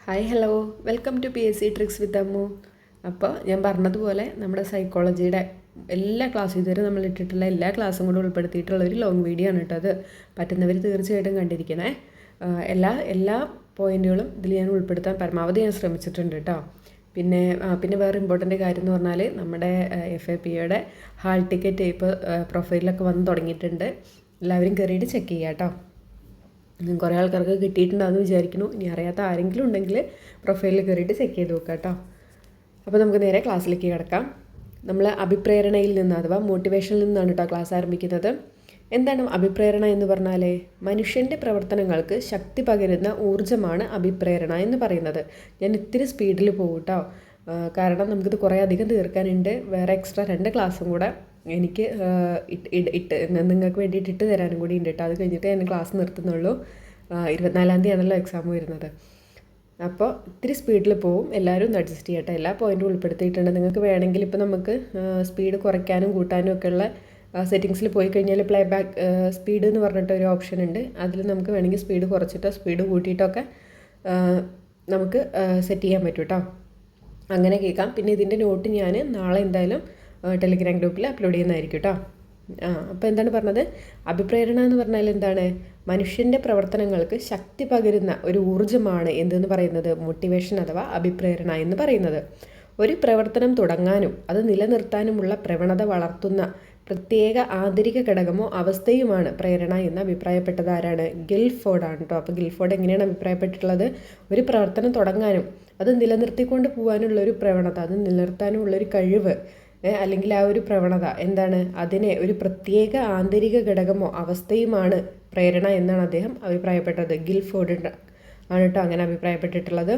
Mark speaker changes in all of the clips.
Speaker 1: Hi hello welcome to PSC tricks with Ammu. അപ്പോൾ ഞാൻ പറഞ്ഞതുപോലെ നമ്മുടെ സൈക്കോളജിയുടെ എല്ലാ ക്ലാസ്സും ഇതുവരെ നമ്മൾ ഇട്ടിട്ടുള്ള എല്ലാ ക്ലാസ്സും കൂടെ ഉൾപ്പെടുത്തിയിട്ടുള്ള ഒരു ലോങ് വീഡിയോ ആണ് കേട്ടോ. അത് പറ്റുന്നവർ തീർച്ചയായിട്ടും കണ്ടിരിക്കണേ. എല്ലാ പോയിന്റുകളും ഇതിൽ ഞാൻ ഉൾപ്പെടുത്താൻ പരമാവധി ഞാൻ ശ്രമിച്ചിട്ടുണ്ട് കേട്ടോ. പിന്നെ വേറെ ഇമ്പോർട്ടൻ്റ് കാര്യം എന്ന് പറഞ്ഞാൽ നമ്മുടെ FAPയുടെ ഹാൾ ടിക്കറ്റ് ഇപ്പോൾ പ്രൊഫൈലിലൊക്കെ വന്ന് തുടങ്ങിയിട്ടുണ്ട്. എല്ലാവരും കയറിയിട്ട് ചെക്ക് ചെയ്യാം കേട്ടോ. കുറേ ആൾക്കാർക്ക് കിട്ടിയിട്ടുണ്ടാകുമെന്ന് വിചാരിക്കുന്നു. ഇനി അറിയാത്ത ആരെങ്കിലും ഉണ്ടെങ്കിൽ പ്രൊഫൈലിൽ കയറിയിട്ട് ചെക്ക് ചെയ്ത് നോക്കാം കേട്ടോ. അപ്പോൾ നമുക്ക് നേരെ ക്ലാസ്സിലേക്ക് കിടക്കാം. നമ്മൾ അഭിപ്രേരണയിൽ നിന്ന് അഥവാ മോട്ടിവേഷനിൽ നിന്നാണ് കേട്ടോ ക്ലാസ് ആരംഭിക്കുന്നത്. എന്താണ് അഭിപ്രേരണ എന്ന് പറഞ്ഞാൽ? മനുഷ്യൻ്റെ പ്രവർത്തനങ്ങൾക്ക് ശക്തി പകരുന്ന ഊർജ്ജമാണ് അഭിപ്രേരണ എന്ന് പറയുന്നത്. ഞാൻ ഇത്തിരി സ്പീഡിൽ പോകും കേട്ടോ, കാരണം നമുക്കിത് കുറേ അധികം തീർക്കാനുണ്ട്. വേറെ എക്സ്ട്രാ 2 ക്ലാസ്സും കൂടെ എനിക്ക് നിങ്ങൾക്ക് വേണ്ടിയിട്ട് ഇട്ട് തരാനും കൂടി ഉണ്ട് കേട്ടോ. അത് കഴിഞ്ഞിട്ട് ഞാൻ ക്ലാസ് നിർത്തുന്നുള്ളൂ. 24-ാം തീയതി ആണല്ലോ എക്സാം വരുന്നത്. അപ്പോൾ ഇത്തിരി സ്പീഡിൽ പോവും. എല്ലാവരും ഒന്ന് അഡ്ജസ്റ്റ് ചെയ്യട്ടെ. എല്ലാ പോയിൻറ്റും ഉൾപ്പെടുത്തിയിട്ടുണ്ട്. നിങ്ങൾക്ക് വേണമെങ്കിൽ ഇപ്പോൾ നമുക്ക് സ്പീഡ് കുറയ്ക്കാനും കൂട്ടാനും ഒക്കെയുള്ള സെറ്റിങ്സിൽ പോയി കഴിഞ്ഞാൽ പ്ലേ ബാക്ക് സ്പീഡ് എന്ന് പറഞ്ഞിട്ട് ഒരു ഓപ്ഷൻ ഉണ്ട്. അതിൽ നമുക്ക് വേണമെങ്കിൽ സ്പീഡ് കുറച്ചിട്ടോ സ്പീഡ് കൂട്ടിയിട്ടൊക്കെ നമുക്ക് സെറ്റ് ചെയ്യാൻ പറ്റും കേട്ടോ. അങ്ങനെ കേൾക്കാം. പിന്നെ ഇതിൻ്റെ നോട്ട് ഞാൻ നാളെ എന്തായാലും ടെലിഗ്രാം ഗ്രൂപ്പിൽ അപ്ലോഡ് ചെയ്യുന്നതായിരിക്കും കേട്ടോ. അപ്പോൾ എന്താണ് പറഞ്ഞത്? അഭിപ്രേരണ എന്ന് പറഞ്ഞാൽ എന്താണ്? മനുഷ്യൻ്റെ പ്രവർത്തനങ്ങൾക്ക് ശക്തി പകരുന്ന ഒരു ഊർജ്ജമാണ് എന്തെന്ന് പറയുന്നത്? മോട്ടിവേഷൻ അഥവാ അഭിപ്രേരണ എന്ന് പറയുന്നത്. ഒരു പ്രവർത്തനം തുടങ്ങാനും അത് നിലനിർത്താനുമുള്ള പ്രവണത വളർത്തുന്ന പ്രത്യേക ആന്തരിക ഘടകമോ അവസ്ഥയുമാണ് പ്രേരണ എന്ന് അഭിപ്രായപ്പെട്ടത് ആരാണ്? ഗിൽഫോർഡാണ് കേട്ടോ. അപ്പോൾ ഗിൽഫോർഡ് എങ്ങനെയാണ് അഭിപ്രായപ്പെട്ടിട്ടുള്ളത്? ഒരു പ്രവർത്തനം തുടങ്ങാനും അത് നിലനിർത്തിക്കൊണ്ട് പോകാനുള്ളൊരു പ്രവണത, അത് നിലനിർത്താനുള്ളൊരു കഴിവ് അല്ലെങ്കിൽ ആ ഒരു പ്രവണത എന്താണ്? അതിനെ ഒരു പ്രത്യേക ആന്തരിക ഘടകമോ അവസ്ഥയുമാണ് പ്രേരണ എന്നാണ് അദ്ദേഹം അഭിപ്രായപ്പെട്ടത്. ഗിൽഫോർഡ് ആണ് കേട്ടോ അങ്ങനെ അഭിപ്രായപ്പെട്ടിട്ടുള്ളത്.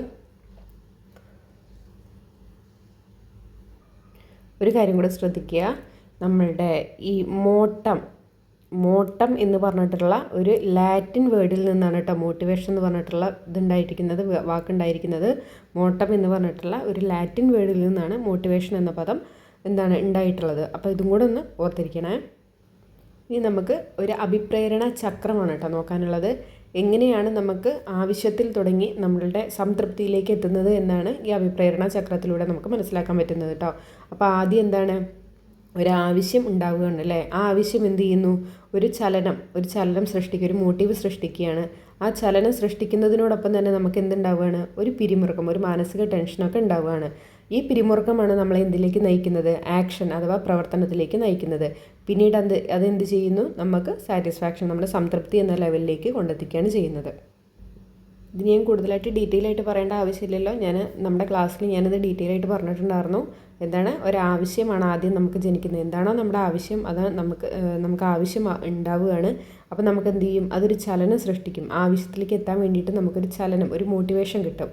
Speaker 1: ഒരു കാര്യം കൂടെ ശ്രദ്ധിക്കുക. നമ്മളുടെ ഈ മോട്ടം എന്ന് പറഞ്ഞിട്ടുള്ള ഒരു ലാറ്റിൻ വേർഡിൽ നിന്നാണ് കേട്ടോ മോട്ടിവേഷൻ എന്ന് പറഞ്ഞിട്ടുള്ള വാക്കുണ്ടായിരിക്കുന്നത്. മോട്ടം എന്ന് പറഞ്ഞിട്ടുള്ള ഒരു ലാറ്റിൻ വേർഡിൽ നിന്നാണ് മോട്ടിവേഷൻ എന്ന പദം ഉണ്ടായിട്ടുള്ളത്. അപ്പോൾ ഇതും കൂടെ ഒന്ന് ഓർത്തിരിക്കണേ. ഇനി നമുക്ക് ഒരു അഭിപ്രേരണ ചക്രമാണ് കേട്ടോ നോക്കാനുള്ളത്. എങ്ങനെയാണ് നമുക്ക് ആവശ്യത്തിൽ തുടങ്ങി നമ്മളുടെ സംതൃപ്തിയിലേക്ക് എത്തുന്നത് എന്നാണ് ഈ അഭിപ്രേരണ ചക്രത്തിലൂടെ നമുക്ക് മനസ്സിലാക്കാൻ പറ്റുന്നത് കേട്ടോ. അപ്പോൾ ആദ്യം എന്താണ്? ഒരാവശ്യം ഉണ്ടാവുകയാണ് അല്ലേ. ആ ആവശ്യം എന്ത് ചെയ്യുന്നു? ഒരു ചലനം സൃഷ്ടിക്കുക, ഒരു മോട്ടീവ് സൃഷ്ടിക്കുകയാണ്. ആ ചലനം സൃഷ്ടിക്കുന്നതിനോടൊപ്പം തന്നെ നമുക്ക് എന്തുണ്ടാവുകയാണ്? ഒരു പിരിമുറുക്കം, ഒരു മാനസിക ടെൻഷനൊക്കെ ഉണ്ടാവുകയാണ്. ഈ പിരിമുറുക്കമാണ് നമ്മളെ എന്തിലേക്ക് നയിക്കുന്നത്? ആക്ഷൻ അഥവാ പ്രവർത്തനത്തിലേക്ക് നയിക്കുന്നത്. പിന്നീട് അതെന്ത് ചെയ്യുന്നു? നമുക്ക് സാറ്റിസ്ഫാക്ഷൻ, നമ്മുടെ സംതൃപ്തി എന്ന ലെവലിലേക്ക് കൊണ്ടെത്തിക്കുകയാണ് ചെയ്യുന്നത്. ഇത് ഞാൻ കൂടുതലായിട്ട് ഡീറ്റെയിൽ ആയിട്ട് പറയേണ്ട ആവശ്യമില്ലല്ലോ. നമ്മുടെ ക്ലാസ്സിൽ ഞാനത് ഡീറ്റെയിൽ ആയിട്ട് പറഞ്ഞിട്ടുണ്ടായിരുന്നു. എന്താണ്? ഒരാവശ്യമാണ് ആദ്യം നമുക്ക് ജനിക്കുന്നത്. എന്താണോ നമ്മുടെ ആവശ്യം അതാണ് നമുക്ക് ആവശ്യം ഉണ്ടാവുകയാണ്. അപ്പോൾ നമുക്ക് എന്ത് ചെയ്യും? അതൊരു ചലനം സൃഷ്ടിക്കും. ആവശ്യത്തിലേക്ക് എത്താൻ വേണ്ടിയിട്ട് നമുക്കൊരു ചലനം, ഒരു മോട്ടിവേഷൻ കിട്ടും,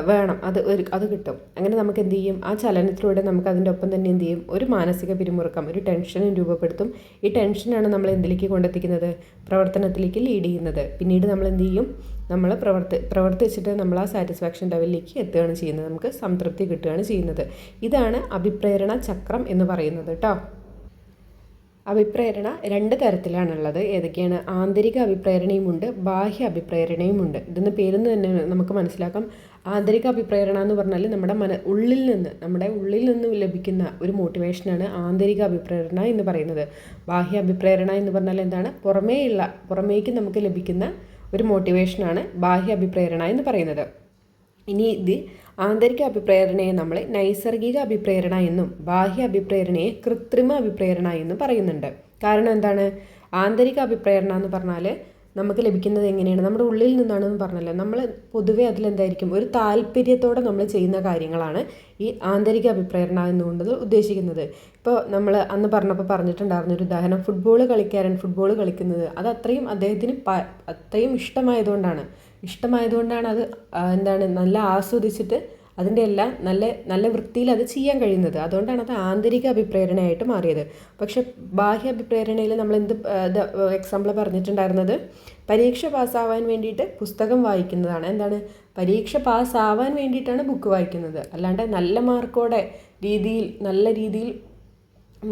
Speaker 1: വേണം, അത് കിട്ടും. അങ്ങനെ നമുക്ക് എന്ത് ചെയ്യും? ആ ചലനത്തിലൂടെ നമുക്ക് അതിൻ്റെ ഒപ്പം തന്നെ എന്ത് ചെയ്യും? ഒരു മാനസിക പിരിമുറുക്കം, ഒരു ടെൻഷനും രൂപപ്പെടുത്തും. ഈ ടെൻഷനാണ് നമ്മൾ എന്തിലേക്ക് കൊണ്ടെത്തിക്കുന്നത്? പ്രവർത്തനത്തിലേക്ക് ലീഡ് ചെയ്യുന്നത്. പിന്നീട് നമ്മൾ എന്ത് ചെയ്യും? നമ്മൾ പ്രവർത്തിച്ചിട്ട് നമ്മൾ ആ സാറ്റിസ്ഫാക്ഷൻ ലെവലിലേക്ക് എത്തുകയാണ് ചെയ്യുന്നത്. നമുക്ക് സംതൃപ്തി കിട്ടുകയാണ് ചെയ്യുന്നത്. ഇതാണ് അഭിപ്രേരണ ചക്രം എന്ന് പറയുന്നത് കേട്ടോ. അഭിപ്രേരണ 2 തരത്തിലാണുള്ളത്. ഏതൊക്കെയാണ്? ആന്തരിക അഭിപ്രേരണയുമുണ്ട്, ബാഹ്യ അഭിപ്രേരണയുമുണ്ട്. ഇതെന്ന് പേരിൽ നിന്ന് തന്നെ നമുക്ക് മനസ്സിലാക്കാം. ആന്തരിക അഭിപ്രേരണ എന്ന് പറഞ്ഞാൽ നമ്മുടെ ഉള്ളിൽ നിന്ന് ലഭിക്കുന്ന ഒരു മോട്ടിവേഷനാണ് ആന്തരിക അഭിപ്രേരണ എന്ന് പറയുന്നത്. ബാഹ്യ അഭിപ്രേരണ എന്ന് പറഞ്ഞാൽ എന്താണ്? പുറമേക്ക് നമുക്ക് ലഭിക്കുന്ന ഒരു മോട്ടിവേഷനാണ് ബാഹ്യ അഭിപ്രേരണ എന്ന് പറയുന്നത്. ഇനി ഇത് ആന്തരിക അഭിപ്രേരണയെ നമ്മൾ നൈസർഗിക അഭിപ്രേരണ എന്നും ബാഹ്യ അഭിപ്രേരണയെ കൃത്രിമ അഭിപ്രേരണ എന്നും പറയുന്നുണ്ട്. കാരണം എന്താണ്? ആന്തരിക അഭിപ്രേരണ എന്ന് പറഞ്ഞാൽ നമുക്ക് ലഭിക്കുന്നത് എങ്ങനെയാണ്? നമ്മുടെ ഉള്ളിൽ നിന്നാണെന്ന് പറഞ്ഞല്ലോ. നമ്മൾ പൊതുവെ അതിലെന്തായിരിക്കും? ഒരു താല്പര്യത്തോടെ നമ്മൾ ചെയ്യുന്ന കാര്യങ്ങളാണ് ഈ ആന്തരിക അഭിപ്രേരണ എന്നുകൊണ്ട് ഉദ്ദേശിക്കുന്നത്. ഇപ്പോൾ നമ്മൾ അന്ന് പറഞ്ഞിട്ടുണ്ടായിരുന്ന ഒരു ഉദാഹരണം, ഫുട്ബോൾ കളിക്കുന്നത് അത് അദ്ദേഹത്തിന് അത്രയും ഇഷ്ടമായതുകൊണ്ടാണ് അത് നല്ല ആസ്വദിച്ചിട്ട് അതിൻ്റെ എല്ലാം നല്ല വൃത്തിയിൽ അത് ചെയ്യാൻ കഴിയുന്നത്. അതുകൊണ്ടാണ് അത് ആന്തരിക അഭിപ്രേരണയായിട്ട് മാറിയത്. പക്ഷെ ബാഹ്യ അഭിപ്രേരണയിൽ നമ്മൾ എക്സാമ്പിൾ പറഞ്ഞിട്ടുണ്ടായിരുന്നത് പരീക്ഷ പാസ്സാവാൻ വേണ്ടിയിട്ട് പുസ്തകം വായിക്കുന്നതാണ്. എന്താണ്? പരീക്ഷ പാസ്സാവാൻ വേണ്ടിയിട്ടാണ് ബുക്ക് വായിക്കുന്നത്. അല്ലാണ്ട് നല്ല രീതിയിൽ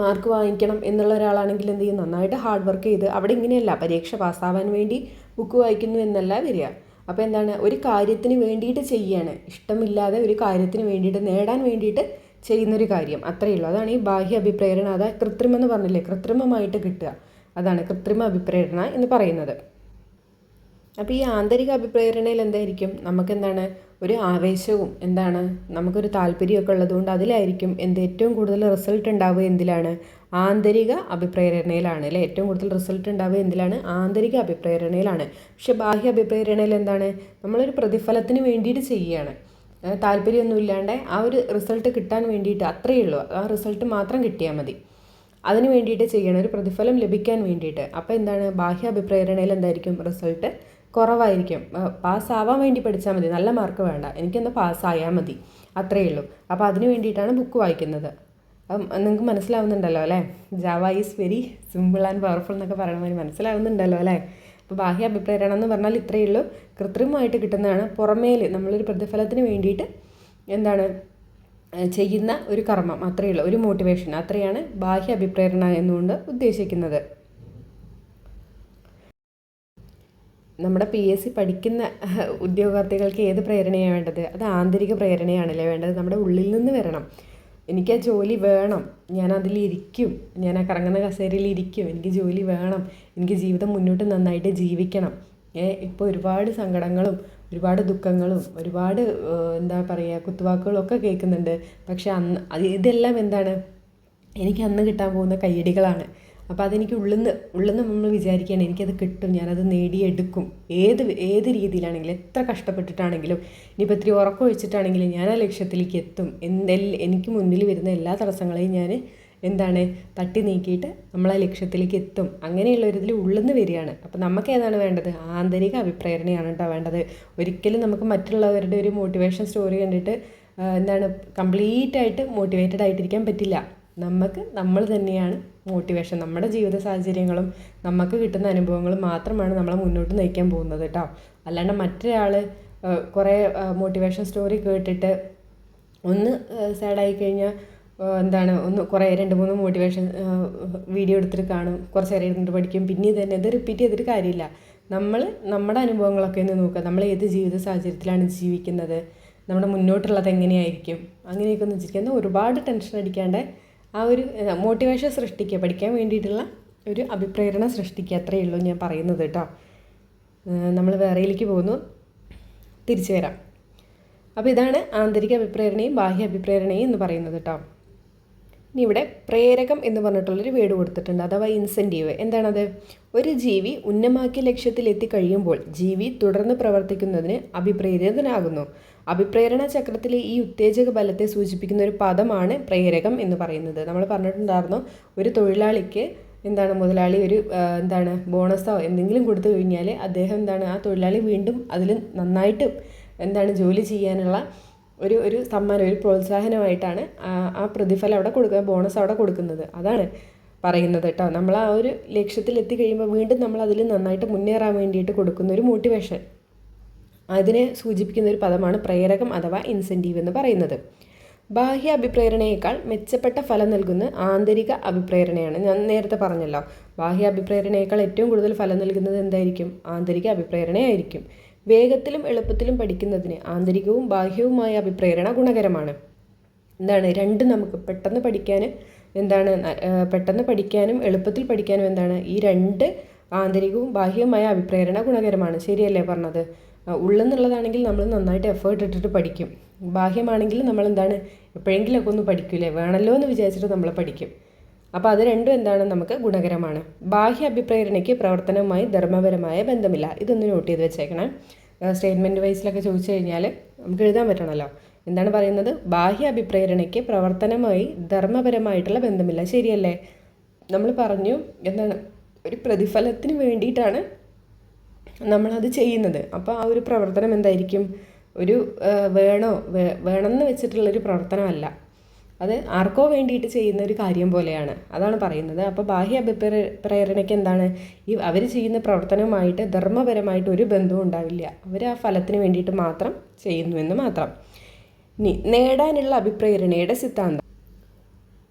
Speaker 1: മാർക്ക് വാങ്ങിക്കണം എന്നുള്ള ഒരാളാണെങ്കിൽ എന്ത് ചെയ്യും? നന്നായിട്ട് ഹാർഡ് വർക്ക് ചെയ്ത് അവിടെ ഇങ്ങനെയല്ല, പരീക്ഷ പാസ്സാവാൻ വേണ്ടി ബുക്ക് വായിക്കുന്നു എന്നല്ല വരിക. അപ്പോൾ എന്താണ്, ഒരു കാര്യത്തിന് വേണ്ടിയിട്ട് ചെയ്യാണ്, ഇഷ്ടമില്ലാതെ ഒരു കാര്യത്തിന് വേണ്ടിയിട്ട് നേടാൻ വേണ്ടിയിട്ട് ചെയ്യുന്നൊരു കാര്യം, അത്രയേ ഉള്ളൂ. അതാണ് ഈ ബാഹ്യ അഭിപ്രേരണ. അത് കൃത്രിമം എന്ന് പറഞ്ഞില്ലേ, കൃത്രിമമായിട്ട് കിട്ടുക, അതാണ് കൃത്രിമ അഭിപ്രേരണ എന്ന് പറയുന്നത്. അപ്പോൾ ഈ ആന്തരിക അഭിപ്രേരണയിൽ എന്തായിരിക്കും, നമുക്കെന്താണ് ഒരു ആവേശവും എന്താണ് നമുക്കൊരു താല്പര്യമൊക്കെ ഉള്ളതുകൊണ്ട് അതിലായിരിക്കും ഏറ്റവും കൂടുതൽ റിസൾട്ട് ഉണ്ടാവുക എന്തിലാണ്, ആന്തരിക അഭിപ്രേരണയിലാണ് അല്ലേ. ഏറ്റവും കൂടുതൽ റിസൾട്ട് ഉണ്ടാവുക എന്തിലാണ്, ആന്തരിക അഭിപ്രേരണയിലാണ്. പക്ഷെ ബാഹ്യ അഭിപ്രേരണയിൽ എന്താണ്, നമ്മളൊരു പ്രതിഫലത്തിന് വേണ്ടിയിട്ട് ചെയ്യുകയാണ്, താല്പര്യമൊന്നും ഇല്ലാണ്ട് ആ ഒരു റിസൾട്ട് കിട്ടാൻ വേണ്ടിയിട്ട്, അത്രയേ ഉള്ളൂ, ആ റിസൾട്ട് മാത്രം കിട്ടിയാൽ മതി, അതിന് വേണ്ടിയിട്ട് ചെയ്യണം, ഒരു പ്രതിഫലം ലഭിക്കാൻ വേണ്ടിയിട്ട്. അപ്പോൾ എന്താണ്, ബാഹ്യ അഭിപ്രേരണയിൽ എന്തായിരിക്കും, റിസൾട്ട് കുറവായിരിക്കും. പാസ്സാവാൻ വേണ്ടി പഠിച്ചാൽ മതി, നല്ല മാർക്ക് വേണ്ട, എനിക്കൊന്ന് പാസ്സായാൽ മതി, അത്രയേ ഉള്ളൂ. അപ്പോൾ അതിന് വേണ്ടിയിട്ടാണ് ബുക്ക് വായിക്കുന്നത്. നിങ്ങൾക്ക് മനസ്സിലാവുന്നുണ്ടല്ലോ അല്ലേ, Java is very simple and powerful എന്നൊക്കെ പറയണ മനസ്സിലാവുന്നുണ്ടല്ലോ അല്ലേ. അപ്പോൾ ബാഹ്യ അഭിപ്രേരണ എന്ന് പറഞ്ഞാൽ ഇത്രയേ ഉള്ളൂ, കൃത്രിമമായിട്ട് കിട്ടുന്നതാണ്, പുറമേൽ നമ്മളൊരു പ്രതിഫലത്തിന് വേണ്ടിയിട്ട് എന്താണ് ചെയ്യുന്ന ഒരു കർമ്മം, അത്രയേ ഉള്ളൂ, ഒരു മോട്ടിവേഷൻ, അത്രയാണ് ബാഹ്യ അഭിപ്രേരണ എന്നുകൊണ്ട് ഉദ്ദേശിക്കുന്നത്. നമ്മുടെ PSC പഠിക്കുന്ന ഉദ്യോഗാർത്ഥികൾക്ക് ഏത് പ്രേരണയാണ് വേണ്ടത്, അത് ആന്തരിക പ്രേരണയാണല്ലേ വേണ്ടത്, നമ്മുടെ ഉള്ളിൽ നിന്ന് വരണം. എനിക്ക് ആ ജോലി വേണം, ഞാൻ അതിലിരിക്കും, ഞാൻ ആ കറങ്ങുന്ന കസേരയിൽ ഇരിക്കും, എനിക്ക് ജോലി വേണം, എനിക്ക് ജീവിതം മുന്നോട്ട് നന്നായിട്ട് ജീവിക്കണം. ഇപ്പോൾ ഒരുപാട് സങ്കടങ്ങളും ഒരുപാട് ദുഃഖങ്ങളും ഒരുപാട് എന്താ പറയുക കുത്തുവാക്കുകളും ഒക്കെ കേൾക്കുന്നുണ്ട്. പക്ഷെ ഇതെല്ലാം എന്താണ്, എനിക്ക് അന്ന് കിട്ടാൻ പോകുന്ന കയ്യടികളാണ്. അപ്പോൾ അതെനിക്ക് ഉള്ളിൽ നിന്ന് നമ്മൾ വിചാരിക്കുകയാണ്, എനിക്കത് കിട്ടും, ഞാനത് നേടിയെടുക്കും, ഏത് രീതിയിലാണെങ്കിലും, എത്ര കഷ്ടപ്പെട്ടിട്ടാണെങ്കിലും, ഇനിയിപ്പോൾ ഇത്തിരി ഉറക്കം ഒഴിച്ചിട്ടാണെങ്കിലും ഞാൻ ആ ലക്ഷ്യത്തിലേക്ക് എത്തും. എനിക്ക് മുന്നിൽ വരുന്ന എല്ലാ തടസ്സങ്ങളെയും ഞാൻ എന്താണ് തട്ടി നീക്കിയിട്ട് നമ്മൾ ആ ലക്ഷ്യത്തിലേക്ക് എത്തും. അങ്ങനെയുള്ള ഒരു ഇതിൽ ഉള്ളിൽ നിന്ന് വരികയാണ്. അപ്പോൾ നമുക്ക് ഏതാണ് വേണ്ടത്, ആന്തരിക അഭിപ്രേരണയാണ് കേട്ടോ വേണ്ടത്. ഒരിക്കലും നമുക്ക് മറ്റുള്ളവരുടെ ഒരു മോട്ടിവേഷൻ സ്റ്റോറി കണ്ടിട്ട് എന്താണ് കംപ്ലീറ്റ് ആയിട്ട് മോട്ടിവേറ്റഡ് ആയിട്ടിരിക്കാൻ പറ്റില്ല. നമ്മൾ തന്നെയാണ് മോട്ടിവേഷൻ. നമ്മുടെ ജീവിത സാഹചര്യങ്ങളും നമുക്ക് കിട്ടുന്ന അനുഭവങ്ങളും മാത്രമാണ് നമ്മളെ മുന്നോട്ട് നയിക്കാൻ പോകുന്നത് കേട്ടോ. അല്ലാണ്ട് മറ്റൊരാൾ കുറേ മോട്ടിവേഷൻ സ്റ്റോറി കേട്ടിട്ട് ഒന്ന് സാഡായി കഴിഞ്ഞാൽ എന്താണ് കുറേ 2-3 മോട്ടിവേഷൻ വീഡിയോ എടുത്തിട്ട് കാണും, കുറച്ച് നേരം ഇരുന്നിട്ട് പഠിക്കും, പിന്നെ ഇത് റിപ്പീറ്റ് ചെയ്തിട്ട് കാര്യമില്ല. നമ്മുടെ അനുഭവങ്ങളൊക്കെ ഒന്ന് നോക്കുക, നമ്മൾ ഏത് ജീവിത സാഹചര്യത്തിലാണ് ജീവിക്കുന്നത്, നമ്മുടെ മുന്നോട്ടുള്ളത് എങ്ങനെയായിരിക്കും, അങ്ങനെയൊക്കെ ഒന്ന് ചിരിക്കുക. എന്നാൽ ഒരുപാട് ടെൻഷൻ അടിക്കാണ്ട് ആ ഒരു മോട്ടിവേഷൻ സൃഷ്ടിക്കുക, പഠിക്കാൻ വേണ്ടിയിട്ടുള്ള ഒരു അഭിപ്രേരണ സൃഷ്ടിക്കുക, അത്രയേ ഉള്ളൂ ഞാൻ പറയുന്നത് കേട്ടോ. നമ്മൾ വേറെയിലേക്ക് പോകുന്നു, തിരിച്ചു വരാം. അപ്പോൾ ഇതാണ് ആന്തരിക അഭിപ്രേരണയും ബാഹ്യ അഭിപ്രേരണയും എന്ന് പറയുന്നത് കേട്ടോ. ഇനി ഇവിടെ പ്രേരകം എന്ന് പറഞ്ഞിട്ടുള്ളൊരു വേർഡ് കൊടുത്തിട്ടുണ്ട്, അഥവാ ഇൻസെൻറ്റീവ്. എന്താണത്, ഒരു ജീവി ഉന്നതമാക്കിയ ലക്ഷ്യത്തിലെത്തി കഴിയുമ്പോൾ ജീവി തുടർന്ന് പ്രവർത്തിക്കുന്നതിന് അഭിപ്രേരിതനാകുന്നു. അഭിപ്രേരണ ചക്രത്തിലെ ഈ ഉത്തേജക ബലത്തെ സൂചിപ്പിക്കുന്ന ഒരു പദമാണ് പ്രേരകം എന്ന് പറയുന്നത്. നമ്മൾ പറഞ്ഞിട്ടുണ്ടായിരുന്നു, ഒരു തൊഴിലാളിക്ക് മുതലാളി ഒരു ബോണസോ എന്തെങ്കിലും കൊടുത്തു കഴിഞ്ഞാൽ അദ്ദേഹം ആ തൊഴിലാളി വീണ്ടും അതിൽ നന്നായിട്ട് ജോലി ചെയ്യാനുള്ള ഒരു സമ്മാനം, ഒരു പ്രോത്സാഹനമായിട്ടാണ് ആ പ്രതിഫലം അവിടെ കൊടുക്കുക, ബോണസ് അവിടെ കൊടുക്കുന്നത്. അതാണ് പറയുന്നത് കേട്ടോ. നമ്മൾ ആ ഒരു ലക്ഷ്യത്തിൽ എത്തിക്കഴിയുമ്പോൾ വീണ്ടും നമ്മൾ അതിൽ നന്നായിട്ട് മുന്നേറാൻ വേണ്ടിയിട്ട് കൊടുക്കുന്ന ഒരു മോട്ടിവേഷൻ, അതിനെ സൂചിപ്പിക്കുന്ന ഒരു പദമാണ് പ്രേരകം അഥവാ ഇൻസെൻറ്റീവ് എന്ന് പറയുന്നത്. ബാഹ്യ അഭിപ്രേരണയേക്കാൾ മെച്ചപ്പെട്ട ഫലം നൽകുന്ന ആന്തരിക അഭിപ്രേരണയാണ്. ഞാൻ നേരത്തെ പറഞ്ഞല്ലോ, ബാഹ്യ അഭിപ്രേരണയേക്കാൾ ഏറ്റവും കൂടുതൽ ഫലം നൽകുന്നത് എന്തായിരിക്കും, ആന്തരിക അഭിപ്രേരണയായിരിക്കും. വേഗത്തിലും എളുപ്പത്തിലും പഠിക്കുന്നതിന് ആന്തരികവും ബാഹ്യവുമായ അഭിപ്രേരണ ഗുണകരമാണ്. രണ്ടും നമുക്ക് പെട്ടെന്ന് പഠിക്കാനും എളുപ്പത്തിൽ പഠിക്കാനും ഈ രണ്ട് ആന്തരികവും ബാഹ്യവുമായ അഭിപ്രേരണ ഗുണകരമാണ്. ശരിയല്ലേ പറഞ്ഞത്? ഉള്ളിൽ നിന്നുള്ളതാണെങ്കിൽ നമ്മൾ നന്നായിട്ട് എഫേർട്ട് ഇട്ടിട്ട് പഠിക്കും, ബാഹ്യമാണെങ്കിൽ നമ്മൾ എപ്പോഴെങ്കിലുമൊക്കെ ഒന്ന് പഠിക്കില്ലേ, വേണമല്ലോ എന്ന് വിചാരിച്ചിട്ട് നമ്മൾ പഠിക്കും. അപ്പോൾ അത് രണ്ടും നമുക്ക് ഗുണകരമാണ്. ബാഹ്യ അഭിപ്രേരണയ്ക്ക് പ്രവർത്തനവുമായി ധർമ്മപരമായ ബന്ധമില്ല. ഇതൊന്ന് നോട്ട് ചെയ്ത് വെച്ചേക്കണം. സ്റ്റേറ്റ്മെൻറ്റ് വൈസിലൊക്കെ ചോദിച്ചു കഴിഞ്ഞാൽ നമുക്ക് എഴുതാൻ പറ്റണമല്ലോ. എന്താണ് പറയുന്നത്, ബാഹ്യ അഭിപ്രേരണയ്ക്ക് പ്രവർത്തനവുമായി ധർമ്മപരമായിട്ടുള്ള ബന്ധമില്ല. ശരിയല്ലേ? നമ്മൾ പറഞ്ഞു ഒരു പ്രതിഫലത്തിന് വേണ്ടിയിട്ടാണ് നമ്മളത് ചെയ്യുന്നത്. അപ്പോൾ ആ ഒരു പ്രവർത്തനം എന്തായിരിക്കും, ഒരു വേണമെന്ന് വെച്ചിട്ടുള്ളൊരു പ്രവർത്തനമല്ല, അത് ആർക്കോ വേണ്ടിയിട്ട് ചെയ്യുന്ന ഒരു കാര്യം പോലെയാണ്. അതാണ് പറയുന്നത്. അപ്പോൾ ബാഹ്യ അഭിപ്രേരണയ്ക്ക് അവർ ചെയ്യുന്ന പ്രവർത്തനവുമായിട്ട് ധർമ്മപരമായിട്ട് ഒരു ബന്ധവും ഉണ്ടാവില്ല. അവർ ആ ഫലത്തിന് വേണ്ടിയിട്ട് മാത്രം ചെയ്യുന്നുവെന്ന് മാത്രം. ഇനി നേടാനുള്ള അഭിപ്രേരണയുടെ സിദ്ധാന്തം.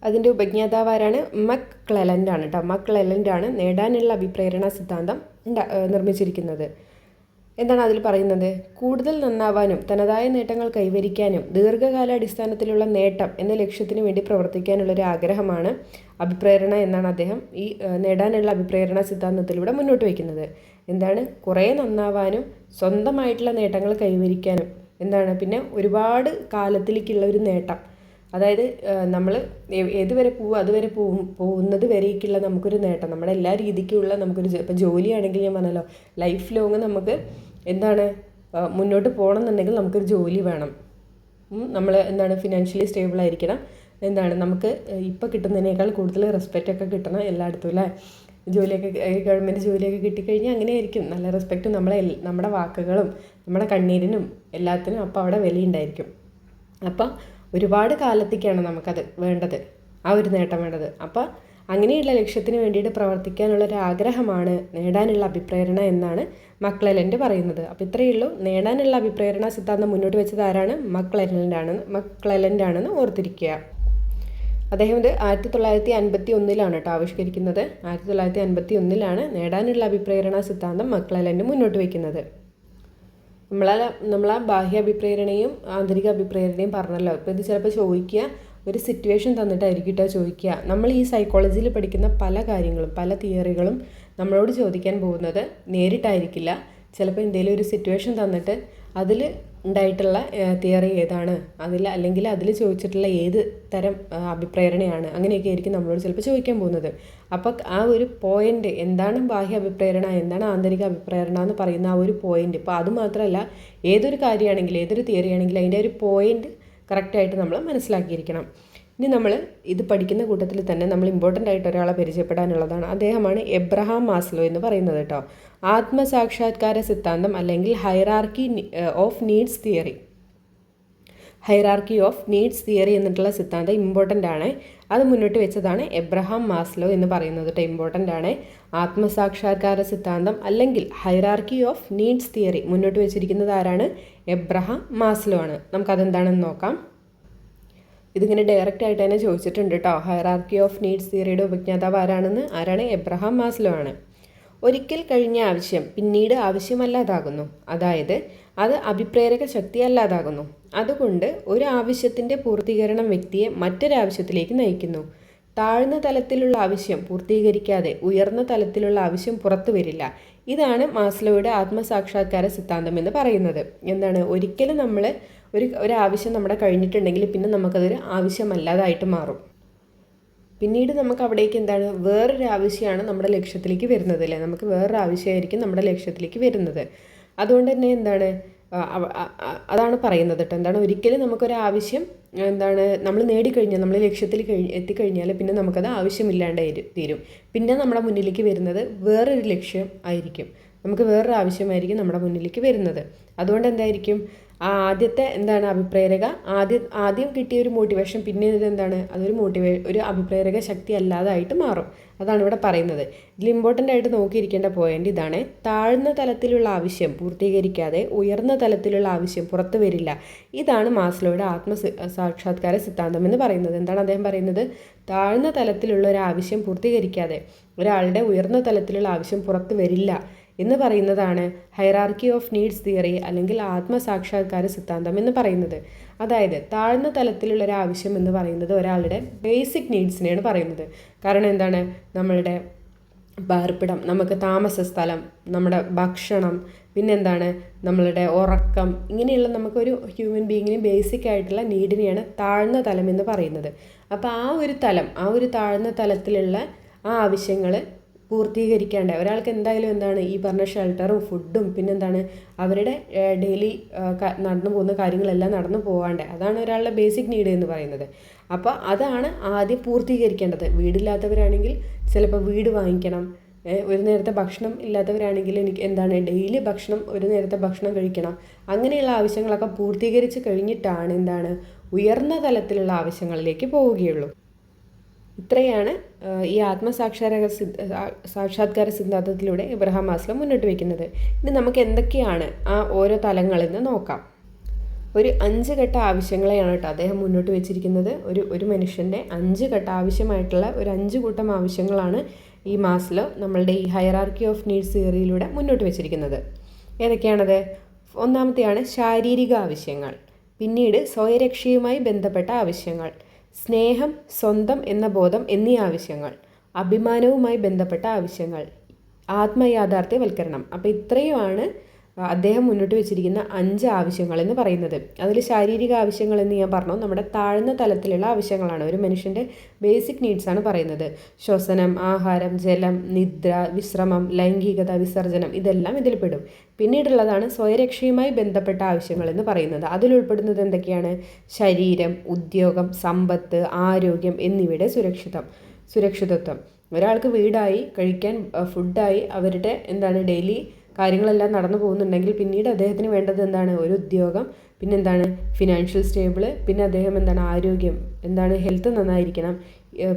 Speaker 1: അതിൻ്റെ ഉപജ്ഞാതാവാരാണ്? മക്ക്ലെലൻഡ് ആണ് കേട്ടോ. മക്ക്ലെലൻഡ് ആണ് നേടാനുള്ള അഭിപ്രേരണ സിദ്ധാന്തം നിർമ്മിച്ചിരിക്കുന്നത്. എന്താണ് അതിൽ പറയുന്നത്? കൂടുതൽ നന്നാവാനും തനതായ നേട്ടങ്ങൾ കൈവരിക്കാനും ദീർഘകാലാടിസ്ഥാനത്തിലുള്ള നേട്ടം എന്ന ലക്ഷ്യത്തിന് വേണ്ടി പ്രവർത്തിക്കാനുള്ളൊരു ആഗ്രഹമാണ് അഭിപ്രേരണ എന്നാണ് അദ്ദേഹം ഈ നേടാനുള്ള അഭിപ്രേരണ സിദ്ധാന്തത്തിലൂടെ മുന്നോട്ട് വയ്ക്കുന്നത്. എന്താണ്? കുറേ നന്നാവാനും സ്വന്തമായിട്ടുള്ള നേട്ടങ്ങൾ കൈവരിക്കാനും എന്താണ് പിന്നെ ഒരുപാട് കാലത്തിലേക്കുള്ള ഒരു നേട്ടം, അതായത് നമ്മൾ ഏതുവരെ പോവുക അതുവരെ പോകുന്നത് വരേക്കുള്ള നമുക്കൊരു നേട്ടം, നമ്മുടെ എല്ലാ രീതിക്കുള്ള നമുക്കൊരു ഇപ്പോൾ ജോലിയാണെങ്കിൽ ഞാൻ പറഞ്ഞല്ലോ ലൈഫ് ലോങ് നമുക്ക് എന്താണ് മുന്നോട്ട് പോകണം എന്നുണ്ടെങ്കിൽ നമുക്കൊരു ജോലി വേണം. നമ്മൾ എന്താണ് ഫിനാൻഷ്യലി സ്റ്റേബിൾ ആയിരിക്കണം. എന്താണ് നമുക്ക് ഇപ്പോൾ കിട്ടുന്നതിനേക്കാൾ കൂടുതൽ റെസ്പെക്റ്റ് ഒക്കെ കിട്ടണം എല്ലായിടത്തും അല്ലേ. ജോലിയൊക്കെ ഗവൺമെൻറ് ജോലിയൊക്കെ കിട്ടിക്കഴിഞ്ഞാൽ അങ്ങനെയായിരിക്കും നല്ല റെസ്പെക്റ്റും നമ്മുടെ വാക്കുകളും നമ്മുടെ കണ്ണീരിനും എല്ലാത്തിനും അപ്പോൾ അവിടെ വിലയുണ്ടായിരിക്കും. അപ്പം ഒരുപാട് കാലത്തേക്കാണ് നമുക്കത് വേണ്ടത്, ആ ഒരു നേട്ടം വേണ്ടത്. അപ്പോൾ അങ്ങനെയുള്ള ലക്ഷ്യത്തിന് വേണ്ടിയിട്ട് പ്രവർത്തിക്കാനുള്ളൊരു ആഗ്രഹമാണ് നേടാനുള്ള അഭിപ്രേരണ എന്നാണ് മക്ലെലൻഡ് പറയുന്നത്. അപ്പോൾ ഇത്രയേ ഉള്ളൂ. നേടാനുള്ള അഭിപ്രേരണ സിദ്ധാന്തം മുന്നോട്ട് വെച്ചത് ആരാണ്? മക്ലെലൻഡ് ആണെന്ന് ഓർത്തിരിക്കുക. അദ്ദേഹം ഇത് 1951 കേട്ടോ ആവിഷ്കരിക്കുന്നത്. 1951 നേടാനുള്ള അഭിപ്രേരണ സിദ്ധാന്തം മക്ലെലൻഡ് മുന്നോട്ട് വയ്ക്കുന്നത്. നമ്മളാ ബാഹ്യ അഭിപ്രേരണയും ആന്തരിക അഭിപ്രേരണയും പറഞ്ഞല്ലോ. ഇപ്പോൾ ഇത് ചിലപ്പോൾ ചോദിക്കുക, ഒരു സിറ്റുവേഷൻ തന്നിട്ടായിരിക്കും ചോദിക്കുക. നമ്മൾ ഈ സൈക്കോളജിയിൽ പഠിക്കുന്ന പല കാര്യങ്ങളും പല തിയറികളും നമ്മളോട് ചോദിക്കാൻ പോകുന്നത് നേരിട്ടായിരിക്കില്ല. ചിലപ്പോൾ എന്തെങ്കിലും ഒരു സിറ്റുവേഷൻ തന്നിട്ട് അതിൽ ഉണ്ടായിട്ടുള്ള തിയറി ഏതാണ്, അല്ലെങ്കിൽ അതിൽ ചോദിച്ചിട്ടുള്ള ഏത് തരം അഭിപ്രേരണയാണ്, അങ്ങനെയൊക്കെ ആയിരിക്കും നമ്മളോട് ചിലപ്പോൾ ചോദിക്കാൻ പോകുന്നത്. അപ്പോൾ ആ ഒരു പോയിൻ്റ് എന്താണ് ബാഹ്യ അഭിപ്രേരണ, എന്താണ് ആന്തരിക അഭിപ്രേരണ എന്ന് പറയുന്ന ആ ഒരു പോയിൻ്റ്, ഇപ്പോൾ അതുമാത്രമല്ല ഏതൊരു കാര്യമാണെങ്കിലും ഏതൊരു തിയറി ആണെങ്കിലും അതിൻ്റെ ഒരു പോയിൻ്റ് കറക്റ്റായിട്ട് നമ്മൾ മനസ്സിലാക്കിയിരിക്കണം. ഇനി നമ്മൾ ഇത് പഠിക്കുന്ന കൂട്ടത്തിൽ തന്നെ നമ്മൾ ഇമ്പോർട്ടൻ്റ് ആയിട്ട് ഒരാളെ പരിചയപ്പെടാനുള്ളതാണ്. അദ്ദേഹമാണ് എബ്രഹാം മാസ്ലോ എന്ന് പറയുന്നത് കേട്ടോ. ആത്മസാക്ഷാത്കാര സിദ്ധാന്തം അല്ലെങ്കിൽ ഹൈറാർക്കി ഓഫ് നീഡ്സ് തിയറി എന്നിട്ടുള്ള സിദ്ധാന്തം ഇമ്പോർട്ടൻ്റ് ആണ്. അത് മുന്നോട്ട് വെച്ചതാണ് എബ്രഹാം മാസ്ലോ എന്ന് പറയുന്നത് കേട്ടോ. ഇമ്പോർട്ടൻ്റ് ആണ്. ആത്മസാക്ഷാത്കാര സിദ്ധാന്തം അല്ലെങ്കിൽ ഹൈറാർക്കി ഓഫ് നീഡ്സ് തിയറി മുന്നോട്ട് വെച്ചിരിക്കുന്നത് ആരാണ്? എബ്രഹാം മാസ്ലോ ആണ്. നമുക്കതെന്താണെന്ന് നോക്കാം. ഇതിങ്ങനെ ഡയറക്റ്റ് ആയിട്ട് തന്നെ ചോദിച്ചിട്ടുണ്ട് കേട്ടോ. ഹൈറാർക്കി ഓഫ് നീഡ്സ് തിയറിയുടെ ഉപജ്ഞാതാവ് ആരാണ്? എബ്രഹാം മാസ്ലോ ആണ്. ഒരിക്കൽ കഴിഞ്ഞ ആവശ്യം പിന്നീട് ആവശ്യമല്ലാതാകുന്നു, അതായത് അത് അഭിപ്രേരക ശക്തി അല്ലാതാകുന്നു. അതുകൊണ്ട് ഒരു ആവശ്യത്തിൻ്റെ പൂർത്തീകരണം വ്യക്തിയെ മറ്റൊരാവശ്യത്തിലേക്ക് നയിക്കുന്നു. താഴ്ന്ന തലത്തിലുള്ള ആവശ്യം പൂർത്തീകരിക്കാതെ ഉയർന്ന തലത്തിലുള്ള ആവശ്യം പുറത്തു വരില്ല. ഇതാണ് മാസ്ലോയുടെ ആത്മസാക്ഷാത്കാര സിദ്ധാന്തം എന്ന് പറയുന്നത്. എന്താണ്? ഒരിക്കലും നമ്മൾ ഒരാവശ്യം നമ്മുടെ കഴിഞ്ഞിട്ടുണ്ടെങ്കിൽ പിന്നെ നമുക്കതൊരു ആവശ്യമല്ലാതായിട്ട് മാറും. പിന്നീട് നമുക്ക് അവിടേക്ക് എന്താണ് വേറൊരു ആവശ്യമാണ് നമ്മുടെ ലക്ഷ്യത്തിലേക്ക് വരുന്നത് അല്ലേ. നമുക്ക് വേറൊരു ആവശ്യമായിരിക്കും നമ്മുടെ ലക്ഷ്യത്തിലേക്ക് വരുന്നത്. അതുകൊണ്ട് തന്നെ എന്താണ് അതാണ് പറയുന്നത് കേട്ടോ. എന്താണ് ഒരിക്കലും നമുക്കൊരാവശ്യം എന്താണ് നമ്മൾ നേടിക്കഴിഞ്ഞാൽ നമ്മൾ ലക്ഷ്യത്തിൽ എത്തിക്കഴിഞ്ഞാൽ പിന്നെ നമുക്കത് ആവശ്യമില്ലാണ്ടായി തീരും. പിന്നെ നമ്മുടെ മുന്നിലേക്ക് വരുന്നത് വേറൊരു ലക്ഷ്യം ആയിരിക്കും, നമുക്ക് വേറൊരു ആവശ്യമായിരിക്കും നമ്മുടെ മുന്നിലേക്ക് വരുന്നത്. അതുകൊണ്ട് എന്തായിരിക്കും ആദ്യത്തെ എന്താണ് അഭിപ്രേരക ആദ്യം കിട്ടിയ ഒരു മോട്ടിവേഷൻ പിന്നെ ഇതെന്താണ് ഒരു അഭിപ്രേരക ശക്തി അല്ലാതായിട്ട് മാറും. അതാണ് ഇവിടെ പറയുന്നത്. ഇതിൽ ഇമ്പോർട്ടൻ്റ് ആയിട്ട് നോക്കിയിരിക്കേണ്ട പോയിന്റ് ഇതാണ്. താഴ്ന്ന തലത്തിലുള്ള ആവശ്യം പൂർത്തീകരിക്കാതെ ഉയർന്ന തലത്തിലുള്ള ആവശ്യം പുറത്തു വരില്ല. ഇതാണ് മാസ്ലോയുടെ ആത്മസാക്ഷാത്കാര സിദ്ധാന്തം എന്ന് പറയുന്നത്. എന്താണ് അദ്ദേഹം പറയുന്നത്? താഴ്ന്ന തലത്തിലുള്ള ഒരു ആവശ്യം പൂർത്തീകരിക്കാതെ ഒരാളുടെ ഉയർന്ന തലത്തിലുള്ള ആവശ്യം പുറത്തു വരില്ല എന്ന് പറയുന്നതാണ് ഹൈറാർക്കി ഓഫ് നീഡ്സ് തിയറി അല്ലെങ്കിൽ ആത്മസാക്ഷാത്കാര സിദ്ധാന്തം എന്ന് പറയുന്നത്. അതായത് താഴ്ന്ന തലത്തിലുള്ള ഒരു ആവശ്യം എന്ന് പറയുന്നത് ഒരാളുടെ ബേസിക് നീഡ്സിനെയാണ് പറയുന്നത്. കാരണം എന്താണ്? നമ്മളുടെ പാർപ്പിടം, നമുക്ക് താമസ സ്ഥലം, നമ്മുടെ ഭക്ഷണം, പിന്നെന്താണ് നമ്മളുടെ ഉറക്കം, ഇങ്ങനെയുള്ള നമുക്കൊരു ഹ്യൂമൻ ബീയിങ്ങിന് ബേസിക് ആയിട്ടുള്ള നീഡിനെയാണ് താഴ്ന്ന തലം എന്ന് പറയുന്നത്. അപ്പോൾ ആ ഒരു താഴ്ന്ന തലത്തിലുള്ള ആ ആവശ്യങ്ങൾ പൂർത്തീകരിക്കേണ്ട ഒരാൾക്ക് എന്തായാലും എന്താണ് ഈ പറഞ്ഞ ഷെൽട്ടറും ഫുഡും പിന്നെന്താണ് അവരുടെ ഡെയിലി നടന്നു പോകുന്ന കാര്യങ്ങളെല്ലാം നടന്നു പോകാണ്ട്, അതാണ് ഒരാളുടെ ബേസിക് നീഡ് എന്ന് പറയുന്നത്. അപ്പോൾ അതാണ് ആദ്യം പൂർത്തീകരിക്കേണ്ടത്. വീടില്ലാത്തവരാണെങ്കിൽ ചിലപ്പോൾ വീട് വാങ്ങിക്കണം. ഒരു നേരത്തെ ഭക്ഷണം ഇല്ലാത്തവരാണെങ്കിൽ എനിക്ക് എന്താണ് ഡെയിലി ഒരു നേരത്തെ ഭക്ഷണം കഴിക്കണം. അങ്ങനെയുള്ള ആവശ്യങ്ങളൊക്കെ പൂർത്തീകരിച്ച് കഴിഞ്ഞിട്ടാണ് എന്താണ് ഉയർന്ന തലത്തിലുള്ള ആവശ്യങ്ങളിലേക്ക് പോവുകയുള്ളൂ. ഇത്രയാണ് ഈ സാക്ഷാത്കാര സിദ്ധാന്തത്തിലൂടെ എബ്രഹാം മാസ്ലോ മുന്നോട്ട് വയ്ക്കുന്നത്. ഇനി നമുക്ക് എന്തൊക്കെയാണ് ആ ഓരോ തലങ്ങളിൽ നിന്ന് നോക്കാം. ഒരു 5 ഘട്ട ആവശ്യങ്ങളെയാണ് കേട്ടോ അദ്ദേഹം മുന്നോട്ട് വെച്ചിരിക്കുന്നത്. ഒരു മനുഷ്യൻ്റെ 5 ഘട്ട ആവശ്യമായിട്ടുള്ള ഒരു 5 കൂട്ടം ആവശ്യങ്ങളാണ് ഈ മാസ്ലോ നമ്മളുടെ ഈ ഹൈറാർക്കി ഓഫ് നീഡ്സ് തിയറിയിലൂടെ മുന്നോട്ട് വെച്ചിരിക്കുന്നത്. ഏതൊക്കെയാണത്? ഒന്നാമത്തെയാണ് ശാരീരിക ആവശ്യങ്ങൾ, പിന്നീട് സ്വയരക്ഷയുമായി ബന്ധപ്പെട്ട ആവശ്യങ്ങൾ, സ്നേഹം, സ്വന്തം എന്ന ബോധം എന്നീ ആവശ്യങ്ങൾ, അഭിമാനവുമായി ബന്ധപ്പെട്ട ആവശ്യങ്ങൾ, ആത്മയാഥാർത്ഥ്യവൽക്കരണം. അപ്പോൾ ഇത്രയുമാണ് അദ്ദേഹം മുന്നോട്ട് വെച്ചിരിക്കുന്ന 5 ആവശ്യങ്ങൾ എന്ന് പറയുന്നത്. അതിൽ ശാരീരിക ആവശ്യങ്ങൾ എന്ന് ഞാൻ പറഞ്ഞു, നമ്മുടെ താഴ്ന്ന തലത്തിലുള്ള ആവശ്യങ്ങളാണ്. ഒരു മനുഷ്യൻ്റെ ബേസിക് നീഡ്സാണ് പറയുന്നത്. ശ്വസനം, ആഹാരം, ജലം, നിദ്ര, വിശ്രമം, ലൈംഗികത, വിസർജനം, ഇതെല്ലാം ഇതിൽ പെടും. പിന്നീടുള്ളതാണ് സ്വയരക്ഷയുമായി ബന്ധപ്പെട്ട ആവശ്യങ്ങൾ എന്ന് പറയുന്നത്. അതിലുൾപ്പെടുന്നത് എന്തൊക്കെയാണ്? ശരീരം, ഉദ്യോഗം, സമ്പത്ത്, ആരോഗ്യം എന്നിവയുടെ സുരക്ഷിതത്വം. ഒരാൾക്ക് വീടായി, കഴിക്കാൻ ഫുഡായി, അവരുടെ ഡെയിലി കാര്യങ്ങളെല്ലാം നടന്നു പോകുന്നുണ്ടെങ്കിൽ പിന്നീട് അദ്ദേഹത്തിന് വേണ്ടത് എന്താണ്? ഒരു ഉദ്യോഗം, പിന്നെന്താണ്? ഫിനാൻഷ്യൽ സ്റ്റേബിൾ, പിന്നെ അദ്ദേഹം ആരോഗ്യം, ഹെൽത്ത് നന്നായിരിക്കണം,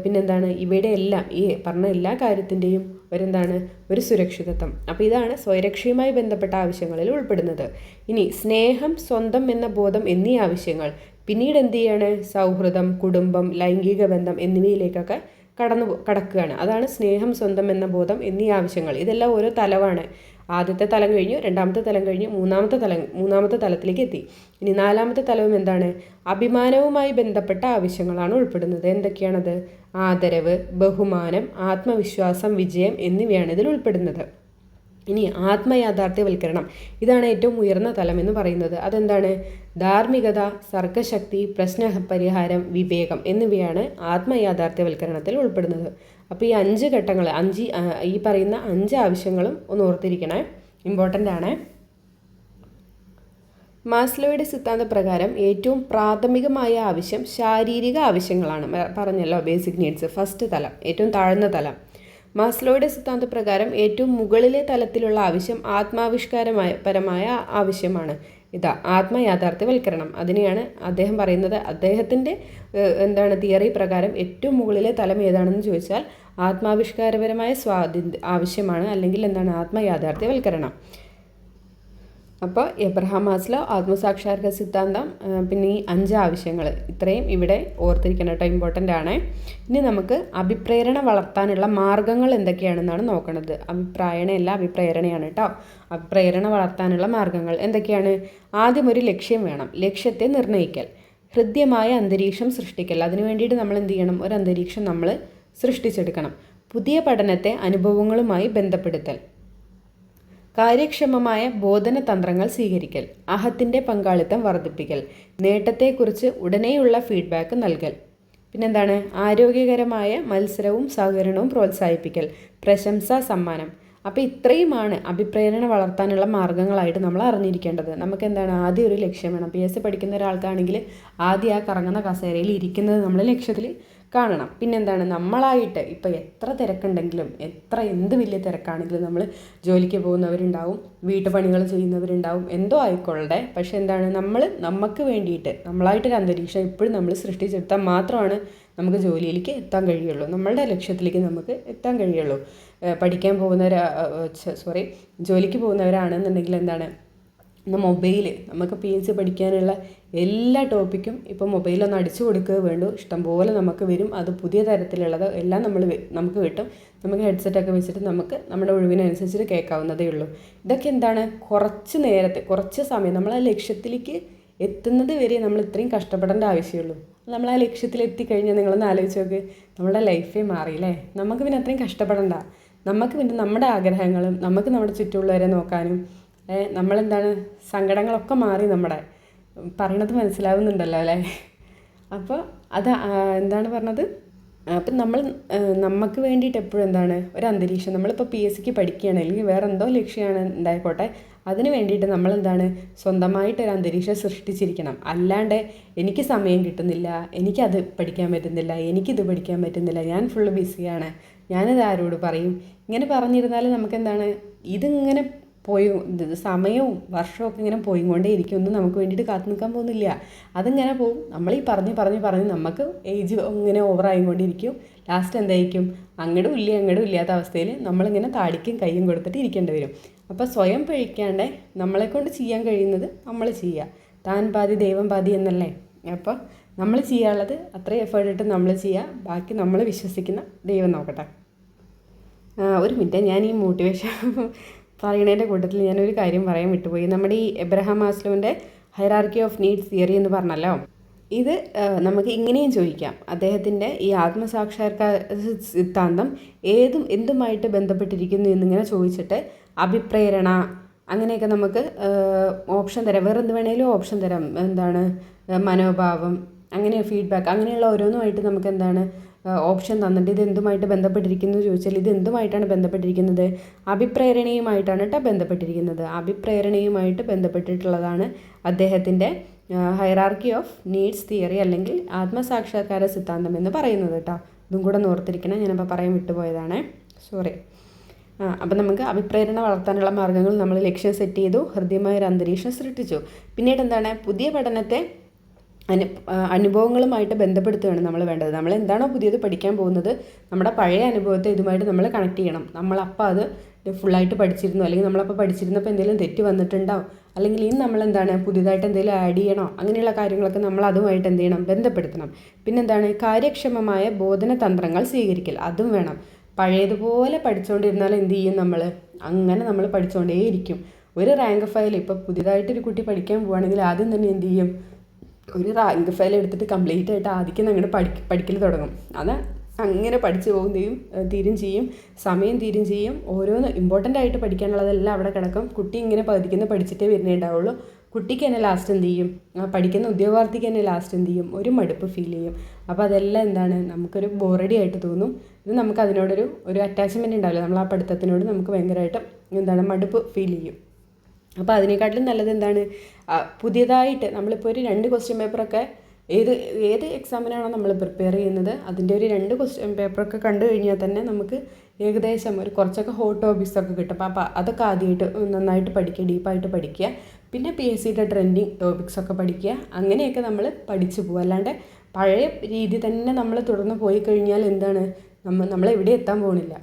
Speaker 1: പിന്നെന്താണ്? ഇവയുടെ എല്ലാം, ഈ പറഞ്ഞ എല്ലാ കാര്യത്തിൻ്റെയും ഒരു സുരക്ഷിതത്വം. അപ്പോൾ ഇതാണ് സ്വയരക്ഷയുമായി ബന്ധപ്പെട്ട ആവശ്യങ്ങളിൽ ഉൾപ്പെടുന്നത്. ഇനി സ്നേഹം, സ്വന്തം എന്ന ബോധം എന്നീ ആവശ്യങ്ങൾ പിന്നീട് എന്ത് ചെയ്യാണ്? സൗഹൃദം, കുടുംബം, ലൈംഗിക ബന്ധം എന്നിവയിലേക്കൊക്കെ കടക്കുകയാണ്. അതാണ് സ്നേഹം, സ്വന്തം എന്ന ബോധം എന്നീ ആവശ്യങ്ങൾ. ഇതെല്ലാം ഓരോ തലമാണ്. ആദ്യത്തെ തലം കഴിഞ്ഞു, രണ്ടാമത്തെ തലം കഴിഞ്ഞു, മൂന്നാമത്തെ തലത്തിലേക്ക് എത്തി. ഇനി 4ാമത്തെ തലവും എന്താണ്? അഭിമാനവുമായി ബന്ധപ്പെട്ട ആവശ്യങ്ങളാണ് ഉൾപ്പെടുന്നത്. എന്തൊക്കെയാണത്? ആദരവ്, ബഹുമാനം, ആത്മവിശ്വാസം, വിജയം എന്നിവയാണ് ഇതിൽ ഉൾപ്പെടുന്നത്. ഇനി ആത്മയാഥാർത്ഥ്യവൽക്കരണം, ഇതാണ് ഏറ്റവും ഉയർന്ന തലം എന്ന് പറയുന്നത്. അതെന്താണ്? ധാർമ്മികത, സർഗശക്തി, പ്രശ്നപരിഹാരം, വിവേകം എന്നിവയാണ് ആത്മയാഥാർത്ഥ്യവൽക്കരണത്തിൽ ഉൾപ്പെടുന്നത്. അപ്പോൾ ഈ 5 ഘട്ടങ്ങൾ, ഈ പറയുന്ന 5 ആവശ്യങ്ങളും ഒന്ന് ഓർത്തിരിക്കണേ, ഇമ്പോർട്ടൻ്റ് ആണ്. മാസ്ലോയുടെ സിദ്ധാന്തപ്രകാരം ഏറ്റവും പ്രാഥമികമായ ആവശ്യം ശാരീരിക ആവശ്യങ്ങളാണ്. പറഞ്ഞല്ലോ, ബേസിക് നീഡ്സ്, ഫസ്റ്റ് തലം, ഏറ്റവും താഴ്ന്ന തലം. മാസ്ലോയുടെ സിദ്ധാന്തപ്രകാരം ഏറ്റവും മുകളിലെ തലത്തിലുള്ള ആവശ്യം പരമായ ആവശ്യമാണ്. ഇതാ ആത്മയാഥാർത്ഥ്യവൽക്കരണം. അതിനെയാണ് അദ്ദേഹം പറയുന്നത്. അദ്ദേഹത്തിൻ്റെ തിയറി പ്രകാരം ഏറ്റവും മുകളിലെ തലം ഏതാണെന്ന് ചോദിച്ചാൽ ആത്മാവിഷ്കാരപരമായ ആവശ്യമാണ്, അല്ലെങ്കിൽ ആത്മയാഥാർത്ഥ്യവൽക്കരണം. അപ്പോൾ എബ്രഹാം മാസ്ലോ, ആത്മസാക്ഷാത്കാര സിദ്ധാന്തം, പിന്നെ ഈ 5 ആവശ്യങ്ങൾ, ഇത്രയും ഇവിടെ ഓർത്തിരിക്കണം കേട്ടോ, ഇമ്പോർട്ടൻ്റ് ആണ്. ഇനി നമുക്ക് അഭിപ്രേരണ വളർത്താനുള്ള മാർഗ്ഗങ്ങൾ എന്തൊക്കെയാണെന്നാണ് നോക്കുന്നത്. അഭിപ്രായണയല്ല, അഭിപ്രേരണയാണ് കേട്ടോ. അഭിപ്രേരണ വളർത്താനുള്ള മാർഗ്ഗങ്ങൾ എന്തൊക്കെയാണ്? ആദ്യം ഒരു ലക്ഷ്യം വേണം, ലക്ഷ്യത്തെ നിർണ്ണയിക്കൽ. ഹൃദ്യമായ അന്തരീക്ഷം സൃഷ്ടിക്കൽ, അതിനു വേണ്ടിയിട്ട് നമ്മൾ എന്ത് ചെയ്യണം? ഒരു അന്തരീക്ഷം നമ്മൾ സൃഷ്ടിച്ചെടുക്കണം. പുതിയ പഠനത്തെ അനുഭവങ്ങളുമായി ബന്ധപ്പെടുത്തൽ. കാര്യക്ഷമമായ ബോധന തന്ത്രങ്ങൾ സ്വീകരിക്കൽ. അഹത്തിൻ്റെ പങ്കാളിത്തം വർദ്ധിപ്പിക്കൽ. നേട്ടത്തെക്കുറിച്ച് ഉടനെയുള്ള ഫീഡ്ബാക്ക് നൽകൽ. പിന്നെന്താണ്? ആരോഗ്യകരമായ മത്സരവും സഹകരണവും പ്രോത്സാഹിപ്പിക്കൽ. പ്രശംസ, സമ്മാനം. അപ്പോൾ ഇത്രയുമാണ് അഭിപ്രേരണ വളർത്താനുള്ള മാർഗ്ഗങ്ങളായിട്ട് നമ്മൾ അറിഞ്ഞിരിക്കേണ്ടത്. നമുക്ക് ആദ്യം ഒരു ലക്ഷ്യം വേണം. PSC പഠിക്കുന്ന ഒരാൾക്കാണെങ്കിൽ ആദ്യം ആ കറങ്ങുന്ന കസേരയിൽ ഇരിക്കുന്നത് നമ്മൾ ലക്ഷ്യത്തിൽ കാണണം. പിന്നെന്താണ്? നമ്മളായിട്ട് ഇപ്പോൾ എത്ര തിരക്കുണ്ടെങ്കിലും, എന്ത് വലിയ തിരക്കാണെങ്കിലും, നമ്മൾ ജോലിക്ക് പോകുന്നവരുണ്ടാവും, വീട്ടുപണികൾ ചെയ്യുന്നവരുണ്ടാവും, എന്തോ ആയിക്കൊള്ളട്ടെ, പക്ഷേ നമുക്ക് വേണ്ടിയിട്ട് നമ്മളായിട്ടൊരു അന്തരീക്ഷം എപ്പോഴും നമ്മൾ സൃഷ്ടിച്ചെടുത്താൽ മാത്രമാണ് നമുക്ക് ജോലിയിലേക്ക് എത്താൻ കഴിയുള്ളൂ, നമ്മളുടെ ലക്ഷ്യത്തിലേക്ക് നമുക്ക് എത്താൻ കഴിയുള്ളൂ. ജോലിക്ക് പോകുന്നവരാണെന്നുണ്ടെങ്കിൽ മൊബൈൽ, നമുക്ക് PSC പഠിക്കാനുള്ള എല്ലാ ടോപ്പിക്കും ഇപ്പോൾ മൊബൈലൊന്ന് അടിച്ചു കൊടുക്കുക വേണ്ടു, ഇഷ്ടംപോലെ നമുക്ക് വരും. അത് പുതിയ തരത്തിലുള്ളത് എല്ലാം നമുക്ക് കിട്ടും. നമുക്ക് ഹെഡ്സെറ്റൊക്കെ വെച്ചിട്ട് നമുക്ക് നമ്മുടെ ഒഴിവിനനുസരിച്ചിട്ട് കേൾക്കാവുന്നതേ ഉള്ളൂ. ഇതൊക്കെ കുറച്ച് സമയം നമ്മൾ ആ ലക്ഷ്യത്തിലേക്ക് എത്തുന്നത് വരെ നമ്മൾ ഇത്രയും കഷ്ടപ്പെടേണ്ട ആവശ്യമുള്ളൂ. നമ്മൾ ആ ലക്ഷ്യത്തിൽ എത്തിക്കഴിഞ്ഞാൽ നിങ്ങളൊന്ന് ആലോചിച്ച് നോക്ക്, നമ്മുടെ ലൈഫേ മാറിയില്ലേ. നമുക്ക് പിന്നെ അത്രയും കഷ്ടപ്പെടണ്ട. നമുക്ക് പിന്നെ നമ്മുടെ ആഗ്രഹങ്ങളും, നമുക്ക് നമ്മുടെ ചുറ്റുമുള്ളവരെ നോക്കാനും, സങ്കടങ്ങളൊക്കെ മാറി. നമ്മുടെ പറയണത് മനസ്സിലാവുന്നുണ്ടല്ലോ അല്ലേ? അപ്പോൾ അത് പറഞ്ഞത്, അപ്പം നമുക്ക് വേണ്ടിയിട്ട് എപ്പോഴും ഒരു അന്തരീക്ഷം, നമ്മളിപ്പോൾ PSCക്ക് പഠിക്കുകയാണ്, അല്ലെങ്കിൽ വേറെ എന്തോ ലക്ഷ്യമാണ് ഉണ്ടായിക്കോട്ടെ, അതിന് വേണ്ടിയിട്ട് നമ്മൾ സ്വന്തമായിട്ടൊരു അന്തരീക്ഷം സൃഷ്ടിച്ചിരിക്കണം. അല്ലാണ്ട് എനിക്ക് സമയം കിട്ടുന്നില്ല, എനിക്കത് പഠിക്കാൻ പറ്റുന്നില്ല, എനിക്കിത് പഠിക്കാൻ പറ്റുന്നില്ല, ഞാൻ ഫുള്ള് ബിസിയാണ്, ഞാനിത് ആരോട് പറയും, ഇങ്ങനെ പറഞ്ഞിരുന്നാൽ നമുക്ക് ഇതിങ്ങനെ സമയവും വർഷമൊക്കെ ഇങ്ങനെ പോയിക്കൊണ്ടേയിരിക്കും. ഒന്നും നമുക്ക് വേണ്ടിയിട്ട് കാത്തു നിൽക്കാൻ പോകുന്നില്ല. അതിങ്ങനെ പോകും. നമ്മൾ ഈ പറഞ്ഞ് നമുക്ക് ഏജ് ഇങ്ങനെ ഓവറായിക്കൊണ്ടിരിക്കും. ലാസ്റ്റ് എന്തായിരിക്കും? അങ്ങടും ഇല്ലാത്ത അവസ്ഥയിൽ നമ്മളിങ്ങനെ താടിക്കും കയ്യും കൊടുത്തിട്ട് ഇരിക്കേണ്ടി വരും. അപ്പോൾ സ്വയം പഴിക്കാണ്ട് നമ്മളെക്കൊണ്ട് ചെയ്യാൻ കഴിയുന്നത് നമ്മൾ ചെയ്യുക. താൻ പാതി ദൈവം പാതി എന്നല്ലേ? അപ്പോൾ നമ്മൾ ചെയ്യാനുള്ളത് അത്രയും എഫേർട്ട് ഇട്ട് നമ്മൾ ചെയ്യുക. ബാക്കി നമ്മൾ വിശ്വസിക്കുന്ന ദൈവം നോക്കട്ടെ. ഒരു മിനിറ്റ്, ഞാൻ ഈ മോട്ടിവേഷൻ പറയണതിൻ്റെ കൂട്ടത്തിൽ ഞാനൊരു കാര്യം പറയാൻ വിട്ടുപോയി. നമ്മുടെ ഈ എബ്രഹാം മാസ്ലോവിൻ്റെ ഹൈറാർക്കി ഓഫ് നീഡ്സ് തിയറി എന്ന് പറഞ്ഞല്ലോ, ഇത് നമുക്ക് ഇങ്ങനെയും ചോദിക്കാം. അദ്ദേഹത്തിൻ്റെ ഈ ആത്മസാക്ഷാത്കാര സിദ്ധാന്തം എന്തുമായിട്ട് ബന്ധപ്പെട്ടിരിക്കുന്നു എന്നിങ്ങനെ ചോദിച്ചിട്ട് അഭിപ്രേരണ അങ്ങനെയൊക്കെ നമുക്ക് ഓപ്ഷൻ തരാം. വേറെ എന്ത് വേണേലും ഓപ്ഷൻ തരാം. എന്താണ് മനോഭാവം, അങ്ങനെ ഫീഡ്ബാക്ക്, അങ്ങനെയുള്ള ഓരോന്നുമായിട്ട് നമുക്ക് എന്താണ് ഓപ്ഷൻ തന്നിട്ട് ഇത് എന്തുമായിട്ട് ബന്ധപ്പെട്ടിരിക്കുന്നു ചോദിച്ചാൽ ഇത് എന്തുമായിട്ടാണ് ബന്ധപ്പെട്ടിരിക്കുന്നത്? അഭിപ്രേരണയുമായിട്ടാണ് കേട്ടോ ബന്ധപ്പെട്ടിരിക്കുന്നത്. അഭിപ്രേരണയുമായിട്ട് ബന്ധപ്പെട്ടിട്ടുള്ളതാണ് അദ്ദേഹത്തിൻ്റെ ഹൈറാർക്കി ഓഫ് നീഡ്സ് തിയറി അല്ലെങ്കിൽ ആത്മസാക്ഷാത്കാര സിദ്ധാന്തം എന്ന് പറയുന്നത് കേട്ടോ. ഇതും കൂടെ ഓർത്തിരിക്കണം, ഞാനപ്പോൾ പറയാൻ വിട്ടുപോയതാണ്, സോറി. അപ്പം നമുക്ക് അഭിപ്രേരണ വളർത്താനുള്ള മാർഗ്ഗങ്ങൾ നമ്മൾ ലക്ഷ്യം സെറ്റ് ചെയ്തു, ഹൃദ്യമായൊരു അന്തരീക്ഷം സൃഷ്ടിച്ചു. പിന്നീട് എന്താണ്, പുതിയ പഠനത്തെ അനുഭവങ്ങളുമായിട്ട് ബന്ധപ്പെടുത്തുകയാണ് നമ്മൾ വേണ്ടത്. നമ്മൾ എന്താണോ പുതിയത് പഠിക്കാൻ പോകുന്നത് നമ്മുടെ പഴയ അനുഭവത്തെ ഇതുമായിട്ട് നമ്മൾ കണക്ട് ചെയ്യണം. നമ്മളപ്പോൾ അത് ഫുള്ളായിട്ട് പഠിച്ചിരുന്നു, അല്ലെങ്കിൽ നമ്മളപ്പോൾ പഠിച്ചിരുന്നപ്പോൾ എന്തെങ്കിലും തെറ്റ് വന്നിട്ടുണ്ടാവും, അല്ലെങ്കിൽ ഇനി നമ്മളെന്താണ് പുതിയതായിട്ട് എന്തെങ്കിലും ആഡ് ചെയ്യണോ, അങ്ങനെയുള്ള കാര്യങ്ങളൊക്കെ നമ്മൾ അതുമായിട്ട് എന്ത് ചെയ്യണം, ബന്ധപ്പെടുത്തണം. പിന്നെന്താണ്, കാര്യക്ഷമമായ ബോധന തന്ത്രങ്ങൾ സ്വീകരിക്കൽ, അതും വേണം. പഴയതുപോലെ പഠിച്ചുകൊണ്ടിരുന്നാൽ എന്ത് ചെയ്യും, അങ്ങനെ നമ്മൾ പഠിച്ചുകൊണ്ടേയിരിക്കും. ഒരു റാങ്ക് ഫയൽ ഇപ്പോൾ പുതിയതായിട്ടൊരു കുട്ടി പഠിക്കാൻ പോവുകയാണെങ്കിൽ ആദ്യം തന്നെ എന്ത് ചെയ്യും, ഒരു റാങ്ക് ഫയൽ എടുത്തിട്ട് കംപ്ലീറ്റ് ആയിട്ട് ആദ്യം അങ്ങോട്ട് പഠിക്കൽ തുടങ്ങും. അത് അങ്ങനെ പഠിച്ചു പോകുകയും തീരും ചെയ്യും, സമയം തീരും ചെയ്യും. ഓരോന്ന് ഇമ്പോർട്ടൻ്റ് ആയിട്ട് പഠിക്കാനുള്ളതെല്ലാം അവിടെ കിടക്കും. കുട്ടി ഇങ്ങനെ പഠിച്ചിട്ടേ വരുന്നേ ഉണ്ടാവുള്ളൂ. കുട്ടിക്ക് തന്നെ ലാസ്റ്റ് എന്ത് ചെയ്യും, പഠിക്കുന്ന ഉദ്യോഗാർത്ഥിക്ക് തന്നെ ലാസ്റ്റ് എന്ത് ചെയ്യും, ഒരു മടുപ്പ് ഫീൽ ചെയ്യും. അപ്പോൾ അതെല്ലാം എന്താണ്, നമുക്കൊരു ബോറടി ആയിട്ട് തോന്നും. ഇത് നമുക്ക് അതിനോടൊരു അറ്റാച്ച്മെൻറ്റ് ഉണ്ടാവില്ല. നമ്മൾ ആ പഠിത്തത്തിനോട് നമുക്ക് ഭയങ്കരമായിട്ട് എന്താണ് മടുപ്പ് ഫീൽ ചെയ്യും. അപ്പോൾ അതിനെക്കാട്ടിലും നല്ലത് എന്താണ്, പുതിയതായിട്ട് നമ്മളിപ്പോൾ ഒരു 2 ക്വസ്റ്റ്യൻ പേപ്പറൊക്കെ ഏത് എക്സാമിനാണോ നമ്മൾ പ്രിപ്പയർ ചെയ്യുന്നത് അതിൻ്റെ ഒരു 2 ക്വസ്റ്റ്യൻ പേപ്പറൊക്കെ കണ്ടു കഴിഞ്ഞാൽ തന്നെ നമുക്ക് ഏകദേശം കുറച്ചൊക്കെ ഹോട്ട് ടോപ്പിക്സൊക്കെ കിട്ടും. അപ്പോൾ അതൊക്കെ ആദ്യമായിട്ട് നന്നായിട്ട് പഠിക്കുക, ഡീപ്പായിട്ട് പഠിക്കുക. പിന്നെ PSCയുടെ ട്രെൻഡിങ് ടോപ്പിക്സൊക്കെ പഠിക്കുക. അങ്ങനെയൊക്കെ നമ്മൾ പഠിച്ചു പോകുക. അല്ലാണ്ട് പഴയ രീതി തന്നെ നമ്മൾ തുടർന്ന് പോയി കഴിഞ്ഞാൽ എന്താണ്, നമ്മളെവിടെ എത്താൻ പോകുന്നില്ല.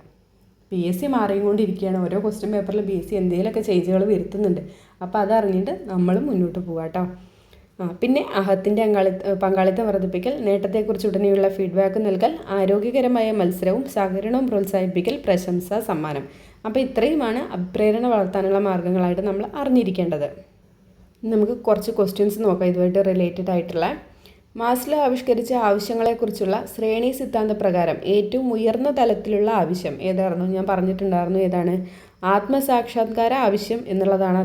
Speaker 1: PSC മാറിക്കൊണ്ടിരിക്കുകയാണ്. ഓരോ ക്വസ്റ്റ്യൻ പേപ്പറിൽ PSC എന്തെങ്കിലുമൊക്കെ ചേഞ്ചുകൾ വരുത്തുന്നുണ്ട്. അപ്പോൾ അതറിഞ്ഞിട്ട് നമ്മൾ മുന്നോട്ട് പോകാം കേട്ടോ. പിന്നെ അഹത്തിൻ്റെ പങ്കാളിത്തം വർദ്ധിപ്പിക്കൽ, നേട്ടത്തെക്കുറിച്ച് ഉടനെയുള്ള ഫീഡ്ബാക്ക് നൽകൽ, ആരോഗ്യകരമായ മത്സരവും സഹകരണവും പ്രോത്സാഹിപ്പിക്കൽ, പ്രശംസ, സമ്മാനം. അപ്പോൾ ഇത്രയുമാണ് അഭിപ്രേരണ വളർത്താനുള്ള മാർഗ്ഗങ്ങളായിട്ട് നമ്മൾ അറിഞ്ഞിരിക്കേണ്ടത്. നമുക്ക് കുറച്ച് ക്വസ്റ്റ്യൻസ് നോക്കാം ഇതുമായിട്ട് റിലേറ്റഡ് ആയിട്ടുള്ള. മാസ്ലോ ആവിഷ്കരിച്ച ആവശ്യങ്ങളെക്കുറിച്ചുള്ള ശ്രേണി സിദ്ധാന്ത പ്രകാരം ഏറ്റവും ഉയർന്ന തലത്തിലുള്ള ആവശ്യം ഏതായിരുന്നു? ഞാൻ പറഞ്ഞിട്ടുണ്ടായിരുന്നു, ഏതാണ്? ആത്മസാക്ഷാത്കാര ആവശ്യം എന്നുള്ളതാണ്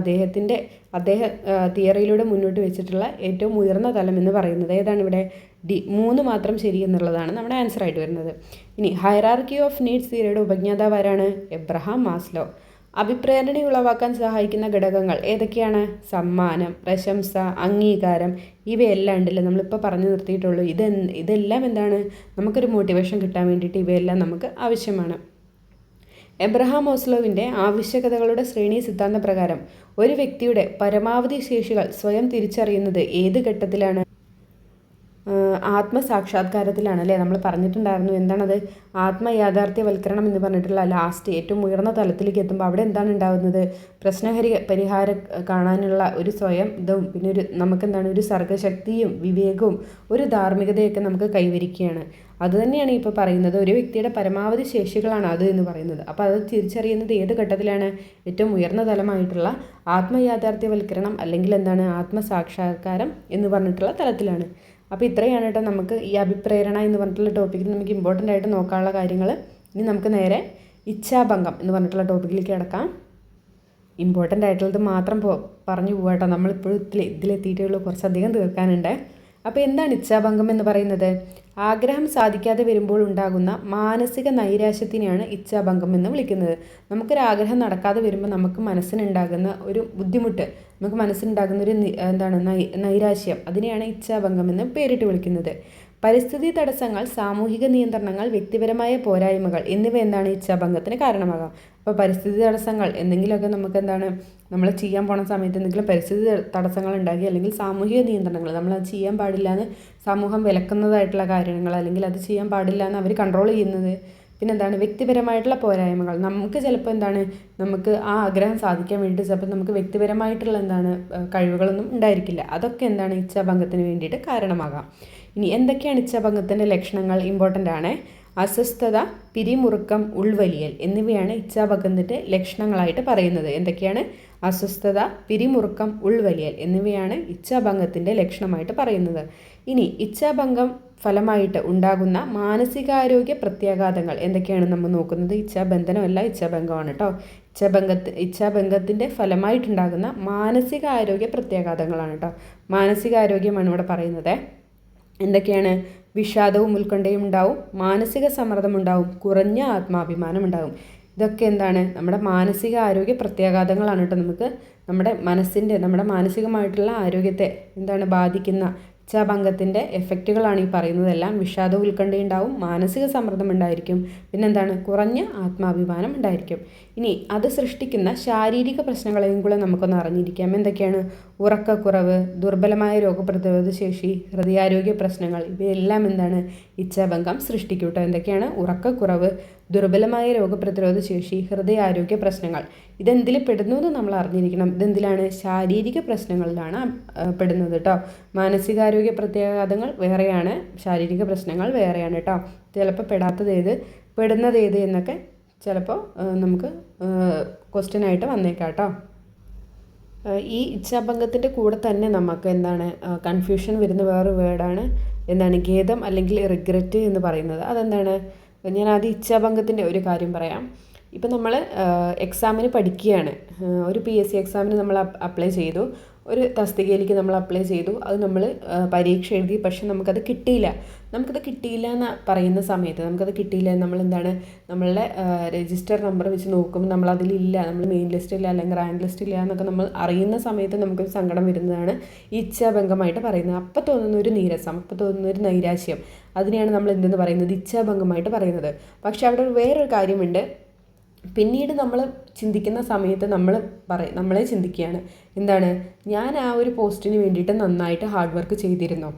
Speaker 1: അദ്ദേഹം തിയറിയിലൂടെ മുന്നോട്ട് വെച്ചിട്ടുള്ള ഏറ്റവും ഉയർന്ന തലം എന്ന് പറയുന്നത്. ഏതാണ് ഇവിടെ? 3 മാത്രം ശരി എന്നുള്ളതാണ് നമ്മുടെ ആൻസർ ആയിട്ട് വരുന്നത്. ഇനി ഹൈറാർക്കി ഓഫ് നീഡ്സ് തിയറിയുടെ ഉപജ്ഞാതാവ് ആരാണ്? Abraham Maslow. അഭിപ്രേരണ ഉളവാക്കാൻ സഹായിക്കുന്ന ഘടകങ്ങൾ ഏതൊക്കെയാണ്? സമ്മാനം, പ്രശംസ, അംഗീകാരം, ഇവയെല്ലാം ഉണ്ടല്ലോ നമ്മളിപ്പോൾ പറഞ്ഞു നിർത്തിയിട്ടുള്ളൂ. ഇതെല്ലാം എന്താണ്, നമുക്കൊരു മോട്ടിവേഷൻ കിട്ടാൻ വേണ്ടിയിട്ട് ഇവയെല്ലാം നമുക്ക് ആവശ്യമാണ്. എബ്രഹാം മാസ്ലോവിൻ്റെ ആവശ്യകതകളുടെ ശ്രേണി സിദ്ധാന്ത പ്രകാരം ഒരു വ്യക്തിയുടെ പരമാവധി ശേഷികൾ സ്വയം തിരിച്ചറിയുന്നത് ഏത് ഘട്ടത്തിലാണ്? ആത്മസാക്ഷാത്കാരത്തിലാണ് അല്ലേ? നമ്മൾ പറഞ്ഞിട്ടുണ്ടായിരുന്നു. എന്താണത്? ആത്മയാഥാർത്ഥ്യവൽക്കരണം എന്ന് പറഞ്ഞിട്ടുള്ള ലാസ്റ്റ് ഏറ്റവും ഉയർന്ന തലത്തിലേക്ക് എത്തുമ്പോൾ അവിടെ എന്താണ് ഉണ്ടാകുന്നത്? പരിഹാരം കാണാനുള്ള ഒരു സ്വയം ഇതും പിന്നെ നമുക്കെന്താണ് ഒരു സർഗശക്തിയും വിവേകവും ഒരു ധാർമ്മികതയൊക്കെ നമുക്ക് കൈവരിക്കുകയാണ്. അതുതന്നെയാണ് ഇപ്പോൾ പറയുന്നത്, ഒരു വ്യക്തിയുടെ പരമാവധി ശേഷികളാണ് അത് എന്ന് പറയുന്നത്. അപ്പോൾ അത് തിരിച്ചറിയുന്നത് ഏത് ഘട്ടത്തിലാണ്? ഏറ്റവും ഉയർന്ന തലമായിട്ടുള്ള ആത്മയാഥാർത്ഥ്യവൽക്കരണം അല്ലെങ്കിൽ എന്താണ് ആത്മസാക്ഷാത്കാരം എന്ന് പറഞ്ഞിട്ടുള്ള തലത്തിലാണ്. അപ്പോൾ ഇത്രയാണ് കേട്ടോ നമുക്ക് ഈ അഭിപ്രേരണ എന്ന് പറഞ്ഞിട്ടുള്ള ടോപ്പിക്കിൽ നമുക്ക് ഇമ്പോർട്ടൻ്റ് ആയിട്ട് നോക്കാനുള്ള കാര്യങ്ങൾ. ഇനി നമുക്ക് നേരെ ഇച്ഛാഭംഗം എന്ന് പറഞ്ഞിട്ടുള്ള ടോപ്പിക്കിലേക്ക് കിടക്കാം. ഇമ്പോർട്ടൻ്റ് ആയിട്ടുള്ളത് മാത്രം പറഞ്ഞു പോകാം കേട്ടോ. നമ്മളിപ്പോഴും ഇതിലെത്തിയിട്ടേ ഉള്ളൂ, കുറച്ചധികം തീർക്കാനുണ്ട്. അപ്പോൾ എന്താണ് ഇച്ഛാഭംഗം എന്ന് പറയുന്നത്? ആഗ്രഹം സാധിക്കാതെ വരുമ്പോൾ ഉണ്ടാകുന്ന മാനസിക നൈരാശ്യത്തിനെയാണ് ഇച്ഛാഭംഗം എന്ന് വിളിക്കുന്നത്. നമുക്കൊരാഗ്രഹം നടക്കാതെ വരുമ്പോൾ നമുക്ക് മനസ്സിനുണ്ടാകുന്ന ഒരു ബുദ്ധിമുട്ട്, നമുക്ക് മനസ്സിനുണ്ടാകുന്ന ഒരു നൈരാശ്യം, അതിനെയാണ് ഇച്ഛാഭംഗം എന്ന് പേരിട്ട് വിളിക്കുന്നത്. പരിസ്ഥിതി തടസ്സങ്ങൾ, സാമൂഹിക നിയന്ത്രണങ്ങൾ, വ്യക്തിപരമായ പോരായ്മകൾ എന്നിവ എന്താണ് ഇച്ഛാഭംഗത്തിന് കാരണമാകാം. അപ്പോൾ പരിസ്ഥിതി തടസ്സങ്ങൾ എന്തെങ്കിലുമൊക്കെ നമുക്ക് എന്താണ് നമ്മൾ ചെയ്യാൻ പോണ സമയത്ത് എന്തെങ്കിലും പരിസ്ഥിതി തടസ്സങ്ങൾ ഉണ്ടാക്കി, അല്ലെങ്കിൽ സാമൂഹിക നിയന്ത്രണങ്ങൾ നമ്മളത് ചെയ്യാൻ പാടില്ല എന്ന് സമൂഹം വിലക്കുന്നതായിട്ടുള്ള കാര്യങ്ങൾ, അല്ലെങ്കിൽ അത് ചെയ്യാൻ പാടില്ല എന്ന് അവർ കൺട്രോൾ ചെയ്യുന്നത്. പിന്നെന്താണ് വ്യക്തിപരമായിട്ടുള്ള പോരായ്മകൾ. നമുക്ക് ചിലപ്പോൾ നമുക്ക് ആ ആഗ്രഹം സാധിക്കാൻ വേണ്ടിയിട്ട് ചിലപ്പോൾ നമുക്ക് വ്യക്തിപരമായിട്ടുള്ള കഴിവുകളൊന്നും ഉണ്ടായിരിക്കില്ല. അതൊക്കെ ഇച്ഛാഭംഗത്തിന് വേണ്ടിയിട്ട് കാരണമാകാം. ഇനി എന്തൊക്കെയാണ് ഇച്ഛാഭംഗത്തിൻ്റെ ലക്ഷണങ്ങൾ? ഇമ്പോർട്ടൻ്റ് ആണ്. അസ്വസ്ഥത, പിരിമുറുക്കം, ഉൾവലിയൽ എന്നിവയാണ് ഇച്ഛാഭംഗത്തിൻ്റെ ലക്ഷണങ്ങളായിട്ട് പറയുന്നത്. എന്തൊക്കെയാണ്? അസ്വസ്ഥത, പിരിമുറുക്കം, ഉൾവലിയൽ എന്നിവയാണ് ഇച്ഛാഭംഗത്തിൻ്റെ ലക്ഷണമായിട്ട് പറയുന്നത്. ഇനി ഇച്ഛാഭംഗം ഫലമായിട്ട് ഉണ്ടാകുന്ന മാനസികാരോഗ്യ പ്രത്യാഘാതങ്ങൾ എന്തൊക്കെയാണ് നമ്മൾ നോക്കുന്നത്? ഇച്ഛാബന്ധനമല്ല, ഇച്ഛാഭംഗമാണ് കേട്ടോ. ഇച്ഛാഭംഗത്തിൻ്റെ ഫലമായിട്ടുണ്ടാകുന്ന മാനസികാരോഗ്യ പ്രത്യാഘാതങ്ങളാണ് കേട്ടോ. മാനസികാരോഗ്യമാണ് ഇവിടെ പറയുന്നത്. എന്തൊക്കെയാണ്? വിഷാദവും ഉത്കണ്ഠയും ഉണ്ടാവും, മാനസിക സമ്മർദ്ദം ഉണ്ടാവും, കുറഞ്ഞ ആത്മാഭിമാനം ഉണ്ടാവും. ഇതൊക്കെ എന്താണ്? നമ്മുടെ മാനസിക ആരോഗ്യ പ്രത്യാഘാതങ്ങളാണ് കേട്ടോ. നമുക്ക് നമ്മുടെ മാനസികമായിട്ടുള്ള ആരോഗ്യത്തെ എന്താണ് ബാധിക്കുന്ന ഇച്ഛാഭംഗത്തിൻ്റെ എഫക്റ്റുകളാണ് ഈ പറയുന്നതെല്ലാം. വിഷാദവും ഉത്കണ്ഠയും ഉണ്ടാവും, മാനസിക സമ്മർദ്ദം ഉണ്ടായിരിക്കും, പിന്നെന്താണ്? കുറഞ്ഞ ആത്മാഭിമാനം ഉണ്ടായിരിക്കും. ഇനി അത് സൃഷ്ടിക്കുന്ന ശാരീരിക പ്രശ്നങ്ങളെയും കൂടെ നമുക്കൊന്ന് അറിഞ്ഞിരിക്കാം. എന്തൊക്കെയാണ്? ഉറക്കക്കുറവ്, ദുർബലമായ രോഗപ്രതിരോധ ശേഷി, ഹൃദയാരോഗ്യ പ്രശ്നങ്ങൾ, ഇവയെല്ലാം എന്താണ്? ഇച്ഛാഭംഗം സൃഷ്ടിക്കും കേട്ടോ. എന്തൊക്കെയാണ്? ഉറക്കക്കുറവ്, ദുർബലമായ രോഗപ്രതിരോധ ശേഷി, ഹൃദയാരോഗ്യ പ്രശ്നങ്ങൾ. ഇതെന്തിൽ പെടുന്നു എന്ന് നമ്മൾ അറിഞ്ഞിരിക്കണം. ഇതെന്തിലാണ്? ശാരീരിക പ്രശ്നങ്ങളിലാണ് പെടുന്നത് കേട്ടോ. മാനസികാരോഗ്യ പ്രത്യാഘാതങ്ങൾ വേറെയാണ്, ശാരീരിക പ്രശ്നങ്ങൾ വേറെയാണ് കേട്ടോ. ചിലപ്പോൾ പെടുന്നത് ഏത് എന്നൊക്കെ ചിലപ്പോൾ നമുക്ക് ക്വസ്റ്റ്യനായിട്ട് വന്നേക്കാം കേട്ടോ. ഈ ഇച്ഛാഭംഗത്തിൻ്റെ കൂടെ തന്നെ നമുക്ക് എന്താണ് കൺഫ്യൂഷൻ വരുന്ന വേറൊരു വേർഡാണ് എന്താണ്? ഖേദം അല്ലെങ്കിൽ റിഗ്രറ്റ് എന്ന് പറയുന്നത്. അതെന്താണ്? ഞാൻ ആദ്യം ഇച്ഛാഭംഗത്തിൻ്റെ ഒരു കാര്യം പറയാം. ഇപ്പം നമ്മൾ എക്സാമിന് പഠിക്കുകയാണ്. ഒരു PSC എക്സാമിന് നമ്മൾ അപ്ലൈ ചെയ്തു, ഒരു തസ്തികയിലേക്ക് നമ്മൾ അപ്ലൈ ചെയ്തു, അത് നമ്മൾ പരീക്ഷ എഴുതി, പക്ഷെ നമുക്കത് കിട്ടിയില്ല എന്ന് പറയുന്ന സമയത്ത് നമ്മളെന്താണ് നമ്മളുടെ രജിസ്റ്റർ നമ്പർ വെച്ച് നോക്കുമ്പോൾ നമ്മളതിലില്ല, നമ്മൾ മെയിൻ ലിസ്റ്റില്ല അല്ലെങ്കിൽ റാങ്ക് ലിസ്റ്റില്ല എന്നൊക്കെ നമ്മൾ അറിയുന്ന സമയത്ത് നമുക്കൊരു സങ്കടം വരുന്നതാണ് ഇച്ഛാഭംഗമായിട്ട് പറയുന്നത്. അപ്പോൾ തോന്നുന്ന ഒരു നീരസം, അപ്പോൾ തോന്നുന്ന ഒരു നൈരാശ്യം, അതിനെയാണ് നമ്മൾ എന്തെന്ന് പറയുന്നത്? ഇച്ഛാഭംഗമായിട്ട് പറയുന്നത്. പക്ഷെ അവിടെ വേറൊരു കാര്യമുണ്ട്. പിന്നീട് നമ്മൾ ചിന്തിക്കുന്ന സമയത്ത് നമ്മളെ ചിന്തിക്കുകയാണ്, എന്താണ്? ഞാൻ ആ ഒരു പോസ്റ്റിന് വേണ്ടിയിട്ട് നന്നായിട്ട് ഹാർഡ് വർക്ക് ചെയ്തിരുന്നോ?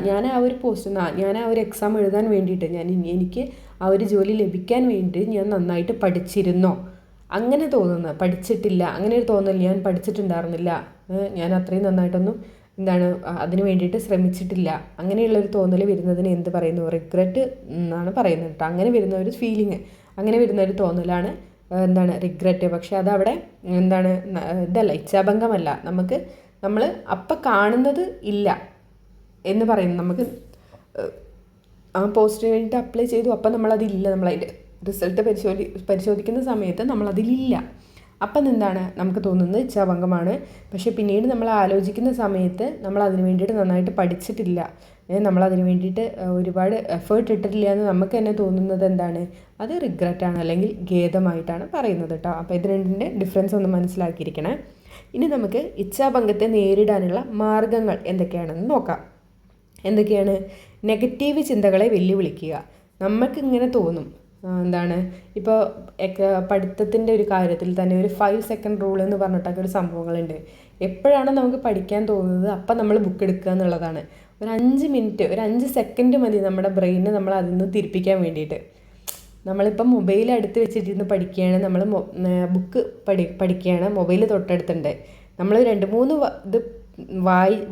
Speaker 1: ഞാൻ ആ ഒരു എക്സാം എഴുതാൻ വേണ്ടിയിട്ട് എനിക്ക് ആ ഒരു ജോലി ലഭിക്കാൻ വേണ്ടി ഞാൻ നന്നായിട്ട് പഠിച്ചിരുന്നോ? അങ്ങനെ തോന്നുന്നത്. പഠിച്ചിട്ടില്ല, അങ്ങനെ ഒരു തോന്നൽ, ഞാൻ പഠിച്ചിട്ടുണ്ടായിരുന്നില്ല, ഞാൻ അത്രയും നന്നായിട്ടൊന്നും അതിന് വേണ്ടിയിട്ട് ശ്രമിച്ചിട്ടില്ല, അങ്ങനെയുള്ളൊരു തോന്നൽ വരുന്നതിന് എന്ത് പറയുന്നു? റിഗ്രറ്റ് എന്നാണ് പറയുന്നത് കേട്ടോ. അങ്ങനെ വരുന്ന ഒരു ഫീലിംഗ്, അങ്ങനെ വരുന്ന ഒരു തോന്നലാണ് റിഗ്രറ്റ്. പക്ഷെ അതവിടെ ഇതല്ല, ഇച്ഛാഭംഗമല്ല. നമ്മൾ അപ്പം കാണുന്നത് ഇല്ല എന്ന് പറയുന്നു. നമുക്ക് ആ പോസ്റ്റിന് വേണ്ടിയിട്ട് അപ്ലൈ ചെയ്തു, അപ്പം നമ്മളതില്ല, നമ്മളതിൻ്റെ റിസൾട്ട് പരിശോധിക്കുന്ന സമയത്ത് നമ്മളതിലില്ല. അപ്പം നമുക്ക് തോന്നുന്നത് ഇച്ഛാഭംഗമാണ്. പക്ഷേ പിന്നീട് നമ്മൾ ആലോചിക്കുന്ന സമയത്ത് നമ്മൾ അതിന് വേണ്ടിയിട്ട് നന്നായിട്ട് പഠിച്ചിട്ടില്ല, നമ്മളതിന് വേണ്ടിയിട്ട് ഒരുപാട് എഫേർട്ട് ഇട്ടിട്ടില്ല എന്ന് നമുക്ക് തന്നെ തോന്നുന്നത് അത് റിഗ്രറ്റാണ് അല്ലെങ്കിൽ ഖേദമായിട്ടാണ് പറയുന്നത് കേട്ടോ. അപ്പോൾ ഇത് രണ്ടിൻ്റെ ഡിഫറൻസ് ഒന്ന് മനസ്സിലാക്കിയിരിക്കണേ. ഇനി നമുക്ക് ഇച്ഛാഭംഗത്തെ നേരിടാനുള്ള മാർഗങ്ങൾ എന്തൊക്കെയാണെന്ന് നോക്കാം. എന്തൊക്കെയാണ്? നെഗറ്റീവ് ചിന്തകളെ വെല്ലുവിളിക്കുക. നമുക്കിങ്ങനെ തോന്നും, ഇപ്പോൾ പഠിത്തത്തിൻ്റെ ഒരു കാര്യത്തിൽ തന്നെ ഒരു 5 സെക്കൻഡ് റൂൾ എന്ന് പറഞ്ഞിട്ടൊക്കെ ഒരു സംഭവങ്ങളുണ്ട്. എപ്പോഴാണ് നമുക്ക് പഠിക്കാൻ തോന്നുന്നത് അപ്പം നമ്മൾ ബുക്ക് എടുക്കുക എന്നുള്ളതാണ്. ഒരു 5 മിനിറ്റ്, ഒരു 5 സെക്കൻഡ് മതി നമ്മുടെ ബ്രെയിനെ നമ്മൾ അതിൽ നിന്ന് തിരിപ്പിക്കാൻ വേണ്ടിയിട്ട്. നമ്മളിപ്പം മൊബൈൽ അടുത്ത് വെച്ചിട്ടിരുന്ന് പഠിക്കുകയാണ്, നമ്മൾ ബുക്ക് പഠിക്കുകയാണ്, മൊബൈൽ തൊട്ടടുത്തുണ്ട്, നമ്മൾ 2-3 ഇത്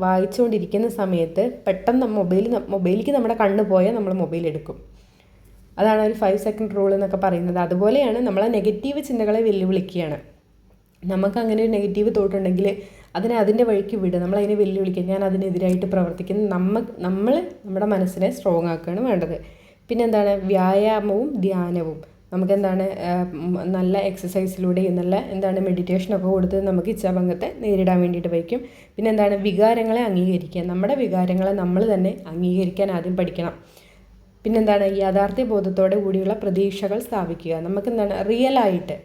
Speaker 1: വായിച്ചുകൊണ്ടിരിക്കുന്ന സമയത്ത് പെട്ടെന്ന് മൊബൈലിലേക്ക് നമ്മുടെ കണ്ണ് പോയാൽ നമ്മൾ മൊബൈൽ എടുക്കും. അതാണ് ഒരു 5 സെക്കൻഡ് റൂൾ എന്നൊക്കെ പറയുന്നത്. അതുപോലെയാണ് നമ്മളെ നെഗറ്റീവ് ചിന്തകളെ വെല്ലുവിളിക്കുകയാണ്. നമുക്കങ്ങനെ ഒരു നെഗറ്റീവ് തോട്ടുണ്ടെങ്കിൽ അതിൻ്റെ വഴിക്ക് വിടുക, നമ്മളതിനെ വെല്ലുവിളിക്കുക, ഞാൻ അതിനെതിരായിട്ട് പ്രവർത്തിക്കുന്ന നമ്മുടെ മനസ്സിനെ സ്ട്രോങ് ആക്കുകയാണ് വേണ്ടത്. പിന്നെ വ്യായാമവും ധ്യാനവും. നല്ല എക്സസൈസിലൂടെയും നല്ല മെഡിറ്റേഷനൊക്കെ കൊടുത്ത് നമുക്ക് ഇച്ഛാഭംഗത്തെ നേരിടാൻ വേണ്ടിയിട്ട് വയ്ക്കും. പിന്നെ വികാരങ്ങളെ അംഗീകരിക്കുക. നമ്മുടെ വികാരങ്ങളെ നമ്മൾ തന്നെ അംഗീകരിക്കാൻ ആദ്യം പഠിക്കണം. പിന്നെ യാഥാർത്ഥ്യ ബോധത്തോടെ കൂടിയുള്ള പ്രതീക്ഷകൾ സ്ഥാപിക്കുക. നമുക്ക് റിയലായിട്ട്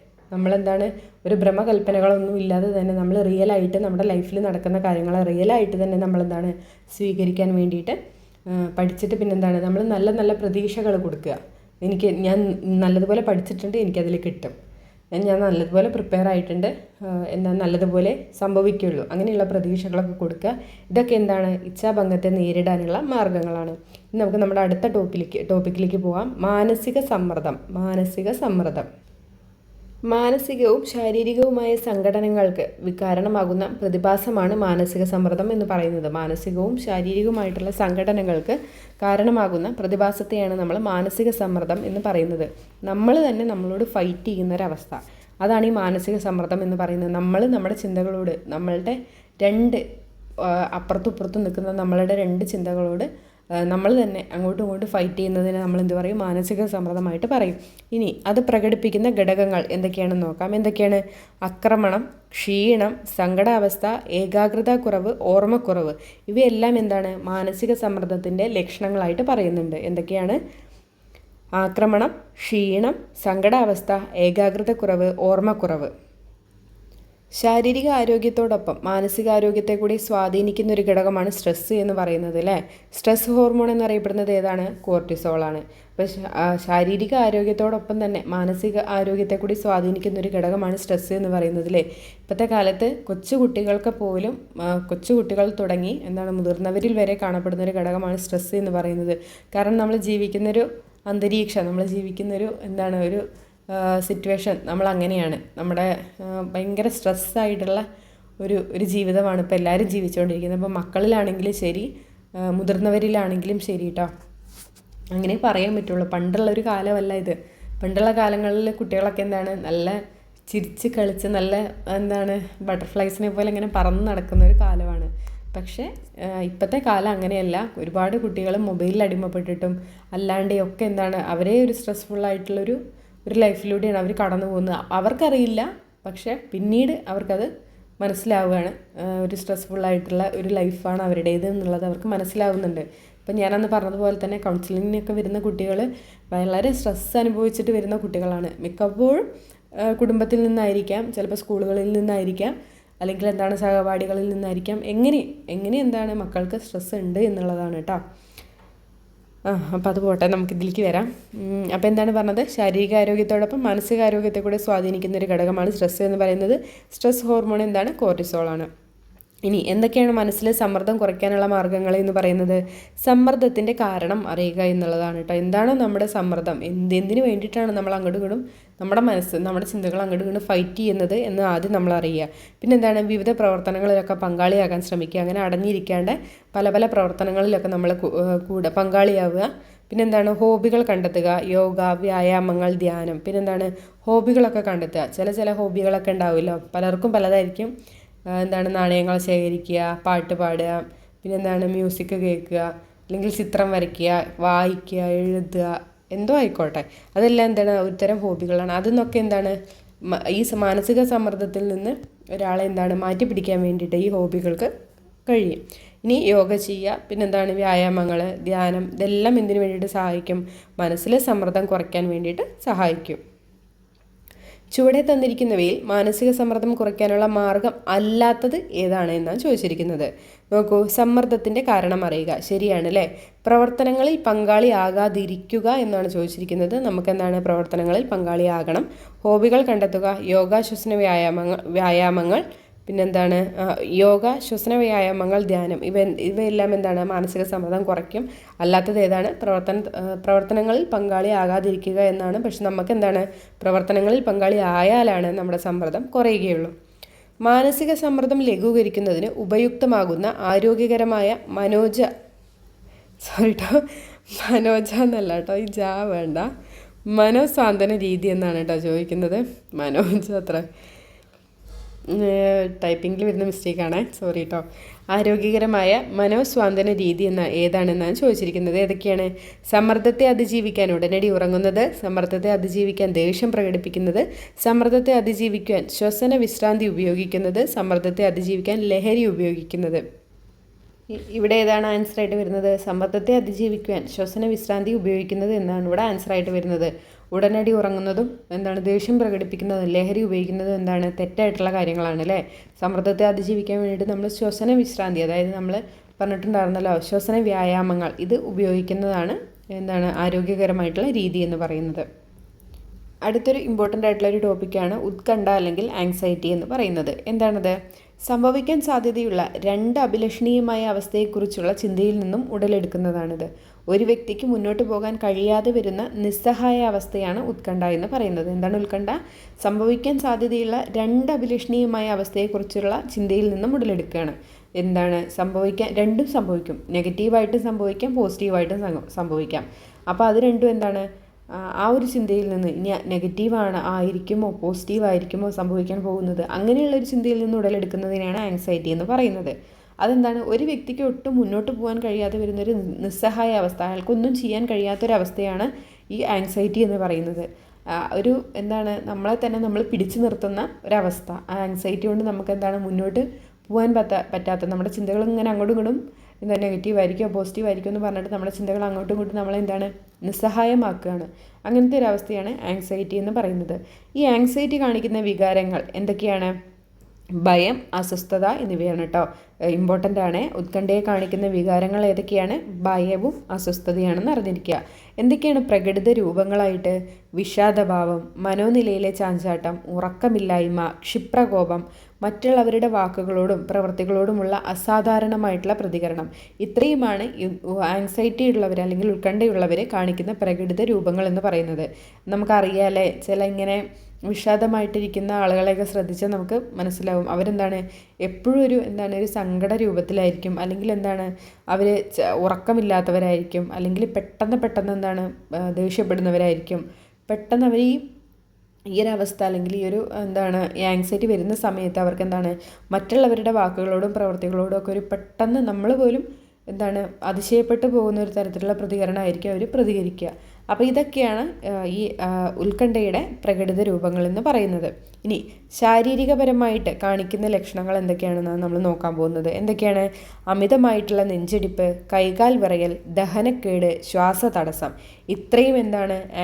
Speaker 1: ഒരു ഭ്രമകൽപ്പനകളൊന്നും ഇല്ലാതെ തന്നെ നമ്മൾ റിയലായിട്ട് നമ്മുടെ ലൈഫിൽ നടക്കുന്ന കാര്യങ്ങളെ റിയലായിട്ട് തന്നെ നമ്മൾ സ്വീകരിക്കാൻ വേണ്ടിയിട്ട് പഠിച്ചിട്ട് പിന്നെ നമ്മൾ നല്ല നല്ല പ്രതീക്ഷകൾ കൊടുക്കുക. ഞാൻ നല്ലതുപോലെ പഠിച്ചിട്ടുണ്ട്, എനിക്കതിൽ കിട്ടും, ഞാൻ നല്ലതുപോലെ പ്രിപ്പയർ ആയിട്ടുണ്ട്, നല്ലതുപോലെ സംഭവിക്കുള്ളൂ, അങ്ങനെയുള്ള പ്രതീക്ഷകളൊക്കെ കൊടുക്കുക. ഇതൊക്കെ ഇച്ഛാഭംഗത്തെ നേരിടാനുള്ള മാർഗ്ഗങ്ങളാണ്. ഇനി നമുക്ക് നമ്മുടെ അടുത്ത ടോപ്പിക്കിലേക്ക് പോകാം. മാനസിക സമ്മർദ്ദം. മാനസികവും ശാരീരികവുമായ സംഘടനകൾക്ക് കാരണമാകുന്ന പ്രതിഭാസമാണ് മാനസിക സമ്മർദ്ദം എന്ന് പറയുന്നത്. മാനസികവും ശാരീരികവുമായിട്ടുള്ള സംഘടനകൾക്ക് കാരണമാകുന്ന പ്രതിഭാസത്തെയാണ് നമ്മൾ മാനസിക സമ്മർദ്ദം എന്ന് പറയുന്നത്. നമ്മൾ തന്നെ നമ്മളോട് ഫൈറ്റ് ചെയ്യുന്നൊരവസ്ഥ, അതാണ് ഈ മാനസിക സമ്മർദ്ദം എന്ന് പറയുന്നത്. നമ്മൾ നമ്മുടെ ചിന്തകളോട്, നമ്മളുടെ രണ്ട് അപ്പുറത്തും ഇപ്പുറത്തും നിൽക്കുന്ന നമ്മളുടെ രണ്ട് ചിന്തകളോട് നമ്മൾ തന്നെ അങ്ങോട്ടും ഇങ്ങോട്ടും ഫൈറ്റ് ചെയ്യുന്നതിന് നമ്മൾ എന്ത് പറയും? മാനസിക സമ്മർദ്ദമായിട്ട് പറയും. ഇനി അത് പ്രകടിപ്പിക്കുന്ന ഘടകങ്ങൾ എന്തൊക്കെയാണെന്ന് നോക്കാം. എന്തൊക്കെയാണ്? ആക്രമണം, ക്ഷീണം, സങ്കടാവസ്ഥ, ഏകാഗ്രതാക്കുറവ്, ഓർമ്മക്കുറവ്, ഇവയെല്ലാം എന്താണ്? മാനസിക സമ്മർദ്ദത്തിൻ്റെ ലക്ഷണങ്ങളായിട്ട് പറയുന്നുണ്ട്. എന്തൊക്കെയാണ്? ആക്രമണം, ക്ഷീണം, സങ്കടാവസ്ഥ, ഏകാഗ്രതക്കുറവ്, ഓർമ്മക്കുറവ്. ശാരീരിക ആരോഗ്യത്തോടൊപ്പം മാനസികാരോഗ്യത്തെ കൂടി സ്വാധീനിക്കുന്ന ഒരു ഘടകമാണ് സ്ട്രെസ്സ് എന്ന് പറയുന്നത് അല്ലേ. സ്ട്രെസ് ഹോർമോൺ എന്നറിയപ്പെടുന്നത് ഏതാണ്? കോർട്ടിസോളാണ്. അപ്പോൾ ശാരീരിക ആരോഗ്യത്തോടൊപ്പം തന്നെ മാനസിക ആരോഗ്യത്തെ കൂടി സ്വാധീനിക്കുന്ന ഒരു ഘടകമാണ് സ്ട്രെസ്സ് എന്ന് പറയുന്നത് അല്ലേ. ഇപ്പോഴത്തെ കാലത്ത് കൊച്ചുകുട്ടികൾക്ക് പോലും, കൊച്ചുകുട്ടികൾ തുടങ്ങി മുതിർന്നവരിൽ വരെ കാണപ്പെടുന്ന ഒരു ഘടകമാണ് സ്ട്രെസ്സ് എന്ന് പറയുന്നത്. കാരണം നമ്മൾ ജീവിക്കുന്നൊരു അന്തരീക്ഷം, നമ്മൾ ജീവിക്കുന്നൊരു ഒരു സിറ്റുവേഷൻ നമ്മൾ അങ്ങനെയാണ്. നമ്മുടെ ഭയങ്കര സ്ട്രെസ്സായിട്ടുള്ള ഒരു ജീവിതമാണ് ഇപ്പോൾ എല്ലാവരും ജീവിച്ചുകൊണ്ടിരിക്കുന്നത്. അപ്പോൾ മക്കളിലാണെങ്കിലും ശരി, മുതിർന്നവരിലാണെങ്കിലും ശരി കേട്ടോ, അങ്ങനെ പറയാൻ പറ്റുള്ളൂ. പണ്ടുള്ളൊരു കാലമല്ല ഇത്. പണ്ടുള്ള കാലങ്ങളിൽ കുട്ടികളൊക്കെ നല്ല ചിരിച്ച് കളിച്ച് നല്ല ബട്ടർഫ്ലൈസിനെ പോലെ ഇങ്ങനെ പറന്ന് നടക്കുന്ന ഒരു കാലമാണ്. പക്ഷേ ഇപ്പോഴത്തെ കാലം അങ്ങനെയല്ല. ഒരുപാട് കുട്ടികൾ മൊബൈലിൽ അടിമപ്പെട്ടിട്ടും അല്ലാണ്ടെയൊക്കെ അവരെ ഒരു സ്ട്രെസ്ഫുള്ളായിട്ടുള്ളൊരു ലൈഫിലൂടെയാണ് അവർ കടന്നു പോകുന്നത്. അവർക്കറിയില്ല, പക്ഷേ പിന്നീട് അവർക്കത് മനസ്സിലാവുകയാണ്. ഒരു സ്ട്രെസ്ഫുള്ളായിട്ടുള്ള ഒരു ലൈഫാണ് അവരുടേത് എന്നുള്ളത് അവർക്ക് മനസ്സിലാവുന്നുണ്ട്. ഇപ്പം ഞാനന്ന് പറഞ്ഞതുപോലെ തന്നെ കൗൺസിലിങ്ങിനൊക്കെ വരുന്ന കുട്ടികൾ വളരെ സ്ട്രെസ് അനുഭവിച്ചിട്ട് വരുന്ന കുട്ടികളാണ്. മിക്കപ്പോഴും കുടുംബത്തിൽ നിന്നായിരിക്കാം, ചിലപ്പോൾ സ്കൂളുകളിൽ നിന്നായിരിക്കാം, അല്ലെങ്കിൽ സഹപാഠികളിൽ നിന്നായിരിക്കാം. എങ്ങനെ മക്കൾക്ക് സ്ട്രെസ് ഉണ്ട് എന്നുള്ളതാണ് കേട്ടോ. അപ്പോൾ അത് പോട്ടെ, നമുക്കിതിലേക്ക് വരാം. അപ്പോൾ എന്താണ് പറഞ്ഞത്? ശാരീരികാരോഗ്യത്തോടൊപ്പം മാനസികാരോഗ്യത്തെ കൂടെ സ്വാധീനിക്കുന്ന ഒരു ഘടകമാണ് സ്ട്രെസ് എന്ന് പറയുന്നത്. സ്ട്രെസ് ഹോർമോൺ കോർട്ടിസോളാണ്. ഇനി എന്തൊക്കെയാണ് മനസ്സിൽ സമ്മർദ്ദം കുറയ്ക്കാനുള്ള മാർഗ്ഗങ്ങൾ എന്ന് പറയുന്നത്? സമ്മർദ്ദത്തിൻ്റെ കാരണം അറിയുക എന്നുള്ളതാണ് കേട്ടോ. എന്താണോ നമ്മുടെ സമ്മർദ്ദം, എന്തിനു വേണ്ടിയിട്ടാണ് നമ്മൾ അങ്ങോട്ടും ഇങ്ങോട്ടും നമ്മുടെ മനസ്സ്, നമ്മുടെ ചിന്തകൾ അങ്ങോട്ടും ഇങ്ങോട്ടും ഫൈറ്റ് ചെയ്യുന്നത് എന്ന് ആദ്യം നമ്മൾ അറിയുക. പിന്നെ വിവിധ പ്രവർത്തനങ്ങളിലൊക്കെ പങ്കാളിയാകാൻ ശ്രമിക്കുക. അങ്ങനെ അടഞ്ഞിരിക്കാണ്ട് പല പല പ്രവർത്തനങ്ങളിലൊക്കെ നമ്മൾ കൂടെ പങ്കാളിയാവുക. പിന്നെ ഹോബികൾ കണ്ടെത്തുക. യോഗ, വ്യായാമങ്ങൾ, ധ്യാനം. പിന്നെ ഹോബികളൊക്കെ കണ്ടെത്തുക. ചില ഹോബികളൊക്കെ ഉണ്ടാവുമല്ലോ, പലർക്കും പലതായിരിക്കും. നാണയങ്ങൾ ശേഖരിക്കുക, പാട്ട് പാടുക, പിന്നെ മ്യൂസിക് കേൾക്കുക, അല്ലെങ്കിൽ ചിത്രം വരയ്ക്കുക, വായിക്കുക, എഴുതുക, എന്തോ ആയിക്കോട്ടെ. അതെല്ലാം ഒരുതരം ഹോബികളാണ്. അതിന്നൊക്കെ ഈ മാനസിക സമ്മർദ്ദത്തിൽ നിന്ന് ഒരാളെ മാറ്റി പിടിക്കാൻ വേണ്ടിയിട്ട് ഈ ഹോബികൾക്ക് കഴിയും. ഇനി യോഗ ചെയ്യുക, പിന്നെ വ്യായാമങ്ങൾ, ധ്യാനം, ഇതെല്ലാം എന്തിനു വേണ്ടിയിട്ട് സഹായിക്കും? മനസ്സിലെ സമ്മർദ്ദം കുറയ്ക്കാൻ വേണ്ടിയിട്ട് സഹായിക്കും. ചുവടെ തന്നിരിക്കുന്നവയിൽ മാനസിക സമ്മർദ്ദം കുറയ്ക്കാനുള്ള മാർഗം അല്ലാത്തത് ഏതാണ് എന്നാണ് ചോദിച്ചിരിക്കുന്നത്. നോക്കൂ, സമ്മർദ്ദത്തിൻ്റെ കാരണം അറിയുക. ശരിയാണ് അല്ലേ. പ്രവർത്തനങ്ങളിൽ പങ്കാളിയാകാതിരിക്കുക എന്നാണ് ചോദിച്ചിരിക്കുന്നത്. നമുക്ക് പ്രവർത്തനങ്ങളിൽ പങ്കാളിയാകണം. ഹോബികൾ കണ്ടെത്തുക. യോഗ, ശ്വസന വ്യായാമങ്ങൾ, പിന്നെ യോഗ, ശ്വസന വ്യായാമങ്ങൾ, ധ്യാനം, ഇവയെല്ലാം മാനസിക സമ്മർദ്ദം കുറയ്ക്കും. അല്ലാത്തത് ഏതാണ്? പ്രവർത്തനങ്ങളിൽ പങ്കാളിയാകാതിരിക്കുക എന്നാണ്. പക്ഷെ നമുക്ക് പ്രവർത്തനങ്ങളിൽ പങ്കാളിയായാലാണ് നമ്മുടെ സമ്മർദ്ദം കുറയുകയുള്ളൂ. മാനസിക സമ്മർദ്ദം ലഘൂകരിക്കുന്നതിന് ഉപയുക്തമാകുന്ന ആരോഗ്യകരമായ മനോജ എന്നല്ല കേട്ടോ, ഈ ജാ വേണ്ട, മനോസ്വാന്തന രീതി എന്നാണ് കേട്ടോ ചോദിക്കുന്നത്. മനോജ അത്ര ടൈപ്പിങ്ങിൽ വരുന്ന മിസ്റ്റേക്കാണ്, സോറി കേട്ടോ. ആരോഗ്യകരമായ മനോസ്വാന്തന രീതി ഏതാണെന്നാണ് ചോദിച്ചിരിക്കുന്നത്. ഏതൊക്കെയാണ്? സമ്മർദ്ദത്തെ അതിജീവിക്കാൻ ഉടനടി ഉറങ്ങുന്നത്, സമ്മർദ്ദത്തെ അതിജീവിക്കാൻ ദേഷ്യം പ്രകടിപ്പിക്കുന്നത്, സമ്മർദ്ദത്തെ അതിജീവിക്കാൻ ശ്വസന വിശ്രാന്തി ഉപയോഗിക്കുന്നത്, സമ്മർദ്ദത്തെ അതിജീവിക്കാൻ ലഹരി ഉപയോഗിക്കുന്നത്. ഇവിടെ ഏതാണ് ആൻസറായിട്ട് വരുന്നത്? സമ്മർദ്ദത്തെ അതിജീവിക്കുവാൻ ശ്വസന വിശ്രാന്തി ഉപയോഗിക്കുന്നത് എന്നാണ് ഇവിടെ ആൻസറായിട്ട് വരുന്നത്. ഉടനടി ഉറങ്ങുന്നതും ദേഷ്യം പ്രകടിപ്പിക്കുന്നതും ലഹരി ഉപയോഗിക്കുന്നതും തെറ്റായിട്ടുള്ള കാര്യങ്ങളാണ് അല്ലേ. സമ്മർദ്ദത്തെ അതിജീവിക്കാൻ വേണ്ടിയിട്ട് നമ്മൾ ശ്വസന വിശ്രാന്തി, അതായത് നമ്മൾ പറഞ്ഞിട്ടുണ്ടായിരുന്നല്ലോ ശ്വസന വ്യായാമങ്ങൾ, ഇത് ഉപയോഗിക്കുന്നതാണ് ആരോഗ്യകരമായിട്ടുള്ള രീതി എന്ന് പറയുന്നത്. അടുത്തൊരു ഇമ്പോർട്ടൻ്റ് ആയിട്ടുള്ളൊരു ടോപ്പിക്കാണ് ഉത്കണ്ഠ അല്ലെങ്കിൽ ആങ്സൈറ്റി എന്ന് പറയുന്നത്. എന്താണത്? സംഭവിക്കാൻ സാധ്യതയുള്ള രണ്ട് അഭിലഷണീയമായ അവസ്ഥയെക്കുറിച്ചുള്ള ചിന്തയിൽ നിന്നും ഉടലെടുക്കുന്നതാണിത്. ഒരു വ്യക്തിക്ക് മുന്നോട്ട് പോകാൻ കഴിയാതെ വരുന്ന നിസ്സഹായ അവസ്ഥയാണ് ഉത്കണ്ഠ എന്ന് പറയുന്നത്. എന്താണ് ഉത്കണ്ഠ? സംഭവിക്കാൻ സാധ്യതയുള്ള രണ്ട് അഭിലഷണീയമായ അവസ്ഥയെക്കുറിച്ചുള്ള ചിന്തയിൽ നിന്നും ഉടലെടുക്കുകയാണ്. എന്താണ് സംഭവിക്കാൻ? രണ്ടും സംഭവിക്കും. നെഗറ്റീവായിട്ടും സംഭവിക്കാം, പോസിറ്റീവായിട്ടും സംഭവിക്കാം. അപ്പോൾ അത് രണ്ടും എന്താണ്? ആ ഒരു ചിന്തയിൽ നിന്ന് ഇനി നെഗറ്റീവാണ് ആയിരിക്കുമോ പോസിറ്റീവായിരിക്കുമോ സംഭവിക്കാൻ പോകുന്നത്, അങ്ങനെയുള്ള ഒരു ചിന്തയിൽ നിന്ന് ഉടലെടുക്കുന്നതിനാണ് ആങ്സൈറ്റി എന്ന് പറയുന്നത്. അതെന്താണ്? ഒരു വ്യക്തിക്ക് ഒട്ടും മുന്നോട്ട് പോകാൻ കഴിയാതെ വരുന്നൊരു നിസ്സഹായ അവസ്ഥ, അയാൾക്കൊന്നും ചെയ്യാൻ കഴിയാത്തൊരവസ്ഥയാണ് ഈ ആങ്സൈറ്റി എന്ന് പറയുന്നത്. ഒരു എന്താണ് നമ്മളെ തന്നെ നമ്മൾ പിടിച്ചു നിർത്തുന്ന ഒരവസ്ഥ. ആ ആങ്സൈറ്റി കൊണ്ട് നമുക്ക് എന്താണ് മുന്നോട്ട് പോകാൻ പറ്റാത്ത നമ്മുടെ ചിന്തകൾ ഇങ്ങനെ അങ്ങോട്ടും ഇങ്ങോട്ടും എന്താ നെഗറ്റീവായിരിക്കുമോ പോസിറ്റീവായിരിക്കുമോ എന്ന് പറഞ്ഞിട്ട് നമ്മുടെ ചിന്തകൾ അങ്ങോട്ടും ഇങ്ങോട്ടും നമ്മളെന്താണ് നിസ്സഹായമാക്കുകയാണ്. അങ്ങനത്തെ ഒരു അവസ്ഥയാണ് ആങ്സൈറ്റി എന്ന് പറയുന്നത്. ഈ ആങ്സൈറ്റി കാണിക്കുന്ന വികാരങ്ങൾ എന്തൊക്കെയാണ്? ഭയം, അസ്വസ്ഥത എന്നിവയാണ് കേട്ടോ. ഇമ്പോർട്ടൻ്റ് ആണ്. ഉത്കണ്ഠയെ കാണിക്കുന്ന വികാരങ്ങൾ ഏതൊക്കെയാണ്? ഭയവും അസ്വസ്ഥതയാണെന്ന് അറിഞ്ഞിരിക്കുക. എന്തൊക്കെയാണ് പ്രകടിത രൂപങ്ങളായിട്ട്? വിഷാദഭാവം, മനോനിലയിലെ ചാഞ്ചാട്ടം, ഉറക്കമില്ലായ്മ, ക്ഷിപ്രകോപം, മറ്റുള്ളവരുടെ വാക്കുകളോടും പ്രവൃത്തികളോടുമുള്ള അസാധാരണമായിട്ടുള്ള പ്രതികരണം. ഇത്രയുമാണ് ആങ്സൈറ്റി ഉള്ളവർ അല്ലെങ്കിൽ ഉത്കണ്ഠയുള്ളവർ കാണിക്കുന്ന പ്രകടിത രൂപങ്ങൾ എന്ന് പറയുന്നത്. നമുക്കറിയാമല്ലേ, ചില ഇങ്ങനെ വിഷാദമായിട്ടിരിക്കുന്ന ആളുകളെയൊക്കെ ശ്രദ്ധിച്ചാൽ നമുക്ക് മനസ്സിലാവും അവരെന്താണ് എപ്പോഴും ഒരു സങ്കട രൂപത്തിലായിരിക്കും, അല്ലെങ്കിൽ അവർ ഉറക്കമില്ലാത്തവരായിരിക്കും, അല്ലെങ്കിൽ പെട്ടെന്ന് ദേഷ്യപ്പെടുന്നവരായിരിക്കും. പെട്ടെന്ന് അവർ ഈ ഒരു അവസ്ഥ അല്ലെങ്കിൽ ഈ ആങ്സൈറ്റി വരുന്ന സമയത്ത് അവർക്ക് മറ്റുള്ളവരുടെ വാക്കുകളോടും പ്രവൃത്തികളോടും ഒക്കെ ഒരു പെട്ടെന്ന് നമ്മൾ പോലും അതിശയപ്പെട്ടു പോകുന്ന ഒരു തരത്തിലുള്ള പ്രതികരണമായിരിക്കും അവർ പ്രതികരിക്കുക. അപ്പോൾ ഇതൊക്കെയാണ് ഈ ഉത്കണ്ഠയുടെ പ്രകടിത രൂപങ്ങൾ എന്ന് പറയുന്നത്. ഇനി ശാരീരികപരമായിട്ട് കാണിക്കുന്ന ലക്ഷണങ്ങൾ എന്തൊക്കെയാണെന്നാണ് നമ്മൾ നോക്കാൻ പോകുന്നത്. എന്തൊക്കെയാണ്? അമിതമായിട്ടുള്ള നെഞ്ചിടിപ്പ്, കൈകാൽ വിറയൽ, ദഹനക്കേട്, ശ്വാസതടസ്സം. ഇത്രയും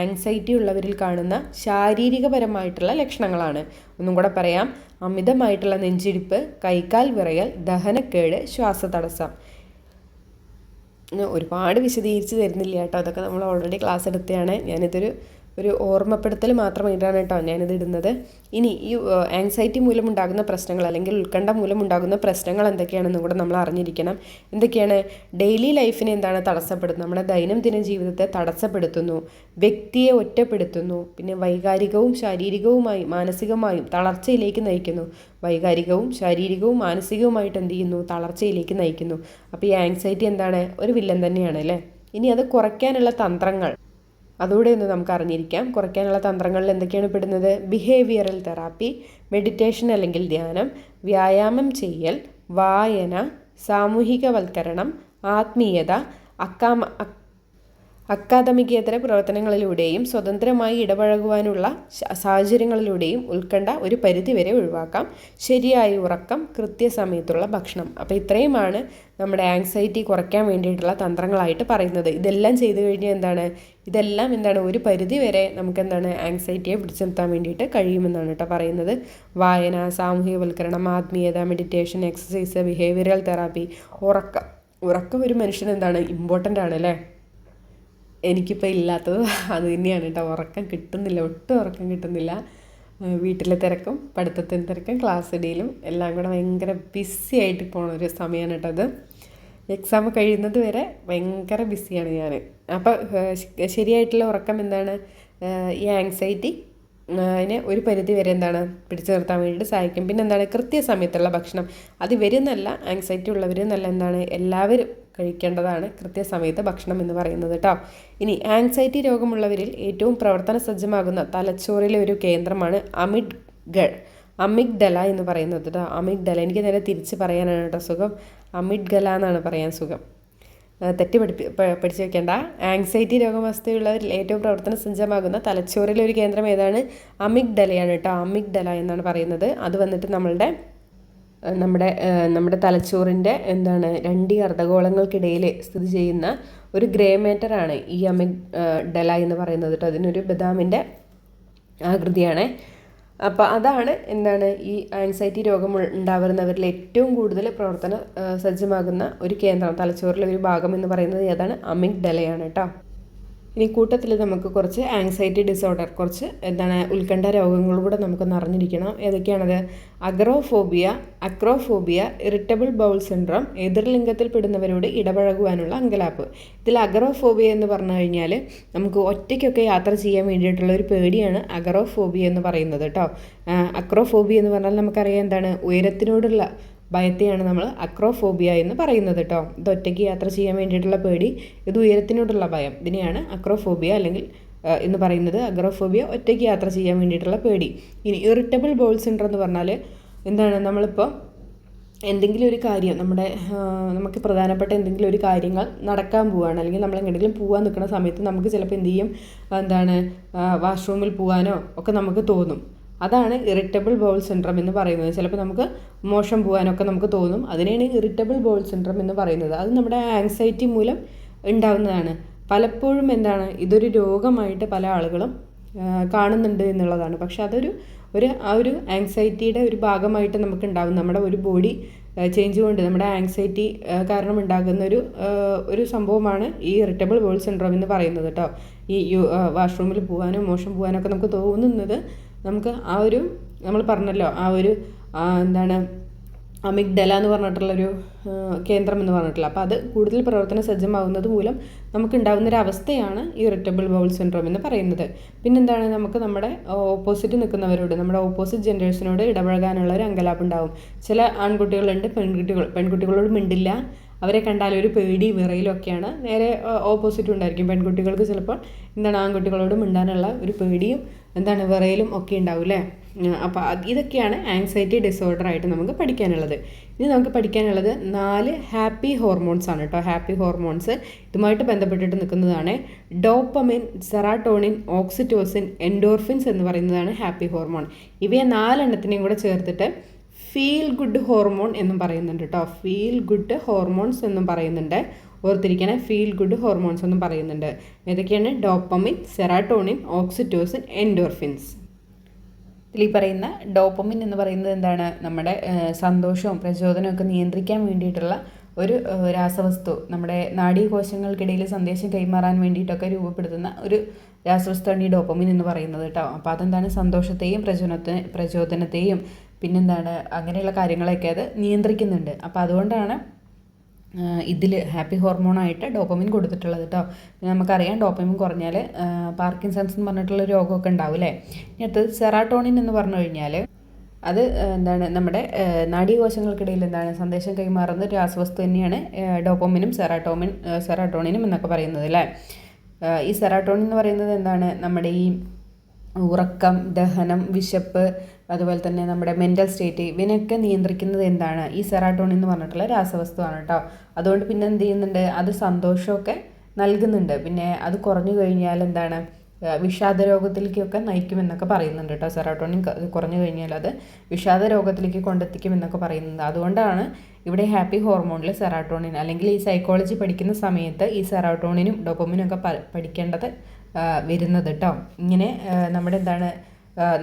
Speaker 1: ആങ്സൈറ്റി ഉള്ളവരിൽ കാണുന്ന ശാരീരികപരമായിട്ടുള്ള ലക്ഷണങ്ങളാണ്. ഒന്നും കൂടെ പറയാം. അമിതമായിട്ടുള്ള നെഞ്ചിടിപ്പ്, കൈകാൽ വിറയൽ, ദഹനക്കേട്, ശ്വാസതടസ്സം. ഒരുപാട് വിശദീകരിച്ച് തരുന്നില്ല കേട്ടോ, അതൊക്കെ നമ്മൾ ഓൾറെഡി ക്ലാസ് എടുത്തതാണ്. ഞാനിതൊരു ഓർമ്മപ്പെടുത്തൽ മാത്രമായിട്ടാണ് കേട്ടോ ഞാനിത് ഇടുന്നത്. ഇനി ഈ ആങ്സൈറ്റി മൂലമുണ്ടാകുന്ന പ്രശ്നങ്ങൾ അല്ലെങ്കിൽ ഉത്കണ്ഠ മൂലമുണ്ടാകുന്ന പ്രശ്നങ്ങൾ എന്തൊക്കെയാണെന്നും കൂടെ നമ്മൾ അറിഞ്ഞിരിക്കണം. എന്തൊക്കെയാണ്? ഡെയിലി ലൈഫിനെ തടസ്സപ്പെടുത്തുന്നു, നമ്മുടെ ദൈനംദിന ജീവിതത്തെ തടസ്സപ്പെടുത്തുന്നു, വ്യക്തിയെ ഒറ്റപ്പെടുത്തുന്നു, പിന്നെ വൈകാരികവും ശാരീരികവുമായും മാനസികമായും തളർച്ചയിലേക്ക് നയിക്കുന്നു. വൈകാരികവും ശാരീരികവും മാനസികവുമായിട്ട് എന്ത് ചെയ്യുന്നു? തളർച്ചയിലേക്ക് നയിക്കുന്നു. അപ്പോൾ ഈ ആങ്സൈറ്റി ഒരു വില്ലൻ തന്നെയാണ് അല്ലേ. ഇനി അത് കുറയ്ക്കാനുള്ള തന്ത്രങ്ങൾ അതുകൂടെ ഒന്ന് നമുക്ക് അറിഞ്ഞിരിക്കാം. കുറയ്ക്കാനുള്ള തന്ത്രങ്ങളിൽ എന്തൊക്കെയാണ് പെടുന്നത്? ബിഹേവിയറൽ തെറാപ്പി, മെഡിറ്റേഷൻ അല്ലെങ്കിൽ ധ്യാനം, വ്യായാമം ചെയ്യൽ, വായന, സാമൂഹികവൽക്കരണം, ആത്മീയത, അക്കാദമികേതര പ്രവർത്തനങ്ങളിലൂടെയും സ്വതന്ത്രമായി ഇടപഴകുവാനുള്ള സാഹചര്യങ്ങളിലൂടെയും ഉത്കണ്ഠ ഒരു പരിധിവരെ ഒഴിവാക്കാം. ശരിയായ ഉറക്കം, കൃത്യസമയത്തുള്ള ഭക്ഷണം. അപ്പോൾ ഇത്രയുമാണ് നമ്മുടെ ആങ്സൈറ്റി കുറയ്ക്കാൻ വേണ്ടിയിട്ടുള്ള തന്ത്രങ്ങളായിട്ട് പറയുന്നത്. ഇതെല്ലാം ചെയ്തു കഴിഞ്ഞാൽ ഇതെല്ലാം ഒരു പരിധി വരെ നമുക്ക് ആങ്സൈറ്റിയെ പിടിച്ചു നിർത്താൻ വേണ്ടിയിട്ട് കഴിയുമെന്നാണ് കേട്ടോ പറയുന്നത്. വായന, സാമൂഹികവൽക്കരണം, ആത്മീയത, മെഡിറ്റേഷൻ, എക്സസൈസ്, ബിഹേവിയറൽ തെറാപ്പി, ഉറക്കം ഒരു മനുഷ്യന് ഇമ്പോർട്ടൻ്റ് ആണല്ലേ. എനിക്കിപ്പോൾ ഇല്ലാത്തത് അത് തന്നെയാണ് കേട്ടോ. ഉറക്കം കിട്ടുന്നില്ല, ഒട്ടും ഉറക്കം കിട്ടുന്നില്ല. വീട്ടിലെ തിരക്കും പഠിത്തത്തിൻ്റെ തിരക്കും ക്ലാസ് ഇടയിലും എല്ലാം കൂടെ ഭയങ്കര ബിസി ആയിട്ട് പോണ ഒരു സമയമാണ് കേട്ടോ അത്. എക്സാം കഴിയുന്നത് വരെ ഭയങ്കര ബിസിയാണ് ഞാൻ. അപ്പോൾ ശരിയായിട്ടുള്ള ഉറക്കം ഈ ആങ്സൈറ്റി അതിനെ ഒരു പരിധി വരെ പിടിച്ചു നിർത്താൻ വേണ്ടിയിട്ട് സഹായിക്കും. പിന്നെ കൃത്യസമയത്തുള്ള ഭക്ഷണം. അത് ഇവരെന്നല്ല, ആങ്സൈറ്റി ഉള്ളവരെന്നല്ല, എല്ലാവരും കഴിക്കേണ്ടതാണ് കൃത്യസമയത്ത് ഭക്ഷണം എന്ന് പറയുന്നത് കേട്ടോ. ഇനി ആങ്സൈറ്റി രോഗമുള്ളവരിൽ ഏറ്റവും പ്രവർത്തന സജ്ജമാകുന്ന തലച്ചോറിലെ ഒരു കേന്ദ്രമാണ് അമിഗ്ഡല എന്ന് പറയുന്നത് കേട്ടോ. അമിഗ്ഡല, എനിക്ക് നേരെ തിരിച്ച് പറയാനാണ് കേട്ടോ സുഖം. അമിഗ്ഡല എന്നാണ് പറയാൻ സുഖം. തെറ്റി പഠിച്ചു വെക്കേണ്ട. ആങ്സൈറ്റി രോഗാവസ്ഥയുള്ളവരിൽ ഏറ്റവും പ്രവർത്തന സജ്ജമാകുന്ന തലച്ചോറിലെ ഒരു കേന്ദ്രം ഏതാണ്? അമിഗ്ഡലയാണ് കേട്ടോ. അമിഗ്ഡല എന്നാണ് പറയുന്നത്. അത് വന്നിട്ട് നമ്മുടെ തലച്ചോറിൻ്റെ രണ്ട് അർദ്ധഗോളങ്ങൾക്കിടയിൽ സ്ഥിതി ചെയ്യുന്ന ഒരു ഗ്രേ മാറ്ററാണ് ഈ അമിഗ്ഡല എന്ന് പറയുന്നത് കേട്ടോ. അതിനൊരു ബദാമിൻ്റെ ആകൃതിയാണ്. അപ്പോൾ അതാണ് ഈ ആങ്സൈറ്റി രോഗം ഉണ്ടാവുന്നവരിൽ ഏറ്റവും കൂടുതൽ പ്രവർത്തന സജ്ജമാകുന്ന ഒരു കേന്ദ്രം, തലച്ചോറിലെ ഒരു ഭാഗം എന്ന് പറയുന്നത് ഏതാണ്? അമിഗ്ഡലയാണ് കേട്ടോ. ഇനി കൂട്ടത്തിൽ നമുക്ക് കുറച്ച് ആങ്സൈറ്റി ഡിസോർഡർ, കുറച്ച് ഉത്കണ്ഠ രോഗങ്ങൾ കൂടെ നമുക്കൊന്ന് അറിഞ്ഞിരിക്കണം. ഏതൊക്കെയാണത്? Agoraphobia, acrophobia, irritable bowl syndrome, എതിർലിംഗത്തിൽ പെടുന്നവരോട് ഇടപഴകുവാനുള്ള അങ്കലാപ്പ്. ഇതിൽ അഗ്രോഫോബിയ എന്ന് പറഞ്ഞു കഴിഞ്ഞാൽ നമുക്ക് ഒറ്റയ്ക്കൊക്കെ യാത്ര ചെയ്യാൻ വേണ്ടിയിട്ടുള്ള ഒരു പേടിയാണ് അഗ്രോഫോബിയ എന്ന് പറയുന്നത് കേട്ടോ. അക്രോഫോബിയ എന്ന് പറഞ്ഞാൽ നമുക്കറിയാം എന്താണ്, ഉയരത്തിനോടുള്ള ഭയത്തെയാണ് നമ്മൾ അക്രോഫോബിയ എന്ന് പറയുന്നത് കേട്ടോ. ഇത് ഒറ്റയ്ക്ക് യാത്ര ചെയ്യാൻ വേണ്ടിയിട്ടുള്ള പേടി, ഇത് ഉയരത്തിനോടുള്ള ഭയം, ഇതിനെയാണ് അക്രോഫോബിയ അല്ലെങ്കിൽ എന്ന് പറയുന്നത്. അഗ്രോഫോബിയ ഒറ്റയ്ക്ക് യാത്ര ചെയ്യാൻ വേണ്ടിയിട്ടുള്ള പേടി. ഇനി ഇറിറ്റബിൾ ബൗൾ സിൻഡ്രോം എന്ന് പറഞ്ഞാൽ എന്താണ്, നമ്മളിപ്പോൾ എന്തെങ്കിലും ഒരു കാര്യം നമുക്ക് പ്രധാനപ്പെട്ട എന്തെങ്കിലും ഒരു കാര്യങ്ങൾ നടക്കാൻ പോവുകയാണ്, അല്ലെങ്കിൽ നമ്മൾ എങ്ങനെയെങ്കിലും പോകാൻ നിൽക്കുന്ന സമയത്ത് നമുക്ക് ചിലപ്പോൾ എന്ത് ചെയ്യും, വാഷ്റൂമിൽ പോകാനോ ഒക്കെ നമുക്ക് തോന്നും. അതാണ് ഇറിറ്റബിൾ ബൗൾ സിൻഡ്രോം എന്ന് പറയുന്നത്. ചിലപ്പോൾ നമുക്ക് മോശം പോകാനൊക്കെ നമുക്ക് തോന്നും. അതിനെയാണ് ഇറിറ്റബിൾ ബൗൾ സിൻഡ്രോം എന്ന് പറയുന്നത്. അത് നമ്മുടെ ആങ്സൈറ്റി മൂലം ഉണ്ടാകുന്നതാണ്. പലപ്പോഴും ഇതൊരു രോഗമായിട്ട് പല ആളുകളും കാണുന്നുണ്ട് എന്നുള്ളതാണ്. പക്ഷെ ആ ഒരു ആങ്സൈറ്റിയുടെ ഒരു ഭാഗമായിട്ട് നമുക്ക് ഉണ്ടാകും. നമ്മുടെ ഒരു ബോഡി ചേഞ്ച് കൊണ്ട് നമ്മുടെ ആങ്സൈറ്റി കാരണം ഉണ്ടാകുന്ന ഒരു സംഭവമാണ് ഈ ഇറിറ്റബിൾ ബൗൾ സിൻഡ്രോം എന്ന് പറയുന്നത് കേട്ടോ. ഈ വാഷ്റൂമിൽ പോകാനോ മോശം പോകാനോ ഒക്കെ നമുക്ക് തോന്നുന്നത് നമുക്ക് നമ്മൾ പറഞ്ഞല്ലോ, അമിഗ്ഡല എന്ന് പറഞ്ഞിട്ടുള്ളൊരു കേന്ദ്രം എന്ന് പറഞ്ഞിട്ടുള്ള, അപ്പോൾ അത് കൂടുതൽ പ്രവർത്തന സജ്ജമാകുന്നത് മൂലം നമുക്കുണ്ടാകുന്നൊരവസ്ഥയാണ് ഈ ഇറിറ്റബിൾ ബൗൾ സിൻഡ്രോം എന്ന് പറയുന്നത്. പിന്നെന്താണ്, നമുക്ക് നമ്മുടെ ഓപ്പോസിറ്റ് നിൽക്കുന്നവരോട്, നമ്മുടെ ഓപ്പോസിറ്റ് ജെൻഡേഴ്സിനോട് ഇടപഴകാനുള്ള ഒരു അങ്കലാപ്പ് ഉണ്ടാവും. ചില ആൺകുട്ടികളുണ്ട്, പെൺകുട്ടികളോട് മിണ്ടില്ല, അവരെ കണ്ടാൽ ഒരു പേടി വിറയിലൊക്കെയാണ്. നേരെ ഓപ്പോസിറ്റ് ഉണ്ടായിരിക്കും. പെൺകുട്ടികൾക്ക് ചിലപ്പോൾ ആൺകുട്ടികളോട് മിണ്ടാനുള്ള ഒരു പേടിയും വിറയിലും ഒക്കെ ഉണ്ടാവും അല്ലേ. അപ്പോൾ ഇതൊക്കെയാണ് ആങ്സൈറ്റി ഡിസോർഡർ ആയിട്ട് നമുക്ക് പഠിക്കാനുള്ളത്. ഇനി നമുക്ക് പഠിക്കാനുള്ളത് 4 ഹാപ്പി ഹോർമോൺസ് ആണ് കേട്ടോ. ഹാപ്പി ഹോർമോൺസ് ഇതുമായിട്ട് ബന്ധപ്പെട്ടിട്ട് നിൽക്കുന്നതാണ്. ഡോപ്പമിൻ, സെറാട്ടോണിൻ, ഓക്സിറ്റോസിൻ, എൻഡോർഫിൻസ് എന്ന് പറയുന്നതാണ് ഹാപ്പി ഹോർമോൺ. ഇവയെ 4 എണ്ണത്തിനെയും കൂടെ ചേർത്തിട്ട് ഫീൽ ഗുഡ് ഹോർമോൺ എന്നും പറയുന്നുണ്ട് കേട്ടോ. ഫീൽ ഗുഡ് ഹോർമോൺസ് എന്നും പറയുന്നുണ്ട്. ഓർത്തിരിക്കണേ, ഫീൽ ഗുഡ് ഹോർമോൺസ് എന്നും പറയുന്നുണ്ട്. ഏതൊക്കെയാണ്? Dopamine, serotonin, oxytocin, endorphins. ഇതിൽ പറയുന്ന ഡോപ്പമിൻ എന്ന് പറയുന്നത് നമ്മുടെ സന്തോഷവും പ്രചോദനവും ഒക്കെ നിയന്ത്രിക്കാൻ വേണ്ടിയിട്ടുള്ള ഒരു രാസവസ്തു. നമ്മുടെ നാഡീകോശങ്ങൾക്കിടയിൽ സന്ദേശം കൈമാറാൻ വേണ്ടിയിട്ടൊക്കെ രൂപപ്പെടുത്തുന്ന ഒരു രാസവസ്തുവാണ് ഈ ഡോപ്പമിൻ എന്ന് പറയുന്നത് കേട്ടോ. അപ്പോൾ സന്തോഷത്തെയും പ്രചോദനത്തെയും അങ്ങനെയുള്ള കാര്യങ്ങളൊക്കെ അത് നിയന്ത്രിക്കുന്നുണ്ട്. അപ്പോൾ അതുകൊണ്ടാണ് ഇതിൽ ഹാപ്പി ഹോർമോണായിട്ട് ഡോപ്പമിൻ കൊടുത്തിട്ടുള്ളത് കേട്ടോ. നമുക്കറിയാം ഡോപ്പമിൻ കുറഞ്ഞാൽ പാർക്കിൻസൺസ് എന്ന് പറഞ്ഞിട്ടുള്ള രോഗമൊക്കെ ഉണ്ടാവും അല്ലേ. ഇനി അടുത്തത് സെറാട്ടോണിൻ എന്ന് പറഞ്ഞു കഴിഞ്ഞാൽ അത് നമ്മുടെ നാഡീകോശങ്ങൾക്കിടയിൽ സന്ദേശം കൈമാറുന്ന ഒരു രാസവസ്തു തന്നെയാണ് ഡോപ്പമിനും സെറാട്ടോണിനും എന്നൊക്കെ പറയുന്നത് അല്ലേ. ഈ സെറാട്ടോണിൻ എന്ന് പറയുന്നത് നമ്മുടെ ഈ ഉറക്കം, ദഹനം, വിശപ്പ്, അതുപോലെ തന്നെ നമ്മുടെ മെൻ്റൽ സ്റ്റേറ്റ്, ഇവനൊക്കെ നിയന്ത്രിക്കുന്നത് ഈ സെറാട്ടോണിൻ എന്ന് പറഞ്ഞിട്ടുള്ള രാസവസ്തുവാണ് കേട്ടോ. അതുകൊണ്ട് പിന്നെ എന്ത് ചെയ്യുന്നുണ്ട്, അത് സന്തോഷമൊക്കെ നൽകുന്നുണ്ട്. പിന്നെ അത് കുറഞ്ഞു കഴിഞ്ഞാൽ വിഷാദ രോഗത്തിലേക്കൊക്കെ നയിക്കുമെന്നൊക്കെ പറയുന്നുണ്ട് കേട്ടോ. സെറാട്ടോണിൻ കുറഞ്ഞു കഴിഞ്ഞാൽ അത് വിഷാദ രോഗത്തിലേക്ക് കൊണ്ടെത്തിക്കുമെന്നൊക്കെ പറയുന്നുണ്ട്. അതുകൊണ്ടാണ് ഇവിടെ ഹാപ്പി ഹോർമോണിൽ സെറാട്ടോണിൻ, അല്ലെങ്കിൽ ഈ സൈക്കോളജി പഠിക്കുന്ന സമയത്ത് ഈ സെറാട്ടോണിനും ഡോപ്പമിനും ഒക്കെ പഠിക്കേണ്ടത് വരുന്നത് കേട്ടോ. ഇങ്ങനെ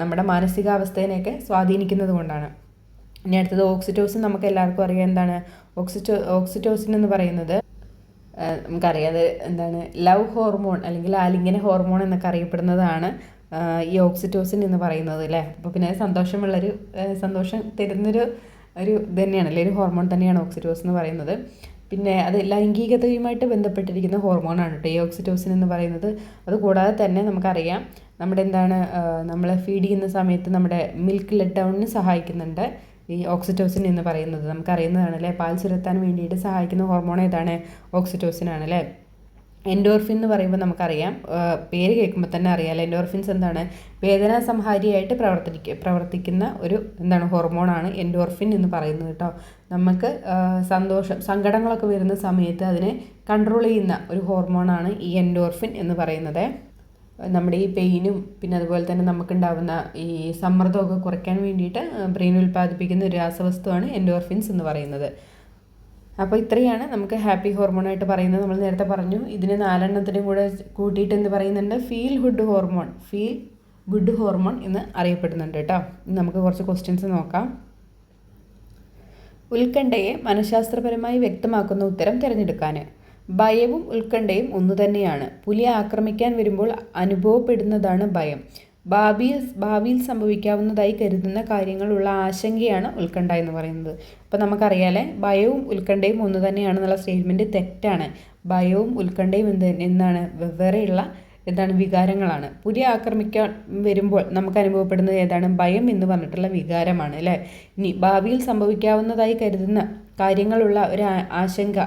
Speaker 1: നമ്മുടെ മാനസികാവസ്ഥേനെയൊക്കെ സ്വാധീനിക്കുന്നത് കൊണ്ടാണ്. ഇനി അടുത്തത് ഓക്സിറ്റോസിൻ. നമുക്ക് എല്ലാവർക്കും അറിയാം ഓക്സിറ്റോസിൻ എന്ന് പറയുന്നത് നമുക്കറിയാം ലവ് ഹോർമോൺ അല്ലെങ്കിൽ ആലിംഗന ഹോർമോൺ എന്നൊക്കെ അറിയപ്പെടുന്നതാണ് ഈ ഓക്സിറ്റോസിൻ എന്ന് പറയുന്നത് അല്ലേ. അപ്പോൾ പിന്നെ സന്തോഷം തരുന്നൊരു തന്നെയാണല്ലേ, ഒരു ഹോർമോൺ തന്നെയാണ് ഓക്സിറ്റോസിൻ എന്ന് പറയുന്നത്. പിന്നെ അത് ലൈംഗികതയുമായിട്ട് ബന്ധപ്പെട്ടിരിക്കുന്ന ഹോർമോണാണ് കേട്ടോ ഈ ഓക്സിറ്റോസിൻ എന്ന് പറയുന്നത്. അതുകൂടാതെ തന്നെ നമുക്കറിയാം നമ്മൾ ഫീഡ് ചെയ്യുന്ന സമയത്ത് നമ്മുടെ മിൽക്ക് ലെറ്റ് ഡൗണിന് സഹായിക്കുന്നുണ്ട് ഈ ഓക്സിറ്റോസിൻ എന്ന് പറയുന്നത്. നമുക്കറിയുന്നതാണല്ലേ, പാൽ ചുരത്താൻ വേണ്ടിയിട്ട് സഹായിക്കുന്ന ഹോർമോൺ ഏതാണ്? ഓക്സിറ്റോസിൻ ആണല്ലേ. എൻഡോർഫിൻ എന്ന് പറയുമ്പോൾ നമുക്കറിയാം, പേര് കേൾക്കുമ്പോൾ തന്നെ അറിയാമല്ലോ, എൻഡോർഫിൻസ് വേദനാ സംഹാരിയായിട്ട് പ്രവർത്തിക്കുന്ന ഒരു ഹോർമോണാണ് എൻഡോർഫിൻ എന്ന് പറയുന്നത് കേട്ടോ. നമുക്ക് സങ്കടങ്ങളൊക്കെ വരുന്ന സമയത്ത് അതിനെ കൺട്രോൾ ചെയ്യുന്ന ഒരു ഹോർമോണാണ് ഈ എൻഡോർഫിൻ എന്ന് പറയുന്നത്. നമ്മുടെ ഈ പെയിനും പിന്നെ അതുപോലെ തന്നെ നമുക്കുണ്ടാവുന്ന ഈ സമ്മർദ്ദമൊക്കെ കുറയ്ക്കാൻ വേണ്ടിയിട്ട് ബ്രെയിൻ ഉൽപ്പാദിപ്പിക്കുന്ന ഒരു രാസവസ്തുവാണ് എൻഡോർഫിൻസ് എന്ന് പറയുന്നത്. അപ്പോൾ ഇത്രയാണ് നമുക്ക് ഹാപ്പി ഹോർമോണായിട്ട് പറയുന്നത്. നമ്മൾ നേരത്തെ പറഞ്ഞു ഇതിന് 4 എണ്ണത്തിനും കൂടെ കൂട്ടിയിട്ട് എന്ന് പറയുന്നുണ്ട് ഫീൽ ഗുഡ് ഹോർമോൺ എന്ന് അറിയപ്പെടുന്നുണ്ട് കേട്ടോ. നമുക്ക് കുറച്ച് ക്വസ്റ്റ്യൻസ് നോക്കാം. ഉത്കണ്ഠയെ മനഃശാസ്ത്രപരമായി വ്യക്തമാക്കുന്ന ഉത്തരം തിരഞ്ഞെടുക്കാൻ. ഭയവും ഉത്കണ്ഠയും ഒന്നു തന്നെയാണ്. പുലി ആക്രമിക്കാൻ വരുമ്പോൾ അനുഭവപ്പെടുന്നതാണ് ഭയം. ഭാവിയിൽ സംഭവിക്കാവുന്നതായി കരുതുന്ന കാര്യങ്ങളുള്ള ആശങ്കയാണ് ഉത്കണ്ഠ എന്ന് പറയുന്നത്. അപ്പോൾ നമുക്കറിയാലേ, ഭയവും ഉത്കണ്ഠയും ഒന്ന് തന്നെയാണെന്നുള്ള സ്റ്റേറ്റ്മെൻറ്റ് തെറ്റാണ്. ഭയവും ഉത്കണ്ഠയും എന്താണ് വെവ്വേറെയുള്ള വികാരങ്ങളാണ്. പുലി ആക്രമിക്കാൻ വരുമ്പോൾ നമുക്ക് അനുഭവപ്പെടുന്നത് ഏതാണ്? ഭയം എന്ന് പറഞ്ഞിട്ടുള്ള വികാരമാണ് അല്ലേ. ഇനി ഭാവിയിൽ സംഭവിക്കാവുന്നതായി കരുതുന്ന കാര്യങ്ങളുള്ള ഒരു ആശങ്ക,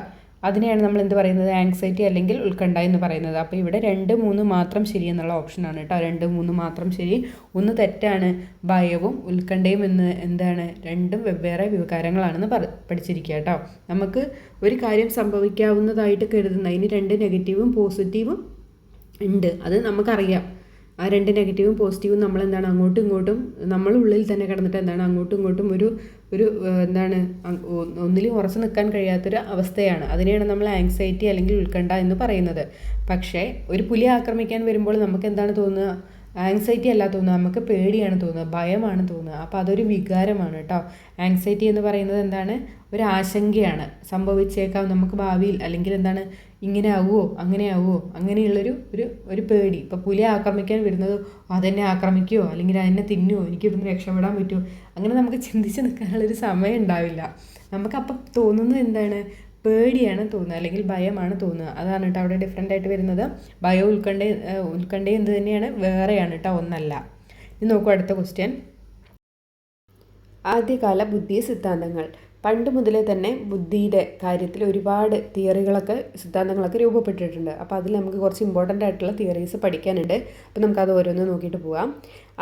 Speaker 1: അതിനെയാണ് നമ്മൾ എന്ത് പറയുന്നത്? ആങ്സൈറ്റി അല്ലെങ്കിൽ ഉത്കണ്ഠ എന്ന് പറയുന്നത്. അപ്പോൾ ഇവിടെ 2, 3 മാത്രം ശരി എന്നുള്ള ഓപ്ഷനാണ് കേട്ടോ. 2, 3 മാത്രം ശരി, ഒന്ന് തെറ്റാണ്. ഭയവും ഉത്കണ്ഠയും എന്താണ്? രണ്ടും വെവ്വേറെ വികാരങ്ങളാണെന്ന് പഠിച്ചിരിക്കുക കേട്ടോ. നമുക്ക് ഒരു കാര്യം സംഭവിക്കാവുന്നതായിട്ട് കരുതുന്ന, അതിന് 2 നെഗറ്റീവും പോസിറ്റീവും ഉണ്ട്, അത് നമുക്കറിയാം. ആ 2 നെഗറ്റീവും പോസിറ്റീവും നമ്മൾ അങ്ങോട്ടും ഇങ്ങോട്ടും നമ്മളുള്ളിൽ തന്നെ കിടന്നിട്ട് അങ്ങോട്ടും ഇങ്ങോട്ടും ഒരു ഒന്നിലും ഉറച്ചു നിൽക്കാൻ കഴിയാത്തൊരു അവസ്ഥയാണ്. അതിനെയാണ് നമ്മൾ ആങ്സൈറ്റി അല്ലെങ്കിൽ ഉത്കണ്ഠ എന്ന് പറയുന്നത്. പക്ഷേ ഒരു പുലി ആക്രമിക്കാൻ വരുമ്പോൾ നമുക്ക് എന്താണ് തോന്നുക? ആങ്സൈറ്റി അല്ല തോന്നുക, നമുക്ക് പേടിയാണ് തോന്നുക, ഭയമാണ് തോന്നുക. അപ്പോൾ അതൊരു വികാരമാണ് കേട്ടോ. ആങ്സൈറ്റി എന്ന് പറയുന്നത് എന്താണ്? ഒരു ആശങ്കയാണ്. സംഭവിച്ചേക്കാം നമുക്ക് ഭാവിയിൽ, അല്ലെങ്കിൽ ഇങ്ങനെ ആവുമോ അങ്ങനെ ആവുമോ അങ്ങനെയുള്ളൊരു പേടി. ഇപ്പോൾ പുലി ആക്രമിക്കാൻ വരുന്നത് അതെന്നെ ആക്രമിക്കുമോ അല്ലെങ്കിൽ അതെന്നെ തിന്നുമോ, എനിക്ക് ഇവിടുന്ന് രക്ഷപ്പെടാൻ പറ്റുമോ, അങ്ങനെ നമുക്ക് ചിന്തിച്ച് നിൽക്കാനുള്ളൊരു സമയം ഉണ്ടാവില്ല. നമുക്കപ്പം തോന്നുന്നത് പേടിയാണ് തോന്നുക അല്ലെങ്കിൽ ഭയമാണ് തോന്നുക. അതാണ് കേട്ടോ അവിടെ ഡിഫറൻ്റ് ആയിട്ട് വരുന്നത്. ഭയവും ഉത്കണ്ഠയും എന്ത് തന്നെയാണ്? വേറെയാണ് കേട്ടോ, ഒന്നല്ല. ഇനി നോക്കൂ അടുത്ത ക്വസ്റ്റ്യൻ. ആദ്യകാല ബുദ്ധി സിദ്ധാന്തങ്ങൾ. പണ്ട് മുതലേ തന്നെ ബുദ്ധിയുടെ കാര്യത്തിൽ ഒരുപാട് തിയറികളൊക്കെ സിദ്ധാന്തങ്ങളൊക്കെ രൂപപ്പെട്ടിട്ടുണ്ട്. അപ്പോൾ അതിൽ നമുക്ക് കുറച്ച് ഇമ്പോർട്ടൻ്റ് ആയിട്ടുള്ള തിയറീസ് പഠിക്കാനുണ്ട്. അപ്പോൾ നമുക്കത് ഓരോന്ന് നോക്കിയിട്ട് പോവാം.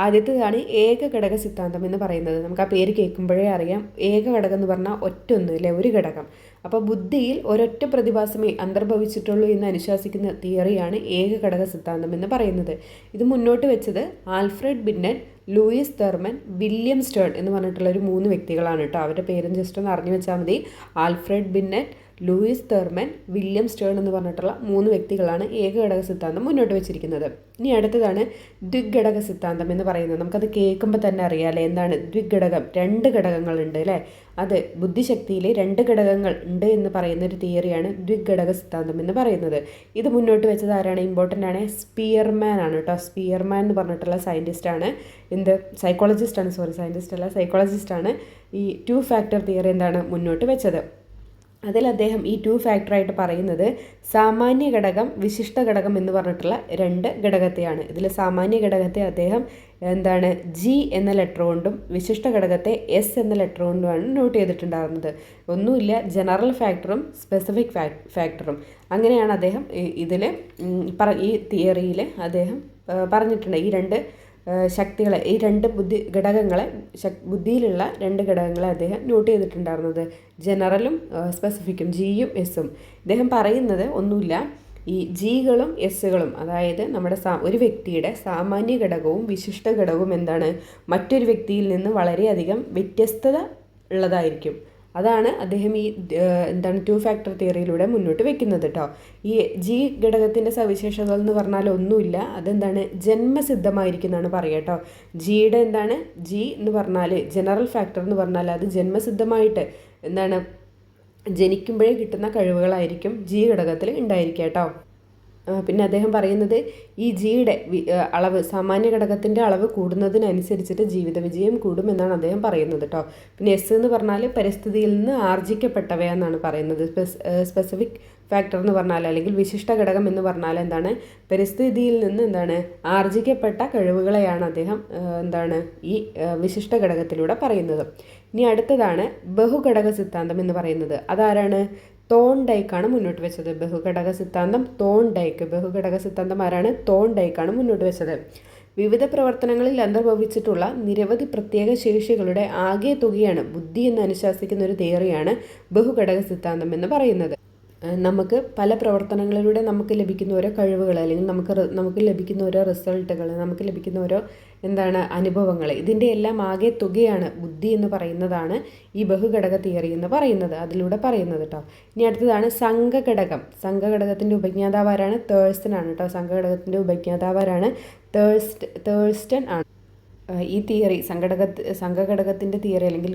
Speaker 1: ആദ്യത്തേതാണ് ഏകഘടക സിദ്ധാന്തം എന്ന് പറയുന്നത്. നമുക്ക് ആ പേര് കേൾക്കുമ്പോഴേ അറിയാം. ഏകഘടകം എന്ന് പറഞ്ഞാൽ ഒറ്റൊന്ന് അല്ലേ, ഒരു ഘടകം. അപ്പോൾ ബുദ്ധിയിൽ ഒരൊറ്റ പ്രതിഭാസമേ അന്തർഭവിച്ചിട്ടുള്ളൂ എന്ന് അനുശാസിക്കുന്ന തിയറിയാണ് ഏകഘടക സിദ്ധാന്തം എന്ന് പറയുന്നത്. ഇത് മുന്നോട്ട് വെച്ചത് ആൽഫ്രഡ് ബിന്നറ്റ്, ലൂയിസ് തെർമൻ, വില്യം സ്റ്റേൺ എന്ന് പറഞ്ഞിട്ടുള്ള ഒരു 3 വ്യക്തികളാണ് കേട്ടോ. അവരുടെ പേരും ജസ്റ്റ് ഒന്ന് അറിഞ്ഞു വെച്ചാൽ മതി. ആൽഫ്രഡ് ബിന്നറ്റ്, ലൂയിസ് തെർമൻ, വില്യം സ്റ്റേൺ എന്ന് പറഞ്ഞിട്ടുള്ള 3 വ്യക്തികളാണ് ഏകഘടക സിദ്ധാന്തം മുന്നോട്ട് വെച്ചിരിക്കുന്നത്. ഇനി അടുത്തതാണ് ദ്വിഘടക സിദ്ധാന്തം എന്ന് പറയുന്നത്. നമുക്കത് കേൾക്കുമ്പോൾ തന്നെ അറിയാമല്ലേ എന്താണ് ദ്വിഘടകം? 2 ഘടകങ്ങളുണ്ട് അല്ലേ. അത് ബുദ്ധിശക്തിയിൽ 2 ഘടകങ്ങൾ ഉണ്ട് എന്ന് പറയുന്ന ഒരു തിയറിയാണ് ദ്വിഘടക സിദ്ധാന്തം എന്ന് പറയുന്നത്. ഇത് മുന്നോട്ട് വെച്ചത് ആരാണ്? ഇമ്പോർട്ടൻ്റ് ആണ്, സ്പിയർമാൻ ആണ് കേട്ടോ. സ്പിയർമാൻ എന്ന് പറഞ്ഞിട്ടുള്ള സയൻറ്റിസ്റ്റാണ്. സൈക്കോളജിസ്റ്റാണ്, സയൻറ്റിസ്റ്റ് അല്ല, സൈക്കോളജിസ്റ്റാണ്. ഈ 2 ഫാക്ടർ തിയറി മുന്നോട്ട് വെച്ചത്. അതിൽ അദ്ദേഹം ഈ 2 ഫാക്ടറായിട്ട് പറയുന്നത് സാമാന്യ ഘടകം, വിശിഷ്ട ഘടകം എന്ന് പറഞ്ഞിട്ടുള്ള 2 ഘടകത്തെയാണ്. ഇതിൽ സാമാന്യ ഘടകത്തെ അദ്ദേഹം ജി എന്ന ലെറ്റർ കൊണ്ടും വിശിഷ്ട ഘടകത്തെ എസ് എന്ന ലെറ്റർ കൊണ്ടുമാണ് നോട്ട് ചെയ്തിട്ടുണ്ടായിരുന്നത്. ഒന്നുമില്ല, ജനറൽ ഫാക്ടറും സ്പെസിഫിക് ഫാക്ടറും. അങ്ങനെയാണ് അദ്ദേഹം ഈ തിയറിയിൽ അദ്ദേഹം പറഞ്ഞിട്ടുണ്ട്. ഈ 2 ശക്തികളെ, ഈ 2 ബുദ്ധിയിലുള്ള 2 ഘടകങ്ങളെ അദ്ദേഹം നോട്ട് ചെയ്തിട്ടുണ്ടായിരുന്നത്. ജനറലും സ്പെസിഫിക്കും, ജിയും എസും. ഇദ്ദേഹം പറയുന്നത് ഒന്നുമില്ല, ഈ ജികളും എസ്സുകളും, അതായത് നമ്മുടെ ഒരു വ്യക്തിയുടെ സാമാന്യ ഘടകവും വിശിഷ്ട ഘടകവും മറ്റൊരു വ്യക്തിയിൽ നിന്ന് വളരെയധികം വ്യത്യസ്തത ഉള്ളതായിരിക്കും. അതാണ് അദ്ദേഹം ഈ 2 ഫാക്ടർ തിയറിയിലൂടെ മുന്നോട്ട് വെക്കുന്നത് കേട്ടോ. ഈ ജി ഘടകത്തിൻ്റെ സവിശേഷതകൾ എന്ന് പറഞ്ഞാൽ ഒന്നുമില്ല, ജന്മസിദ്ധമായിരിക്കും എന്നാണ് പറയുക കേട്ടോ. ജിയുടെ ജി എന്ന് പറഞ്ഞാൽ ജനറൽ ഫാക്ടർ എന്ന് പറഞ്ഞാൽ അത് ജന്മസിദ്ധമായിട്ട് ജനിക്കുമ്പോഴേ കിട്ടുന്ന കഴിവുകളായിരിക്കും ജി ഘടകത്തിൽ ഉണ്ടായിരിക്കുക കേട്ടോ. പിന്നെ അദ്ദേഹം പറയുന്നത് ഈ ജിയുടെ അളവ്, സാമാന്യ ഘടകത്തിൻ്റെ അളവ് കൂടുന്നതിനനുസരിച്ചിട്ട് ജീവിത വിജയം കൂടുമെന്നാണ് അദ്ദേഹം പറയുന്നത് കേട്ടോ. പിന്നെ എസ് എന്ന് പറഞ്ഞാൽ പരിസ്ഥിതിയിൽ നിന്ന് ആർജിക്കപ്പെട്ടവയെന്നാണ് പറയുന്നത്. സ്പെസിഫിക് ഫാക്ടർ എന്ന് പറഞ്ഞാൽ അല്ലെങ്കിൽ വിശിഷ്ട ഘടകം എന്ന് പറഞ്ഞാൽ പരിസ്ഥിതിയിൽ നിന്ന് ആർജിക്കപ്പെട്ട കഴിവുകളെയാണ് അദ്ദേഹം ഈ വിശിഷ്ട ഘടകത്തിലൂടെ പറയുന്നത്. ഇനി അടുത്തതാണ് ബഹുഘടക സിദ്ധാന്തം എന്ന് പറയുന്നത്. അതാരാണ്? തോൺഡൈക്കാണ് മുന്നോട്ട് വെച്ചത്. ബഹുഘടക സിദ്ധാന്തം തോൺഡൈക്ക്. ബഹുഘടക സിദ്ധാന്തം ആരാണ്? തോൺഡൈക്കാണ് മുന്നോട്ട് വെച്ചത്. വിവിധ പ്രവർത്തനങ്ങളിൽ അന്തർഭവിച്ചിട്ടുള്ള നിരവധി പ്രത്യേക ശേഷികളുടെ ആകെ തുകയാണ് ബുദ്ധി എന്ന് അനുശാസിക്കുന്ന ഒരു തിയറിയാണ് ബഹുഘടക സിദ്ധാന്തം എന്ന് പറയുന്നത്. നമുക്ക് പല പ്രവർത്തനങ്ങളിലൂടെ നമുക്ക് ലഭിക്കുന്ന ഓരോ കഴിവുകൾ, അല്ലെങ്കിൽ നമുക്ക് ലഭിക്കുന്ന ഓരോ റിസൾട്ടുകൾ, നമുക്ക് ലഭിക്കുന്ന ഓരോ അനുഭവങ്ങൾ, ഇതിൻ്റെ എല്ലാം ആകെ തുകയാണ് ബുദ്ധി എന്ന് പറയുന്നതാണ് ഈ ബഹുഘടക തിയറി എന്ന് പറയുന്നത്, അതിലൂടെ പറയുന്നത് കേട്ടോ. ഇനി അടുത്തതാണ് സംഘഘടകം. സംഘഘടകത്തിൻ്റെ ഉപജ്ഞാതാവാരാണ്? തേഴ്സ്റ്റൺ ആണ് കേട്ടോ. സംഘഘടകത്തിൻ്റെ ഉപജ്ഞാതാവാരാണ്? തേഴ്സ്റ്റൺ ആണ്. ഈ തിയറി സംഘഘടകത്തിൻ്റെ തിയറി അല്ലെങ്കിൽ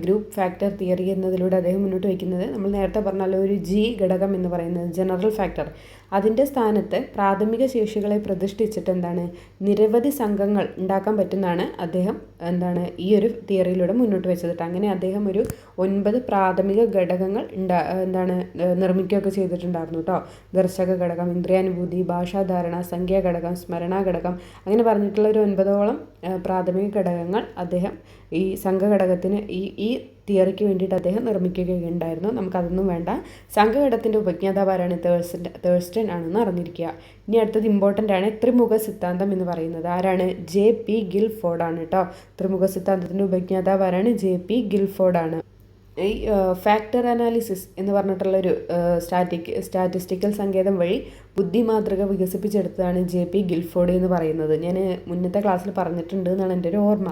Speaker 1: ഗ്രൂപ്പ് ഫാക്ടർ തിയറി എന്നതിലൂടെ അദ്ദേഹം മുന്നോട്ട് വയ്ക്കുന്നത് നമ്മൾ നേരത്തെ പറഞ്ഞല്ലോ ഒരു ജി ഘടകം എന്ന് പറയുന്നത് ജനറൽ ഫാക്ടർ, അതിൻ്റെ സ്ഥാനത്ത് പ്രാഥമിക ശേഷികളെ പ്രതിഷ്ഠിച്ചിട്ട് നിരവധി സംഘങ്ങൾ ഉണ്ടാക്കാൻ പറ്റുന്നതാണ് അദ്ദേഹം ഈ ഒരു തിയറിയിലൂടെ മുന്നോട്ട് വെച്ചത്. അങ്ങനെ അദ്ദേഹം ഒരു 9 പ്രാഥമിക ഘടകങ്ങൾ നിർമ്മിക്കുകയൊക്കെ ചെയ്തിട്ടുണ്ടായിരുന്നു കേട്ടോ. ദർശക ഘടകം, ഇന്ദ്രിയാനുഭൂതി, ഭാഷാധാരണ, സംഖ്യാഘടകം, സ്മരണാ ഘടകം, അങ്ങനെ പറഞ്ഞിട്ടുള്ള ഒരു 9ഓളം പ്രാഥമിക ഘടകങ്ങൾ അദ്ദേഹം ഈ സംഘഘടകത്തിന് ഈ തിയറിക്ക് വേണ്ടിയിട്ട് അദ്ദേഹം നിർമ്മിക്കുകയുണ്ടായിരുന്നു. നമുക്കതൊന്നും വേണ്ട. സംഘഘടകത്തിൻ്റെ ഉപജ്ഞാതാവ് ആരാണ്? തേഴ്സ്റ്റൺ ആണെന്ന് അറിഞ്ഞിരിക്കുക. ഇനി അടുത്തത് ഇമ്പോർട്ടൻ്റ് ആണ്. ത്രിമുഖ സിദ്ധാന്തം എന്ന് പറയുന്നത് ആരാണ്? JP ഗിൽഫോർഡ് ആണ് കേട്ടോ. ത്രിമുഖ സിദ്ധാന്തത്തിൻ്റെ ഉപജ്ഞാതാവ് ആരാണ്? JP ഗിൽഫോർഡ് ആണ്. ഈ ഫാക്ടർ അനാലിസിസ് എന്ന് പറഞ്ഞിട്ടുള്ളൊരു സ്റ്റാറ്റിസ്റ്റിക്കൽ സങ്കേതം വഴി ബുദ്ധി മാതൃക വികസിപ്പിച്ചെടുത്തതാണ് JP ഗിൽഫോർഡ് എന്ന് പറയുന്നത്. ഞാൻ മുന്നത്തെ ക്ലാസ്സിൽ പറഞ്ഞിട്ടുണ്ട് എന്നാണ് എൻ്റെ ഒരു ഓർമ്മ.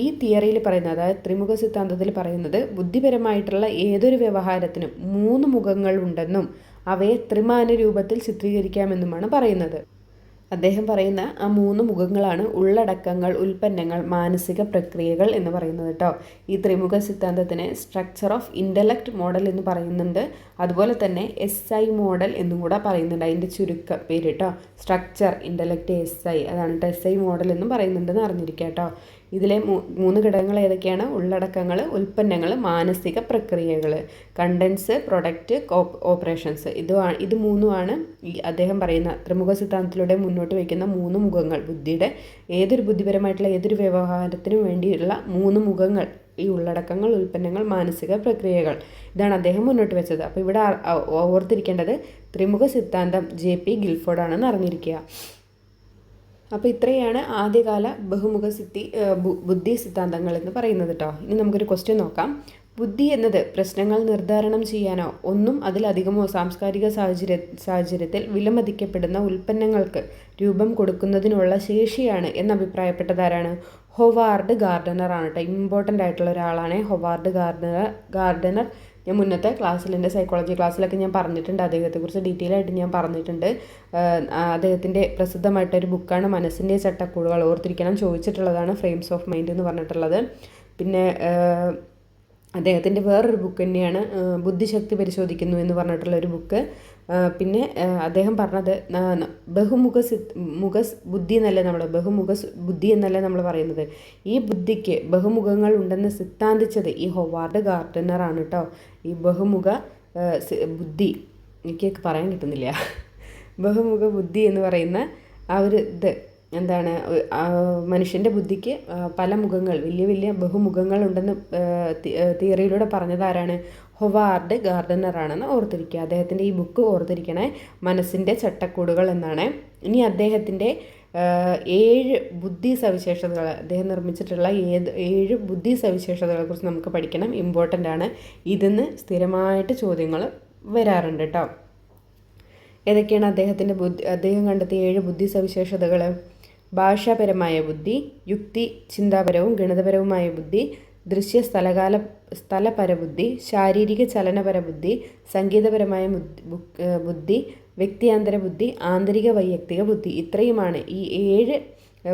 Speaker 1: ഈ തിയറിയിൽ പറയുന്നത്, അതായത് ത്രിമുഖ സിദ്ധാന്തത്തിൽ പറയുന്നത്, ബുദ്ധിപരമായിട്ടുള്ള ഏതൊരു വ്യവഹാരത്തിനും 3 മുഖങ്ങൾ ഉണ്ടെന്നും അവയെ ത്രിമാന രൂപത്തിൽ ചിത്രീകരിക്കാമെന്നുമാണ് പറയുന്നത്. അദ്ദേഹം പറയുന്ന ആ 3 മുഖങ്ങളാണ് ഉള്ളടക്കങ്ങൾ, ഉൽപ്പന്നങ്ങൾ, മാനസിക പ്രക്രിയകൾ എന്ന് പറയുന്നത് കേട്ടോ. ഈ ത്രിമുഖ സിദ്ധാന്തത്തിന് സ്ട്രക്ചർ ഓഫ് ഇൻ്റലക്റ്റ് മോഡൽ എന്ന് പറയുന്നുണ്ട്. അതുപോലെ തന്നെ SI മോഡൽ എന്നും കൂടെ പറയുന്നുണ്ട്. അതിൻ്റെ ചുരുക്ക പേര് കേട്ടോ. സ്ട്രക്ചർ, ഇൻ്റലക്റ്റ്, SI, അതാണ് കേട്ടോ. SI മോഡൽ എന്നും പറയുന്നുണ്ടെന്ന് അറിഞ്ഞിരിക്കുക കേട്ടോ. ഇതിലെ 3 ഘടകങ്ങൾ ഏതൊക്കെയാണ്? ഉള്ളടക്കങ്ങൾ, ഉൽപ്പന്നങ്ങൾ, മാനസിക പ്രക്രിയകൾ. Contents, product, operations. ഇത് 3ആണ് ഈ അദ്ദേഹം പറയുന്ന ത്രിമുഖ സിദ്ധാന്തത്തിലൂടെ മുന്നോട്ട് വയ്ക്കുന്ന 3 മുഖങ്ങൾ. ഏതൊരു ബുദ്ധിപരമായിട്ടുള്ള ഏതൊരു വ്യവഹാരത്തിനും വേണ്ടിയുള്ള 3 മുഖങ്ങൾ. ഈ ഉള്ളടക്കങ്ങൾ, ഉൽപ്പന്നങ്ങൾ, മാനസിക പ്രക്രിയകൾ. ഇതാണ് അദ്ദേഹം മുന്നോട്ട് വെച്ചത്. അപ്പോൾ ഇവിടെ ഓർത്തിരിക്കേണ്ടത് ത്രിമുഖ സിദ്ധാന്തം JP ഗിൽഫോർഡ് ആണെന്ന് അറിഞ്ഞിരിക്കുക. അപ്പോൾ ഇത്രയാണ് ആദ്യകാല ബഹുമുഖ ബുദ്ധി സിദ്ധാന്തങ്ങൾ എന്ന് പറയുന്നത് കേട്ടോ. ഇനി നമുക്കൊരു ക്വസ്റ്റ്യൻ നോക്കാം. ബുദ്ധി എന്നത് പ്രശ്നങ്ങൾ നിർദ്ധാരണം ചെയ്യാനോ അതിലധികമോ സാംസ്കാരിക സാഹചര്യത്തിൽ വിലമതിക്കപ്പെടുന്ന ഉൽപ്പന്നങ്ങൾക്ക് രൂപം കൊടുക്കുന്നതിനുള്ള ശേഷിയാണ് എന്ന് അഭിപ്രായപ്പെട്ടതാരാണ്? ഹൊവാർഡ് ഗാർഡനർ ആണ് കേട്ടോ. ഇമ്പോർട്ടൻ്റ് ആയിട്ടുള്ള ഒരാളാണ് ഹൊവാർഡ് ഗാർഡനർ. ഞാൻ മുന്നത്തെ ക്ലാസ്സിൽ, എൻ്റെ സൈക്കോളജി ക്ലാസ്സിലൊക്കെ ഞാൻ പറഞ്ഞിട്ടുണ്ട്. അദ്ദേഹത്തെക്കുറിച്ച് ഡീറ്റെയിൽ ആയിട്ട് ഞാൻ പറഞ്ഞിട്ടുണ്ട്. അദ്ദേഹത്തിൻ്റെ പ്രസിദ്ധമായിട്ടൊരു ബുക്കാണ് മനസ്സിൻ്റെ ചട്ടക്കൂടുകൾ. ഓർത്തിരിക്കണം, ചോദിച്ചിട്ടുള്ളതാണ്. ഫ്രെയിംസ് ഓഫ് മൈൻഡ് എന്ന് പറഞ്ഞിട്ടുള്ളത്. പിന്നെ അദ്ദേഹത്തിൻ്റെ വേറൊരു ബുക്ക് തന്നെയാണ് ബുദ്ധിശക്തി പരിശോധിക്കുന്നു എന്ന് പറഞ്ഞിട്ടുള്ളൊരു ബുക്ക്. പിന്നെ അദ്ദേഹം പറഞ്ഞത് ബഹുമുഖ ബുദ്ധി എന്നല്ലേ ബഹുമുഖ ബുദ്ധി എന്നല്ലേ നമ്മൾ പറയുന്നത്. ഈ ബുദ്ധിക്ക് ബഹുമുഖങ്ങൾ ഉണ്ടെന്ന് സിദ്ധാന്തിച്ചത് ഈ ഹൊവാർഡ് ഗാർഡനർ ആണ് കേട്ടോ. ഈ ബഹുമുഖ ബുദ്ധി, എനിക്ക് പറയാൻ കിട്ടുന്നില്ല, ബഹുമുഖ ബുദ്ധി എന്ന് പറയുന്ന ആ ഒരു മനുഷ്യൻ്റെ ബുദ്ധിക്ക് പല മുഖങ്ങൾ, വലിയ വലിയ ബഹുമുഖങ്ങൾ ഉണ്ടെന്ന് തിയറിയിലൂടെ പറഞ്ഞത് ആരാണ്? ഹൊവാർഡ് ഗാർഡനർ ആണെന്ന് ഓർത്തിരിക്കുക. അദ്ദേഹത്തിൻ്റെ ഈ ബുക്ക് ഓർത്തിരിക്കണേ, മനസ്സിൻ്റെ ചട്ടക്കൂടുകൾ എന്നാണ്. ഇനി അദ്ദേഹത്തിൻ്റെ 7 ബുദ്ധി സവിശേഷതകൾ, അദ്ദേഹം നിർമ്മിച്ചിട്ടുള്ള 7 ബുദ്ധി സവിശേഷതകളെ കുറിച്ച് നമുക്ക് പഠിക്കണം. ഇമ്പോർട്ടൻ്റ് ആണ്. ഇതിന്ന് സ്ഥിരമായിട്ട് ചോദ്യങ്ങൾ വരാറുണ്ട് കേട്ടോ. ഏതൊക്കെയാണ് അദ്ദേഹം കണ്ടെത്തിയ 7 ബുദ്ധി സവിശേഷതകൾ? ഭാഷാപരമായ ബുദ്ധി, യുക്തി ചിന്താപരവും ഗണിതപരവുമായ ബുദ്ധി, ദൃശ്യ സ്ഥലപരബുദ്ധി, ശാരീരിക ചലനപര ബുദ്ധി, സംഗീതപരമായ ബുദ്ധി, വ്യക്തിയാന്തര ബുദ്ധി, ആന്തരിക വൈയക്തിക ബുദ്ധി. ഇത്രയുമാണ് ഈ 7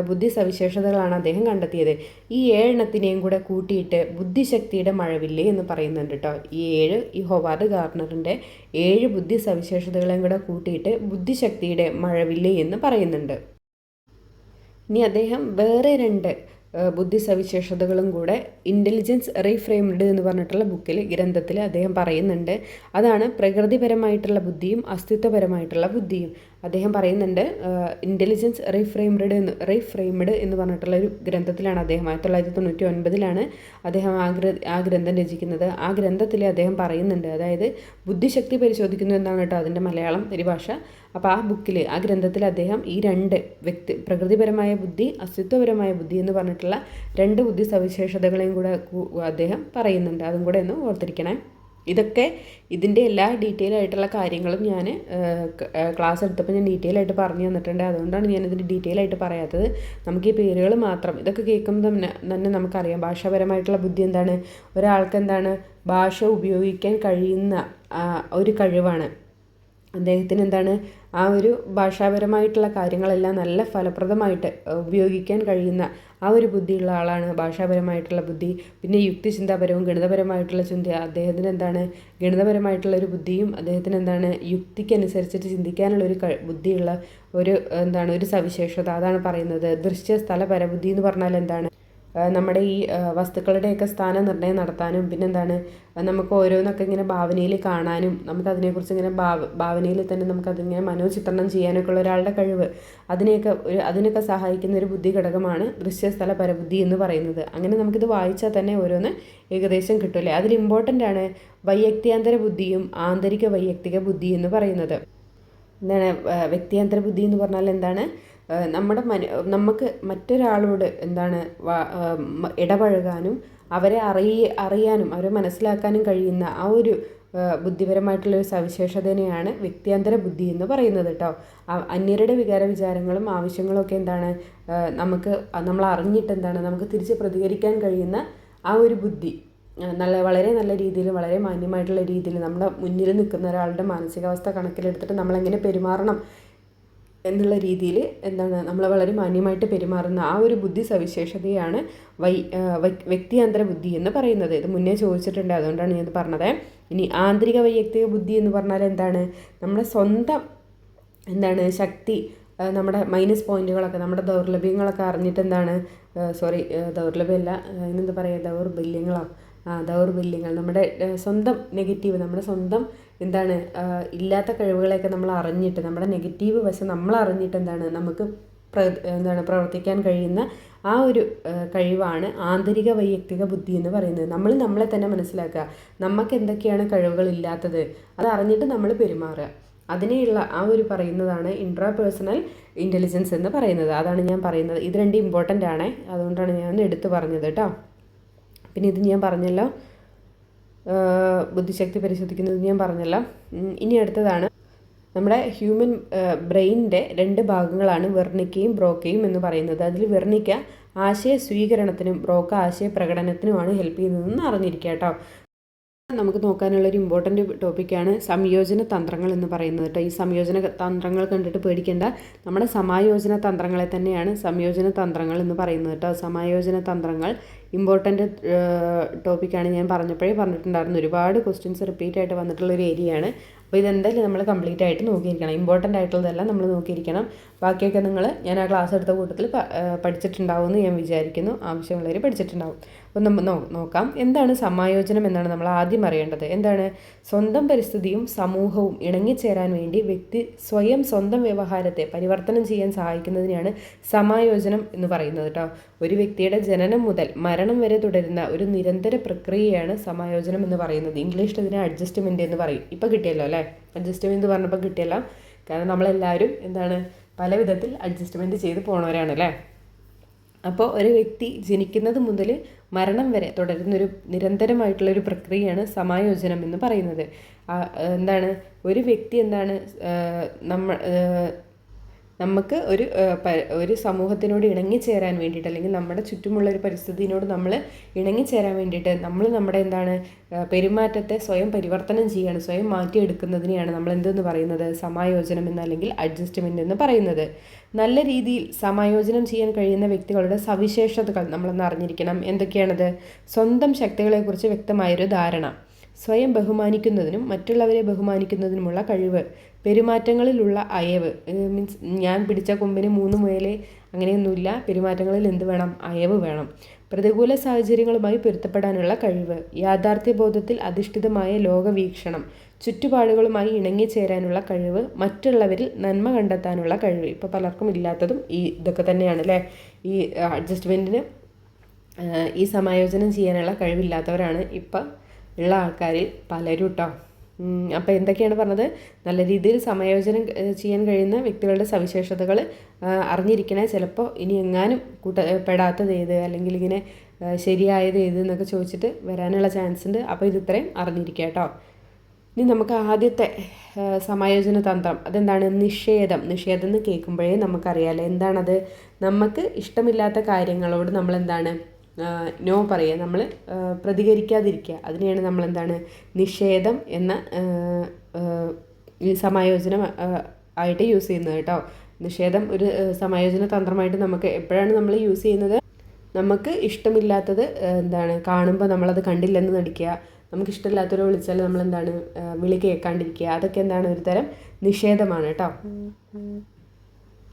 Speaker 1: ബുദ്ധി സവിശേഷതകളാണ് അദ്ദേഹം കണ്ടെത്തിയത്. ഈ 7 എണ്ണത്തിനെയും കൂടെ കൂട്ടിയിട്ട് ബുദ്ധിശക്തിയുടെ മഴവില്ല് എന്ന് പറയുന്നുണ്ട് കേട്ടോ. ഈ ഹൊവാർഡ് ഗാർഡനറിൻ്റെ 7 ബുദ്ധി സവിശേഷതകളെയും കൂടെ കൂട്ടിയിട്ട് ബുദ്ധിശക്തിയുടെ മഴവില്ല് എന്ന് പറയുന്നുണ്ട്. ഇനി അദ്ദേഹം വേറെ 2 ബുദ്ധി സവിശേഷതകളും കൂടെ ഇൻ്റലിജൻസ് റീഫ്രെയിംഡ് എന്ന് പറഞ്ഞിട്ടുള്ള ഗ്രന്ഥത്തിൽ അദ്ദേഹം പറയുന്നുണ്ട്. അതാണ് പ്രകൃതിപരമായിട്ടുള്ള ബുദ്ധിയും അസ്തിത്വപരമായിട്ടുള്ള ബുദ്ധിയും. അദ്ദേഹം പറയുന്നുണ്ട് ഇൻ്റലിജൻസ് റീഫ്രെയിംഡ് എന്ന് പറഞ്ഞിട്ടുള്ള ഒരു ഗ്രന്ഥത്തിലാണ് അദ്ദേഹം 1999 അദ്ദേഹം ആ ഗ്രന്ഥം രചിക്കുന്നത്. ആ ഗ്രന്ഥത്തിൽ അദ്ദേഹം പറയുന്നുണ്ട്, അതായത് ബുദ്ധിശക്തി പരിശോധിക്കുന്നു എന്നാണ് കേട്ടോ അതിൻ്റെ മലയാളം പരിഭാഷ. അപ്പോൾ ആ ഗ്രന്ഥത്തിൽ അദ്ദേഹം ഈ 2 പ്രകൃതിപരമായ ബുദ്ധി, അസ്തിത്വപരമായ ബുദ്ധി എന്ന് പറഞ്ഞിട്ടുള്ള 2 ബുദ്ധി സവിശേഷതകളെയും കൂടെ അദ്ദേഹം പറയുന്നുണ്ട്. അതും കൂടെ ഒന്ന് ഓർത്തിരിക്കണേ. ഇതിൻ്റെ എല്ലാ ഡീറ്റെയിൽ ആയിട്ടുള്ള കാര്യങ്ങളും ഞാൻ ക്ലാസ് എടുത്തപ്പോൾ ഞാൻ ഡീറ്റെയിൽ ആയിട്ട് പറഞ്ഞു തന്നിട്ടുണ്ട്. അതുകൊണ്ടാണ് ഞാനിതിൻ്റെ ഡീറ്റെയിൽ ആയിട്ട് പറയാത്തത്. നമുക്ക് ഈ പേരുകൾ മാത്രം ഇതൊക്കെ കേൾക്കുമ്പോൾ തന്നെ നമുക്കറിയാം ഭാഷാപരമായിട്ടുള്ള ബുദ്ധി എന്താണ്, ഒരാൾക്ക് ഭാഷ ഉപയോഗിക്കാൻ കഴിയുന്ന ഒരു കഴിവാണ്. അദ്ദേഹത്തിന് ആ ഒരു ഭാഷാപരമായിട്ടുള്ള കാര്യങ്ങളെല്ലാം നല്ല ഫലപ്രദമായിട്ട് ഉപയോഗിക്കാൻ കഴിയുന്ന ആ ഒരു ബുദ്ധിയുള്ള ആളാണ്, ഭാഷാപരമായിട്ടുള്ള ബുദ്ധി. പിന്നെ യുക്തിചിന്താപരവും ഗണിതപരമായിട്ടുള്ള ചിന്ത, അദ്ദേഹത്തിന് എന്താണ് ഗണിതപരമായിട്ടുള്ള ഒരു ബുദ്ധിയും അദ്ദേഹത്തിന് എന്താണ് യുക്തിക്കനുസരിച്ചിട്ട് ചിന്തിക്കാനുള്ള ഒരു ബുദ്ധിയുള്ള ഒരു എന്താണ് ഒരു സവിശേഷത, അതാണ് പറയുന്നത്. ദൃശ്യ സ്ഥല പരബുദ്ധി എന്ന് പറഞ്ഞാൽ എന്താണ്, നമ്മുടെ ഈ വസ്തുക്കളുടെയൊക്കെ സ്ഥാന നിർണ്ണയം നടത്താനും പിന്നെന്താണ് നമുക്ക് ഓരോന്നൊക്കെ ഇങ്ങനെ ഭാവനയിൽ കാണാനും നമുക്കതിനെക്കുറിച്ച് ഇങ്ങനെ ഭാവനയിൽ തന്നെ നമുക്കതിങ്ങനെ മനോചിത്രണം ചെയ്യാനൊക്കെ ഉള്ള ഒരാളുടെ കഴിവ്, അതിനൊക്കെ സഹായിക്കുന്ന ഒരു ബുദ്ധി ഘടകമാണ് ദൃശ്യസ്ഥല പരബുദ്ധി എന്ന് പറയുന്നത്. അങ്ങനെ നമുക്കിത് വായിച്ചാൽ തന്നെ ഓരോന്ന് ഏകദേശം കിട്ടുമല്ലേ. അതിൽ ഇമ്പോർട്ടൻ്റ് ആണ് വൈയക്തിയാന്തര ബുദ്ധിയും ആന്തരിക വൈയക്തിക ബുദ്ധി എന്ന് പറയുന്നത്. എന്താണ് വ്യക്തിയാന്തര ബുദ്ധി എന്ന് പറഞ്ഞാൽ എന്താണ്, നമുക്ക് മറ്റൊരാളോട് എന്താണ് ഇടപഴകാനും അവരെ അറിയാനും അവരെ മനസ്സിലാക്കാനും കഴിയുന്ന ആ ഒരു ബുദ്ധിപരമായിട്ടുള്ളൊരു സവിശേഷതനെയാണ് വ്യക്തിയാന്തര ബുദ്ധി എന്ന് പറയുന്നത് കേട്ടോ. അന്യരുടെ വികാര വിചാരങ്ങളും ആവശ്യങ്ങളും ഒക്കെ എന്താണ് നമ്മൾ അറിഞ്ഞിട്ട് എന്താണ് നമുക്ക് തിരിച്ച് പ്രതികരിക്കാൻ കഴിയുന്ന ആ ഒരു ബുദ്ധി, വളരെ നല്ല രീതിയിൽ വളരെ മാന്യമായിട്ടുള്ള രീതിയിൽ നമ്മുടെ മുന്നിൽ നിൽക്കുന്ന ഒരാളുടെ മാനസികാവസ്ഥ കണക്കിലെടുത്തിട്ട് നമ്മളെങ്ങനെ പെരുമാറണം എന്നുള്ള രീതിയിൽ എന്താണ് നമ്മൾ വളരെ മാന്യമായിട്ട് പെരുമാറുന്ന ആ ഒരു ബുദ്ധി സവിശേഷതയാണ് വ്യക്തിയാന്തര ബുദ്ധി എന്ന് പറയുന്നത്. ഇത് മുന്നേ ചോദിച്ചിട്ടുണ്ട്, അതുകൊണ്ടാണ് ഞാനിത് പറഞ്ഞത്. ഇനി ആന്തരിക വൈയക്തിക ബുദ്ധി എന്ന് പറഞ്ഞാൽ എന്താണ്, നമ്മുടെ സ്വന്തം എന്താണ് ശക്തി, നമ്മുടെ മൈനസ് പോയിന്റുകളൊക്കെ നമ്മുടെ ദൗർലഭ്യങ്ങളൊക്കെ അറിഞ്ഞിട്ട് എന്താണ് ദൗർലഭ്യമല്ല അതിനെന്താ പറയുക, ദൗർബല്യങ്ങൾ നമ്മുടെ സ്വന്തം നെഗറ്റീവ്, നമ്മുടെ സ്വന്തം എന്താണ് ഇല്ലാത്ത കഴിവുകളെയൊക്കെ നമ്മൾ അറിഞ്ഞിട്ട് നമ്മുടെ നെഗറ്റീവ് വശം നമ്മൾ അറിഞ്ഞിട്ട് എന്താണ് നമുക്ക് പ്രവർത്തിക്കാൻ കഴിയുന്ന ആ ഒരു കഴിവാണ് ആന്തരിക വൈയക്തിക ബുദ്ധി എന്ന് പറയുന്നത്. നമ്മളെ തന്നെ മനസ്സിലാക്കുക, നമുക്ക് എന്തൊക്കെയാണ് കഴിവുകൾ ഇല്ലാത്തത് അത് അറിഞ്ഞിട്ട് നമ്മൾ പെരുമാറുക, അതിനെയുള്ള ആ ഒരു പറയുന്നതാണ് ഇൻട്രാ പേഴ്സണൽ ഇൻ്റലിജൻസ് എന്ന് പറയുന്നത്. അതാണ് ഞാൻ പറയുന്നത്. ഇത് രണ്ട് ഇമ്പോർട്ടൻ്റ് ആണ്, അതുകൊണ്ടാണ് ഞാൻ എടുത്തു പറഞ്ഞത് കേട്ടോ. പിന്നെ ഇത് ഞാൻ പറഞ്ഞല്ലോ, ബുദ്ധിശക്തി പരിശോധിക്കുന്നത് ഞാൻ പറഞ്ഞല്ലോ. ഇനി അടുത്തതാണ് നമ്മുടെ ഹ്യൂമൻ ബ്രെയിനിൻ്റെ 2 ഭാഗങ്ങളാണ് വെർണിക്കയും ബ്രോക്കയും എന്ന് പറയുന്നത്. അതിൽ വെർണിക്ക ആശയ സ്വീകരണത്തിനും ബ്രോക്ക ആശയ പ്രകടനത്തിനുമാണ് ഹെൽപ്പ് ചെയ്യുന്നതെന്ന് അറിഞ്ഞിരിക്കുക കേട്ടോ. നമുക്ക് നോക്കാനുള്ളൊരു ഇമ്പോർട്ടൻ്റ് ടോപ്പിക്കാണ് സംയോജന തന്ത്രങ്ങൾ എന്ന് പറയുന്നത് കേട്ടോ. ഈ സംയോജന തന്ത്രങ്ങൾ കണ്ടിട്ട് പേടിക്കേണ്ട, നമ്മുടെ സമായോജന തന്ത്രങ്ങളെ തന്നെയാണ് സംയോജന തന്ത്രങ്ങൾ എന്ന് പറയുന്നത് കേട്ടോ. സമായോജന തന്ത്രങ്ങൾ ഇമ്പോർട്ടൻ്റ് ടോപ്പിക്കാണ്, ഞാൻ പറഞ്ഞിട്ടുണ്ടായിരുന്നു. ഒരുപാട് ക്വസ്റ്റ്യൻസ് റിപ്പീറ്റ് ആയിട്ട് വന്നിട്ടുള്ളൊരു ഏരിയയാണ്. അപ്പോൾ ഇതെന്തായാലും നമ്മൾ കംപ്ലീറ്റ് ആയിട്ട് നോക്കിയിരിക്കണം. ഇമ്പോർട്ടൻ്റ് ആയിട്ടുള്ളതെല്ലാം നമ്മൾ നോക്കിയിരിക്കണം. ബാക്കിയൊക്കെ ഞാൻ ആ ക്ലാസ് എടുത്ത കൂട്ടത്തിൽ പഠിച്ചിട്ടുണ്ടാവുമെന്ന് ഞാൻ വിചാരിക്കുന്നു. ആവശ്യമുള്ളവർ പഠിച്ചിട്ടുണ്ടാവും. അപ്പോൾ നമ്മൾ നോക്കാം എന്താണ് സമായോജനം എന്നാണ് നമ്മൾ ആദ്യം അറിയേണ്ടത്. എന്താണ്, സ്വന്തം പരിസ്ഥിതിയും സമൂഹവും ഇണങ്ങിച്ചേരാൻ വേണ്ടി വ്യക്തി സ്വന്തം വ്യവഹാരത്തെ പരിവർത്തനം ചെയ്യാൻ സഹായിക്കുന്നതിനെയാണ് സമായോജനം എന്ന് പറയുന്നത് കേട്ടോ. ഒരു വ്യക്തിയുടെ ജനനം മുതൽ മരണം വരെ തുടരുന്ന ഒരു നിരന്തര പ്രക്രിയയാണ് സമായോജനം എന്ന് പറയുന്നത്. ഇംഗ്ലീഷിൽ ഇതിനെ അഡ്ജസ്റ്റ്മെൻറ്റ് എന്ന് പറയും. ഇപ്പോൾ കിട്ടിയല്ലോ അല്ലേ, അഡ്ജസ്റ്റ്മെൻറ്റ് പറഞ്ഞപ്പോൾ കിട്ടിയല്ലോ. കാരണം നമ്മളെല്ലാവരും എന്താണ് പല വിധത്തിൽ അഡ്ജസ്റ്റ്മെൻറ്റ് ചെയ്ത് പോണവരാണല്ലേ. അപ്പോൾ ഒരു വ്യക്തി ജനിക്കുന്നത് മുതൽ മരണം വരെ തുടരുന്നൊരു നിരന്തരമായിട്ടുള്ളൊരു പ്രക്രിയയാണ് സമായോജനം എന്ന് പറയുന്നത്. എന്താണ് ഒരു വ്യക്തി എന്താണ് നമുക്ക് ഒരു സമൂഹത്തിനോട് ഇണങ്ങിച്ചേരാൻ വേണ്ടിയിട്ട്, അല്ലെങ്കിൽ നമ്മുടെ ചുറ്റുമുള്ള ഒരു പരിസ്ഥിതിയോട് നമ്മൾ ഇണങ്ങിച്ചേരാൻ വേണ്ടിയിട്ട് നമ്മൾ നമ്മുടെ എന്താണ് പെരുമാറ്റത്തെ സ്വയം പരിവർത്തനം ചെയ്യുകയാണ്, സ്വയം മാറ്റിയെടുക്കുന്നതിനെയാണ് നമ്മൾ എന്തെന്ന് പറയുന്നത് സമായോജനം എന്ന് അല്ലെങ്കിൽ അഡ്ജസ്റ്റ്മെൻറ്റ് എന്ന് പറയുന്നത്. നല്ല രീതിയിൽ സമായോജനം ചെയ്യാൻ കഴിയുന്ന വ്യക്തികളുടെ സവിശേഷതകൾ നമ്മളൊന്ന് അറിഞ്ഞിരിക്കണം. എന്തൊക്കെയാണത്? സ്വന്തം ശക്തികളെക്കുറിച്ച് വ്യക്തമായൊരു ധാരണ, സ്വയം ബഹുമാനിക്കുന്നതിനും മറ്റുള്ളവരെ ബഹുമാനിക്കുന്നതിനുമുള്ള കഴിവ്, പെരുമാറ്റങ്ങളിലുള്ള അയവ്, മീൻസ് ഞാൻ പിടിച്ച കൊമ്പിന് 3 മുയൽ അങ്ങനെയൊന്നുമില്ല, പെരുമാറ്റങ്ങളിൽ എന്ത് വേണം? അയവ് വേണം. പ്രതികൂല സാഹചര്യങ്ങളുമായി പൊരുത്തപ്പെടാനുള്ള കഴിവ്, യാഥാർത്ഥ്യബോധത്തിൽ അധിഷ്ഠിതമായ ലോകവീക്ഷണം, ചുറ്റുപാടുകളുമായി ഇണങ്ങിച്ചേരാനുള്ള കഴിവ്, മറ്റുള്ളവരിൽ നന്മ കണ്ടെത്താനുള്ള കഴിവ്. ഇപ്പോൾ പലർക്കും ഇല്ലാത്തതും ഇതൊക്കെ തന്നെയാണ് അല്ലേ. ഈ അഡ്ജസ്റ്റ്മെൻറ്റിന് ഈ സമായോജനം ചെയ്യാനുള്ള കഴിവില്ലാത്തവരാണ് ഇപ്പം ഉള്ള ആൾക്കാരിൽ പലരും കേട്ടോ. അപ്പോൾ എന്തൊക്കെയാണ് പറഞ്ഞത്? നല്ല രീതിയിൽ സമയോജനം ചെയ്യാൻ കഴിയുന്ന വ്യക്തികളുടെ സവിശേഷതകൾ അറിഞ്ഞിരിക്കണേ. ചിലപ്പോൾ ഇനി എങ്ങാനും പെടാത്തത് ഏത്, അല്ലെങ്കിൽ ഇങ്ങനെ ശരിയായത് ഏത് എന്നൊക്കെ ചോദിച്ചിട്ട് വരാനുള്ള ചാൻസ് ഉണ്ട്. അപ്പോൾ ഇത്രയും അറിഞ്ഞിരിക്കുക കേട്ടോ. ഇനി നമുക്ക് ആദ്യത്തെ സമായോജന തന്ത്രം, അതെന്താണ്? നിഷേധം. നിഷേധം എന്ന് കേൾക്കുമ്പോഴേ നമുക്കറിയാമല്ലോ എന്താണത്. നമുക്ക് ഇഷ്ടമില്ലാത്ത കാര്യങ്ങളോട് നമ്മളെന്താണ് നോ പറയുക, നമ്മൾ പ്രതികരിക്കാതിരിക്കുക. അതിനെയാണ് നമ്മളെന്താണ് നിഷേധം എന്ന സമായോജനം ആയിട്ട് യൂസ് ചെയ്യുന്നത് കേട്ടോ. നിഷേധം ഒരു സമായോജന തന്ത്രമായിട്ട് നമുക്ക് എപ്പോഴാണ് നമ്മൾ യൂസ് ചെയ്യുന്നത്? നമുക്ക് ഇഷ്ടമില്ലാത്തത് എന്താണ് കാണുമ്പോൾ നമ്മളത് കണ്ടില്ലെന്ന് നടിക്കുക, നമുക്ക് ഇഷ്ടമില്ലാത്തവരെ വിളിച്ചാൽ നമ്മളെന്താണ് വിളി കേൾക്കാണ്ടിരിക്കുക, അതൊക്കെ എന്താണ് ഒരു തരം നിഷേധമാണ് കേട്ടോ.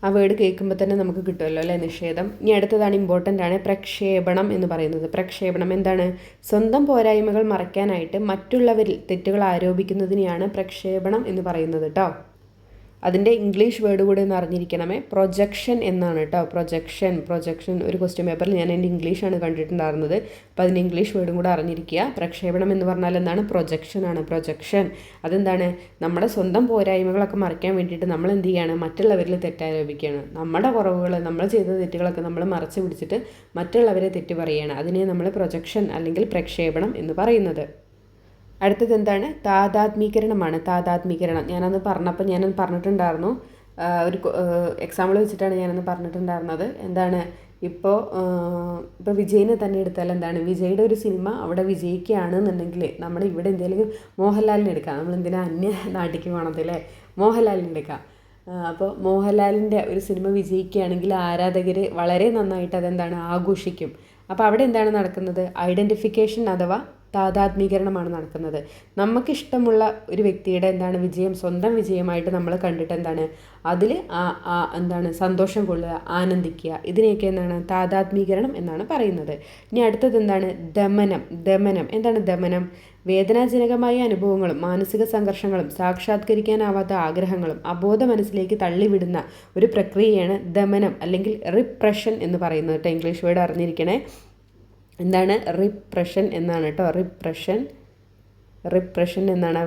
Speaker 1: ആ വേർഡ് കേൾക്കുമ്പോൾ തന്നെ നമുക്ക് കിട്ടുമല്ലോ അല്ലേ, നിഷേധം. ഇനി അടുത്തതാണ് ഇമ്പോർട്ടൻ്റ് ആണ്, പ്രക്ഷേപണം എന്ന് പറയുന്നത്. പ്രക്ഷേപണം എന്താണ്? സ്വന്തം പോരായ്മകൾ മറയ്ക്കാനായിട്ട് മറ്റുള്ളവരിൽ തെറ്റുകൾ ആരോപിക്കുന്നതിനെയാണ് പ്രക്ഷേപണം എന്ന് പറയുന്നത് കേട്ടോ. അതിൻ്റെ ഇംഗ്ലീഷ് വേർഡ് കൂടെ ഒന്ന് അറിഞ്ഞിരിക്കണമേ. പ്രൊജക്ഷൻ എന്നാണ് കേട്ടോ. പ്രൊജക്ഷൻ ഒരു ക്വസ്റ്റ്യൻ പേപ്പറിൽ ഞാൻ എൻ്റെ ഇംഗ്ലീഷാണ് കണ്ടിട്ടുണ്ടായിരുന്നത്. അപ്പോൾ അതിൻ്റെ ഇംഗ്ലീഷ് വേർഡും കൂടെ അറിഞ്ഞിരിക്കുക. പ്രക്ഷേപണം എന്ന് പറഞ്ഞാൽ എന്താണ്? പ്രൊജക്ഷൻ. അതെന്താണ്? നമ്മുടെ സ്വന്തം പോരായ്മകളൊക്കെ മറയ്ക്കാൻ വേണ്ടിയിട്ട് നമ്മൾ എന്ത് ചെയ്യാണ്? മറ്റുള്ളവരിൽ തെറ്റാരോപിക്കുകയാണ്. നമ്മുടെ കുറവുകൾ, നമ്മൾ ചെയ്ത തെറ്റുകളൊക്കെ നമ്മൾ മറച്ചു പിടിച്ചിട്ട് മറ്റുള്ളവരെ തെറ്റ് പറയുകയാണ്. അതിനെ നമ്മൾ പ്രൊജക്ഷൻ അല്ലെങ്കിൽ പ്രക്ഷേപണം എന്ന് പറയുന്നത്. അടുത്തത് എന്താണ്? താതാത്മീകരണമാണ്. ഞാനന്ന് പറഞ്ഞിട്ടുണ്ടായിരുന്നു, ഒരു എക്സാമ്പിൾ വെച്ചിട്ടാണ് ഞാനന്ന് പറഞ്ഞിട്ടുണ്ടായിരുന്നത്. എന്താണ്? ഇപ്പോൾ വിജയിനെ തന്നെ എടുത്താൽ എന്താണ്? വിജയുടെ ഒരു സിനിമ അവിടെ വിജയിക്കുകയാണെന്നുണ്ടെങ്കിൽ നമ്മൾ ഇവിടെ എന്തെങ്കിലും മോഹൻലാലിനെ എടുക്കാം. നമ്മളെന്തിനാ അന്യ നാട്ടിലേക്ക് പോകണത് അല്ലേ? മോഹൻലാലിനെ എടുക്കാം. അപ്പോൾ മോഹൻലാലിൻ്റെ ഒരു സിനിമ വിജയിക്കുകയാണെങ്കിൽ ആരാധകർ വളരെ നന്നായിട്ട് അതെന്താണ് ആഘോഷിക്കും. അപ്പോൾ അവിടെ എന്താണ് നടക്കുന്നത്? ഐഡൻറ്റിഫിക്കേഷൻ അഥവാ താതാത്മീകരണമാണ് നടക്കുന്നത്. നമുക്കിഷ്ടമുള്ള ഒരു വ്യക്തിയുടെ എന്താണ് വിജയം സ്വന്തം വിജയമായിട്ട് നമ്മൾ കണ്ടിട്ട് എന്താണ് അതിൽ എന്താണ് സന്തോഷം കൊള്ളുക, ആനന്ദിക്കുക, ഇതിനെയൊക്കെ എന്താണ് താതാത്മീകരണം എന്നാണ് പറയുന്നത്. ഇനി അടുത്തത് എന്താണ്? ദമനം. എന്താണ് ദമനം? വേദനാജനകമായ അനുഭവങ്ങളും മാനസിക സംഘർഷങ്ങളും സാക്ഷാത്കരിക്കാനാവാത്ത ആഗ്രഹങ്ങളും അബോധ മനസ്സിലേക്ക് തള്ളിവിടുന്ന ഒരു പ്രക്രിയയാണ് ദമനം അല്ലെങ്കിൽ റിപ്രഷൻ എന്ന് പറയുന്നത് കേട്ടോ. ഇംഗ്ലീഷ് വേർഡ് അറിഞ്ഞിരിക്കണേ. എന്താണ്? റിപ്രഷൻ എന്നാണ് കേട്ടോ. റിപ്രഷൻ എന്നാണ്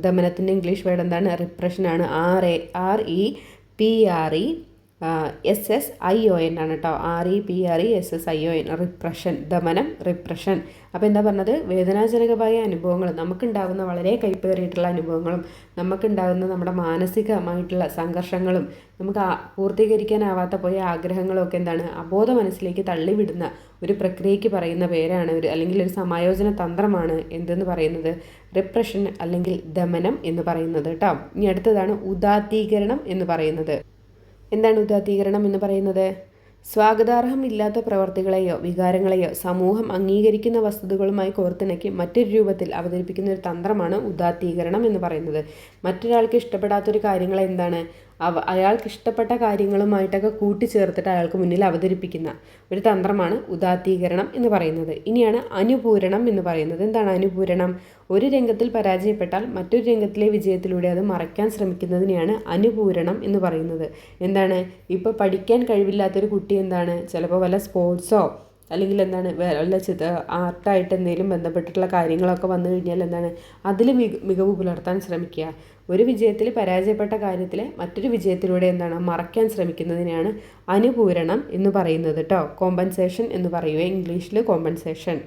Speaker 1: ദമനത്തിൻ്റെ ഇംഗ്ലീഷ് വേർഡ്. എന്താണ്? റിപ്രഷനാണ്. REPRESSION ആണ് കേട്ടോ. REPRESSION repression. ദമനം, റിപ്രഷൻ. അപ്പോൾ എന്താ പറഞ്ഞത്? വേദനാജനകമായ അനുഭവങ്ങൾ, നമുക്കുണ്ടാകുന്ന വളരെ കൈപ്പേറിയിട്ടുള്ള അനുഭവങ്ങളും നമുക്കുണ്ടാകുന്ന നമ്മുടെ മാനസികമായിട്ടുള്ള സംഘർഷങ്ങളും നമുക്ക് പൂർത്തീകരിക്കാനാവാത്ത പോയ ആഗ്രഹങ്ങളും ഒക്കെ എന്താണ് അബോധ മനസ്സിലേക്ക് തള്ളിവിടുന്ന ഒരു പ്രക്രിയയ്ക്ക് പറയുന്ന പേരാണ് അല്ലെങ്കിൽ ഒരു സമായോജന തന്ത്രമാണ് എന്തെന്ന് പറയുന്നത്? റിപ്രഷൻ അല്ലെങ്കിൽ ദമനം എന്ന് പറയുന്നത് കേട്ടോ. ഇനി അടുത്തതാണ് ഉദാത്തീകരണം എന്ന് പറയുന്നത്. എന്താണ് ഉദാത്തീകരണം എന്ന് പറയുന്നത്? സ്വാഗതാർഹമില്ലാത്ത പ്രവർത്തികളെയോ വികാരങ്ങളെയോ സമൂഹം അംഗീകരിക്കുന്ന വസ്തുതകളുമായി കോർത്തിണക്കി മറ്റൊരു രൂപത്തിൽ അവതരിപ്പിക്കുന്ന ഒരു തന്ത്രമാണ് ഉദാത്തീകരണം എന്ന് പറയുന്നത്. മറ്റൊരാൾക്ക് ഇഷ്ടപ്പെടാത്തൊരു കാര്യങ്ങളെ എന്താണ് അയാൾക്ക് ഇഷ്ടപ്പെട്ട കാര്യങ്ങളുമായിട്ടൊക്കെ കൂട്ടിച്ചേർത്തിട്ട് അയാൾക്ക് മുന്നിൽ അവതരിപ്പിക്കുന്ന ഒരു തന്ത്രമാണ് ഉദാത്തീകരണം എന്ന് പറയുന്നത്. ഇനിയാണ് അനുപൂരണം എന്ന് പറയുന്നത്. എന്താണ് അനുപൂരണം? ഒരു രംഗത്തിൽ പരാജയപ്പെട്ടാൽ മറ്റൊരു രംഗത്തിലെ വിജയത്തിലൂടെ അത് മറയ്ക്കാൻ ശ്രമിക്കുന്നതിനെയാണ് അനുപൂരണം എന്ന് പറയുന്നത്. എന്താണ്? ഇപ്പോൾ പഠിക്കാൻ കഴിവില്ലാത്തൊരു കുട്ടി എന്താണ് ചിലപ്പോൾ വല്ല സ്പോർട്സോ അല്ലെങ്കിൽ എന്താണ് വല്ല ആർട്ടായിട്ട് എന്തെങ്കിലും ബന്ധപ്പെട്ടിട്ടുള്ള കാര്യങ്ങളൊക്കെ വന്നു കഴിഞ്ഞാൽ എന്താണ് അതിൽ മികവ് പുലർത്താൻ ശ്രമിക്കുക. ഒരു വിജയത്തിൽ പരാജയപ്പെട്ട കാര്യത്തിലെ മറ്റൊരു വിജയത്തിലൂടെ എന്താണ് മറയ്ക്കാൻ ശ്രമിക്കുന്നതിനെയാണ് അനുപൂരണം എന്ന് പറയുന്നത് കേട്ടോ. കോമ്പൻസേഷൻ എന്ന് പറയുക ഇംഗ്ലീഷിൽ, കോമ്പൻസേഷൻ.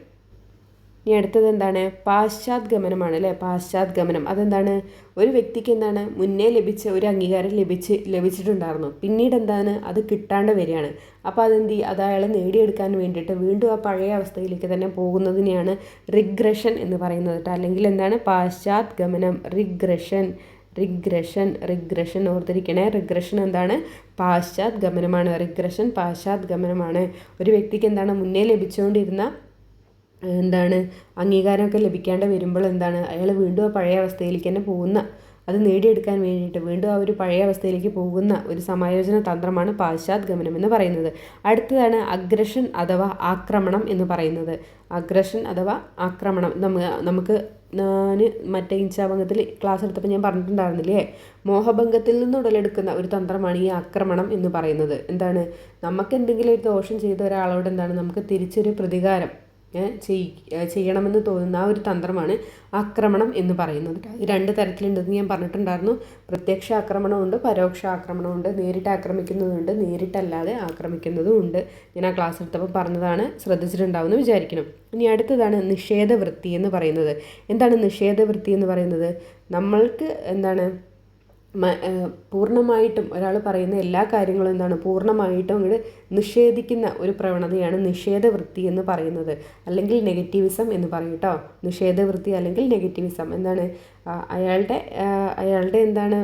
Speaker 1: ഇനി അടുത്തത് എന്താണ്? പാശ്ചാത്ഗമനമാണ് അല്ലേ. പാശ്ചാത്ഗമനം അതെന്താണ്? ഒരു വ്യക്തിക്ക് എന്താണ് മുന്നേ ലഭിച്ച ഒരു അംഗീകാരം ലഭിച്ചിട്ടുണ്ടായിരുന്നു, പിന്നീട് എന്താണ് അത് കിട്ടാണ്ട് വരികയാണ്. അപ്പോൾ അത് അയാളെ നേടിയെടുക്കാൻ വേണ്ടിയിട്ട് വീണ്ടും ആ പഴയ അവസ്ഥയിലേക്ക് തന്നെ പോകുന്നതിനെയാണ് റിഗ്രഷൻ എന്ന് പറയുന്നത് കേട്ടോ. അല്ലെങ്കിൽ എന്താണ്? പാശ്ചാത്ഗമനം. റിഗ്രഷൻ ഓർത്തിരിക്കണേ. റിഗ്രഷൻ എന്താണ്? പാശ്ചാത്ഗമനമാണ്. റിഗ്രഷൻ പാശ്ചാത്ഗമനമാണ്. ഒരു വ്യക്തിക്ക് എന്താണ് മുന്നേ ലഭിച്ചുകൊണ്ടിരുന്ന എന്താണ് അംഗീകാരമൊക്കെ ലഭിക്കാണ്ട് വരുമ്പോൾ എന്താണ് അയാൾ വീണ്ടും ആ പഴയ അവസ്ഥയിലേക്ക് തന്നെ പോകുന്ന, അത് നേടിയെടുക്കാൻ വേണ്ടിയിട്ട് വീണ്ടും ആ ഒരു പഴയ അവസ്ഥയിലേക്ക് പോകുന്ന ഒരു സമായോജന തന്ത്രമാണ് പാശ്ചാത്ഗമനം എന്ന് പറയുന്നത്. അടുത്തതാണ് അഗ്രഷൻ അഥവാ ആക്രമണം എന്ന് പറയുന്നത്. അഗ്രഷൻ അഥവാ ആക്രമണം നമുക്ക് ഞാൻ മറ്റേ ഇച്ഛാഭംഗത്തിൽ ക്ലാസ് എടുത്തപ്പോൾ ഞാൻ പറഞ്ഞിട്ടുണ്ടായിരുന്നില്ലേ, മോഹഭംഗത്തിൽ നിന്ന് ഉടലെടുക്കുന്ന ഒരു തന്ത്രമാണ് ഈ ആക്രമണം എന്ന് പറയുന്നത്. എന്താണ്? നമുക്ക് എന്തെങ്കിലും ഒരു ദോഷം ചെയ്ത ഒരാളോട് എന്താണ് നമുക്ക് തിരിച്ചൊരു പ്രതികാരം ചെയ്യണമെന്ന് തോന്നുന്ന ആ ഒരു തന്ത്രമാണ് ആക്രമണം എന്ന് പറയുന്നത്. രണ്ട് തരത്തിലുണ്ടെന്ന് ഞാൻ പറഞ്ഞിട്ടുണ്ടായിരുന്നു. പ്രത്യക്ഷ ആക്രമണമുണ്ട്, പരോക്ഷ ആക്രമണമുണ്ട്, നേരിട്ട് ആക്രമിക്കുന്നതുണ്ട്, നേരിട്ടല്ലാതെ ആക്രമിക്കുന്നതും ഉണ്ട്. ഞാൻ ആ ക്ലാസ് എടുത്തപ്പോൾ പറഞ്ഞതാണ്, ശ്രദ്ധിച്ചിട്ടുണ്ടാവുമെന്ന് വിചാരിക്കണം. ഇനി അടുത്തതാണ് നിഷേധവൃത്തി എന്ന് പറയുന്നത്. എന്താണ് നിഷേധവൃത്തി എന്ന് പറയുന്നത്? നമ്മൾക്ക് എന്താണ് പൂർണ്ണമായിട്ടും ഒരാൾ പറയുന്ന എല്ലാ കാര്യങ്ങളും എന്താണ് പൂർണ്ണമായിട്ടും അങ്ങോട്ട് നിഷേധിക്കുന്ന ഒരു പ്രവണതയാണ് നിഷേധവൃത്തി എന്ന് പറയുന്നത്, അല്ലെങ്കിൽ നെഗറ്റിവിസം എന്ന് പറയും കേട്ടോ. നിഷേധവൃത്തി അല്ലെങ്കിൽ നെഗറ്റിവിസം എന്താണ്? അയാളുടെ എന്താണ്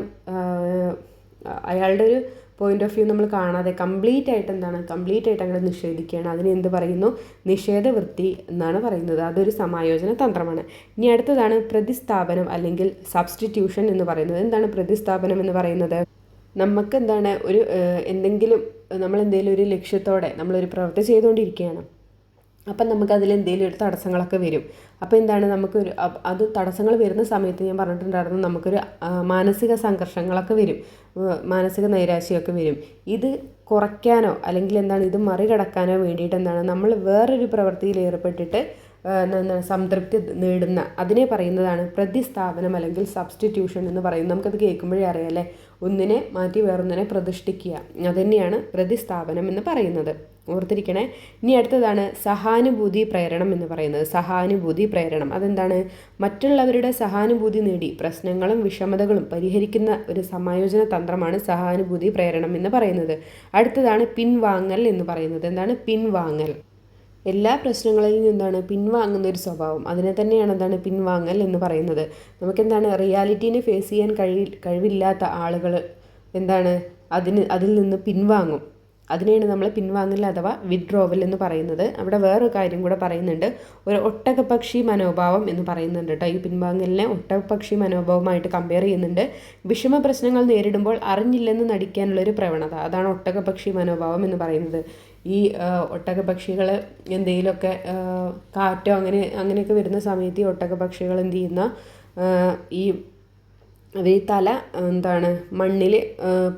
Speaker 1: അയാളുടെ ഒരു പോയിന്റ് ഓഫ് വ്യൂ നമ്മൾ കാണാതെ കംപ്ലീറ്റ് ആയിട്ട് അങ്ങനെ നിഷേധിക്കുകയാണ്. അതിന് എന്ത് പറയുന്നു? നിഷേധവൃത്തി എന്നാണ് പറയുന്നത്. അതൊരു സമായോജന തന്ത്രമാണ്. ഇനി അടുത്തതാണ് പ്രതിസ്ഥാപനം അല്ലെങ്കിൽ സബ്സ്റ്റിറ്റ്യൂഷൻ എന്ന് പറയുന്നത്. എന്താണ് പ്രതിസ്ഥാപനം എന്ന് പറയുന്നത്? നമുക്ക് എന്താണ് നമ്മളെന്തെങ്കിലും ഒരു ലക്ഷ്യത്തോടെ നമ്മളൊരു പ്രവൃത്തി ചെയ്തുകൊണ്ടിരിക്കുകയാണ്. അപ്പം നമുക്കതിൽ എന്തെങ്കിലും ഒരു തടസ്സങ്ങളൊക്കെ വരും. അപ്പോൾ എന്താണ് അത് തടസ്സങ്ങൾ വരുന്ന സമയത്ത് ഞാൻ പറഞ്ഞിട്ടുണ്ടായിരുന്നു നമുക്കൊരു മാനസിക സംഘർഷങ്ങളൊക്കെ വരും, മാനസിക നൈരാശ്യമൊക്കെ വരും. ഇത് കുറയ്ക്കാനോ അല്ലെങ്കിൽ ഇത് മറികടക്കാനോ വേണ്ടിയിട്ട് നമ്മൾ വേറൊരു പ്രവൃത്തിയിൽ ഏർപ്പെട്ടിട്ട് സംതൃപ്തി നേടുന്ന അതിനെ പറയുന്നതാണ് പ്രതിസ്ഥാപനം അല്ലെങ്കിൽ സബ്സ്റ്റിറ്റ്യൂഷൻ എന്ന് പറയുന്നത്. നമുക്കത് കേൾക്കുമ്പോഴേ അറിയാമല്ലേ, ഒന്നിനെ മാറ്റി വേറൊന്നിനെ പ്രതിഷ്ഠിക്കുക, അതുതന്നെയാണ് പ്രതിസ്ഥാപനം എന്ന് പറയുന്നത്. ഓർത്തിരിക്കണേ. ഇനി അടുത്തതാണ് സഹാനുഭൂതി പ്രേരണം എന്ന് പറയുന്നത്. സഹാനുഭൂതി പ്രേരണം അതെന്താണ്? മറ്റുള്ളവരുടെ സഹാനുഭൂതി നേടി പ്രശ്നങ്ങളും വിഷമതകളും പരിഹരിക്കുന്ന ഒരു സമായോജന തന്ത്രമാണ് സഹാനുഭൂതി പ്രേരണം എന്ന് പറയുന്നത്. അടുത്തതാണ് പിൻവാങ്ങൽ എന്ന് പറയുന്നത്. എന്താണ് പിൻവാങ്ങൽ? എല്ലാ പ്രശ്നങ്ങളിൽ നിന്നാണ് പിൻവാങ്ങുന്ന ഒരു സ്വഭാവം, അതിനെ തന്നെയാണ് പിൻവാങ്ങൽ എന്ന് പറയുന്നത്. റിയാലിറ്റീനെ ഫേസ് ചെയ്യാൻ കഴിവില്ലാത്ത ആളുകൾ അതിൽ നിന്ന് പിൻവാങ്ങും. അതിനെയാണ് നമ്മൾ പിൻവാങ്ങൽ അഥവാ വിഡ്രോവൽ എന്ന് പറയുന്നത്. അവിടെ വേറൊരു കാര്യം കൂടെ പറയുന്നുണ്ട്, ഒരു ഒട്ടകപക്ഷി മനോഭാവം എന്ന് പറയുന്നുണ്ട് കേട്ടോ. ഈ പിൻവാങ്ങലിനെ ഒട്ടകപക്ഷി മനോഭാവമായിട്ട് കമ്പയർ ചെയ്യുന്നുണ്ട്. വിഷമ പ്രശ്നങ്ങൾ നേരിടുമ്പോൾ അറിഞ്ഞില്ലെന്ന് നടിക്കാനുള്ളൊരു പ്രവണത, അതാണ് ഒട്ടകപക്ഷി മനോഭാവം എന്ന് പറയുന്നത്. ഈ ഒട്ടകപക്ഷികൾ എന്തെങ്കിലുമൊക്കെ കാറ്റോ അങ്ങനെയൊക്കെ വരുന്ന സമയത്ത് ഈ ഒട്ടകപക്ഷികൾ എന്ത് ചെയ്യുന്ന ഈ തല മണ്ണിൽ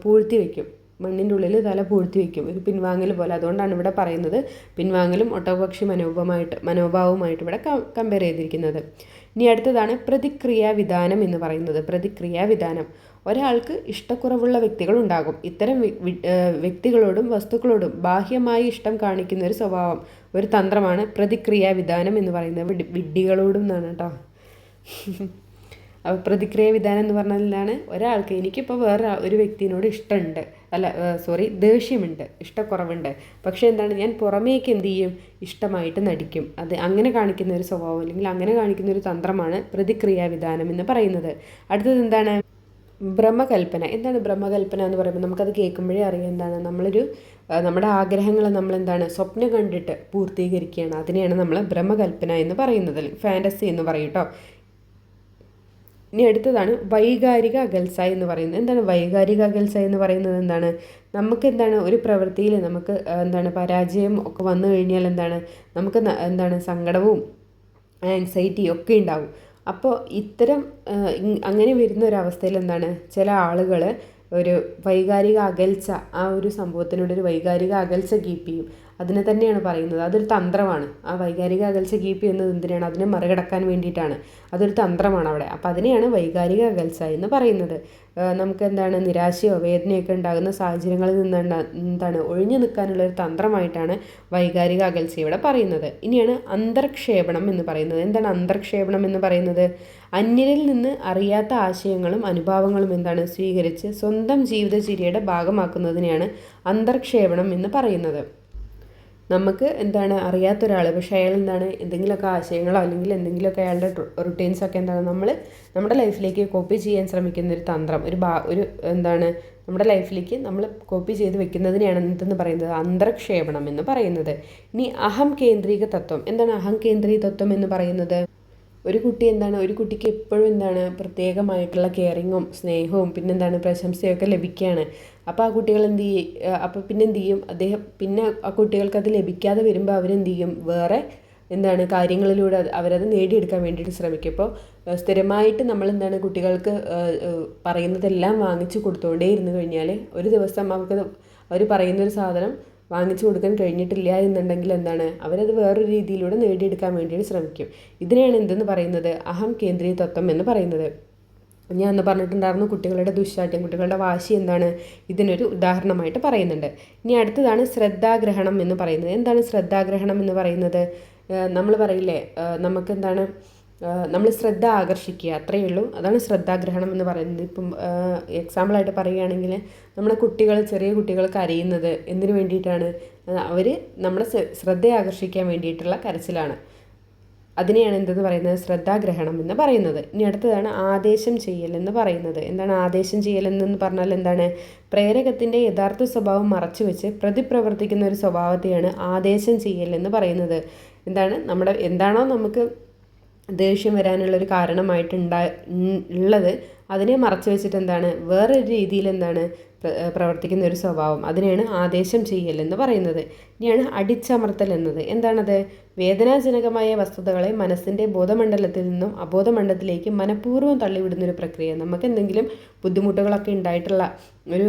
Speaker 1: പൂഴ്ത്തി വയ്ക്കും, മണ്ണിൻ്റെ ഉള്ളിൽ തല പൂഴ്ത്തി വയ്ക്കും, ഒരു പിൻവാങ്ങൽ പോലെ. അതുകൊണ്ടാണ് ഇവിടെ പറയുന്നത് പിൻവാങ്ങലും ഒട്ടകപക്ഷി മനോഭാവവുമായിട്ട് ഇവിടെ കമ്പയർ ചെയ്തിരിക്കുന്നത്. ഇനി അടുത്തതാണ് പ്രതിക്രിയാവിധാനം എന്ന് പറയുന്നത്. പ്രതിക്രിയാവിധാനം, ഒരാൾക്ക് ഇഷ്ടക്കുറവുള്ള വ്യക്തികളുണ്ടാകും. ഇത്തരം വ്യക്തികളോടും വസ്തുക്കളോടും ബാഹ്യമായി ഇഷ്ടം കാണിക്കുന്ന ഒരു സ്വഭാവം, ഒരു തന്ത്രമാണ് പ്രതിക്രിയാവിധാനം എന്ന് പറയുന്നത്. വിഡ്ഢികളോടും എന്നാണ് കേട്ടോ. അപ്പോൾ പ്രതിക്രിയാവിധാനം എന്ന് പറഞ്ഞാൽ എന്താണ്? ഒരാൾക്ക് എനിക്കിപ്പോൾ വേറെ ഒരു വ്യക്തിയോട് ദേഷ്യമുണ്ട്, ഇഷ്ടക്കുറവുണ്ട്, പക്ഷേ ഞാൻ പുറമേക്ക് എന്ത് ചെയ്യും? ഇഷ്ടമായിട്ട് നടിക്കും. അത് അങ്ങനെ കാണിക്കുന്ന ഒരു സ്വഭാവം അല്ലെങ്കിൽ അങ്ങനെ കാണിക്കുന്ന ഒരു തന്ത്രമാണ് പ്രതിക്രിയാവിധാനം എന്ന് പറയുന്നത്. അടുത്തത് എന്താണ്? ഭ്രമകൽപ്പന. എന്താണ് ഭ്രമകൽപ്പന എന്ന് പറയുമ്പോൾ നമുക്കത് കേൾക്കുമ്പോഴേ അറിയാം നമ്മുടെ ആഗ്രഹങ്ങൾ സ്വപ്നം കണ്ടിട്ട് പൂർത്തീകരിക്കുകയാണ്. അതിനെയാണ് നമ്മൾ ഭ്രമകൽപ്പന എന്ന് പറയുന്നത്, ഫാൻറ്റസി എന്ന് പറയും കേട്ടോ. ഇനി അടുത്തതാണ് വൈകാരിക അകൽച്ച എന്ന് പറയുന്നത്. എന്താണ് വൈകാരിക അകൽച്ച എന്ന് പറയുന്നത്? നമുക്ക് ഒരു പ്രവൃത്തിയിൽ നമുക്ക് പരാജയം ഒക്കെ വന്നു കഴിഞ്ഞാൽ നമുക്ക് സങ്കടവും ആങ്സൈറ്റിയും ഒക്കെ ഉണ്ടാവും. അപ്പോൾ അങ്ങനെ വരുന്ന ഒരവസ്ഥയിൽ ചില ആളുകൾ ഒരു വൈകാരിക അകൽച്ച, ആ ഒരു സംഭവത്തിനോടൊരു വൈകാരിക അകൽച്ച കീപ്പ് ചെയ്യും. അതിനെ തന്നെയാണ് പറയുന്നത്, അതൊരു തന്ത്രമാണ്. ആ വൈകാരിക അകൽച്ച കീപ്പ് ചെയ്യുന്നത് എന്തിനാണ്? അതിനെ മറികടക്കാൻ വേണ്ടിയിട്ടാണ്. അതൊരു തന്ത്രമാണ് അവിടെ. അപ്പോൾ അതിനെയാണ് വൈകാരിക അകൽച്ച എന്ന് പറയുന്നത്. നമുക്ക് നിരാശയോ വേദനയൊക്കെ ഉണ്ടാകുന്ന സാഹചര്യങ്ങളിൽ നിന്നാണ് ഒഴിഞ്ഞു നിൽക്കാനുള്ളൊരു തന്ത്രമായിട്ടാണ് വൈകാരിക അകൽച്ച ഇവിടെ പറയുന്നത്. ഇനിയാണ് അന്തർക്ഷേപണം എന്ന് പറയുന്നത്. എന്താണ് അന്തർക്ഷേപണം എന്ന് പറയുന്നത്? അന്യരിൽ നിന്ന് അറിയാത്ത ആശയങ്ങളും അനുഭാവങ്ങളും സ്വീകരിച്ച് സ്വന്തം ജീവിതചര്യയുടെ ഭാഗമാക്കുന്നതിനെയാണ് അന്തർക്ഷേപണം എന്ന് പറയുന്നത്. നമുക്ക് അറിയാത്തൊരാൾ, പക്ഷേ അയാൾ എന്തെങ്കിലുമൊക്കെ ആശയങ്ങളോ അല്ലെങ്കിൽ എന്തെങ്കിലുമൊക്കെ അയാളുടെ റുട്ടീൻസൊക്കെ നമ്മുടെ ലൈഫിലേക്ക് കോപ്പി ചെയ്യാൻ ശ്രമിക്കുന്നൊരു തന്ത്രം, നമ്മുടെ ലൈഫിലേക്ക് നമ്മൾ കോപ്പി ചെയ്ത് വെക്കുന്നതിനെയാണ് എന്തെന്ന് പറയുന്നത്? അന്തർക്ഷേപണം എന്ന് പറയുന്നത്. ഇനി അഹം കേന്ദ്രീക തത്വം. എന്താണ് അഹം കേന്ദ്രീക തത്വം എന്ന് പറയുന്നത്? ഒരു കുട്ടിക്ക് എപ്പോഴും പ്രത്യേകമായിട്ടുള്ള കെയറിങ്ങും സ്നേഹവും പ്രശംസയൊക്കെ ലഭിക്കുകയാണ്. അപ്പോൾ ആ കുട്ടികൾ എന്ത് ചെയ്യും? ആ കുട്ടികൾക്ക് അത് ലഭിക്കാതെ വരുമ്പോൾ അവരെന്ത് ചെയ്യും? വേറെ കാര്യങ്ങളിലൂടെ അവരത് നേടിയെടുക്കാൻ വേണ്ടിയിട്ട് ശ്രമിക്കും. ഇപ്പോൾ സ്ഥിരമായിട്ട് നമ്മൾ കുട്ടികൾക്ക് പറയുന്നതെല്ലാം വാങ്ങിച്ചു കൊടുത്തുകൊണ്ടേ ഇരുന്ന് കഴിഞ്ഞാൽ ഒരു ദിവസം അവർ പറയുന്നൊരു സാധനം വാങ്ങിച്ചു കൊടുക്കാൻ കഴിഞ്ഞിട്ടില്ല എന്നുണ്ടെങ്കിൽ അവരത് വേറൊരു രീതിയിലൂടെ നേടിയെടുക്കാൻ വേണ്ടിയിട്ട് ശ്രമിക്കും. ഇതിനെയാണ് എന്തെന്ന് പറയുന്നത്? അഹം കേന്ദ്രീയ തത്വം എന്ന് പറയുന്നത്. ഞാൻ അന്ന് പറഞ്ഞിട്ടുണ്ടായിരുന്നു കുട്ടികളുടെ ദുശ്ശാഠ്യം, കുട്ടികളുടെ വാശി ഇതിനൊരു ഉദാഹരണമായിട്ട് പറയുന്നുണ്ട്. ഇനി അടുത്തതാണ് ശ്രദ്ധാഗ്രഹണം എന്ന് പറയുന്നത്. എന്താണ് ശ്രദ്ധാഗ്രഹണം എന്ന് പറയുന്നത്? നമ്മൾ പറയില്ലേ, നമുക്ക് നമ്മൾ ശ്രദ്ധ ആകർഷിക്കുക, അത്രയേ ഉള്ളൂ. അതാണ് ശ്രദ്ധാഗ്രഹണം എന്ന് പറയുന്നത്. ഇപ്പം എക്സാമ്പിളായിട്ട് പറയുകയാണെങ്കിൽ ചെറിയ കുട്ടികൾ കരയുന്നത് എന്തിനു വേണ്ടിയിട്ടാണ്? അവർ നമ്മളെ ശ്രദ്ധ ആകർഷിക്കാൻ വേണ്ടിയിട്ടുള്ള കരച്ചിലാണ്. അതിനെയാണ് എന്തെന്ന് പറയുന്നത്, ശ്രദ്ധാഗ്രഹണം എന്ന് പറയുന്നത്. ഇനി അടുത്തതാണ് ആദേശം ചെയ്യൽ എന്ന് പറയുന്നത്. എന്താണ് ആദേശം ചെയ്യൽ എന്ന് പറഞ്ഞാൽ എന്താണ്? പ്രേരകത്തിൻ്റെ യഥാർത്ഥ സ്വഭാവം മറച്ചു വെച്ച് പ്രതിപ്രവർത്തിക്കുന്ന ഒരു സ്വഭാവത്തെയാണ് ആദേശം ചെയ്യൽ എന്ന് പറയുന്നത്. എന്താണ് എന്താണോ നമുക്ക് ദേഷ്യം വരാനുള്ളൊരു കാരണമായിട്ട് ഉള്ളത് അതിനെ മറച്ചു വെച്ചിട്ട് എന്താണ് വേറൊരു രീതിയിൽ എന്താണ് പ്രവർത്തിക്കുന്ന ഒരു സ്വഭാവം, അതിനെയാണ് ആദേശം ചെയ്യൽ എന്ന് പറയുന്നത്. ഇനിയാണ് അടിച്ചമർത്തൽ എന്നത്. എന്താണത്? വേദനാജനകമായ വസ്തുതകളെ മനസ്സിൻ്റെ ബോധമണ്ഡലത്തിൽ നിന്നും അബോധമണ്ഡലത്തിലേക്ക് മനഃപൂർവ്വം തള്ളിവിടുന്ന ഒരു പ്രക്രിയ. നമുക്ക് എന്തെങ്കിലും ബുദ്ധിമുട്ടുകളൊക്കെ ഉണ്ടായിട്ടുള്ള ഒരു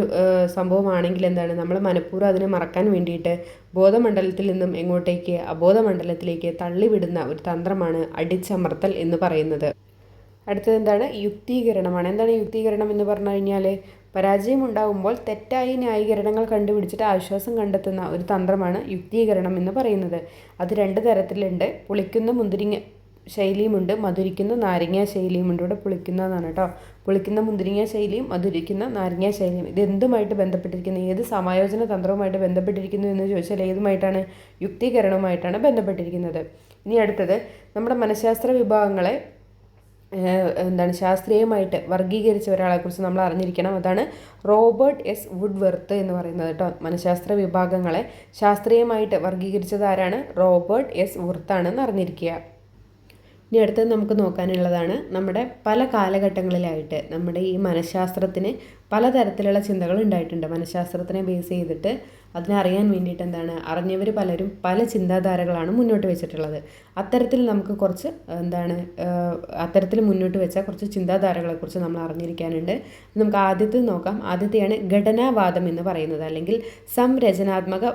Speaker 1: സംഭവമാണെങ്കിൽ എന്താണ്, നമ്മൾ മനഃപൂർവ്വം അതിനെ മറക്കാൻ വേണ്ടിയിട്ട് ബോധമണ്ഡലത്തിൽ നിന്നും എങ്ങോട്ടേക്ക്, അബോധമണ്ഡലത്തിലേക്ക് തള്ളിവിടുന്ന ഒരു തന്ത്രമാണ് അടിച്ചമർത്തൽ എന്ന് പറയുന്നത്. അടുത്തത് എന്താണ്? യുക്തീകരണമാണ്. എന്താണ് യുക്തീകരണം എന്ന് പറഞ്ഞു കഴിഞ്ഞാൽ, പരാജയം ഉണ്ടാകുമ്പോൾ തെറ്റായ ന്യായീകരണങ്ങൾ കണ്ടുപിടിച്ചിട്ട് ആശ്വാസം കണ്ടെത്തുന്ന ഒരു തന്ത്രമാണ് യുക്തീകരണം എന്ന് പറയുന്നത്. അത് 2 തരത്തിലുണ്ട്. പുളിക്കുന്ന മുന്തിരിങ്ങ ശൈലിയുമുണ്ട്, മധുരിക്കുന്ന നാരങ്ങ ശൈലിയുമുണ്ട്. ഇവിടെ പുളിക്കുന്ന എന്നാണ് കേട്ടോ. പുളിക്കുന്ന മുന്തിരിങ്ങ ശൈലിയും മധുരിക്കുന്ന നാരങ്ങ ശൈലിയും. ഇത് എന്തുമായിട്ട് ബന്ധപ്പെട്ടിരിക്കുന്നു, ഏത് സമായോജന തന്ത്രവുമായിട്ട് ബന്ധപ്പെട്ടിരിക്കുന്നു എന്ന് ചോദിച്ചാൽ ഏതുമായിട്ടാണ്? യുക്തീകരണവുമായിട്ടാണ് ബന്ധപ്പെട്ടിരിക്കുന്നത്. ഇനി അടുത്തത് നമ്മുടെ മനഃശാസ്ത്ര വിഭാഗങ്ങളെ ശാസ്ത്രീയമായിട്ട് വർഗീകരിച്ച ഒരാളെക്കുറിച്ച് നമ്മൾ അറിഞ്ഞിരിക്കണം. അതാണ് റോബർട്ട് എസ് വുഡ്വർത്ത് എന്ന് പറയുന്നത് കേട്ടോ. മനഃശാസ്ത്ര വിഭാഗങ്ങളെ ശാസ്ത്രീയമായിട്ട് വർഗീകരിച്ചത് ആരാണ്? റോബർട്ട് എസ് വുർത്താണെന്ന് അറിഞ്ഞിരിക്കുക. ഇനി അടുത്തത് നമുക്ക് നോക്കാനുള്ളതാണ്, നമ്മുടെ പല കാലഘട്ടങ്ങളിലായിട്ട് നമ്മുടെ ഈ മനഃശാസ്ത്രത്തിന് പലതരത്തിലുള്ള ചിന്തകൾ ഉണ്ടായിട്ടുണ്ട്. മനഃശാസ്ത്രത്തിനെ ബേസ് ചെയ്തിട്ട് അതിനെ അറിയാൻ വേണ്ടിയിട്ട് എന്താണ്, അറിഞ്ഞവർ പലരും പല ചിന്താധാരകളാണ് മുന്നോട്ട് വെച്ചിട്ടുള്ളത്. അത്തരത്തിൽ നമുക്ക് കുറച്ച് അത്തരത്തിൽ മുന്നോട്ട് വെച്ച കുറച്ച് ചിന്താധാരകളെക്കുറിച്ച് നമ്മൾ അറിഞ്ഞിരിക്കാനുണ്ട്. നമുക്ക് ആദ്യത്തെ നോക്കാം. ആദ്യത്തെയാണ് ഘടനാവാദം എന്ന് പറയുന്നത്, അല്ലെങ്കിൽ സംരചനാത്മക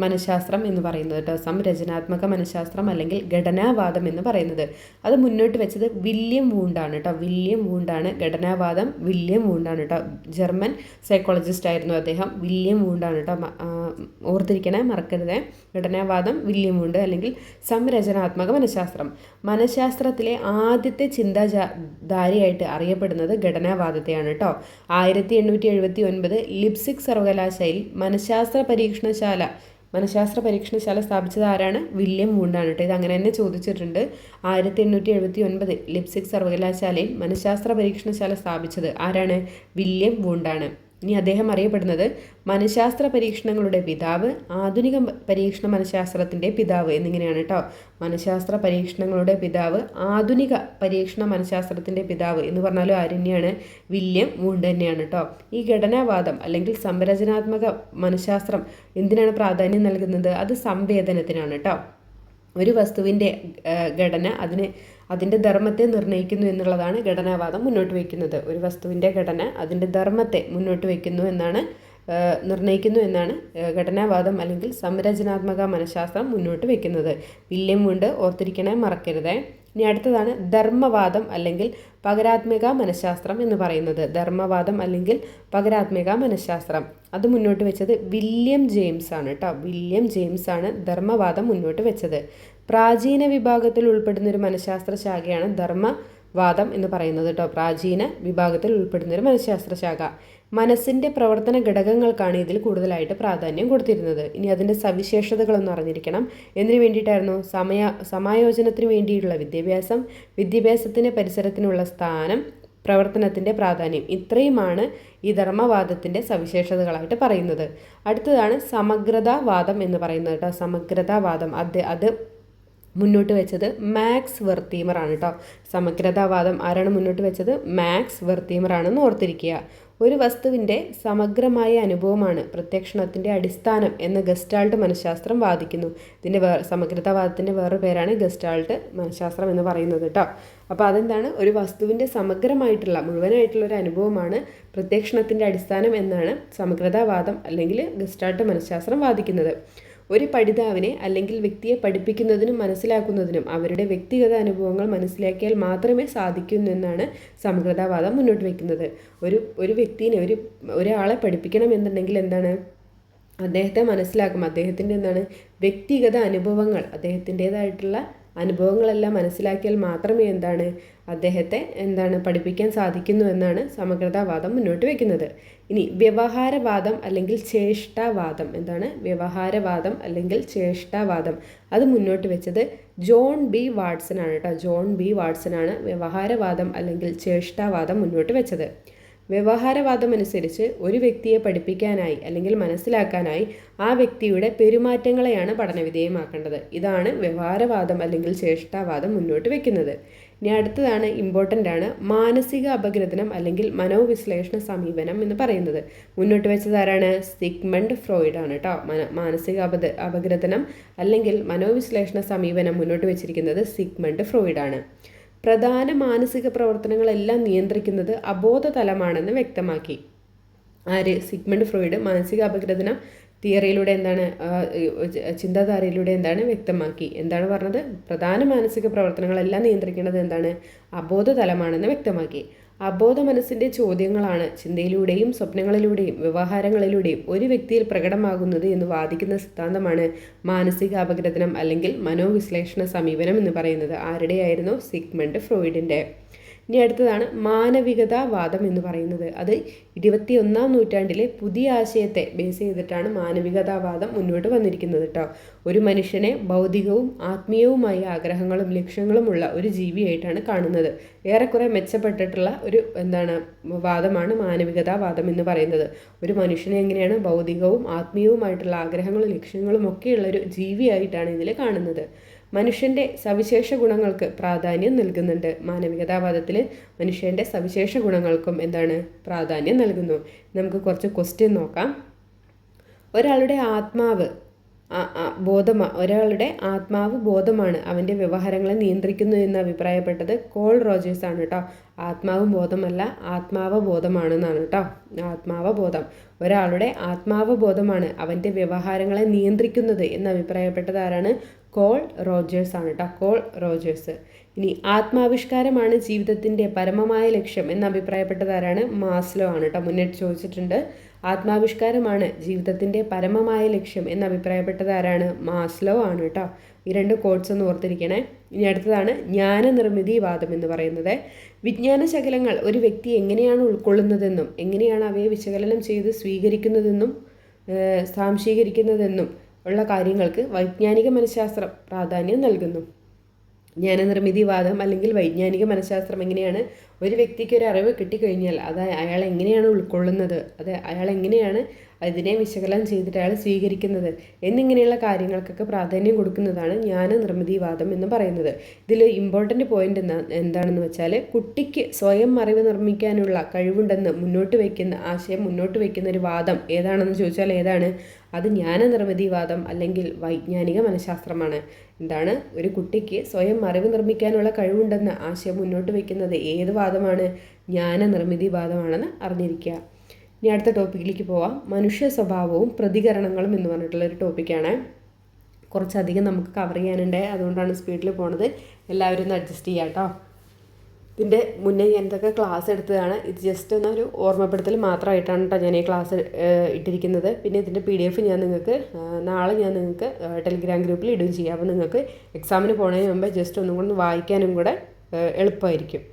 Speaker 1: മനഃശാസ്ത്രം എന്ന് പറയുന്നത് കേട്ടോ. സംരചനാത്മക മനഃശാസ്ത്രം അല്ലെങ്കിൽ ഘടനാവാദം എന്ന് പറയുന്നത്. അത് മുന്നോട്ട് വെച്ചത് വില്യം വൂണ്ടാണ് കേട്ടോ. വില്യം വൂണ്ടാണ് ഘടനാവാദം. വില്യം വൂണ്ടാണ് കേട്ടോ. ജർമ്മൻ സൈക്കോളജിസ്റ്റ് ആയിരുന്നു അദ്ദേഹം. വില്യം വൂണ്ടാണ് കേട്ടോ. ഓർത്തിരിക്കണേ, മറക്കരുത്. ഘടനാവാദം വില്യം വൂണ്ട് അല്ലെങ്കിൽ സംരചനാത്മക മനഃശാസ്ത്രം. മനഃശാസ്ത്രത്തിലെ ആദ്യത്തെ ചിന്താധാരയായിട്ട് അറിയപ്പെടുന്നത് ഘടനാവാദത്തെയാണ് കേട്ടോ. 1879 ലിപ്സിക് സർവകലാശാലയിൽ മനഃശാസ്ത്ര പരീക്ഷണശാല സ്ഥാപിച്ചത് ആരാണ്? വില്യം വൂണ്ടാണ് കേട്ടോ. ഇത് അങ്ങനെ തന്നെ ചോദിച്ചിട്ടുണ്ട്. 1879 ലിപ്സിക് സർവകലാശാലയിൽ മനഃശാസ്ത്ര പരീക്ഷണശാല സ്ഥാപിച്ചത് ആരാണ്? വില്യം വൂണ്ടാണ്. ഇനി അദ്ദേഹം അറിയപ്പെടുന്നത് മനഃശാസ്ത്ര പരീക്ഷണങ്ങളുടെ പിതാവ്, ആധുനിക പരീക്ഷണ മനഃശാസ്ത്രത്തിൻ്റെ പിതാവ് എന്നിങ്ങനെയാണ് കേട്ടോ. മനഃശാസ്ത്ര പരീക്ഷണങ്ങളുടെ പിതാവ്, ആധുനിക പരീക്ഷണ മനഃശാസ്ത്രത്തിൻ്റെ പിതാവ് എന്ന് പറഞ്ഞാലും ആര് തന്നെയാണ്? വില്യം വൂണ്ട് തന്നെയാണ് കേട്ടോ. ഈ ഘടനാവാദം അല്ലെങ്കിൽ സംരചനാത്മക മനഃശാസ്ത്രം എന്തിനാണ് പ്രാധാന്യം നൽകുന്നത്? അത് സംവേദനത്തിനാണ് കേട്ടോ. ഒരു വസ്തുവിൻ്റെ ഘടന അതിൻ്റെ ധർമ്മത്തെ നിർണ്ണയിക്കുന്നു എന്നുള്ളതാണ് ഘടനാവാദം മുന്നോട്ട് വയ്ക്കുന്നത്. ഒരു വസ്തുവിൻ്റെ ഘടന അതിൻ്റെ ധർമ്മത്തെ നിർണ്ണയിക്കുന്നു എന്നാണ് ഘടനാവാദം അല്ലെങ്കിൽ സംരചനാത്മക മനഃശാസ്ത്രം മുന്നോട്ട് വയ്ക്കുന്നത്. വില്യം വൂണ്ട് ഓർത്തിരിക്കണേ, മറക്കരുത്. ഇനി അടുത്തതാണ് ധർമ്മവാദം അല്ലെങ്കിൽ പകരാത്മിക മനഃശാസ്ത്രം എന്ന് പറയുന്നത്. ധർമ്മവാദം അല്ലെങ്കിൽ പകരാത്മിക മനഃശാസ്ത്രം അത് മുന്നോട്ട് വെച്ചത് വില്യം ജെയിംസ് ആണ് കേട്ടോ. വില്യം ജെയിംസ് ആണ് ധർമ്മവാദം മുന്നോട്ട് വെച്ചത്. പ്രാചീന വിഭാഗത്തിൽ ഉൾപ്പെടുന്ന ഒരു മനഃശാസ്ത്ര ശാഖയാണ് ധർമ്മവാദം എന്ന് പറയുന്നത് കേട്ടോ. പ്രാചീന വിഭാഗത്തിൽ ഉൾപ്പെടുന്ന ഒരു മനഃശാസ്ത്ര ശാഖ. മനസ്സിൻ്റെ പ്രവർത്തന ഘടകങ്ങൾക്കാണ് ഇതിൽ കൂടുതലായിട്ട് പ്രാധാന്യം കൊടുത്തിരുന്നത്. ഇനി അതിൻ്റെ സവിശേഷതകളൊന്നും അറിഞ്ഞിരിക്കണം. എന്തിനു വേണ്ടിയിട്ടായിരുന്നു? സമായോജനത്തിന് വേണ്ടിയിട്ടുള്ള വിദ്യാഭ്യാസത്തിന് പരിസരത്തിനുള്ള സ്ഥാനം, പ്രവർത്തനത്തിൻ്റെ പ്രാധാന്യം. ഇത്രയുമാണ് ഈ ധർമ്മവാദത്തിൻ്റെ സവിശേഷതകളായിട്ട് പറയുന്നത്. അടുത്തതാണ് സമഗ്രതാവാദം എന്ന് പറയുന്നത് കേട്ടോ. സമഗ്രതാവാദം അത് മുന്നോട്ട് വെച്ചത് മാക്സ് വെർത്തീമർ ആണ് കേട്ടോ. സമഗ്രതാവാദം ആരാണ് മുന്നോട്ട് വെച്ചത്? മാക്സ് വെർത്തീമർ ആണെന്ന് ഓർത്തിരിക്കുക. ഒരു വസ്തുവിൻ്റെ സമഗ്രമായ അനുഭവമാണ് പ്രത്യക്ഷണത്തിൻ്റെ അടിസ്ഥാനം എന്ന് ഗസ്റ്റാൾട്ട് മനഃശാസ്ത്രം വാദിക്കുന്നു. ഇതിൻ്റെ സമഗ്രതാവാദത്തിൻ്റെ വേറൊരു പേരാണ് ഗസ്റ്റാൾട്ട് മനഃശാസ്ത്രം എന്ന് പറയുന്നത് കേട്ടോ. അപ്പോൾ അതെന്താണ്? ഒരു വസ്തുവിൻ്റെ മുഴുവനായിട്ടുള്ള ഒരു അനുഭവമാണ് പ്രത്യക്ഷണത്തിൻ്റെ അടിസ്ഥാനം എന്നാണ് സമഗ്രതാവാദം അല്ലെങ്കിൽ ഗസ്റ്റാൾട്ട് മനഃശാസ്ത്രം വാദിക്കുന്നത്. ഒരു പഠിതാവിനെ അല്ലെങ്കിൽ വ്യക്തിയെ പഠിപ്പിക്കുന്നതിനും മനസ്സിലാക്കുന്നതിനും അവരുടെ വ്യക്തിഗത അനുഭവങ്ങൾ മനസ്സിലാക്കിയാൽ മാത്രമേ സാധിക്കൂ എന്നാണ് സമഗ്രതാവാദം മുന്നോട്ട് വയ്ക്കുന്നത്. ഒരു വ്യക്തിനെ ഒരാളെ പഠിപ്പിക്കണമെന്നുണ്ടെങ്കിൽ എന്താണ്? അദ്ദേഹത്തെ മനസ്സിലാക്കും. അദ്ദേഹത്തിൻ്റെ വ്യക്തിഗത അനുഭവങ്ങൾ, അദ്ദേഹത്തിൻ്റേതായിട്ടുള്ള അനുഭവങ്ങളെല്ലാം മനസ്സിലാക്കിയാൽ മാത്രമേ എന്താണ് അദ്ദേഹത്തെ പഠിപ്പിക്കാൻ സാധിക്കുന്നു എന്നാണ് സമഗ്രതാവാദം മുന്നോട്ട് വയ്ക്കുന്നത്. ഇനി വ്യവഹാരവാദം അല്ലെങ്കിൽ ചേഷ്ടാവാദം, വ്യവഹാരവാദം അല്ലെങ്കിൽ ചേഷ്ടാവാദം, അത് മുന്നോട്ട് വെച്ചത് ജോൺ ബി വാട്സൺ ആണ് കേട്ടോ. ജോൺ ബി വാട്സൺ ആണ് വ്യവഹാരവാദം അല്ലെങ്കിൽ ചേഷ്ടാവാദം മുന്നോട്ട് വെച്ചത്. വ്യവഹാരവാദം അനുസരിച്ച് ഒരു വ്യക്തിയെ പഠിപ്പിക്കാനായി അല്ലെങ്കിൽ മനസ്സിലാക്കാനായി ആ വ്യക്തിയുടെ പെരുമാറ്റങ്ങളെയാണ് പഠനവിധേയമാക്കേണ്ടത്. ഇതാണ് വ്യവഹാരവാദം അല്ലെങ്കിൽ ചേഷ്ടാവാദം മുന്നോട്ട് വെക്കുന്നത്. ഇനി അടുത്തതാണ്, ഇമ്പോർട്ടൻ്റ് ആണ്, മാനസിക അപഗ്രഥനം അല്ലെങ്കിൽ മനോവിശ്ലേഷണ സമീപനം എന്ന് പറയുന്നത്. മുന്നോട്ട് വെച്ചത് ആരാണ്? സിഗ്മണ്ട് ഫ്രോയിഡ് ആണ് കേട്ടോ. മാനസിക അപഗ്രഥനം അല്ലെങ്കിൽ മനോവിശ്ലേഷണ സമീപനം മുന്നോട്ട് വെച്ചിരിക്കുന്നത് സിഗ്മണ്ട് ഫ്രോയിഡ് ആണ്. പ്രധാന മാനസിക പ്രവർത്തനങ്ങളെല്ലാം നിയന്ത്രിക്കുന്നത് അബോധതലമാണെന്ന് വ്യക്തമാക്കി. ആര്? സിഗ്മണ്ട് ഫ്രോയിഡ് മാനസിക അപഗ്രഥന തിയറിയിലൂടെ ചിന്താധാരയിലൂടെ വ്യക്തമാക്കി. എന്താണ് പറഞ്ഞത്? പ്രധാന മാനസിക പ്രവർത്തനങ്ങളെല്ലാം നിയന്ത്രിക്കുന്നത് അബോധതലമാണെന്ന് വ്യക്തമാക്കി. അബോധ മനസ്സിൻ്റെ ചോദ്യങ്ങളാണ് ചിന്തയിലൂടെയും സ്വപ്നങ്ങളിലൂടെയും വ്യവഹാരങ്ങളിലൂടെയും ഒരു വ്യക്തിയിൽ പ്രകടമാകുന്നത് എന്ന് വാദിക്കുന്ന സിദ്ധാന്തമാണ് മാനസിക അപഗ്രഥനം അല്ലെങ്കിൽ മനോവിശ്ലേഷണ സമീപനം എന്ന് പറയുന്നത്. ആരുടെയായിരുന്നു? സിഗ്മണ്ട് ഫ്രോയിഡിൻ്റെ. ഇനി അടുത്തതാണ് മാനവികതാവാദം എന്ന് പറയുന്നത്. അത് 21-ാം നൂറ്റാണ്ടിലെ പുതിയ ആശയത്തെ ബേസ് ചെയ്തിട്ടാണ് മാനവികതാവാദം മുന്നോട്ട് വന്നിരിക്കുന്നത് കേട്ടോ. ഒരു മനുഷ്യനെ ഭൗതികവും ആത്മീയവുമായ ആഗ്രഹങ്ങളും ലക്ഷ്യങ്ങളുമുള്ള ഒരു ജീവിയായിട്ടാണ് കാണുന്നത്. ഏറെക്കുറെ മെച്ചപ്പെട്ടിട്ടുള്ള ഒരു വാദമാണ് മാനവികതാവാദം എന്ന് പറയുന്നത്. ഒരു മനുഷ്യനെ എങ്ങനെയാണ് ഭൗതികവും ആത്മീയവുമായിട്ടുള്ള ആഗ്രഹങ്ങളും ലക്ഷ്യങ്ങളും ഒക്കെയുള്ള ഒരു ജീവിയായിട്ടാണ് ഇതിൽ കാണുന്നത്. മനുഷ്യൻ്റെ സവിശേഷ ഗുണങ്ങൾക്ക് പ്രാധാന്യം നൽകുന്നുണ്ട്. മാനവികതാവാദത്തിൽ മനുഷ്യൻ്റെ സവിശേഷ ഗുണങ്ങൾക്കും പ്രാധാന്യം നൽകുന്നു. നമുക്ക് കുറച്ച് ക്വസ്റ്റ്യൻ നോക്കാം. ഒരാളുടെ ആത്മാവ് ബോധമാണ് അവൻ്റെ വ്യവഹാരങ്ങളെ നിയന്ത്രിക്കുന്നു എന്ന് അഭിപ്രായപ്പെട്ടത് കോൾ റോജേഴ്സ് ആണ് കേട്ടോ. ആത്മാവ് ബോധമല്ല, ആത്മാവബോധമാണെന്നാണ് കേട്ടോ. ആത്മാവബോധം. ഒരാളുടെ ആത്മാവബോധമാണ് അവൻ്റെ വ്യവഹാരങ്ങളെ നിയന്ത്രിക്കുന്നത് എന്ന് അഭിപ്രായപ്പെട്ടത് ആരാണ്? കോൾ റോജേഴ്സ് ആണ് കേട്ടോ. Call Rogers. ഇനി ആത്മാവിഷ്കാരമാണ് ജീവിതത്തിൻ്റെ പരമമായ ലക്ഷ്യം എന്ന് അഭിപ്രായപ്പെട്ടത് ആരാണ്? മാസ്ലോ ആണ് കേട്ടോ. മുന്നേ ചോദിച്ചിട്ടുണ്ട്. ആത്മാവിഷ്കാരമാണ് ജീവിതത്തിൻ്റെ പരമമായ ലക്ഷ്യം എന്ന് അഭിപ്രായപ്പെട്ടത് ആരാണ്? മാസ്ലോ ആണ് കേട്ടോ. ഈ രണ്ട് കോട്ട്സ് ഒന്ന് ഓർത്തിരിക്കണേ. ഇനി അടുത്തതാണ് ജ്ഞാനനിർമ്മിതിവാദം എന്ന് പറയുന്നത്. വിജ്ഞാന ശകലങ്ങൾ ഒരു വ്യക്തി എങ്ങനെയാണ് ഉൾക്കൊള്ളുന്നതെന്നും എങ്ങനെയാണ് അവയെ വിശകലനം ചെയ്ത് സ്വീകരിക്കുന്നതെന്നും സ്വാംശീകരിക്കുന്നതെന്നും ഉള്ള കാര്യങ്ങൾക്ക് വൈജ്ഞാനിക മനഃശാസ്ത്രം പ്രാധാന്യം നൽകുന്നു. ജ്ഞാനനിർമ്മിതിവാദം അല്ലെങ്കിൽ വൈജ്ഞാനിക മനഃശാസ്ത്രം എങ്ങനെയാണ് ഒരു വ്യക്തിക്ക് ഒരു അറിവ് കിട്ടിക്കഴിഞ്ഞാൽ അത് അയാൾ എങ്ങനെയാണ് ഉൾക്കൊള്ളുന്നത്, അത് അയാൾ എങ്ങനെയാണ് അതിനെ വിശകലനം ചെയ്തിട്ട് അയാൾ സ്വീകരിക്കുന്നത് എന്നിങ്ങനെയുള്ള കാര്യങ്ങൾക്കൊക്കെ പ്രാധാന്യം കൊടുക്കുന്നതാണ് ജ്ഞാനനിർമ്മിതിവാദം എന്ന് പറയുന്നത്. ഇതിൽ ഇമ്പോർട്ടൻ്റ് പോയിന്റ് എന്താണെന്ന് വെച്ചാൽ കുട്ടിക്ക് സ്വയം അറിവ് നിർമ്മിക്കാനുള്ള കഴിവുണ്ടെന്ന് മുന്നോട്ട് വയ്ക്കുന്ന ഒരു വാദം ഏതാണെന്ന് ചോദിച്ചാൽ ഏതാണ്? അത് ജ്ഞാനനിർമ്മിതിവാദം അല്ലെങ്കിൽ വൈജ്ഞാനിക മനഃശാസ്ത്രമാണ്. ഒരു കുട്ടിക്ക് സ്വയം അറിവ് നിർമ്മിക്കാനുള്ള കഴിവുണ്ടെന്ന ആശയം മുന്നോട്ട് വയ്ക്കുന്നത് ഏത് വാദമാണ്? ജ്ഞാനനിർമ്മിതിവാദമാണെന്ന് അറിഞ്ഞിരിക്കുക. ഇനി അടുത്ത ടോപ്പിക്കിലേക്ക് പോവാം. മനുഷ്യ സ്വഭാവവും പ്രതികരണങ്ങളും എന്ന് പറഞ്ഞിട്ടുള്ളൊരു ടോപ്പിക്കാണ്. കുറച്ചധികം നമുക്ക് കവർ ചെയ്യാനുണ്ട്, അതുകൊണ്ടാണ് സ്പീഡിൽ പോണത്. എല്ലാവരും ഒന്ന് അഡ്ജസ്റ്റ് ചെയ്യാം കേട്ടോ. ഇതിൻ്റെ മുന്നേ ഞാൻ എന്തൊക്കെ ക്ലാസ് എടുത്തതാണ്. ഇത് ജസ്റ്റ് ഒരു ഓർമ്മപ്പെടുത്തൽ മാത്രമായിട്ടാണ് കേട്ടോ ഞാൻ ഈ ക്ലാസ് ഇട്ടിരിക്കുന്നത്. പിന്നെ ഇതിൻ്റെ PDF നാളെ ഞാൻ നിങ്ങൾക്ക് ടെലിഗ്രാം ഗ്രൂപ്പിൽ ഇടുകയും ചെയ്യാം. അപ്പോൾ നിങ്ങൾക്ക് എക്സാമിന് പോകുന്നതിന് മുമ്പ് ജസ്റ്റ് ഒന്നും കൂടി വായിക്കാനും കൂടെ എളുപ്പമായിരിക്കും.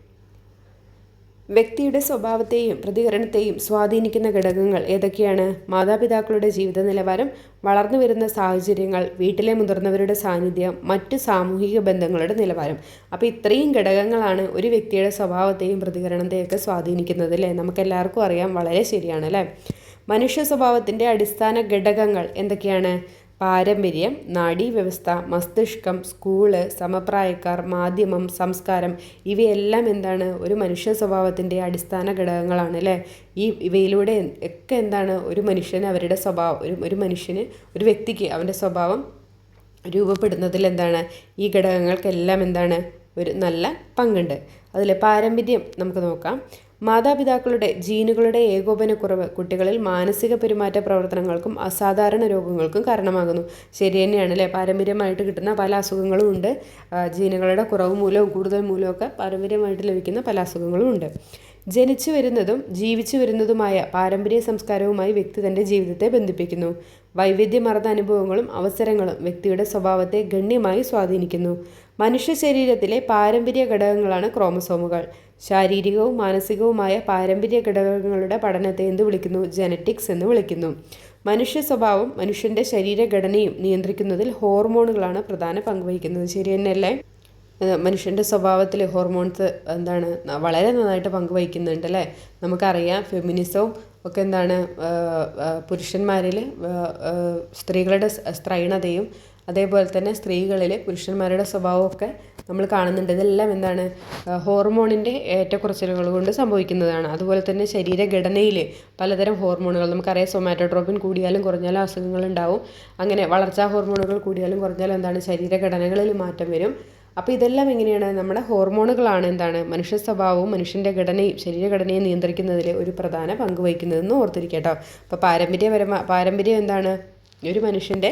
Speaker 1: വ്യക്തിയുടെ സ്വഭാവത്തെയും പ്രതികരണത്തെയും സ്വാധീനിക്കുന്ന ഘടകങ്ങൾ ഏതൊക്കെയാണ്? മാതാപിതാക്കളുടെ ജീവിത നിലവാരം, വളർന്നു വരുന്ന സാഹചര്യങ്ങൾ, വീട്ടിലെ മുതിർന്നവരുടെ സാന്നിധ്യം, മറ്റ് സാമൂഹിക ബന്ധങ്ങളുടെ നിലവാരം. അപ്പോൾ ഇത്രയും ഘടകങ്ങളാണ് ഒരു വ്യക്തിയുടെ സ്വഭാവത്തെയും പ്രതികരണത്തെയൊക്കെ സ്വാധീനിക്കുന്നത് അല്ലേ? നമുക്കെല്ലാവർക്കും അറിയാം, വളരെ ശരിയാണ് അല്ലേ? മനുഷ്യ സ്വഭാവത്തിൻ്റെ അടിസ്ഥാന ഘടകങ്ങൾ എന്തൊക്കെയാണ്? പാരമ്പര്യം, നാഡീവ്യവസ്ഥ, മസ്തിഷ്കം, സ്കൂള്, സമപ്രായക്കാർ, മാധ്യമം, സംസ്കാരം, ഇവയെല്ലാം ഒരു മനുഷ്യ സ്വഭാവത്തിൻ്റെ അടിസ്ഥാന ഘടകങ്ങളാണ് അല്ലേ? ഇവയിലൂടെ ഒക്കെ ഒരു മനുഷ്യന് അവരുടെ സ്വഭാവം, ഒരു വ്യക്തിക്ക് അവൻ്റെ സ്വഭാവം രൂപപ്പെടുന്നതിൽ ഈ ഘടകങ്ങൾക്കെല്ലാം ഒരു നല്ല പങ്കുണ്ട്. അതിൽ പാരമ്പര്യം നമുക്ക് നോക്കാം. മാതാപിതാക്കളുടെ ജീനുകളുടെ ഏകോപനക്കുറവ് കുട്ടികളിൽ മാനസിക പെരുമാറ്റ പ്രവർത്തനങ്ങൾക്കും അസാധാരണ രോഗങ്ങൾക്കും കാരണമാകുന്നു. ശരി തന്നെയാണ് അല്ലേ? പാരമ്പര്യമായിട്ട് കിട്ടുന്ന പല അസുഖങ്ങളും ഉണ്ട്. ജീനുകളുടെ കുറവ് മൂലവും കൂടുതൽ മൂലമൊക്കെ പാരമ്പര്യമായിട്ട് ലഭിക്കുന്ന പല അസുഖങ്ങളും ഉണ്ട്. ജനിച്ചു വരുന്നതും ജീവിച്ചു വരുന്നതുമായ പാരമ്പര്യ സംസ്കാരവുമായി വ്യക്തി തൻ്റെ ജീവിതത്തെ ബന്ധിപ്പിക്കുന്നു. വൈവിധ്യമാർന്ന അനുഭവങ്ങളും അവസരങ്ങളും വ്യക്തിയുടെ സ്വഭാവത്തെ ഗണ്യമായി സ്വാധീനിക്കുന്നു. മനുഷ്യ ശരീരത്തിലെ പാരമ്പര്യ ഘടകങ്ങളാണ് ക്രോമസോമുകൾ. ശാരീരികവും മാനസികവുമായ പാരമ്പര്യ ഘടകങ്ങളുടെ പഠനത്തെ എന്ത് വിളിക്കുന്നു? ജനറ്റിക്സ് എന്ന് വിളിക്കുന്നു. മനുഷ്യ സ്വഭാവം മനുഷ്യൻ്റെ ശരീരഘടനയും നിയന്ത്രിക്കുന്നതിൽ ഹോർമോണുകളാണ് പ്രധാന പങ്ക് വഹിക്കുന്നത്. ശരി തന്നെയല്ലേ? മനുഷ്യൻ്റെ സ്വഭാവത്തിൽ ഹോർമോൺസ് വളരെ നന്നായിട്ട് പങ്കുവഹിക്കുന്നുണ്ട് അല്ലേ? നമുക്കറിയാം ഫെമിനിസവും ഒക്കെ പുരുഷന്മാരിൽ സ്ത്രീകളുടെ സ്ത്രൈണതയും അതേപോലെ തന്നെ സ്ത്രീകളിൽ പുരുഷന്മാരുടെ സ്വഭാവമൊക്കെ നമ്മൾ കാണുന്നുണ്ട്. ഇതെല്ലാം ഹോർമോണിൻ്റെ ഏറ്റക്കുറച്ചിലുകൾ കൊണ്ട് സംഭവിക്കുന്നതാണ്. അതുപോലെ തന്നെ ശരീരഘടനയിൽ പലതരം ഹോർമോണുകൾ നമുക്കറിയാം. സൊമാറ്റോട്രോപ്പിൻ കൂടിയാലും കുറഞ്ഞാലും അസുഖങ്ങളുണ്ടാവും. അങ്ങനെ വളർച്ചാ ഹോർമോണുകൾ കൂടിയാലും കുറഞ്ഞാലും ശരീരഘടനകളിൽ മാറ്റം വരും. അപ്പോൾ ഇതെല്ലാം എങ്ങനെയാണ്? നമ്മുടെ ഹോർമോണുകളാണ് മനുഷ്യ സ്വഭാവവും മനുഷ്യൻ്റെ ശരീരഘടനയും നിയന്ത്രിക്കുന്നതിൽ ഒരു പ്രധാന പങ്ക് വഹിക്കുന്നതെന്ന് ഓർത്തിരിക്കുക കേട്ടോ. അപ്പോൾ പാരമ്പര്യം ഒരു മനുഷ്യൻ്റെ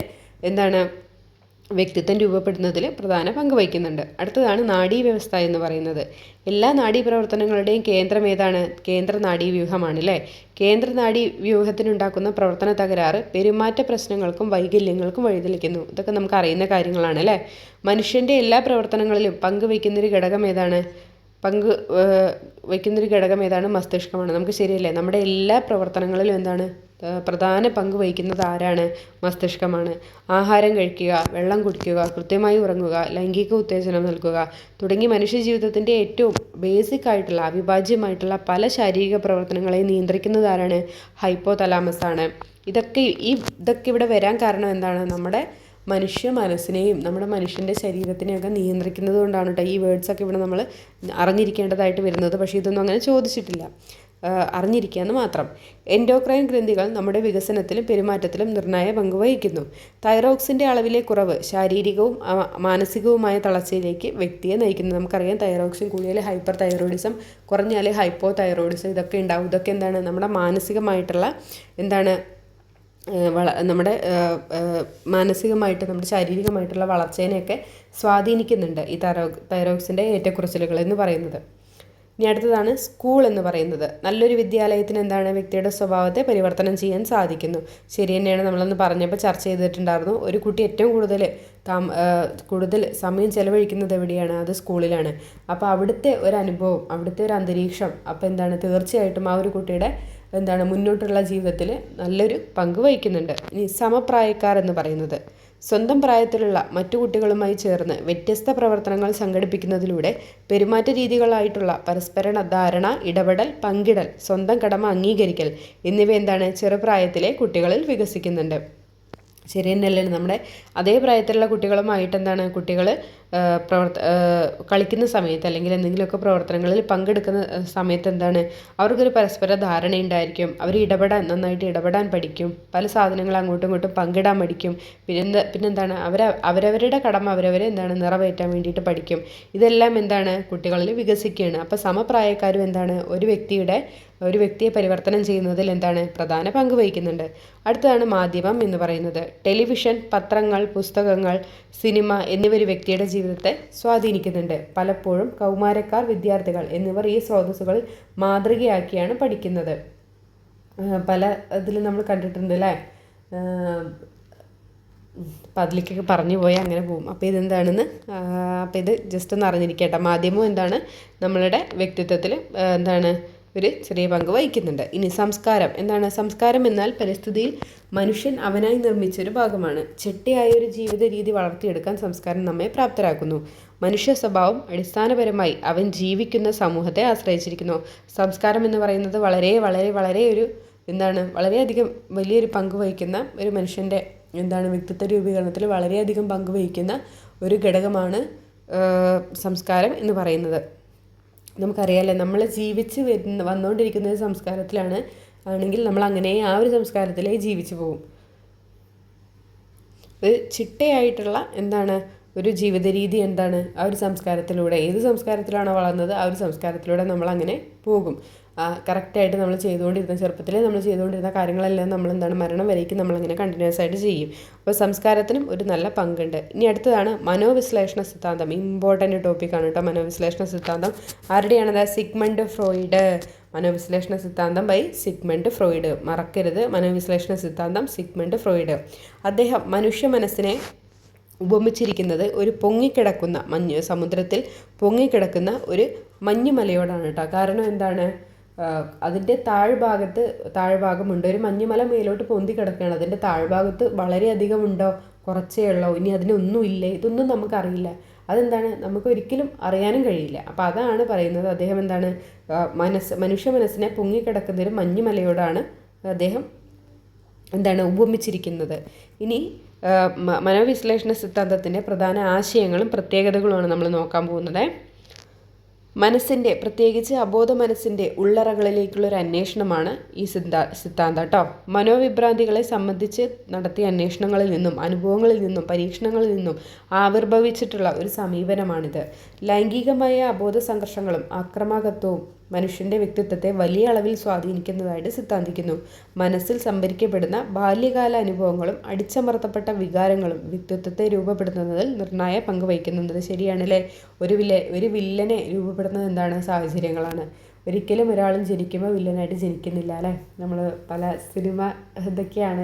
Speaker 1: വ്യക്തിത്വം രൂപപ്പെടുന്നതിൽ പ്രധാന പങ്ക് വഹിക്കുന്നുണ്ട്. അടുത്തതാണ് നാഡീവ്യവസ്ഥ എന്ന് പറയുന്നത്. എല്ലാ നാഡീപ്രവർത്തനങ്ങളുടെയും കേന്ദ്രം ഏതാണ്? കേന്ദ്ര നാഡീവ്യൂഹമാണ് അല്ലേ? കേന്ദ്ര നാഡീവ്യൂഹത്തിനുണ്ടാക്കുന്ന പ്രവർത്തന തകരാറ് പെരുമാറ്റ പ്രശ്നങ്ങൾക്കും വൈകല്യങ്ങൾക്കും വഴിതെളിക്കുന്നു. ഇതൊക്കെ നമുക്ക് അറിയുന്ന കാര്യങ്ങളാണ് അല്ലേ? മനുഷ്യൻ്റെ എല്ലാ പ്രവർത്തനങ്ങളിലും പങ്കുവയ്ക്കുന്നൊരു ഘടകം ഏതാണ്? മസ്തിഷ്കമാണ്. നമുക്ക് ശരിയല്ലേ? നമ്മുടെ എല്ലാ പ്രവർത്തനങ്ങളിലും പ്രധാന പങ്ക് വഹിക്കുന്നത് ആരാണ്? മസ്തിഷ്കമാണ്. ആഹാരം കഴിക്കുക, വെള്ളം കുടിക്കുക, കൃത്യമായി ഉറങ്ങുക, ലൈംഗിക ഉത്തേജനം നൽകുക തുടങ്ങി മനുഷ്യ ജീവിതത്തിൻ്റെ ഏറ്റവും ബേസിക് ആയിട്ടുള്ള അവിഭാജ്യമായിട്ടുള്ള പല ശാരീരിക പ്രവർത്തനങ്ങളെയും നിയന്ത്രിക്കുന്നത് ആരാണ്? ഹൈപ്പോതലാമസ് ആണ്. ഇതൊക്കെ ഇവിടെ വരാൻ കാരണം നമ്മുടെ മനുഷ്യ മനസ്സിനെയും നമ്മുടെ മനുഷ്യൻ്റെ ശരീരത്തിനെയൊക്കെ നിയന്ത്രിക്കുന്നത് കൊണ്ടാണ് കേട്ടോ ഈ വേർഡ്സൊക്കെ ഇവിടെ നമ്മൾ അറിഞ്ഞിരിക്കേണ്ടതായിട്ട് വരുന്നത്. പക്ഷേ ഇതൊന്നും അങ്ങനെ ചോദിച്ചിട്ടില്ല, അറിഞ്ഞിരിക്കുകയെന്ന് മാത്രം. എൻഡോക്രൈൻ ഗ്രന്ഥികൾ നമ്മുടെ വികസനത്തിലും പെരുമാറ്റത്തിലും നിർണായക പങ്ക് വഹിക്കുന്നു. തൈറോക്സിൻ്റെ അളവിലെ കുറവ് ശാരീരികവും മാനസികവുമായ തളർച്ചയിലേക്ക് വ്യക്തിയെ നയിക്കുന്നു. നമുക്കറിയാം തൈറോക്സിൻ കൂടിയാൽ ഹൈപ്പർ തൈറോയിഡിസം, കുറഞ്ഞാൽ ഹൈപ്പോ തൈറോയിഡിസം ഇതൊക്കെ ഉണ്ടാവും. ഇതൊക്കെ നമ്മുടെ മാനസികമായിട്ടുള്ള നമ്മുടെ മാനസികമായിട്ട് നമ്മുടെ ശാരീരികമായിട്ടുള്ള വളർച്ചേനെയൊക്കെ സ്വാധീനിക്കുന്നുണ്ട് ഈ തൈറോക്സിൻ്റെ ഏറ്റക്കുറച്ചിലുകൾ എന്ന് പറയുന്നത്. ഇനി അടുത്തതാണ് സ്കൂൾ എന്ന് പറയുന്നത്. നല്ലൊരു വിദ്യാലയത്തിന് വ്യക്തിയുടെ സ്വഭാവത്തെ പരിവർത്തനം ചെയ്യാൻ സാധിക്കുന്നു. ശരി തന്നെയാണ്. നമ്മളൊന്ന് പറഞ്ഞപ്പോൾ ചർച്ച ചെയ്തിട്ടുണ്ടായിരുന്നു. ഒരു കുട്ടി ഏറ്റവും കൂടുതൽ സമയം ചെലവഴിക്കുന്നത് എവിടെയാണ്? അത് സ്കൂളിലാണ്. അപ്പോൾ അവിടുത്തെ ഒരു അനുഭവം, അവിടുത്തെ ഒരു അന്തരീക്ഷം അപ്പോൾ തീർച്ചയായിട്ടും ആ ഒരു കുട്ടിയുടെ മുന്നോട്ടുള്ള ജീവിതത്തിൽ നല്ലൊരു പങ്ക് വഹിക്കുന്നുണ്ട്. ഇനി സമപ്രായക്കാർ എന്ന് പറയുന്നത് സ്വന്തം പ്രായത്തിലുള്ള മറ്റു കുട്ടികളുമായി ചേർന്ന് വ്യത്യസ്ത പ്രവർത്തനങ്ങൾ സംഘടിപ്പിക്കുന്നതിലൂടെ പെരുമാറ്റ രീതികളായിട്ടുള്ള പരസ്പര ധാരണ, ഇടപെടൽ, പങ്കിടൽ, സ്വന്തം കടമ അംഗീകരിക്കൽ എന്നിവ ചെറുപ്രായത്തിലെ കുട്ടികളിൽ വികസിക്കുന്നുണ്ട്. ശരി തന്നെയല്ലേ? നമ്മുടെ അതേ പ്രായത്തിലുള്ള കുട്ടികളുമായിട്ട് കുട്ടികൾ കളിക്കുന്ന സമയത്ത് അല്ലെങ്കിൽ എന്തെങ്കിലുമൊക്കെ പ്രവർത്തനങ്ങളിൽ പങ്കെടുക്കുന്ന സമയത്ത് അവർക്കൊരു പരസ്പര ധാരണയുണ്ടായിരിക്കും. അവർ നന്നായിട്ട് ഇടപെടാൻ പഠിക്കും. പല സാധനങ്ങൾ അങ്ങോട്ടും ഇങ്ങോട്ടും പങ്കിടാൻ പഠിക്കും. പിന്നെന്താണ് അവരവരുടെ കടമ അവരവരെ നിറവേറ്റാൻ വേണ്ടിയിട്ട് പഠിക്കും. ഇതെല്ലാം കുട്ടികളിൽ വികസിക്കുകയാണ്. അപ്പോൾ സമപ്രായക്കാരും ഒരു വ്യക്തിയെ പരിവർത്തനം ചെയ്യുന്നതിൽ പ്രധാന പങ്ക് വഹിക്കുന്നുണ്ട്. അടുത്തതാണ് മാധ്യമം എന്ന് പറയുന്നത്. ടെലിവിഷൻ, പത്രങ്ങൾ, പുസ്തകങ്ങൾ, സിനിമ എന്നിവ ഒരു വ്യക്തിയുടെ ജീവിതത്തെ സ്വാധീനിക്കുന്നുണ്ട്. പലപ്പോഴും കൗമാരക്കാർ, വിദ്യാർത്ഥികൾ എന്നിവർ ഈ സ്രോതസ്സുകൾ മാതൃകയാക്കിയാണ് പഠിക്കുന്നത്. പല ഇതിലും നമ്മൾ കണ്ടിട്ടുണ്ട് അല്ലേ? അപ്പം അതിലേക്കൊക്കെ പറഞ്ഞു പോയാൽ അങ്ങനെ പോകും. അപ്പോൾ അപ്പോൾ ഇത് ജസ്റ്റ് ഒന്ന് അറിഞ്ഞിരിക്കട്ടെ. മാധ്യമം നമ്മളുടെ വ്യക്തിത്വത്തിൽ ഒരു ചെറിയ പങ്ക് വഹിക്കുന്നുണ്ട്. ഇനി സംസ്കാരം സംസ്കാരം എന്നാൽ പരിസ്ഥിതിയിൽ മനുഷ്യൻ അവനായി നിർമ്മിച്ചൊരു ഭാഗമാണ്. ചിട്ടയായ ഒരു ജീവിത രീതി വളർത്തിയെടുക്കാൻ സംസ്കാരം നമ്മെ പ്രാപ്തരാക്കുന്നു. മനുഷ്യ സ്വഭാവം അടിസ്ഥാനപരമായി അവൻ ജീവിക്കുന്ന സമൂഹത്തെ ആശ്രയിച്ചിരിക്കുന്നു. സംസ്കാരം എന്ന് പറയുന്നത് വളരെ വളരെ വളരെ വളരെയധികം വലിയൊരു പങ്ക് വഹിക്കുന്ന ഒരു മനുഷ്യൻ്റെ വ്യക്തിത്വ രൂപീകരണത്തിൽ വളരെയധികം പങ്ക് വഹിക്കുന്ന ഒരു ഘടകമാണ് സംസ്കാരം എന്ന് പറയുന്നത്. നമുക്കറിയാമല്ലേ, നമ്മൾ ജീവിച്ച് വന്നുകൊണ്ടിരിക്കുന്ന ഒരു സംസ്കാരത്തിലാണ് ആണെങ്കിൽ നമ്മൾ അങ്ങനെ ആ ഒരു സംസ്കാരത്തിലേ ജീവിച്ചു പോകും. ഒരു ചിട്ടയായിട്ടുള്ള ഒരു ജീവിത രീതി ആ ഒരു സംസ്കാരത്തിലൂടെ, ഏത് സംസ്കാരത്തിലാണോ വളർന്നത് ആ ഒരു സംസ്കാരത്തിലൂടെ നമ്മളങ്ങനെ പോകും. കറക്റ്റായിട്ട് നമ്മൾ ചെറുപ്പത്തിലേ നമ്മൾ ചെയ്തുകൊണ്ടിരുന്ന കാര്യങ്ങളെല്ലാം നമ്മൾ മരണം വരേക്കും നമ്മളങ്ങനെ കണ്ടിന്യൂസ് ആയിട്ട് ചെയ്യും. അപ്പോൾ സംസ്കാരത്തിനും ഒരു നല്ല പങ്കുണ്ട്. ഇനി അടുത്തതാണ് മനോവിശ്ലേഷണ സിദ്ധാന്തം. ഇമ്പോർട്ടൻ്റ് ടോപ്പിക്കാണ് കേട്ടോ മനോവിശ്ലേഷണ സിദ്ധാന്തം. ആരുടെയാണത്? Sigmund Freud. മനോവിശ്ലേഷണ സിദ്ധാന്തം ബൈ സിഗ്മണ്ട് ഫ്രോയിഡ്. മറക്കരുത്, മനോവിശ്ലേഷണ സിദ്ധാന്തം സിഗ്മണ്ട് ഫ്രോയിഡ്. അദ്ദേഹം മനുഷ്യ മനസ്സിനെ ഉപമിച്ചിരിക്കുന്നത് ഒരു പൊങ്ങിക്കിടക്കുന്ന സമുദ്രത്തിൽ പൊങ്ങിക്കിടക്കുന്ന ഒരു മഞ്ഞുമലയോടാണ് കേട്ടോ. കാരണം എന്താണ്, അതിൻ്റെ താഴ്ഭാഗമുണ്ട്, ഒരു മഞ്ഞുമല മേലോട്ട് പൊന്തി കിടക്കുകയാണ്. അതിൻ്റെ താഴ്ഭാഗത്ത് വളരെയധികം ഉണ്ടോ, കുറച്ചേ ഉള്ളോ, ഇനി അതിനൊന്നുമില്ലേ, ഇതൊന്നും നമുക്കറിയില്ല. അതെന്താണ്, നമുക്ക് ഒരിക്കലും അറിയാനും കഴിയില്ല. അപ്പോൾ അതാണ് പറയുന്നത്. അദ്ദേഹം എന്താണ്, മനുഷ്യ മനസ്സിനെ പൊങ്ങിക്കിടക്കുന്ന ഒരു മഞ്ഞുമലയോടാണ് അദ്ദേഹം എന്താണ് ഉപമിച്ചിരിക്കുന്നത്. ഇനി മനോവിശ്ലേഷണ സിദ്ധാന്തത്തിൻ്റെ പ്രധാന ആശയങ്ങളും പ്രത്യേകതകളുമാണ് നമ്മൾ നോക്കാൻ പോകുന്നത്. മനസ്സിൻ്റെ, പ്രത്യേകിച്ച് അബോധ മനസ്സിൻ്റെ ഉള്ളറകളിലേക്കുള്ളൊരു അന്വേഷണമാണ് ഈ സിദ്ധാന്തം കേട്ടോ. മനോവിഭ്രാന്തികളെ സംബന്ധിച്ച് നടത്തിയ അന്വേഷണങ്ങളിൽ നിന്നും അനുഭവങ്ങളിൽ നിന്നും പരീക്ഷണങ്ങളിൽ നിന്നും ആവിർഭവിച്ചിട്ടുള്ള ഒരു സമീപനമാണിത്. ലൈംഗികമായ അബോധ സംഘർഷങ്ങളും ആക്രമകത്വവും മനുഷ്യൻ്റെ വ്യക്തിത്വത്തെ വലിയ അളവിൽ സ്വാധീനിക്കുന്നതായിട്ട് സിദ്ധാന്തിക്കുന്നു. മനസ്സിൽ സംഭരിക്കപ്പെടുന്ന ബാല്യകാല അനുഭവങ്ങളും അടിച്ചമർത്തപ്പെട്ട വികാരങ്ങളും വ്യക്തിത്വത്തെ രൂപപ്പെടുത്തുന്നതിൽ നിർണായക പങ്ക് വഹിക്കുന്നുണ്ട്. ശരിയാണല്ലേ. ഒരു വില്ലനെ രൂപപ്പെടുന്നത് എന്താണ്, സാഹചര്യങ്ങളാണ്. ഒരിക്കലും ഒരാളും ജനിക്കുമ്പോൾ വില്ലനായിട്ട് ജനിക്കുന്നില്ല അല്ലേ. നമ്മൾ പല ഇതൊക്കെയാണ്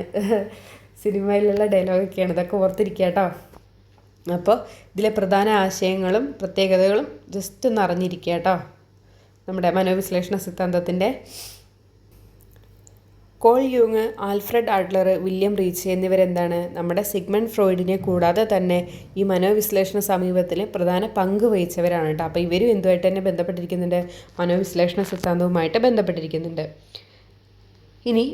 Speaker 1: സിനിമയിലുള്ള ഡയലോഗൊക്കെയാണ്, ഇതൊക്കെ ഓർത്തിരിക്കുക കേട്ടോ. അപ്പോൾ ഇതിലെ പ്രധാന ആശയങ്ങളും പ്രത്യേകതകളും ജസ്റ്റ് ഒന്ന് അറിഞ്ഞിരിക്കുക കേട്ടോ. നമ്മുടെ മനോവിശ്ലേഷണ സിദ്ധാന്തത്തിൻ്റെ കോൾ യൂങ്, ആൽഫ്രഡ് ആഡ്ലർ, വില്യം റീച്ച് എന്നിവരെന്താണ് നമ്മുടെ സിഗ്മണ്ട് ഫ്രോയിഡിനെ കൂടാതെ തന്നെ ഈ മനോവിശ്ലേഷണ സമീപത്തിൽ പ്രധാന പങ്ക് വഹിച്ചവരാണ് കേട്ടോ. അപ്പോൾ ഇവരും എന്തുമായിട്ട് തന്നെ ബന്ധപ്പെട്ടിരിക്കുന്നുണ്ട്, മനോവിശ്ലേഷണ സിദ്ധാന്തവുമായിട്ട് ബന്ധപ്പെട്ടിരിക്കുന്നുണ്ട്. ഇനി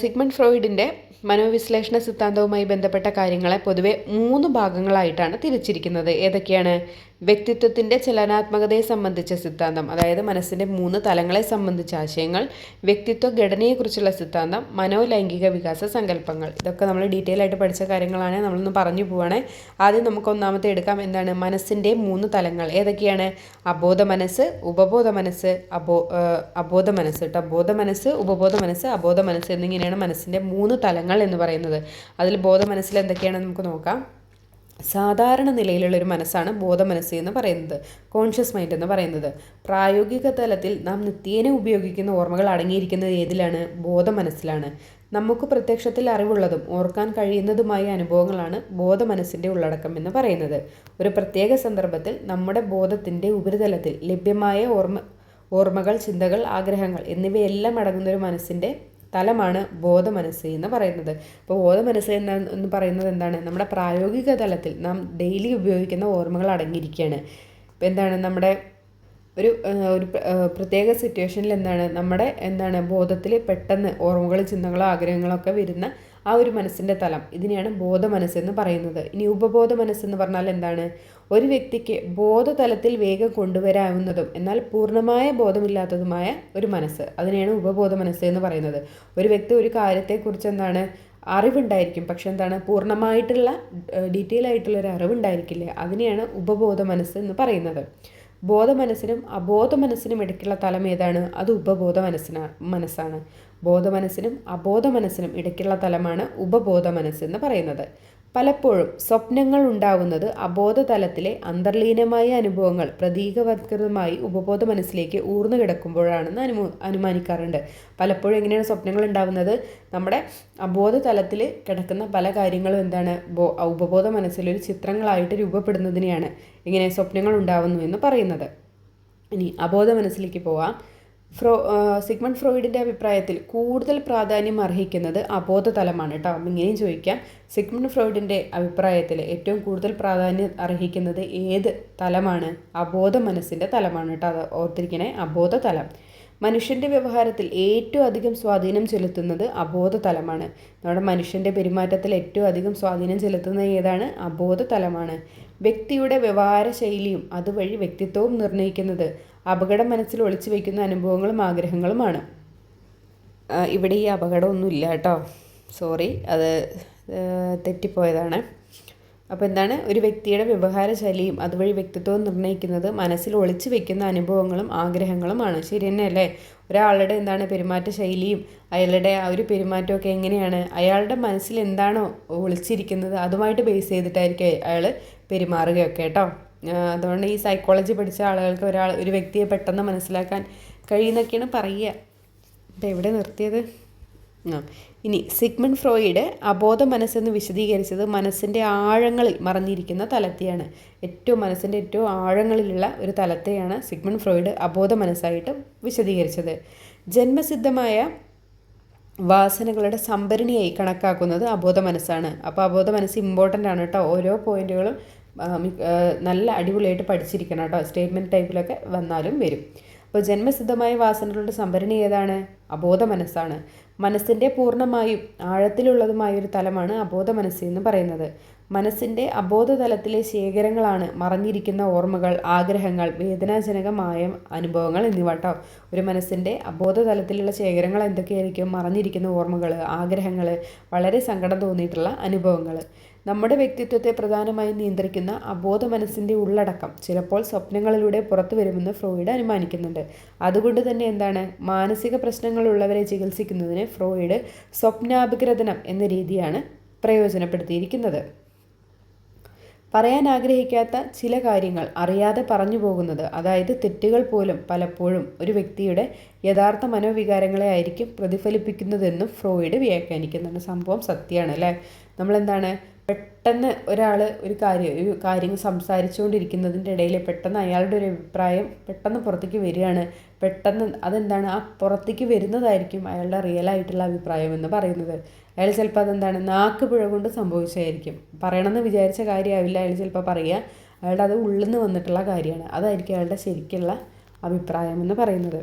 Speaker 1: സിഗ്മണ്ട് ഫ്രോയിഡിൻ്റെ മനോവിശ്ലേഷണ സിദ്ധാന്തവുമായി ബന്ധപ്പെട്ട കാര്യങ്ങളെ പൊതുവെ 3 ഭാഗങ്ങളായിട്ടാണ് തിരിച്ചിരിക്കുന്നത്. ഏതൊക്കെയാണ്? വ്യക്തിത്വത്തിൻ്റെ ചലനാത്മകതയെ സംബന്ധിച്ച സിദ്ധാന്തം, അതായത് മനസ്സിൻ്റെ 3 തലങ്ങളെ സംബന്ധിച്ച ആശയങ്ങൾ, വ്യക്തിത്വ ഘടനയെക്കുറിച്ചുള്ള സിദ്ധാന്തം, മനോലൈംഗിക വികാസ സങ്കല്പങ്ങൾ. ഇതൊക്കെ നമ്മൾ ഡീറ്റെയിൽ ആയിട്ട് പഠിച്ച കാര്യങ്ങളാണ്, നമ്മളൊന്ന് പറഞ്ഞു പോവാണ്. ആദ്യം നമുക്ക് ഒന്നാമത്തെ എടുക്കാം. എന്താണ്? മനസ്സിൻ്റെ 3 തലങ്ങൾ ഏതൊക്കെയാണ്? അബോധ മനസ്സ്, ഉപബോധ മനസ്സ്, അബോധ മനസ്സ് കേട്ടോ. ബോധ മനസ്സ്, ഉപബോധ മനസ്സ്, അബോധ മനസ്സ് എന്നിങ്ങനെയാണ് മനസ്സിൻ്റെ 3 തലങ്ങൾ എന്ന് പറയുന്നത്. അതിൽ ബോധ മനസ്സിൽ എന്തൊക്കെയാണെന്ന് നമുക്ക് നോക്കാം. സാധാരണ നിലയിലുള്ളൊരു മനസ്സാണ് ബോധമനസ്സ് എന്ന് പറയുന്നത്, കോൺഷ്യസ് മൈൻഡ് എന്ന് പറയുന്നത്. പ്രായോഗിക തലത്തിൽ നാം നിത്യേന ഉപയോഗിക്കുന്ന ഓർമ്മകൾ അടങ്ങിയിരിക്കുന്നത് ഏതിലാണ്? ബോധമനസ്സിലാണ്. നമുക്ക് പ്രത്യക്ഷത്തിൽ അറിവുള്ളതും ഓർക്കാൻ കഴിയുന്നതുമായ അനുഭവങ്ങളാണ് ബോധമനസ്സിൻ്റെ ഉള്ളടക്കം എന്ന് പറയുന്നത്. ഒരു പ്രത്യേക സന്ദർഭത്തിൽ നമ്മുടെ ബോധത്തിൻ്റെ ഉപരിതലത്തിൽ ലഭ്യമായ ഓർമ്മകൾ, ചിന്തകൾ, ആഗ്രഹങ്ങൾ എന്നിവയെല്ലാം അടങ്ങുന്നൊരു മനസ്സിൻ്റെ തലമാണ് ബോധമനസ്സ് എന്ന് പറയുന്നത്. അപ്പോൾ ബോധമനസ്സ് എന്ന് പറയുന്നത് എന്താണ്? നമ്മുടെ പ്രായോഗിക തലത്തിൽ നാം ഡെയിലി ഉപയോഗിക്കുന്ന ഓർമ്മകൾ അടങ്ങിയിരിക്കുകയാണ്. ഇപ്പോൾ എന്താണ്, നമ്മുടെ ഒരു പ്രത്യേക സിറ്റുവേഷനിൽ നമ്മുടെ ബോധത്തിൽ പെട്ടെന്ന് ഓർമ്മകളും ചിന്തകളോ ആഗ്രഹങ്ങളോ ഒക്കെ വരുന്ന ആ ഒരു മനസ്സിൻ്റെ തലം, ഇതിനെയാണ് ബോധമനസ്സെന്ന് പറയുന്നത്. ഇനി ഉപബോധ മനസ്സെന്ന് പറഞ്ഞാൽ എന്താണ്? ഒരു വ്യക്തിക്ക് ബോധതലത്തിൽ വേഗം കൊണ്ടുവരാവുന്നതും എന്നാൽ പൂർണ്ണമായ ബോധമില്ലാത്തതുമായ ഒരു മനസ്സ്, അതിനെയാണ് ഉപബോധ മനസ്സ് എന്ന് പറയുന്നത്. ഒരു വ്യക്തി ഒരു കാര്യത്തെക്കുറിച്ച് അറിവുണ്ടായിരിക്കും, പക്ഷെ പൂർണ്ണമായിട്ടുള്ള ഡീറ്റെയിൽ ആയിട്ടുള്ളൊരു അറിവുണ്ടായിരിക്കില്ലേ, അതിനെയാണ് ഉപബോധ മനസ്സ് എന്ന് പറയുന്നത്. ബോധമനസ്സിനും അബോധ മനസ്സിനും ഇടയ്ക്കുള്ള തലം ഏതാണ്? അത് ഉപബോധ മനസ്സാണ്. ബോധമനസ്സിനും അബോധ മനസ്സിനും ഇടയ്ക്കുള്ള തലമാണ് ഉപബോധ മനസ്സെന്ന് പറയുന്നത്. പലപ്പോഴും സ്വപ്നങ്ങൾ ഉണ്ടാവുന്നത് അബോധതലത്തിലെ അന്തർലീനമായ അനുഭവങ്ങൾ പ്രതീകവത്കൃതമായി ഉപബോധ മനസ്സിലേക്ക് ഊർന്നു കിടക്കുമ്പോഴാണെന്ന് അനുമാനിക്കാറുണ്ട്. പലപ്പോഴും എങ്ങനെയാണ് സ്വപ്നങ്ങൾ ഉണ്ടാവുന്നത്? നമ്മുടെ അബോധതലത്തിൽ കിടക്കുന്ന പല കാര്യങ്ങളും ഉപബോധ മനസ്സിലൊരു ചിത്രങ്ങളായിട്ട് രൂപപ്പെടുന്നതിനെയാണ് ഇങ്ങനെ സ്വപ്നങ്ങൾ ഉണ്ടാവുന്നു എന്ന് പറയുന്നത്. ഇനി അബോധ മനസ്സിലേക്ക് പോവാം. സിഗ്മണ്ട് ഫ്രോയിഡിൻ്റെ അഭിപ്രായത്തിൽ കൂടുതൽ പ്രാധാന്യം അർഹിക്കുന്നത് അബോധതലമാണ് കേട്ടോ. അപ്പം ഇങ്ങനെയും ചോദിക്കാം, സിഗ്മണ്ട് ഫ്രോയിഡിൻ്റെ അഭിപ്രായത്തിൽ ഏറ്റവും കൂടുതൽ പ്രാധാന്യം അർഹിക്കുന്നത് ഏത് തലമാണ്? അബോധ മനസ്സിൻ്റെ തലമാണ് കേട്ടോ. അത് ഓർത്തിരിക്കണേ, അബോധതലം. മനുഷ്യൻ്റെ വ്യവഹാരത്തിൽ ഏറ്റവും അധികം സ്വാധീനം ചെലുത്തുന്നത് അബോധതലമാണ്. നമ്മുടെ മനുഷ്യൻ്റെ പെരുമാറ്റത്തിൽ ഏറ്റവും അധികം സ്വാധീനം ചെലുത്തുന്നത് ഏതാണ്? അബോധതലമാണ്. വ്യക്തിയുടെ വ്യവഹാര ശൈലിയും അതുവഴി വ്യക്തിത്വവും നിർണ്ണയിക്കുന്നത് അപകടം മനസ്സിൽ ഒളിച്ചു വയ്ക്കുന്ന അനുഭവങ്ങളും ആഗ്രഹങ്ങളുമാണ്. ഇവിടെ ഈ അപകടമൊന്നുമില്ല കേട്ടോ, സോറി, അത് തെറ്റിപ്പോയതാണ്. അപ്പോൾ ഒരു വ്യക്തിയുടെ വ്യവഹാര ശൈലിയും അതുവഴി വ്യക്തിത്വവും നിർണ്ണയിക്കുന്നത് മനസ്സിൽ ഒളിച്ചു വയ്ക്കുന്ന അനുഭവങ്ങളും ആഗ്രഹങ്ങളുമാണ്. ശരി തന്നെയല്ലേ? ഒരാളുടെ പെരുമാറ്റ ശൈലിയും അയാളുടെ ആ ഒരു പെരുമാറ്റമൊക്കെ എങ്ങനെയാണ്, അയാളുടെ മനസ്സിൽ എന്താണോ ഒളിച്ചിരിക്കുന്നത് അതുമായിട്ട് ബേസ് ചെയ്തിട്ടായിരിക്കും അയാൾ പെരുമാറുകയൊക്കെ കേട്ടോ. അതുകൊണ്ട് ഈ സൈക്കോളജി പഠിച്ച ആളുകൾക്ക് ഒരു വ്യക്തിയെ പെട്ടെന്ന് മനസ്സിലാക്കാൻ കഴിയുന്നൊക്കെയാണ് പറയുക. ഇപ്പം എവിടെ നിർത്തിയത്? ആ ഇനി സിഗ്മണ്ട് ഫ്രോയിഡ് അബോധ മനസ്സെന്ന് വിശദീകരിച്ചത് മനസ്സിൻ്റെ ആഴങ്ങളിൽ മറഞ്ഞിരിക്കുന്ന തലത്തെയാണ്. മനസ്സിൻ്റെ ഏറ്റവും ആഴങ്ങളിലുള്ള ഒരു തലത്തെയാണ് സിഗ്മണ്ട് ഫ്രോയിഡ് അബോധ മനസ്സായിട്ട് വിശദീകരിച്ചത്. ജന്മസിദ്ധമായ വാസനകളുടെ സംഭരണിയായി കണക്കാക്കുന്നത് അബോധ മനസ്സാണ്. അപ്പോൾ അബോധ മനസ്സ് ഇമ്പോർട്ടൻ്റ് ആണ് കേട്ടോ. ഓരോ പോയിന്റുകളും നല്ല അടിപൊളിയായിട്ട് പഠിച്ചിരിക്കണം കേട്ടോ. സ്റ്റേറ്റ്മെൻറ്റ് ടൈപ്പിലൊക്കെ വന്നാലും വരും. അപ്പോൾ ജന്മസിദ്ധമായ വാസനകളുടെ സംഭരണി ഏതാണ്? അബോധ മനസ്സാണ്. മനസ്സിൻ്റെ പൂർണ്ണമായും ആഴത്തിലുള്ളതുമായൊരു തലമാണ് അബോധ മനസ്സ് എന്ന് പറയുന്നത്. മനസ്സിൻ്റെ അബോധതലത്തിലെ ശേഖരങ്ങളാണ് മറഞ്ഞിരിക്കുന്ന ഓർമ്മകൾ, ആഗ്രഹങ്ങൾ, വേദനാജനകമായ അനുഭവങ്ങൾ എന്നിവ കേട്ടോ. ഒരു മനസ്സിൻ്റെ അബോധതലത്തിലുള്ള ശേഖരങ്ങൾ എന്തൊക്കെയായിരിക്കും? മറഞ്ഞിരിക്കുന്ന ഓർമ്മകൾ, ആഗ്രഹങ്ങൾ, വളരെ സങ്കടം തോന്നിയിട്ടുള്ള അനുഭവങ്ങൾ. നമ്മുടെ വ്യക്തിത്വത്തെ പ്രധാനമായും നിയന്ത്രിക്കുന്ന അബോധ മനസ്സിൻ്റെ ഉള്ളടക്കം ചിലപ്പോൾ സ്വപ്നങ്ങളിലൂടെ പുറത്തു വരുമെന്ന് ഫ്രോയിഡ് അനുമാനിക്കുന്നുണ്ട്. അതുകൊണ്ട് തന്നെ എന്താണ്, മാനസിക പ്രശ്നങ്ങളുള്ളവരെ ചികിത്സിക്കുന്നതിന് ഫ്രോയിഡ് സ്വപ്നാഭിഗ്രഥനം എന്ന രീതിയാണ് പ്രയോജനപ്പെടുത്തിയിരിക്കുന്നത്. പറയാൻ ആഗ്രഹിക്കാത്ത ചില കാര്യങ്ങൾ അറിയാതെ പറഞ്ഞു പോകുന്നത്, അതായത് തെറ്റുകൾ പോലും പലപ്പോഴും ഒരു വ്യക്തിയുടെ യഥാർത്ഥ മനോവികാരങ്ങളെ ആയിരിക്കും പ്രതിഫലിപ്പിക്കുന്നതെന്നും ഫ്രോയിഡ് വ്യാഖ്യാനിക്കുന്നുണ്ട്. സംഭവം സത്യമാണ് അല്ലേ. നമ്മളെന്താണ്, പെട്ടെന്ന് ഒരാൾ ഒരു കാര്യം സംസാരിച്ചുകൊണ്ടിരിക്കുന്നതിൻ്റെ ഇടയിൽ പെട്ടെന്ന് അയാളുടെ ഒരു അഭിപ്രായം പെട്ടെന്ന് പുറത്തേക്ക് വരികയാണ്. പെട്ടെന്ന് അതെന്താണ്, ആ പുറത്തേക്ക് വരുന്നതായിരിക്കും അയാളുടെ റിയലായിട്ടുള്ള അഭിപ്രായം എന്ന് പറയുന്നത്. അയാൾ ചിലപ്പോൾ അതെന്താണ്, നാക്ക് പിഴ കൊണ്ട് സംഭവിച്ചായിരിക്കും. പറയണമെന്ന് വിചാരിച്ച കാര്യമാവില്ല അയാൾ ചിലപ്പോൾ പറയുക. അയാളുടെ അത് ഉള്ളിൽ നിന്ന് വന്നിട്ടുള്ള കാര്യമാണ്. അതായിരിക്കും അയാളുടെ ശരിക്കുള്ള അഭിപ്രായം എന്ന് പറയുന്നത്.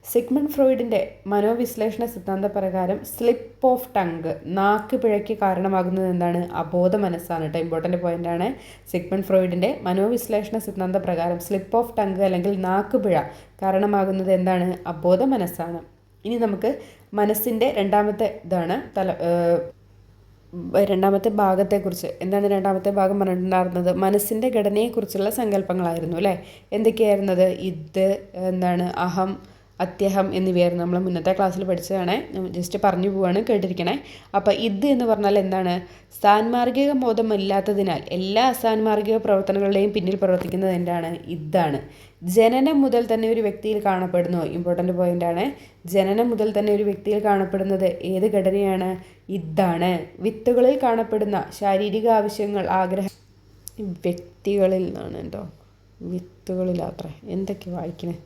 Speaker 1: സിഗ്മണ്ട് ഫ്രോയിഡിൻ്റെ മനോവിശ്ലേഷണ സിദ്ധാന്തപ്രകാരം സ്ലിപ്പ് ഓഫ് ടങ്, നാക്ക് പിഴയ്ക്ക് കാരണമാകുന്നത് എന്താണ്? അബോധ മനസ്സാണ് കേട്ടോ. ഇമ്പോർട്ടൻ്റ് പോയിൻ്റാണ്. സിഗ്മണ്ട് ഫ്രോയിഡിൻ്റെ മനോവിശ്ലേഷണ സിദ്ധാന്തപ്രകാരം സ്ലിപ്പ് ഓഫ് ടങ് അല്ലെങ്കിൽ നാക്ക് പിഴ കാരണമാകുന്നത് എന്താണ്? അബോധ മനസ്സാണ്. ഇനി നമുക്ക് മനസ്സിൻ്റെ രണ്ടാമത്തെ ഭാഗത്തെക്കുറിച്ച് എന്താണ് രണ്ടാമത്തെ ഭാഗം പറഞ്ഞിട്ടുണ്ടായിരുന്നത്? മനസ്സിൻ്റെ ഘടനയെക്കുറിച്ചുള്ള സങ്കല്പങ്ങളായിരുന്നു അല്ലേ. എന്തൊക്കെയായിരുന്നത്? ഇത്, എന്താണ്, അഹം, അത്യഹം എന്നിവയായിരുന്നു. നമ്മൾ മുന്നത്തെ ക്ലാസ്സിൽ പഠിച്ചതാണ്. ജസ്റ്റ് പറഞ്ഞു പോവാണ്, കേട്ടിരിക്കണേ. അപ്പോൾ ഇത് എന്ന് പറഞ്ഞാൽ എന്താണ്? സാൻമാർഗിക ബോധമില്ലാത്തതിനാൽ എല്ലാ അസാൻമാർഗിക പ്രവർത്തനങ്ങളുടെയും പിന്നിൽ പ്രവർത്തിക്കുന്നത് എന്താണ്? ഇതാണ്. ജനനം മുതൽ തന്നെ ഒരു വ്യക്തിയിൽ കാണപ്പെടുന്നു. ഇമ്പോർട്ടൻ്റ് പോയിൻ്റാണ്. ജനനം മുതൽ തന്നെ ഒരു വ്യക്തിയിൽ കാണപ്പെടുന്നത് ഏത് ഘടനയാണ്? ഇതാണ്. വിത്തുകളിൽ കാണപ്പെടുന്ന ശാരീരിക ആവശ്യങ്ങൾ, ആഗ്രഹം, വ്യക്തികളിൽ നിന്നാണ് കേട്ടോ. വിത്തുകളിലാത്രേ, എന്തൊക്കെ വായിക്കണേ.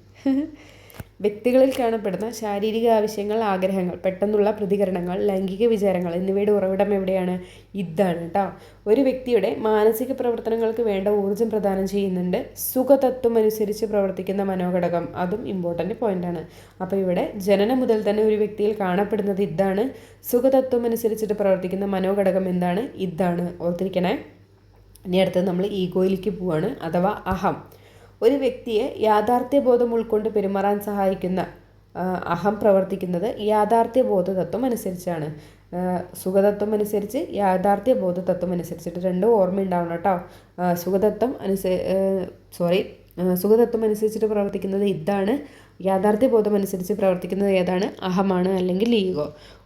Speaker 1: വ്യക്തികളിൽ കാണപ്പെടുന്ന ശാരീരിക ആവശ്യങ്ങൾ, ആഗ്രഹങ്ങൾ, പെട്ടെന്നുള്ള പ്രതികരണങ്ങൾ, ലൈംഗിക വിചാരങ്ങൾ എന്നിവയുടെ ഉറവിടം എവിടെയാണ്? ഇതാണ് കേട്ടോ. ഒരു വ്യക്തിയുടെ മാനസിക പ്രവർത്തനങ്ങൾക്ക് വേണ്ട ഊർജ്ജം പ്രദാനം ചെയ്യുന്നുണ്ട് സുഖതത്വം അനുസരിച്ച് പ്രവർത്തിക്കുന്ന മനോഘടകം. അതും ഇമ്പോർട്ടൻ്റ് പോയിൻ്റാണ്. അപ്പോൾ ഇവിടെ ജനനം മുതൽ തന്നെ ഒരു വ്യക്തിയിൽ കാണപ്പെടുന്നത് ഇതാണ്. സുഖതത്വം അനുസരിച്ചിട്ട് പ്രവർത്തിക്കുന്ന മനോഘടകം എന്താണ്? ഇതാണ്. ഓർത്തിരിക്കണേ. ഇനി അടുത്തത് നമ്മൾ ഈഗോയിലേക്ക് പോവാണ്, അഥവാ അഹം. ഒരു വ്യക്തിയെ യാഥാർത്ഥ്യബോധം ഉൾക്കൊണ്ട് പെരുമാറാൻ സഹായിക്കുന്ന അഹം പ്രവർത്തിക്കുന്നത് യാഥാർത്ഥ്യബോധതത്വം അനുസരിച്ചാണ്. സുഖതത്വം അനുസരിച്ച്, യാഥാർത്ഥ്യബോധതത്വം അനുസരിച്ചിട്ട് രണ്ടും ഓർമ്മയുണ്ടാവണം കേട്ടോ. സുഖതത്വം അനുസരിച്ചിട്ട് പ്രവർത്തിക്കുന്നത് ഇതാണ്. യാഥാർത്ഥ്യബോധം അനുസരിച്ച് പ്രവർത്തിക്കുന്നത് ഏതാണ്? അഹമാണ്, അല്ലെങ്കിൽ ഈഗോ.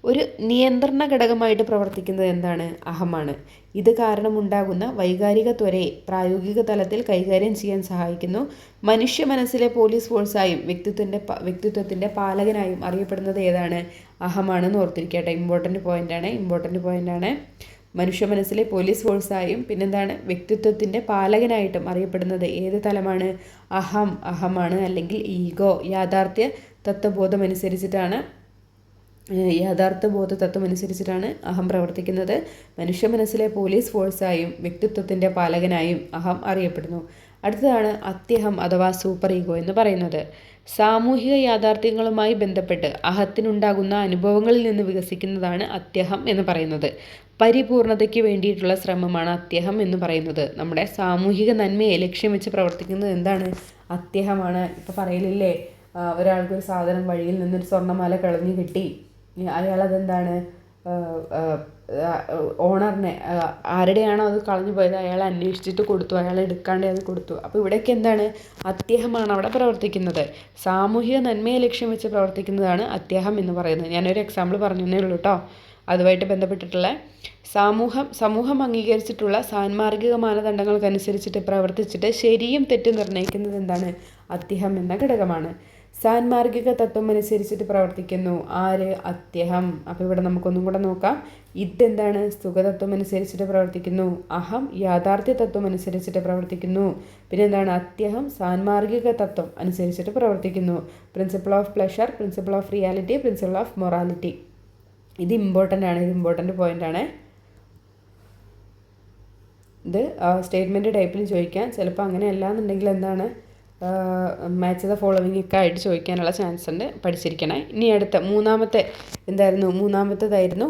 Speaker 1: ഒരു നിയന്ത്രണ ഘടകമായിട്ട് പ്രവർത്തിക്കുന്നത് എന്താണ്? അഹമാണ്. ഇത് കാരണമുണ്ടാകുന്ന വൈകാരിക ത്വരയെ പ്രായോഗിക തലത്തിൽ കൈകാര്യം ചെയ്യാൻ സഹായിക്കുന്നു. മനുഷ്യ മനസ്സിലെ പോലീസ് ഫോഴ്സായും വ്യക്തിത്വത്തിൻ്റെ പാലകനായും അറിയപ്പെടുന്നത് ഏതാണ്? അഹമാണെന്ന് ഓർത്തിരിക്കട്ടെ. ഇമ്പോർട്ടൻ്റ് പോയിൻ്റാണ്. മനുഷ്യ മനസ്സിലെ പോലീസ് ഫോഴ്സായും പിന്നെന്താണ്, വ്യക്തിത്വത്തിൻ്റെ പാലകനായിട്ടും അറിയപ്പെടുന്നത് ഏത് തലമാണ്? അഹമാണ്, അല്ലെങ്കിൽ ഈഗോ. യാഥാർത്ഥ്യ തത്വമനുസരിച്ചിട്ടാണ് അഹം പ്രവർത്തിക്കുന്നത്. മനുഷ്യ മനസ്സിലെ പോലീസ് ഫോഴ്സായും വ്യക്തിത്വത്തിൻ്റെ പാലകനായും അഹം അറിയപ്പെടുന്നു. അടുത്തതാണ് അത്യഹം അഥവാ സൂപ്പർ ഈഗോ എന്ന് പറയുന്നത്. സാമൂഹിക യാഥാർത്ഥ്യങ്ങളുമായി ബന്ധപ്പെട്ട് അഹത്തിനുണ്ടാകുന്ന അനുഭവങ്ങളിൽ നിന്ന് വികസിക്കുന്നതാണ് അത്യഹം എന്ന് പറയുന്നത്. പരിപൂർണതയ്ക്ക് വേണ്ടിയിട്ടുള്ള ശ്രമമാണ് അത്യഹം എന്ന് പറയുന്നത്. നമ്മുടെ സാമൂഹിക നന്മയെ ലക്ഷ്യം വെച്ച് പ്രവർത്തിക്കുന്നത് എന്താണ്? അത്യഹമാണ്. ഇപ്പോൾ പറയലില്ലേ, ഒരാൾക്കൊരു സാധനം വഴിയിൽ നിന്നൊരു സ്വർണ്ണമാല കളഞ്ഞു കിട്ടി, അയാളതെന്താണ്, ഓണറിനെ, ആരുടെയാണോ അത് കളഞ്ഞു പോയത് അയാളെ അന്വേഷിച്ചിട്ട് കൊടുത്തു, അയാൾ എടുക്കാണ്ടേ അത് കൊടുത്തു. അപ്പോൾ ഇവിടെയൊക്കെ എന്താണ്? അത്യഹമാണ് അവിടെ പ്രവർത്തിക്കുന്നത്. സാമൂഹിക നന്മയെ ലക്ഷ്യം വെച്ച് പ്രവർത്തിക്കുന്നതാണ് അത്യഹം എന്ന് പറയുന്നത്. ഞാനൊരു എക്സാമ്പിൾ പറഞ്ഞേ ഉള്ളൂ കേട്ടോ. അതുമായിട്ട് ബന്ധപ്പെട്ടിട്ടുള്ള സമൂഹം അംഗീകരിച്ചിട്ടുള്ള സാൻമാർഗിക മാനദണ്ഡങ്ങൾക്കനുസരിച്ചിട്ട് പ്രവർത്തിച്ചിട്ട് ശരിയും തെറ്റും നിർണ്ണയിക്കുന്നത് എന്താണ്? അത്യഹം എന്ന ഘടകമാണ്. സാൻമാർഗിക തത്വം അനുസരിച്ചിട്ട് പ്രവർത്തിക്കുന്നു. ആര്? അത്യഹം. അപ്പോൾ ഇവിടെ നമുക്കൊന്നും കൂടെ നോക്കാം. ഇതെന്താണ്? സുഖതത്വം അനുസരിച്ചിട്ട് പ്രവർത്തിക്കുന്നു. അഹം യാഥാർത്ഥ്യ തത്വം അനുസരിച്ചിട്ട് പ്രവർത്തിക്കുന്നു. പിന്നെ എന്താണ്? അത്യഹം സാൻമാർഗിക തത്വം അനുസരിച്ചിട്ട് പ്രവർത്തിക്കുന്നു. Principle of pleasure, principle of reality, principle of morality. ഇത് ഇമ്പോർട്ടൻ്റ് ആണ്. ഇത് ഇമ്പോർട്ടൻ്റ് പോയിൻ്റ് ആണ്. ഇത് സ്റ്റേറ്റ്മെൻറ്റ് ടൈപ്പിൽ ചോദിക്കാം. ചിലപ്പോൾ അങ്ങനെയല്ല എന്നുണ്ടെങ്കിൽ എന്താണ് മാച്ച് ദ ഫോളോവിങ് ഒക്കെ ആയിട്ട് ചോദിക്കാനുള്ള ചാൻസ് ഉണ്ട്. പഠിച്ചിരിക്കണേ. ഇനി അടുത്ത മൂന്നാമത്തേതായിരുന്നു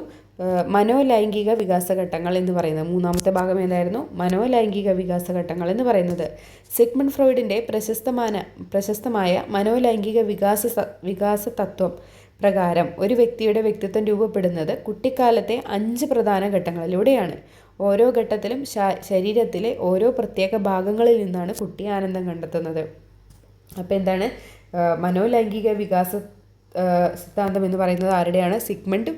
Speaker 1: മനോലൈംഗിക വികാസഘട്ടങ്ങൾ എന്ന് പറയുന്നത്. മൂന്നാമത്തെ ഭാഗം ഏതായിരുന്നു? മനോലൈംഗിക വികാസഘട്ടങ്ങൾ എന്ന് പറയുന്നത്. സിഗ്മണ്ട് ഫ്രോയിഡിൻ്റെ പ്രശസ്തമായ മനോലൈംഗിക വികാസ തത്വം പ്രകാരം ഒരു വ്യക്തിയുടെ വ്യക്തിത്വം രൂപപ്പെടുന്നത് കുട്ടിക്കാലത്തെ 5 പ്രധാന ഘട്ടങ്ങളിലൂടെയാണ്. ഓരോ ഘട്ടത്തിലും ശരീരത്തിലെ ഓരോ പ്രത്യേക ഭാഗങ്ങളിൽ നിന്നാണ് കുട്ടി ആനന്ദം കണ്ടെത്തുന്നത്. അപ്പോൾ എന്താണ് മനോലൈംഗിക വികാസ സിദ്ധാന്തം എന്ന് പറയുന്നത്? ആരുടെയാണ്? സിഗ്മണ്ട്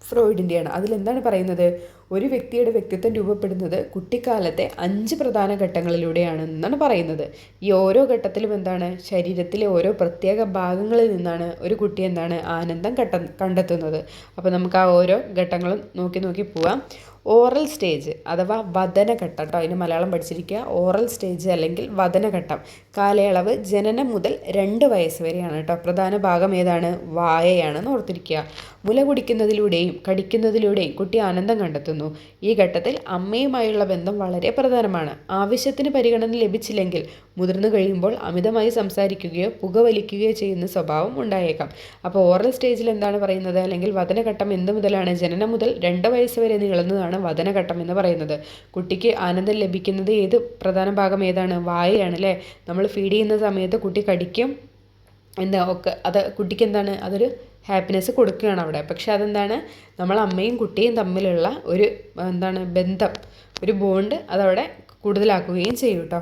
Speaker 1: ഫ്രോയിഡിൻ്റെയാണ്. അതിലെന്താണ് പറയുന്നത്? ഒരു വ്യക്തിയുടെ വ്യക്തിത്വം രൂപപ്പെടുന്നത് കുട്ടിക്കാലത്തെ 5 പ്രധാന ഘട്ടങ്ങളിലൂടെയാണ് എന്നാണ് പറയുന്നത്. ഈ ഓരോ ഘട്ടത്തിലും എന്താണ്? ശരീരത്തിലെ ഓരോ പ്രത്യേക ഭാഗങ്ങളിൽ നിന്നാണ് ഒരു കുട്ടി എന്താണ് ആനന്ദം കണ്ടെത്തുന്നത്. അപ്പോൾ നമുക്ക് ആ ഓരോ ഘട്ടങ്ങളും നോക്കി പോവാം. ഓറൽ സ്റ്റേജ് അഥവാ വദനഘട്ടം കേട്ടോ. അതിന് മലയാളം പഠിച്ചിരിക്കുക. ഓറൽ സ്റ്റേജ് അല്ലെങ്കിൽ വദനഘട്ടം കാലയളവ് ജനനം മുതൽ 2 വയസ്സ് വരെയാണ് കേട്ടോ. പ്രധാന ഭാഗം ഏതാണ്? വായയാണെന്ന് ഓർത്തിരിക്കുക. മുല കുടിക്കുന്നതിലൂടെയും കടിക്കുന്നതിലൂടെയും കുട്ടി ആനന്ദം കണ്ടെത്തുന്നു. ഈ ഘട്ടത്തിൽ അമ്മയുമായുള്ള ബന്ധം വളരെ പ്രധാനമാണ്. ആവശ്യത്തിന് പരിഗണന ലഭിച്ചില്ലെങ്കിൽ മുതിർന്നു കഴിയുമ്പോൾ അമിതമായി സംസാരിക്കുകയോ പുകവലിക്കുകയോ ചെയ്യുന്ന സ്വഭാവം ഉണ്ടായേക്കാം. അപ്പോൾ ഓറൽ സ്റ്റേജിൽ എന്താണ് പറയുന്നത്? അല്ലെങ്കിൽ വദനഘട്ടം എന്ത് മുതലാണ്? ജനനം മുതൽ 2 വയസ്സ് വരെ നീളുന്നതാണ് വദനഘട്ടം എന്ന് പറയുന്നത്. കുട്ടിക്ക് ആനന്ദം ലഭിക്കുന്നത് ഏത് പ്രധാന ഭാഗം ഏതാണ്? വായയാണ് അല്ലേ. നമ്മൾ ഫീഡ് ചെയ്യുന്ന സമയത്ത് കുട്ടി കടിക്കും അത് കുട്ടിക്ക് എന്താണ്? അതൊരു ഹാപ്പിനെസ് കൊടുക്കുകയാണ് അവിടെ. പക്ഷെ അതെന്താണ്? നമ്മൾ അമ്മയും കുട്ടിയും തമ്മിലുള്ള ഒരു ബന്ധം, ഒരു ബോണ്ട് അതവിടെ കൂടുതലാക്കുകയും ചെയ്യും കേട്ടോ.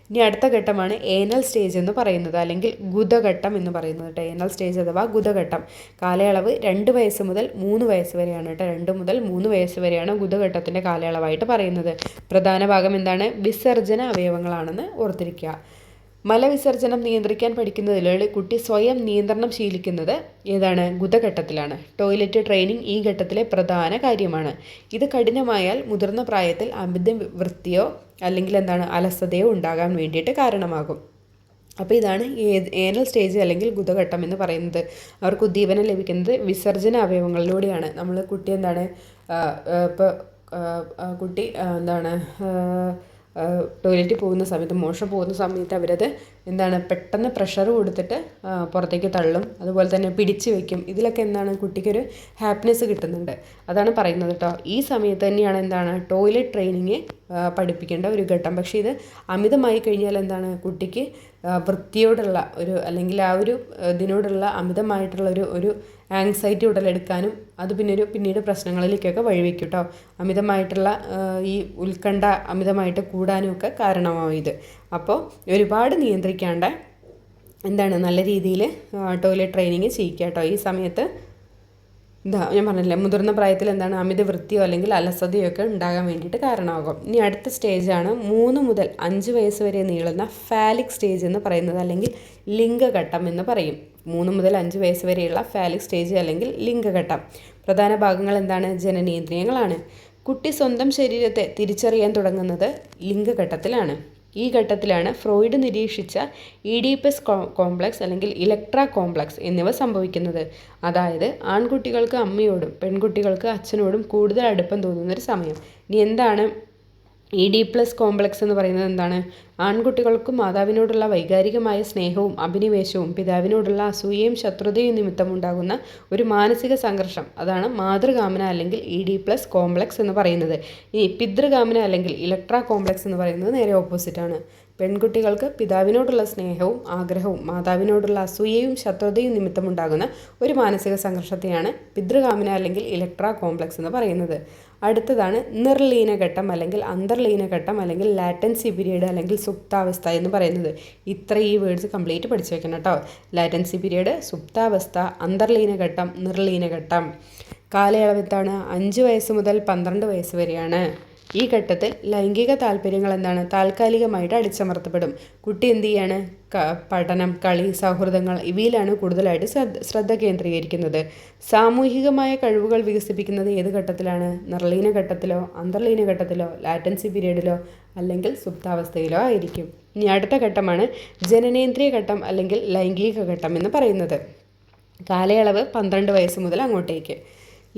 Speaker 1: ഇനി അടുത്ത ഘട്ടമാണ് ഏനൽ സ്റ്റേജ് എന്ന് പറയുന്നത്, അല്ലെങ്കിൽ ഗുദഘട്ടം എന്ന് പറയുന്നത് കേട്ടോ. ഏനൽ സ്റ്റേജ് അഥവാ ഗുദഘട്ടം കാലയളവ് 2 വയസ്സ് മുതൽ 3 വയസ്സ് വരെയാണ് കേട്ടോ. 2 മുതൽ 3 വയസ്സ് വരെയാണ് ഗുദഘട്ടത്തിൻ്റെ കാലയളവായിട്ട് പറയുന്നത്. പ്രധാന ഭാഗം എന്താണ്? വിസർജന അവയവങ്ങളാണെന്ന് ഓർത്തിരിക്കുക. മലവിസർജനം നിയന്ത്രിക്കാൻ പഠിക്കുന്നതിലൂടെ കുട്ടി സ്വയം നിയന്ത്രണം ശീലിക്കുന്നത് ഏതാണ്? ഗുദഘട്ടത്തിലാണ്. ടോയ്ലറ്റ് ട്രെയിനിങ് ഈ ഘട്ടത്തിലെ പ്രധാന കാര്യമാണ്. ഇത് കഠിനമായാൽ മുതിർന്ന പ്രായത്തിൽ അമിത വൃത്തിയോ അല്ലെങ്കിൽ അലസതയോ ഉണ്ടാകാൻ വേണ്ടിയിട്ട് കാരണമാകും. അപ്പോൾ ഇതാണ് ഏനൽ സ്റ്റേജ് അല്ലെങ്കിൽ ഗുദഘട്ടം എന്ന് പറയുന്നത്. അവർക്ക് ഉദ്ദീപനം ലഭിക്കുന്നത് വിസർജന അവയവങ്ങളിലൂടെയാണ്. നമ്മൾ കുട്ടി ഇപ്പോൾ കുട്ടി ടോയ്ലറ്റിൽ പോകുന്ന സമയത്ത്, മോശം പോകുന്ന സമയത്ത് അവരത് പെട്ടെന്ന് പ്രഷർ കൊടുത്തിട്ട് പുറത്തേക്ക് തള്ളും. അതുപോലെ തന്നെ പിടിച്ച് വയ്ക്കും. ഇതിലൊക്കെ കുട്ടിക്കൊരു ഹാപ്പിനെസ് കിട്ടുന്നുണ്ട്. അതാണ് പറയുന്നത് കേട്ടോ. ഈ സമയത്ത് തന്നെയാണ് ടോയ്ലറ്റ് ട്രെയിനിങ് പഠിപ്പിക്കേണ്ട ഒരു ഘട്ടം. പക്ഷേ ഇത് അമിതമായി കഴിഞ്ഞാൽ കുട്ടിക്ക് വൃത്തിയോടുള്ള അല്ലെങ്കിൽ ആ ഒരു ഇതിനോടുള്ള അമിതമായിട്ടുള്ള ഒരു ആങ്സൈറ്റി ഉടലെടുക്കാനും അത് പിന്നീട് പ്രശ്നങ്ങളിലേക്കൊക്കെ വഴിവെക്കും കേട്ടോ. അമിതമായിട്ടുള്ള ഈ ഉത്കണ്ഠ അമിതമായിട്ട് കൂടാനും ഒക്കെ കാരണമാവും ഇത്. അപ്പോൾ ഒരുപാട് നിയന്ത്രിക്കാണ്ട് നല്ല രീതിയിൽ ടോയ്ലറ്റ് ട്രെയിനിങ് ചെയ്യിക്കുക കേട്ടോ. ഈ സമയത്ത് ഞാൻ പറഞ്ഞില്ലേ, മുതിർന്ന പ്രായത്തിൽ അമിത വൃത്തിയോ അല്ലെങ്കിൽ അലസതയോ ഒക്കെ ഉണ്ടാകാൻ വേണ്ടിയിട്ട് കാരണമാകും. ഇനി അടുത്ത സ്റ്റേജാണ് 3 മുതൽ 5 വയസ്സ് വരെ നീളുന്ന ഫാലിക് സ്റ്റേജ് എന്ന് പറയുന്നത്, അല്ലെങ്കിൽ ലിംഗഘട്ടം എന്ന് പറയും. 3 മുതൽ 5 വയസ്സ് വരെയുള്ള ഫാലിക് സ്റ്റേജ് അല്ലെങ്കിൽ ലിംഗഘട്ടം. പ്രധാന ഭാഗങ്ങൾ ജനനേന്ദ്രിയങ്ങളാണ്. കുട്ടി സ്വന്തം ശരീരത്തെ തിരിച്ചറിയാൻ തുടങ്ങുന്നത് ലിംഗഘട്ടത്തിലാണ്. ഈ ഘട്ടത്തിലാണ് ഫ്രോയിഡ് നിരീക്ഷിച്ച ഈഡിപ്പസ് കോംപ്ലക്സ് അല്ലെങ്കിൽ ഇലക്ട്ര കോംപ്ലക്സ് എന്നിവ സംഭവിക്കുന്നത്. അതായത് ആൺകുട്ടികൾക്ക് അമ്മയോടും പെൺകുട്ടികൾക്ക് അച്ഛനോടും കൂടുതൽ അടുപ്പം തോന്നുന്നൊരു സമയം. ഇനി എന്താണ് ഈഡിപ്പസ് കോംപ്ലക്സ് എന്ന് പറയുന്നത്? ആൺകുട്ടികൾക്കും മാതാവിനോടുള്ള വൈകാരികമായ സ്നേഹവും അഭിനിവേശവും പിതാവിനോടുള്ള അസൂയയും ശത്രുതയും നിമിത്തമുണ്ടാകുന്ന ഒരു മാനസിക സംഘർഷം, അതാണ് മാതൃകാമന അല്ലെങ്കിൽ ഈഡിപ്പസ് കോംപ്ലക്സ് എന്ന് പറയുന്നത്. ഈ പിതൃകാമന അല്ലെങ്കിൽ ഇലക്ട്ര കോംപ്ലക്സ് എന്ന് പറയുന്നത് നേരെ ഓപ്പോസിറ്റാണ്. പെൺകുട്ടികൾക്ക് പിതാവിനോടുള്ള സ്നേഹവും ആഗ്രഹവും മാതാവിനോടുള്ള അസൂയയും ശത്രുതയും നിമിത്തമുണ്ടാകുന്ന ഒരു മാനസിക സംഘർഷത്തെയാണ് പിതൃകാമന അല്ലെങ്കിൽ ഇലക്ട്ര കോംപ്ലക്സ് എന്ന് പറയുന്നത്. അടുത്തതാണ് നിർലീനഘട്ടം അല്ലെങ്കിൽ അന്തർലീനഘട്ടം അല്ലെങ്കിൽ ലാറ്റൻസി പീരീഡ് അല്ലെങ്കിൽ സുപ്താവസ്ഥ എന്ന് പറയുന്നത്. ഈ വേർഡ്സ് കംപ്ലീറ്റ് പഠിച്ചു വെക്കണം കേട്ടോ. ലാറ്റൻസി പീരീഡ്, സുപ്താവസ്ഥ, അന്തർലീനഘട്ടം, നിർലീനഘട്ടം. കാലയളവ് 5 വയസ്സ് മുതൽ 12 വയസ്സ് വരെയാണ്. ഈ ഘട്ടത്തിൽ ലൈംഗിക താല്പര്യങ്ങൾ എന്താണ് താൽക്കാലികമായിട്ട് അടിച്ചമർത്തപ്പെടും. കുട്ടി എന്ത് ചെയ്യാണ്? പഠനം, കളി, സൗഹൃദങ്ങൾ ഇവയിലാണ് കൂടുതലായിട്ട് ശ്രദ്ധ കേന്ദ്രീകരിക്കുന്നത്. സാമൂഹികമായ കഴിവുകൾ വികസിപ്പിക്കുന്നത് ഏത് ഘട്ടത്തിലാണ്? നിർലീന ഘട്ടത്തിലോ അന്തർലീന ഘട്ടത്തിലോ ലാറ്റൻസി പീരീഡിലോ അല്ലെങ്കിൽ സുപ്താവസ്ഥയിലോ ആയിരിക്കും. ഇനി അടുത്ത ഘട്ടമാണ് ജനനേന്ദ്രിയ ഘട്ടം അല്ലെങ്കിൽ ലൈംഗിക ഘട്ടം എന്ന് പറയുന്നത്. കാലയളവ് 12 വയസ്സ് മുതൽ അങ്ങോട്ടേക്ക്.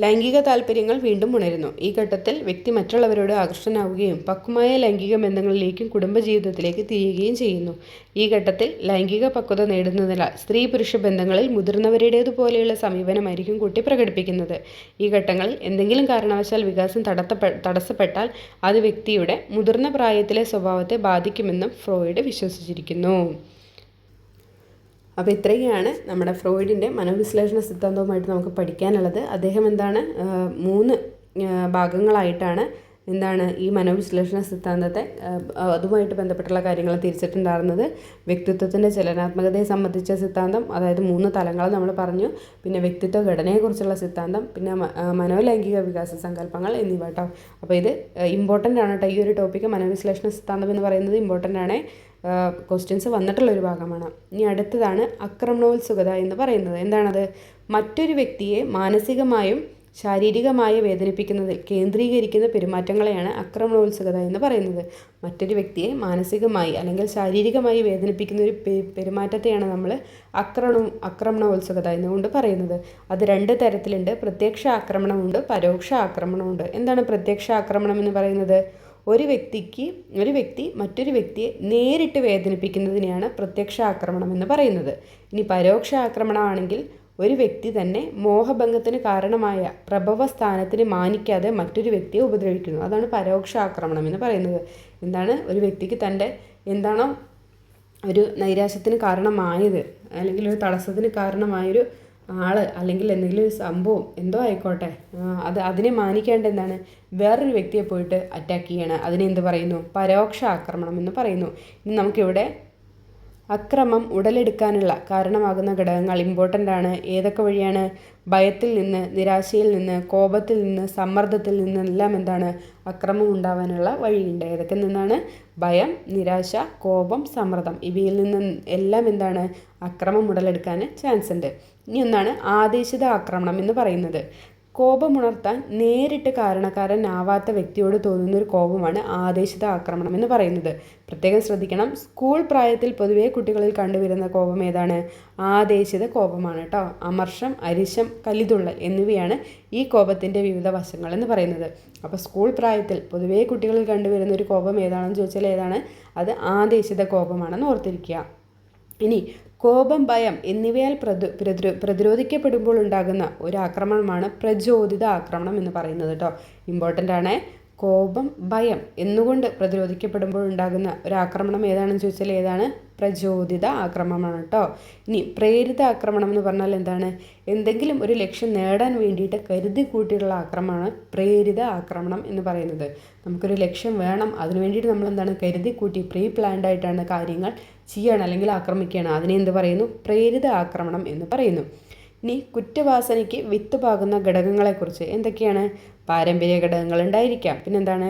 Speaker 1: ലൈംഗിക താല്പര്യങ്ങൾ വീണ്ടും ഉണരുന്നു. ഈ ഘട്ടത്തിൽ വ്യക്തി മറ്റുള്ളവരോട് ആകർഷനാവുകയും പക്വമായ ലൈംഗിക ബന്ധങ്ങളിലേക്കും കുടുംബജീവിതത്തിലേക്ക് തിരിയുകയും ചെയ്യുന്നു. ഈ ഘട്ടത്തിൽ ലൈംഗിക പക്വത നേടുന്നതിനാൽ സ്ത്രീ പുരുഷ ബന്ധങ്ങളിൽ മുതിർന്നവരുടേതുപോലെയുള്ള സമീപനമായിരിക്കും കുട്ടി പ്രകടിപ്പിക്കുന്നത്. ഈ ഘട്ടങ്ങളിൽ എന്തെങ്കിലും കാരണവശാൽ വികാസം തടസ്സപ്പെട്ടാൽ അത് വ്യക്തിയുടെ മുതിർന്ന പ്രായത്തിലെ സ്വഭാവത്തെ ബാധിക്കുമെന്നും ഫ്രോയിഡ് വിശ്വസിച്ചിരിക്കുന്നു. അപ്പോൾ ഇത്രയാണ് നമ്മുടെ ഫ്രോയിഡിൻ്റെ മനോവിശ്ലേഷണ സിദ്ധാന്തവുമായിട്ട് നമുക്ക് പഠിക്കാനുള്ളത്. അദ്ദേഹം എന്താണ് 3 ഭാഗങ്ങളായിട്ടാണ് ഈ മനോവിശ്ലേഷണ സിദ്ധാന്തത്തെ അതുമായിട്ട് ബന്ധപ്പെട്ടുള്ള കാര്യങ്ങൾ തിരിച്ചിട്ടുണ്ടായിരുന്നത്. വ്യക്തിത്വത്തിൻ്റെ ചലനാത്മകതയെ സംബന്ധിച്ച സിദ്ധാന്തം, അതായത് 3 തലങ്ങൾ നമ്മൾ പറഞ്ഞു. പിന്നെ വ്യക്തിത്വ ഘടനയെക്കുറിച്ചുള്ള സിദ്ധാന്തം, പിന്നെ മനോലൈംഗിക വികാസ സങ്കല്പങ്ങൾ എന്നിവ കേട്ടോ. അപ്പോൾ ഇത് ഇമ്പോർട്ടൻ്റ് ആണ് കേട്ടോ. ഈ ഒരു ടോപ്പിക്ക് മനോവിശ്ലേഷണ സിദ്ധാന്തം എന്ന് പറയുന്നത് ഇമ്പോർട്ടൻ്റ് ആണ്. ക്വസ്റ്റ്യൻസ് വന്നിട്ടുള്ളൊരു ഭാഗമാണ്. ഇനി അടുത്തതാണ് ആക്രമണോത്സുകത എന്ന് പറയുന്നത്. എന്താണത്? മറ്റൊരു വ്യക്തിയെ മാനസികമായും ശാരീരികമായി വേദനിപ്പിക്കുന്നതിൽ കേന്ദ്രീകരിക്കുന്ന പെരുമാറ്റങ്ങളെയാണ് ആക്രമണോത്സുകത എന്ന് പറയുന്നത്. മറ്റൊരു വ്യക്തിയെ മാനസികമായി അല്ലെങ്കിൽ ശാരീരികമായി വേദനിപ്പിക്കുന്ന ഒരു പെരുമാറ്റത്തെയാണ് നമ്മൾ ആക്രമണോത്സുകത എന്നുകൊണ്ട് പറയുന്നത്. അത് 2 തരത്തിലുണ്ട്. പ്രത്യക്ഷ ആക്രമണമുണ്ട്, പരോക്ഷ ആക്രമണമുണ്ട്. എന്താണ് പ്രത്യക്ഷ ആക്രമണം എന്ന് പറയുന്നത്? ഒരു വ്യക്തി മറ്റൊരു വ്യക്തിയെ നേരിട്ട് വേദനിപ്പിക്കുന്നതിനെയാണ് പ്രത്യക്ഷ ആക്രമണം എന്ന് പറയുന്നത്. ഇനി പരോക്ഷ ആക്രമണമാണെങ്കിൽ ഒരു വ്യക്തി തന്നെ മോഹഭംഗത്തിന് കാരണമായ പ്രഭവസ്ഥാനത്തിന് മാനിക്കാതെ മറ്റൊരു വ്യക്തിയെ ഉപദ്രവിക്കുന്നു. അതാണ് പരോക്ഷ ആക്രമണം എന്ന് പറയുന്നത്. എന്താണ്? ഒരു വ്യക്തിക്ക് തൻ്റെ എന്താണോ ഒരു നൈരാശ്യത്തിന് കാരണമായത് അല്ലെങ്കിൽ ഒരു തടസ്സത്തിന് കാരണമായൊരു ആള് അല്ലെങ്കിൽ എന്തെങ്കിലും ഒരു സംഭവം എന്തോ ആയിക്കോട്ടെ, അതിനെ മാനിക്കേണ്ട എന്താണ്? വേറൊരു വ്യക്തിയെ പോയിട്ട് അറ്റാക്ക് ചെയ്യണം. അതിനെ എന്ത് പറയുന്നു? പരോക്ഷ ആക്രമണം എന്ന് പറയുന്നു. ഇനി നമുക്കിവിടെ അക്രമം ഉടലെടുക്കാനുള്ള കാരണമാകുന്ന ഘടകങ്ങൾ ഇമ്പോർട്ടൻ്റ് ആണ്. ഏതൊക്കെ വഴിയാണ്? ഭയത്തിൽ നിന്ന്, നിരാശയിൽ നിന്ന്, കോപത്തിൽ നിന്ന്, സമ്മർദ്ദത്തിൽ നിന്നെല്ലാം എന്താണ്? അക്രമം ഉണ്ടാവാനുള്ള വഴിയുണ്ട്. ഏതൊക്കെ നിന്നാണ്? ഭയം, നിരാശ, കോപം, സമ്മർദ്ദം ഇവയിൽ നിന്ന് എല്ലാം എന്താണ്? അക്രമം ഉടലെടുക്കാൻ ചാൻസ് ഉണ്ട്. ഇനി ഒന്നാണ് ആദേശിത ആക്രമണം എന്ന് പറയുന്നത്. കോപമുണർത്താൻ നേരിട്ട് കാരണക്കാരനാവാത്ത വ്യക്തിയോട് തോന്നുന്നൊരു കോപമാണ് ആദേശിത ആക്രമണം എന്ന് പറയുന്നത്. പ്രത്യേകം ശ്രദ്ധിക്കണം. സ്കൂൾ പ്രായത്തിൽ പൊതുവേ കുട്ടികളിൽ കണ്ടുവരുന്ന കോപം ഏതാണ്? ആദേശിത കോപമാണ് കേട്ടോ. അമർഷം, അരിശം, കലിതുള്ളൽ എന്നിവയാണ് ഈ കോപത്തിൻ്റെ വിവിധ വശങ്ങൾ എന്ന് പറയുന്നത്. അപ്പോൾ സ്കൂൾ പ്രായത്തിൽ പൊതുവേ കുട്ടികളിൽ കണ്ടുവരുന്ന ഒരു കോപം ഏതാണെന്ന് ചോദിച്ചാൽ ഏതാണ്? അത് ആദേശിത കോപമാണെന്ന് ഓർത്തിരിക്കുക. ഇനി കോപം, ഭയം എന്നിവയാൽ പ്രതിരോധിക്കപ്പെടുമ്പോൾ ഉണ്ടാകുന്ന ഒരു ആക്രമണമാണ് പ്രചോദിത ആക്രമണം എന്ന് പറയുന്നത് കേട്ടോ. ഇമ്പോർട്ടൻ്റ് ആണ്. കോപം, ഭയം എന്നുകൊണ്ട് പ്രതിരോധിക്കപ്പെടുമ്പോൾ ഉണ്ടാകുന്ന ഒരു ആക്രമണം ഏതാണെന്ന് ചോദിച്ചാൽ ഏതാണ്? പ്രചോദിത ആക്രമണമാണ് കേട്ടോ. ഇനി പ്രേരിത ആക്രമണം എന്ന് പറഞ്ഞാൽ എന്താണ്? എന്തെങ്കിലും ഒരു ലക്ഷ്യം നേടാൻ വേണ്ടിയിട്ട് കരുതി കൂട്ടിയിട്ടുള്ള ആക്രമണമാണ് പ്രേരിത ആക്രമണം എന്ന് പറയുന്നത്. നമുക്കൊരു ലക്ഷ്യം വേണം, അതിനു വേണ്ടിയിട്ട് നമ്മൾ എന്താണ്? കരുതി കൂട്ടി പ്രീ പ്ലാൻഡ് ആയിട്ടാണ് കാര്യങ്ങൾ ചെയ്യണം അല്ലെങ്കിൽ ആക്രമിക്കുകയാണ്. അതിനെ എന്ത് പറയുന്നു? പ്രേരിത ആക്രമണം എന്ന് പറയുന്നു. ഇനി കുറ്റവാസനയ്ക്ക് വിത്ത് പാകുന്ന ഘടകങ്ങളെക്കുറിച്ച് എന്തൊക്കെയാണ്? പാരമ്പര്യ ഘടകങ്ങൾ ഉണ്ടായിരിക്കാം. പിന്നെന്താണ്?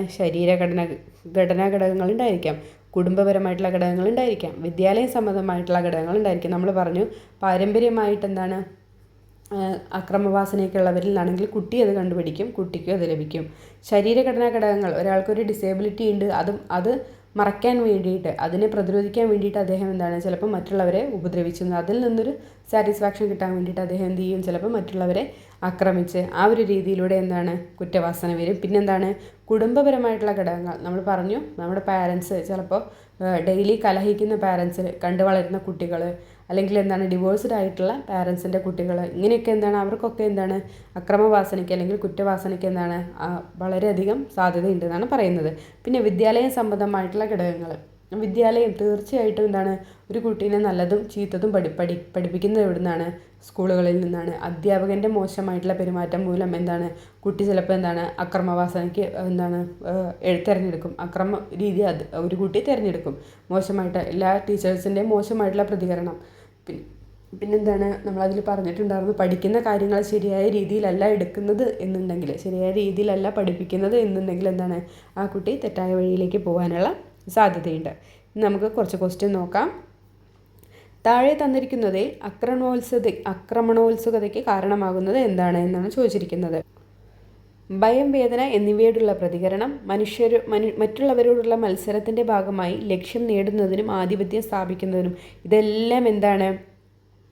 Speaker 1: ഘടനാ ഘടകങ്ങൾ ഉണ്ടായിരിക്കാം. കുടുംബപരമായിട്ടുള്ള ഘടകങ്ങൾ ഉണ്ടായിരിക്കാം. വിദ്യാലയ സംബന്ധമായിട്ടുള്ള ഘടകങ്ങൾ ഉണ്ടായിരിക്കാം. നമ്മൾ പറഞ്ഞു പാരമ്പര്യമായിട്ട് എന്താണ്? അക്രമവാസനയൊക്കെ ഉള്ളവരിലാണെങ്കിൽ കുട്ടി അത് കണ്ടുപിടിക്കും, കുട്ടിക്കും അത് ലഭിക്കും. ശരീരഘടനാ ഘടകങ്ങൾ, ഒരാൾക്കൊരു ഡിസേബിലിറ്റി ഉണ്ട്, അത് മറയ്ക്കാൻ വേണ്ടിയിട്ട്, അതിനെ പ്രതിരോധിക്കാൻ വേണ്ടിയിട്ട് അദ്ദേഹം എന്താണ്? ചിലപ്പോൾ മറ്റുള്ളവരെ ഉപദ്രവിച്ചു, അതിൽ നിന്നൊരു സാറ്റിസ്ഫാക്ഷൻ കിട്ടാൻ വേണ്ടിയിട്ട് അദ്ദേഹം എന്ത് ചെയ്യും? ചിലപ്പോൾ മറ്റുള്ളവരെ ആക്രമിച്ച് ആ ഒരു രീതിയിലൂടെ എന്താണ്? കുറ്റവാസന വരും. പിന്നെന്താണ്? കുടുംബപരമായിട്ടുള്ള ഘടകങ്ങൾ നമ്മൾ പറഞ്ഞു. നമ്മുടെ പാരൻസ് ചിലപ്പോൾ ഡെയിലി കലഹിക്കുന്ന പാരൻസ് കണ്ടു വളരുന്ന കുട്ടികൾ, അല്ലെങ്കിൽ എന്താണ്? ഡിവോഴ്സ്ഡ് ആയിട്ടുള്ള പാരൻസിൻ്റെ കുട്ടികൾ, ഇങ്ങനെയൊക്കെ എന്താണ്? അവർക്കൊക്കെ എന്താണ്? അക്രമവാസനയ്ക്ക് അല്ലെങ്കിൽ കുറ്റവാസനയ്ക്ക് എന്താണ്? വളരെയധികം സാധ്യതയുണ്ടെന്നാണ് പറയുന്നത്. പിന്നെ വിദ്യാലയ സംബന്ധമായിട്ടുള്ള ഘടകങ്ങൾ. വിദ്യാലയം തീർച്ചയായിട്ടും എന്താണ്? ഒരു കുട്ടീനെ നല്ലതും ചീത്തതും പഠിപ്പിക്കുന്നത് എവിടെ നിന്നാണ്? സ്കൂളുകളിൽ നിന്നാണ്. അധ്യാപകൻ്റെ മോശമായിട്ടുള്ള പെരുമാറ്റം മൂലം എന്താണ്? കുട്ടി ചിലപ്പോൾ എന്താണ്? അക്രമവാസനയ്ക്ക് എന്താണ്? തിരഞ്ഞെടുക്കും. അക്രമ രീതി ഒരു കുട്ടി തിരഞ്ഞെടുക്കും. മോശമായിട്ട് എല്ലാ ടീച്ചേഴ്സിൻ്റെയും മോശമായിട്ടുള്ള പ്രതികരണം. പിന്നെന്താണ് നമ്മളതിൽ പറഞ്ഞിട്ടുണ്ടായിരുന്നു, പഠിക്കുന്ന കാര്യങ്ങൾ ശരിയായ രീതിയിലല്ല എടുക്കുന്നത് എന്നുണ്ടെങ്കിൽ, ശരിയായ രീതിയിലല്ല പഠിപ്പിക്കുന്നത് എന്നുണ്ടെങ്കിൽ എന്താണ്, ആ കുട്ടി തെറ്റായ വഴിയിലേക്ക് പോകാനുള്ള സാധ്യതയുണ്ട്. നമുക്ക് കുറച്ച് ക്വസ്റ്റ്യൻ നോക്കാം. താഴെ തന്നിരിക്കുന്നതിൽ ആക്രമണോത്സുകതയ്ക്ക് കാരണമാകുന്നത് എന്താണ് എന്നാണ് ചോദിച്ചിരിക്കുന്നത്. ഭയം, വേദന എന്നിവയോടുള്ള പ്രതികരണം, മറ്റുള്ളവരോടുള്ള മത്സരത്തിൻ്റെ ഭാഗമായി ലക്ഷ്യം നേടുന്നതിനും ആധിപത്യം സ്ഥാപിക്കുന്നതിനും, ഇതെല്ലാം എന്താണ്,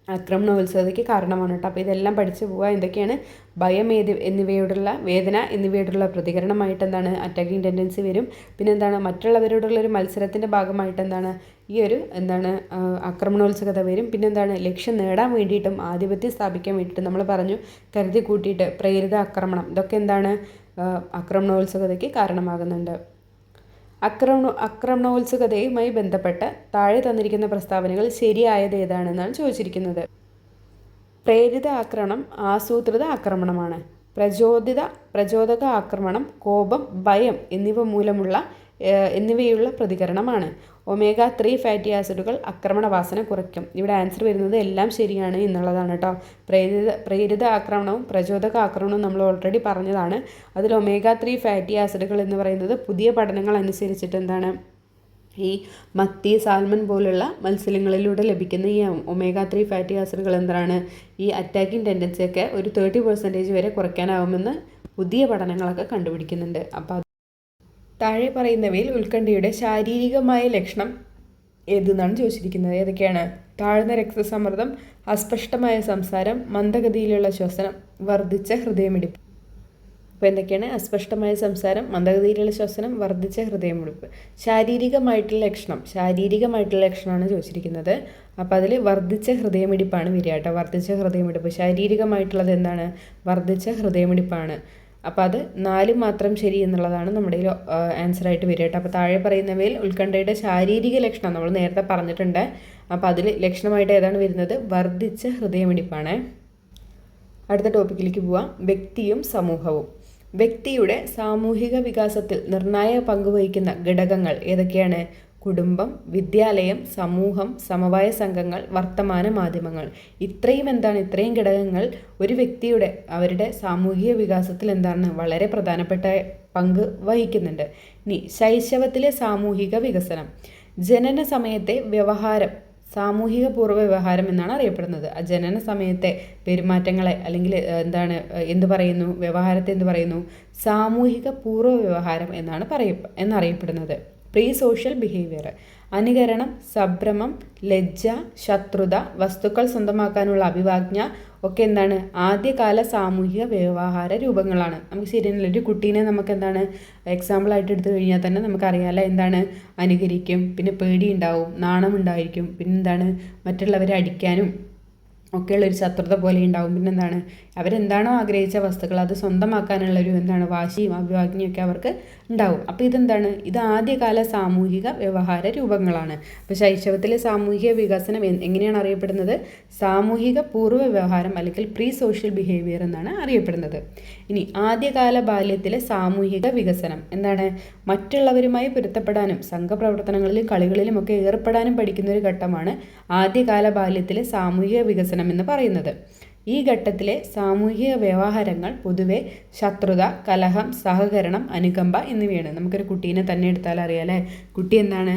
Speaker 1: ആക്രമണോത്സുകതയ്ക്ക് കാരണമാണ് കേട്ടോ. അപ്പോൾ ഇതെല്ലാം പഠിച്ചു പോവുക. എന്തൊക്കെയാണ്? ഭയം എന്നിവയോടുള്ള, വേദന എന്നിവയോടുള്ള പ്രതികരണമായിട്ട് എന്താണ്, അറ്റാക്കിംഗ് ടെൻഡൻസി വരും. പിന്നെ എന്താണ്, മറ്റുള്ളവരോടുള്ള ഒരു മത്സരത്തിൻ്റെ ഭാഗമായിട്ട് എന്താണ്, ഈ ഒരു എന്താണ് ആക്രമണോത്സുകത വരും. പിന്നെ എന്താണ്, ലക്ഷ്യം നേടാൻ വേണ്ടിയിട്ടും ആധിപത്യം സ്ഥാപിക്കാൻ വേണ്ടിയിട്ടും നമ്മൾ പറഞ്ഞു കരുതി കൂട്ടിയിട്ട് പ്രേരിത ആക്രമണം, ഇതൊക്കെ എന്താണ് ആക്രമണോത്സുകതയ്ക്ക് കാരണമാകുന്നുണ്ട്. ആക്രമണോത്സുകതയുമായി ബന്ധപ്പെട്ട് താഴെ തന്നിരിക്കുന്ന പ്രസ്താവനകൾ ശരിയായത് ഏതാണെന്നാണ് ചോദിച്ചിരിക്കുന്നത്. പ്രേരിത ആക്രമണം ആസൂത്രിത ആക്രമണമാണ്. പ്രചോദക ആക്രമണം കോപം, ഭയം എന്നിവയുള്ള പ്രതികരണമാണ്. omega-3 ഫാറ്റി ആസിഡുകൾ ആക്രമണവാസന കുറയ്ക്കും. ഇവിടെ ആൻസർ വരുന്നത് എല്ലാം ശരിയാണ് എന്നുള്ളതാണ് കേട്ടോ. പ്രേരിത ആക്രമണവും പ്രചോദക ആക്രമണവും നമ്മൾ ഓൾറെഡി പറഞ്ഞതാണ്. അതിൽ omega-3 ഫാറ്റി ആസിഡുകൾ എന്ന് പറയുന്നത് പുതിയ പഠനങ്ങൾ അനുസരിച്ചിട്ട് എന്താണ്, ഈ മത്തി, സാൽമൺ പോലുള്ള മത്സ്യങ്ങളിലൂടെ ലഭിക്കുന്ന ഈ omega-3 ഫാറ്റി ആസിഡുകൾ എന്താണ്, ഈ അറ്റാക്കിംഗ് ടെൻഡൻസിയൊക്കെ ഒരു 30% വരെ കുറയ്ക്കാനാവുമെന്ന് പുതിയ പഠനങ്ങളൊക്കെ കണ്ടുപിടിക്കുന്നുണ്ട്. അപ്പോൾ താഴെ പറയുന്നവയിൽ ഉത്കണ്ഠയുടെ ശാരീരികമായ ലക്ഷണം ഏതെന്നാണ് ചോദിച്ചിരിക്കുന്നത്. ഏതൊക്കെയാണ്? താഴ്ന്ന രക്തസമ്മർദ്ദം, അസ്പഷ്ടമായ സംസാരം, മന്ദഗതിയിലുള്ള ശ്വസനം, വർദ്ധിച്ച ഹൃദയമിടിപ്പ്. അപ്പോൾ എന്തൊക്കെയാണ്? അസ്പഷ്ടമായ സംസാരം, മന്ദഗതിയിലുള്ള ശ്വസനം, വർദ്ധിച്ച ഹൃദയമിടിപ്പ്. ശാരീരികമായിട്ടുള്ള ലക്ഷണമാണ് ചോദിച്ചിരിക്കുന്നത്. അപ്പോൾ അതിൽ വർദ്ധിച്ച ഹൃദയമിടിപ്പാണ് വരിക കേട്ടോ. വർദ്ധിച്ച ഹൃദയമിടിപ്പ് ശാരീരികമായിട്ടുള്ളത് എന്താണ്? വർദ്ധിച്ച ഹൃദയമിടിപ്പാണ്. അപ്പോൾ അത് 4 മാത്രം ശരി എന്നുള്ളതാണ് നമ്മുടെ ആൻസറായിട്ട് വരിക കേട്ടോ. അപ്പോൾ താഴെ പറയുന്നവയിൽ ഉത്കണ്ഠയുടെ ശാരീരിക ലക്ഷണം നമ്മൾ നേരത്തെ പറഞ്ഞിട്ടുണ്ട്. അപ്പോൾ അതിൽ ലക്ഷണമായിട്ട് ഏതാണ് വരുന്നത്? വർദ്ധിച്ച ഹൃദയമിടിപ്പാണ്. അടുത്ത ടോപ്പിക്കിലേക്ക് പോവാം. വ്യക്തിയും സമൂഹവും. വ്യക്തിയുടെ സാമൂഹിക വികാസത്തിൽ നിർണായക പങ്കുവഹിക്കുന്ന ഘടകങ്ങൾ ഏതൊക്കെയാണ്? കുടുംബം, വിദ്യാലയം, സമൂഹം, സമവായ സംഘങ്ങൾ, വർത്തമാന മാധ്യമങ്ങൾ. ഇത്രയും ഘടകങ്ങൾ ഒരു വ്യക്തിയുടെ അവരുടെ സാമൂഹിക വികാസത്തിൽ എന്താണ് വളരെ പ്രധാനപ്പെട്ട പങ്ക് വഹിക്കുന്നുണ്ട്. ഇനി ശൈശവത്തിലെ സാമൂഹിക വികസനം. ജനന സമയത്തെ വ്യവഹാരം സാമൂഹിക പൂർവ്വ വ്യവഹാരം എന്നാണ് അറിയപ്പെടുന്നത്. ആ ജനന സമയത്തെ പെരുമാറ്റങ്ങളെ അല്ലെങ്കിൽ വ്യവഹാരത്തെ എന്ത് പറയുന്നു? സാമൂഹിക പൂർവ്വ വ്യവഹാരം എന്നറിയപ്പെടുന്നത്. Pre social behaviour. അനുകരണം, സംഭ്രമം, ലജ്ജ, ശത്രുത, വസ്തുക്കൾ സ്വന്തമാക്കാനുള്ള അഭിവാജ്ഞ ഒക്കെ എന്താണ്? ആദ്യകാല സാമൂഹിക വ്യവഹാര രൂപങ്ങളാണ്. നമുക്ക് ശരിയല്ല, ഒരു കുട്ടീനെ നമുക്ക് എന്താണ് എക്സാമ്പിളായിട്ട് എടുത്തു കഴിഞ്ഞാൽ തന്നെ നമുക്കറിയാമല്ലോ എന്താണ്? അനുകരിക്കും, പിന്നെ പേടിയുണ്ടാവും, നാണമുണ്ടായിരിക്കും, പിന്നെന്താണ് മറ്റുള്ളവരെ അടിക്കാനും ഒക്കെയുള്ളൊരു ശത്രുത പോലെ ഉണ്ടാവും. പിന്നെന്താണ്, അവരെന്താണോ ആഗ്രഹിച്ച വസ്തുക്കൾ അത് സ്വന്തമാക്കാനുള്ളൊരു വാശിയും അഭിവാജ്ഞയൊക്കെ അവർക്ക് ഉണ്ടാവും. അപ്പോൾ ഇത് ആദ്യകാല സാമൂഹിക വ്യവഹാര രൂപങ്ങളാണ്. അപ്പോൾ ശൈശവത്തിലെ സാമൂഹിക വികസനം എങ്ങനെയാണ് അറിയപ്പെടുന്നത്? സാമൂഹിക പൂർവ്വ വ്യവഹാരം അല്ലെങ്കിൽ പ്രീ സോഷ്യൽ ബിഹേവിയർ എന്നാണ് അറിയപ്പെടുന്നത്. ഇനി ആദ്യകാല ബാല്യത്തിലെ സാമൂഹിക വികസനം എന്താണ്? മറ്റുള്ളവരുമായി പൊരുത്തപ്പെടാനും സംഘപ്രവർത്തനങ്ങളിലും കളികളിലും ഒക്കെ ഏർപ്പെടാനും പഠിക്കുന്ന ഒരു ഘട്ടമാണ് ആദ്യകാല ബാല്യത്തിലെ സാമൂഹിക വികസനം എന്ന് പറയുന്നത്. ഈ ഘട്ടത്തിലെ സാമൂഹിക വ്യവഹാരങ്ങൾ പൊതുവെ ശത്രുത, കലഹം, സഹകരണം, അനുകമ്പ എന്നിവയാണ്. നമുക്കൊരു കുട്ടീനെ തന്നെ എടുത്താൽ അറിയാലേ, കുട്ടി എന്താണ്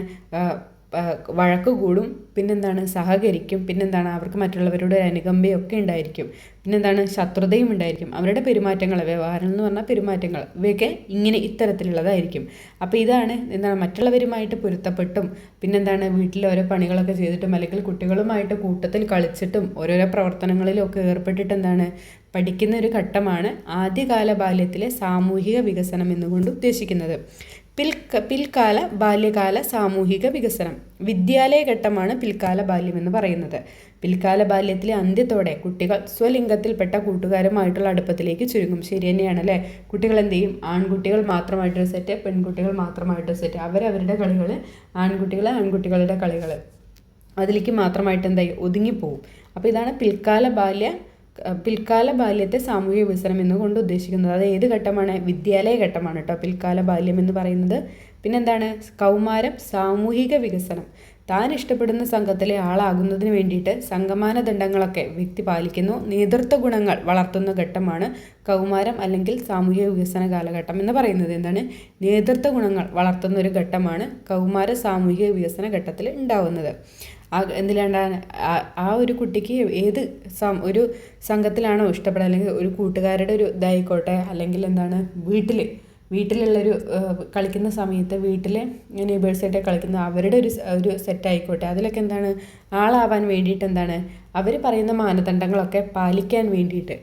Speaker 1: വഴക്ക് കൂടും, പിന്നെന്താണ് സഹകരിക്കും, പിന്നെന്താണ് അവർക്ക് മറ്റുള്ളവരോട് അനുകമ്പയൊക്കെ ഉണ്ടായിരിക്കും, പിന്നെന്താണ് ശത്രുതയും ഉണ്ടായിരിക്കും. അവരുടെ പെരുമാറ്റങ്ങൾ, വ്യവഹാരം എന്ന് പറഞ്ഞാൽ പെരുമാറ്റങ്ങൾ, ഇവയൊക്കെ ഇത്തരത്തിലുള്ളതായിരിക്കും. അപ്പോൾ ഇതാണ് മറ്റുള്ളവരുമായിട്ട് പൊരുത്തപ്പെട്ടും പിന്നെന്താണ് വീട്ടിൽ ഓരോ പണികളൊക്കെ ചെയ്തിട്ടും അല്ലെങ്കിൽ കുട്ടികളുമായിട്ട് കൂട്ടത്തിൽ കളിച്ചിട്ടും ഓരോരോ പ്രവർത്തനങ്ങളിലൊക്കെ ഏർപ്പെട്ടിട്ട് പഠിക്കുന്ന ഒരു ഘട്ടമാണ് ആദ്യകാല ബാല്യത്തിലെ സാമൂഹിക വികസനം എന്നുകൊണ്ട് ഉദ്ദേശിക്കുന്നത്. പിൽക്കാല ബാല്യകാല സാമൂഹിക വികസനം. വിദ്യാലയ ഘട്ടമാണ് പിൽക്കാല ബാല്യം എന്ന് പറയുന്നത്. പിൽക്കാല ബാല്യത്തിലെ അന്ത്യത്തോടെ കുട്ടികൾ സ്വലിംഗത്തിൽപ്പെട്ട കൂട്ടുകാരുമായിട്ടുള്ള അടുപ്പത്തിലേക്ക് ചുരുങ്ങും. ശരി തന്നെയാണ് അല്ലേ? കുട്ടികൾ എന്ത് ചെയ്യും? ആൺകുട്ടികൾ മാത്രമായിട്ടൊരു സെറ്റ്, പെൺകുട്ടികൾ മാത്രമായിട്ടൊരു സെറ്റ്, അവരവരുടെ കളികൾ, ആൺകുട്ടികളുടെ കളികൾ, അതിലേക്ക് മാത്രമായിട്ട് എന്തായി ഒതുങ്ങിപ്പോവും. അപ്പോൾ ഇതാണ് പിൽക്കാല ബാല്യത്തെ സാമൂഹിക വികസനം എന്നുകൊണ്ട് ഉദ്ദേശിക്കുന്നത്. അത് ഏത് ഘട്ടമാണ്? വിദ്യാലയ ഘട്ടമാണ് കേട്ടോ പിൽക്കാല ബാല്യം എന്ന് പറയുന്നത്. പിന്നെന്താണ്? കൗമാരം, സാമൂഹിക വികസനം. താൻ ഇഷ്ടപ്പെടുന്ന സംഘത്തിലെ ആളാകുന്നതിന് വേണ്ടിയിട്ട് സംഘമാനദണ്ഡങ്ങളൊക്കെ വ്യക്തി പാലിക്കുന്നു. നേതൃത്വ ഗുണങ്ങൾ വളർത്തുന്ന ഘട്ടമാണ് കൗമാരം അല്ലെങ്കിൽ സാമൂഹിക വികസന കാലഘട്ടം എന്ന് പറയുന്നത്. എന്താണ്? നേതൃത്വ ഗുണങ്ങൾ വളർത്തുന്ന ഒരു ഘട്ടമാണ് കൗമാര സാമൂഹിക വികസന ഘട്ടത്തിൽ ഉണ്ടാവുന്നത്. എന്തിലാണ്ടാണ് ആ ഒരു കുട്ടിക്ക് ഏത് ഒരു സംഘത്തിലാണോ ഇഷ്ടപ്പെടുക, അല്ലെങ്കിൽ ഒരു കൂട്ടുകാരുടെ ഒരു ഇതായിക്കോട്ടെ, അല്ലെങ്കിൽ എന്താണ് വീട്ടിലുള്ളൊരു കളിക്കുന്ന സമയത്ത് വീട്ടിലെ നെയ്ബേഴ്സായിട്ട് കളിക്കുന്ന അവരുടെ ഒരു സെറ്റായിക്കോട്ടെ, അതിലൊക്കെ എന്താണ് ആളാവാൻ വേണ്ടിയിട്ട് എന്താണ് അവർ പറയുന്ന മാനദണ്ഡങ്ങളൊക്കെ പാലിക്കാൻ വേണ്ടിയിട്ട്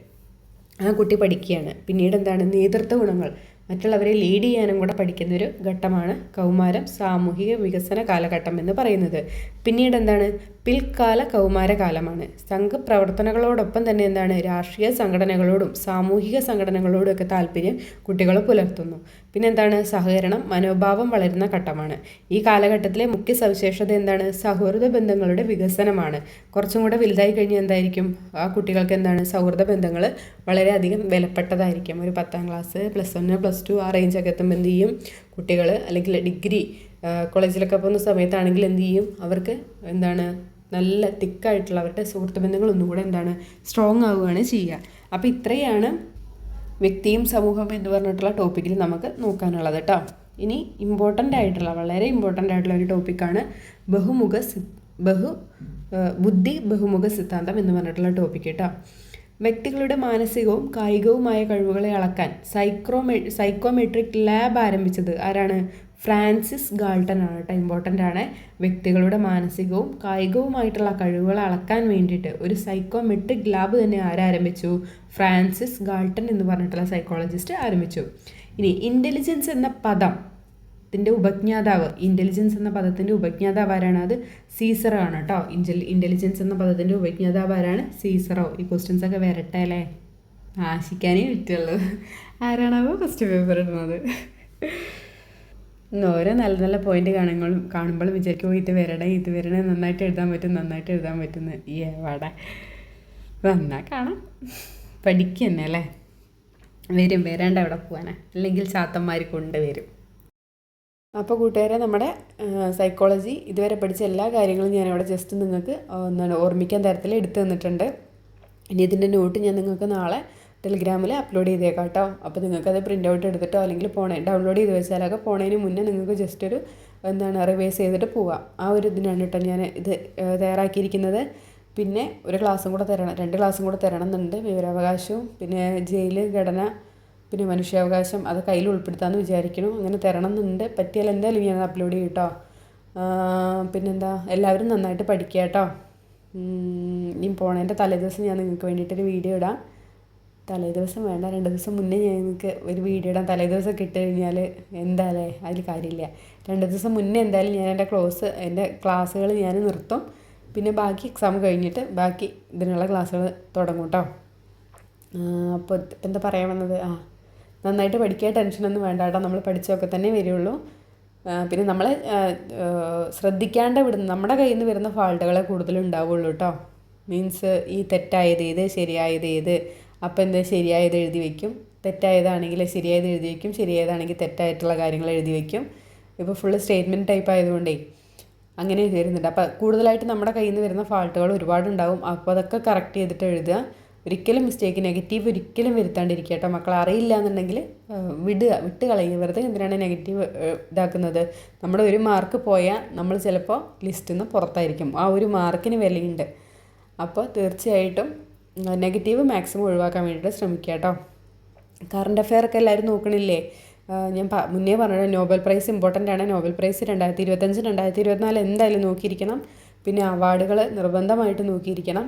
Speaker 1: ആ കുട്ടി പഠിക്കുകയാണ്. പിന്നീട് എന്താണ്? നേതൃത്വ ഗുണങ്ങൾ, മറ്റുള്ളവരെ ലീഡ് ചെയ്യാനും കൂടെ പഠിക്കുന്നൊരു ഘട്ടമാണ് കൗമാരം സാമൂഹിക വികസന കാലഘട്ടം എന്ന് പറയുന്നത്. പിന്നീട് എന്താണ്? പിൽക്കാല കൗമാരകാലമാണ്. സംഘപ്രവർത്തനങ്ങളോടൊപ്പം തന്നെ എന്താണ്? രാഷ്ട്രീയ സംഘടനകളോടും സാമൂഹിക സംഘടനകളോടും ഒക്കെ താല്പര്യം കുട്ടികൾ പുലർത്തുന്നു. പിന്നെന്താണ്? സഹകരണം മനോഭാവം വളരുന്ന ഘട്ടമാണ്. ഈ കാലഘട്ടത്തിലെ മുഖ്യ സവിശേഷത എന്താണ്? സൗഹൃദ ബന്ധങ്ങളുടെ വികസനമാണ്. കുറച്ചും കൂടെ വലുതായി കഴിഞ്ഞാൽ എന്തായിരിക്കും? ആ കുട്ടികൾക്ക് എന്താണ്? സൗഹൃദ ബന്ധങ്ങൾ വളരെയധികം വിലപ്പെട്ടതായിരിക്കും. ഒരു 10ാം ക്ലാസ്, +1, +2 ആ റേഞ്ചൊക്കെ എത്തുമ്പോൾ എന്ത് ചെയ്യും കുട്ടികൾ, അല്ലെങ്കിൽ ഡിഗ്രി കോളേജിലൊക്കെ പോകുന്ന സമയത്താണെങ്കിൽ എന്ത് ചെയ്യും? അവർക്ക് എന്താണ്? നല്ല തിക്കായിട്ടുള്ള അവരുടെ സുഹൃത്ത് ബന്ധങ്ങൾ ഒന്നും കൂടെ എന്താണ്? സ്ട്രോങ് ആവുകയാണ് ചെയ്യുക. അപ്പോൾ ഇത്രയാണ് വ്യക്തിയും സമൂഹവും എന്ന് പറഞ്ഞിട്ടുള്ള ടോപ്പിക്കിൽ നമുക്ക് നോക്കാനുള്ളത് കേട്ടോ. ഇനി വളരെ ഇമ്പോർട്ടൻ്റ് ആയിട്ടുള്ള ഒരു ടോപ്പിക്കാണ് ബുദ്ധി ബഹുമുഖ സിദ്ധാന്തം എന്ന് പറഞ്ഞിട്ടുള്ള ടോപ്പിക്ക് കേട്ടോ. വ്യക്തികളുടെ മാനസികവും കായികവുമായ കഴിവുകളെ അളക്കാൻ സൈക്കോമെട്രിക് ലാബ് ആരംഭിച്ചത് ആരാണ്? ഫ്രാൻസിസ് ഗാൾട്ടൺ ആണ് കേട്ടോ. ഇമ്പോർട്ടൻ്റ് ആണ്. വ്യക്തികളുടെ മാനസികവും കായികവുമായിട്ടുള്ള കഴിവുകളെ അളക്കാൻ വേണ്ടിയിട്ട് ഒരു സൈക്കോമെട്രിക് ലാബ് തന്നെ ആരംഭിച്ചു? ഫ്രാൻസിസ് ഗാൾട്ടൺ എന്ന് പറഞ്ഞിട്ടുള്ള സൈക്കോളജിസ്റ്റ് ആരംഭിച്ചു. ഇനി ഇൻ്റലിജൻസ് എന്ന പദത്തിൻ്റെ ഉപജ്ഞാതാവ്, ഇൻ്റലിജൻസ് എന്ന പദത്തിൻ്റെ ഉപജ്ഞാതാവ് ആരാണ്? അത് സീസറോ ആണ് കേട്ടോ. ഇൻ്റലിജൻസ് എന്ന പദത്തിൻ്റെ ഉപജ്ഞാതാവ് ആരാണ്? സീസറോ. ഈ ക്വസ്റ്റ്യൻസ് ഒക്കെ വരട്ടെ അല്ലേ, ആശിക്കാനേ പറ്റുള്ളൂ. ആരാണാവോ ഫസ്റ്റ് പേപ്പർ ഇടുന്നത്? ഓരോ നല്ല നല്ല പോയിന്റ് കാണുമ്പോൾ വിചാരിക്കും ഇത് വരണേ നന്നായിട്ട് എഴുതാൻ പറ്റുന്നു. എവിടെ വന്നാൽ കാണാം. പഠിക്കുക തന്നെ അല്ലേ. വരേണ്ട എവിടെ പോകാനാ, അല്ലെങ്കിൽ ചാത്തന്മാർ കൊണ്ടുവരും. അപ്പോൾ കൂട്ടുകാരെ, നമ്മുടെ സൈക്കോളജി ഇതുവരെ പഠിച്ച എല്ലാ കാര്യങ്ങളും ഞാനിവിടെ ജസ്റ്റ് നിങ്ങൾക്ക് ഓർമ്മിക്കാൻ തരത്തിൽ എടുത്തു തന്നിട്ടുണ്ട്. ഇനി ഇതിൻ്റെ നോട്ട് ഞാൻ നിങ്ങൾക്ക് നാളെ ടെലിഗ്രാമിൽ അപ്ലോഡ് ചെയ്തേക്കാം കേട്ടോ. അപ്പോൾ നിങ്ങൾക്കത് പ്രിൻ്റ് ഔട്ട് എടുത്തിട്ടോ അല്ലെങ്കിൽ ഡൗൺലോഡ് ചെയ്ത് വെച്ചാലൊക്കെ പോണതിന് മുന്നേ നിങ്ങൾക്ക് ജസ്റ്റ് ഒരു റിവൈസ് ചെയ്തിട്ട് പോവാം. ആ ഒരു ഇതിനാണ് കേട്ടോ ഞാൻ ഇത് തയ്യാറാക്കിയിരിക്കുന്നത്. പിന്നെ ഒരു ക്ലാസ്സും കൂടെ തരണം, 2 ക്ലാസ്സും കൂടെ തരണം എന്നുണ്ട്. വിവരാവകാശവും പിന്നെ ജയിൽ ഘടന പിന്നെ മനുഷ്യാവകാശം അത് കയ്യിൽ ഉൾപ്പെടുത്താമെന്ന് വിചാരിക്കണം. അങ്ങനെ തരണം എന്നുണ്ട്. പറ്റിയാൽ എന്തായാലും ഞാൻ അപ്ലോഡ് ചെയ്യും കേട്ടോ. പിന്നെന്താ, എല്ലാവരും നന്നായിട്ട് പഠിക്കുക കേട്ടോ. ഇനി പോണതിൻ്റെ തലേദിവസം ഞാൻ നിങ്ങൾക്ക് വേണ്ടിയിട്ടൊരു വീഡിയോ ഇടാം. തലേദിവസം വേണ്ട, 2 ദിവസം മുന്നേ ഞാൻ നിങ്ങൾക്ക് ഒരു വീഡിയോ ഇടാം. തലേദിവസം ഇട്ട് കഴിഞ്ഞാൽ എന്തായാലേ അതിൽ കാര്യമില്ല. 2 ദിവസം മുന്നേ എന്തായാലും ഞാൻ എൻ്റെ ക്ലാസ്സുകൾ ഞാൻ നിർത്തും. പിന്നെ ബാക്കി എക്സാം കഴിഞ്ഞിട്ട് ബാക്കി ഇതിനുള്ള ക്ലാസ്സുകൾ തുടങ്ങും കേട്ടോ. അപ്പോൾ എന്താ പറയാൻ വന്നത്, നന്നായിട്ട് പഠിക്കുക, ടെൻഷനൊന്നും വേണ്ട കേട്ടോ. നമ്മൾ പഠിച്ചൊക്കെ തന്നെ വരുള്ളൂ. പിന്നെ നമ്മൾ ശ്രദ്ധിക്കാണ്ട് നമ്മുടെ കയ്യിൽ നിന്ന് വരുന്ന ഫാൾട്ടുകളെ കൂടുതലുണ്ടാവുള്ളൂ കേട്ടോ. മീൻസ് ഈ തെറ്റായത് ഏത്, ശരിയായത് ഏത്. അപ്പോൾ എന്താ, ശരിയായത് എഴുതി വയ്ക്കും, തെറ്റായതാണെങ്കിൽ ശരിയായത് എഴുതി വയ്ക്കും, ശരിയായതാണെങ്കിൽ തെറ്റായിട്ടുള്ള കാര്യങ്ങൾ എഴുതി വയ്ക്കും. ഇപ്പോൾ ഫുള്ള് സ്റ്റേറ്റ്മെൻറ്റ് ടൈപ്പ് ആയതുകൊണ്ടേ അങ്ങനെ വരുന്നുണ്ട്. അപ്പോൾ കൂടുതലായിട്ട് നമ്മുടെ കയ്യിൽ നിന്ന് വരുന്ന ഫാൾട്ടുകൾ ഒരുപാടുണ്ടാവും. അപ്പോൾ അതൊക്കെ കറക്റ്റ് ചെയ്തിട്ട് എഴുതുക. ഒരിക്കലും നെഗറ്റീവ് ഒരിക്കലും വരുത്താണ്ടിരിക്കുക കേട്ടോ. മക്കൾ അറിയില്ല എന്നുണ്ടെങ്കിൽ വിട്ട് കളയുക. വെറുതെ എന്തിനാണ് നെഗറ്റീവ് ഇതാക്കുന്നത്? നമ്മുടെ ഒരു മാർക്ക് പോയാൽ നമ്മൾ ചിലപ്പോൾ ലിസ്റ്റിൽ നിന്ന് പുറത്തായിരിക്കും. ആ ഒരു മാർക്കിന് വിലയുണ്ട്. അപ്പോൾ തീർച്ചയായിട്ടും നെഗറ്റീവ് മാക്സിമം ഒഴിവാക്കാൻ വേണ്ടിയിട്ട് ശ്രമിക്കുക കേട്ടോ. കറണ്ട് അഫെയർ ഒക്കെ എല്ലാവരും നോക്കണില്ലേ? ഞാൻ മുന്നേ പറഞ്ഞത് നോബൽ പ്രൈസ് ഇമ്പോർട്ടൻ്റ് ആണ്. നോബൽ പ്രൈസ് 2025, 2024 എന്തായാലും നോക്കിയിരിക്കണം. പിന്നെ അവാർഡുകൾ നിർബന്ധമായിട്ട് നോക്കിയിരിക്കണം.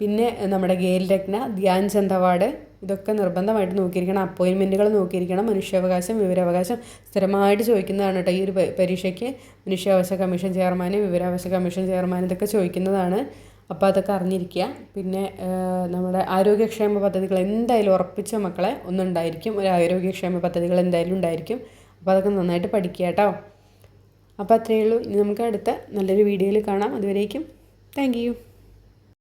Speaker 1: പിന്നെ നമ്മുടെ ഖേൽ രത്ന, ധ്യാൻ ചന്ദ് അവാർഡ് ഇതൊക്കെ നിർബന്ധമായിട്ട് നോക്കിയിരിക്കണം. അപ്പോയിൻമെൻറ്റുകൾ നോക്കിയിരിക്കണം. മനുഷ്യാവകാശം, വിവരാവകാശം സ്ഥിരമായിട്ട് ചോദിക്കുന്നതാണ് കേട്ടോ. ഈ ഒരു പരീക്ഷയ്ക്ക് മനുഷ്യാവകാശ കമ്മീഷൻ ചെയർമാൻ, വിവരാവകാശ കമ്മീഷൻ ചെയർമാൻ ഇതൊക്കെ ചോദിക്കുന്നതാണ്. അപ്പോൾ അതൊക്കെ അറിഞ്ഞിരിക്കുക. പിന്നെ നമ്മുടെ ആരോഗ്യക്ഷേമ പദ്ധതികൾ എന്തായാലും ഉറപ്പിച്ച മക്കളെ ഒന്നുണ്ടായിരിക്കും. ഒരു ആരോഗ്യക്ഷേമ പദ്ധതികൾ എന്തായാലും ഉണ്ടായിരിക്കും. അപ്പോൾ അതൊക്കെ നന്നായിട്ട് പഠിക്കുക കേട്ടോ. അപ്പോൾ അത്രയേ ഉള്ളൂ. ഇനി നമുക്ക് അടുത്ത നല്ലൊരു വീഡിയോയിൽ കാണാം. അതുവരേക്കും താങ്ക് യു.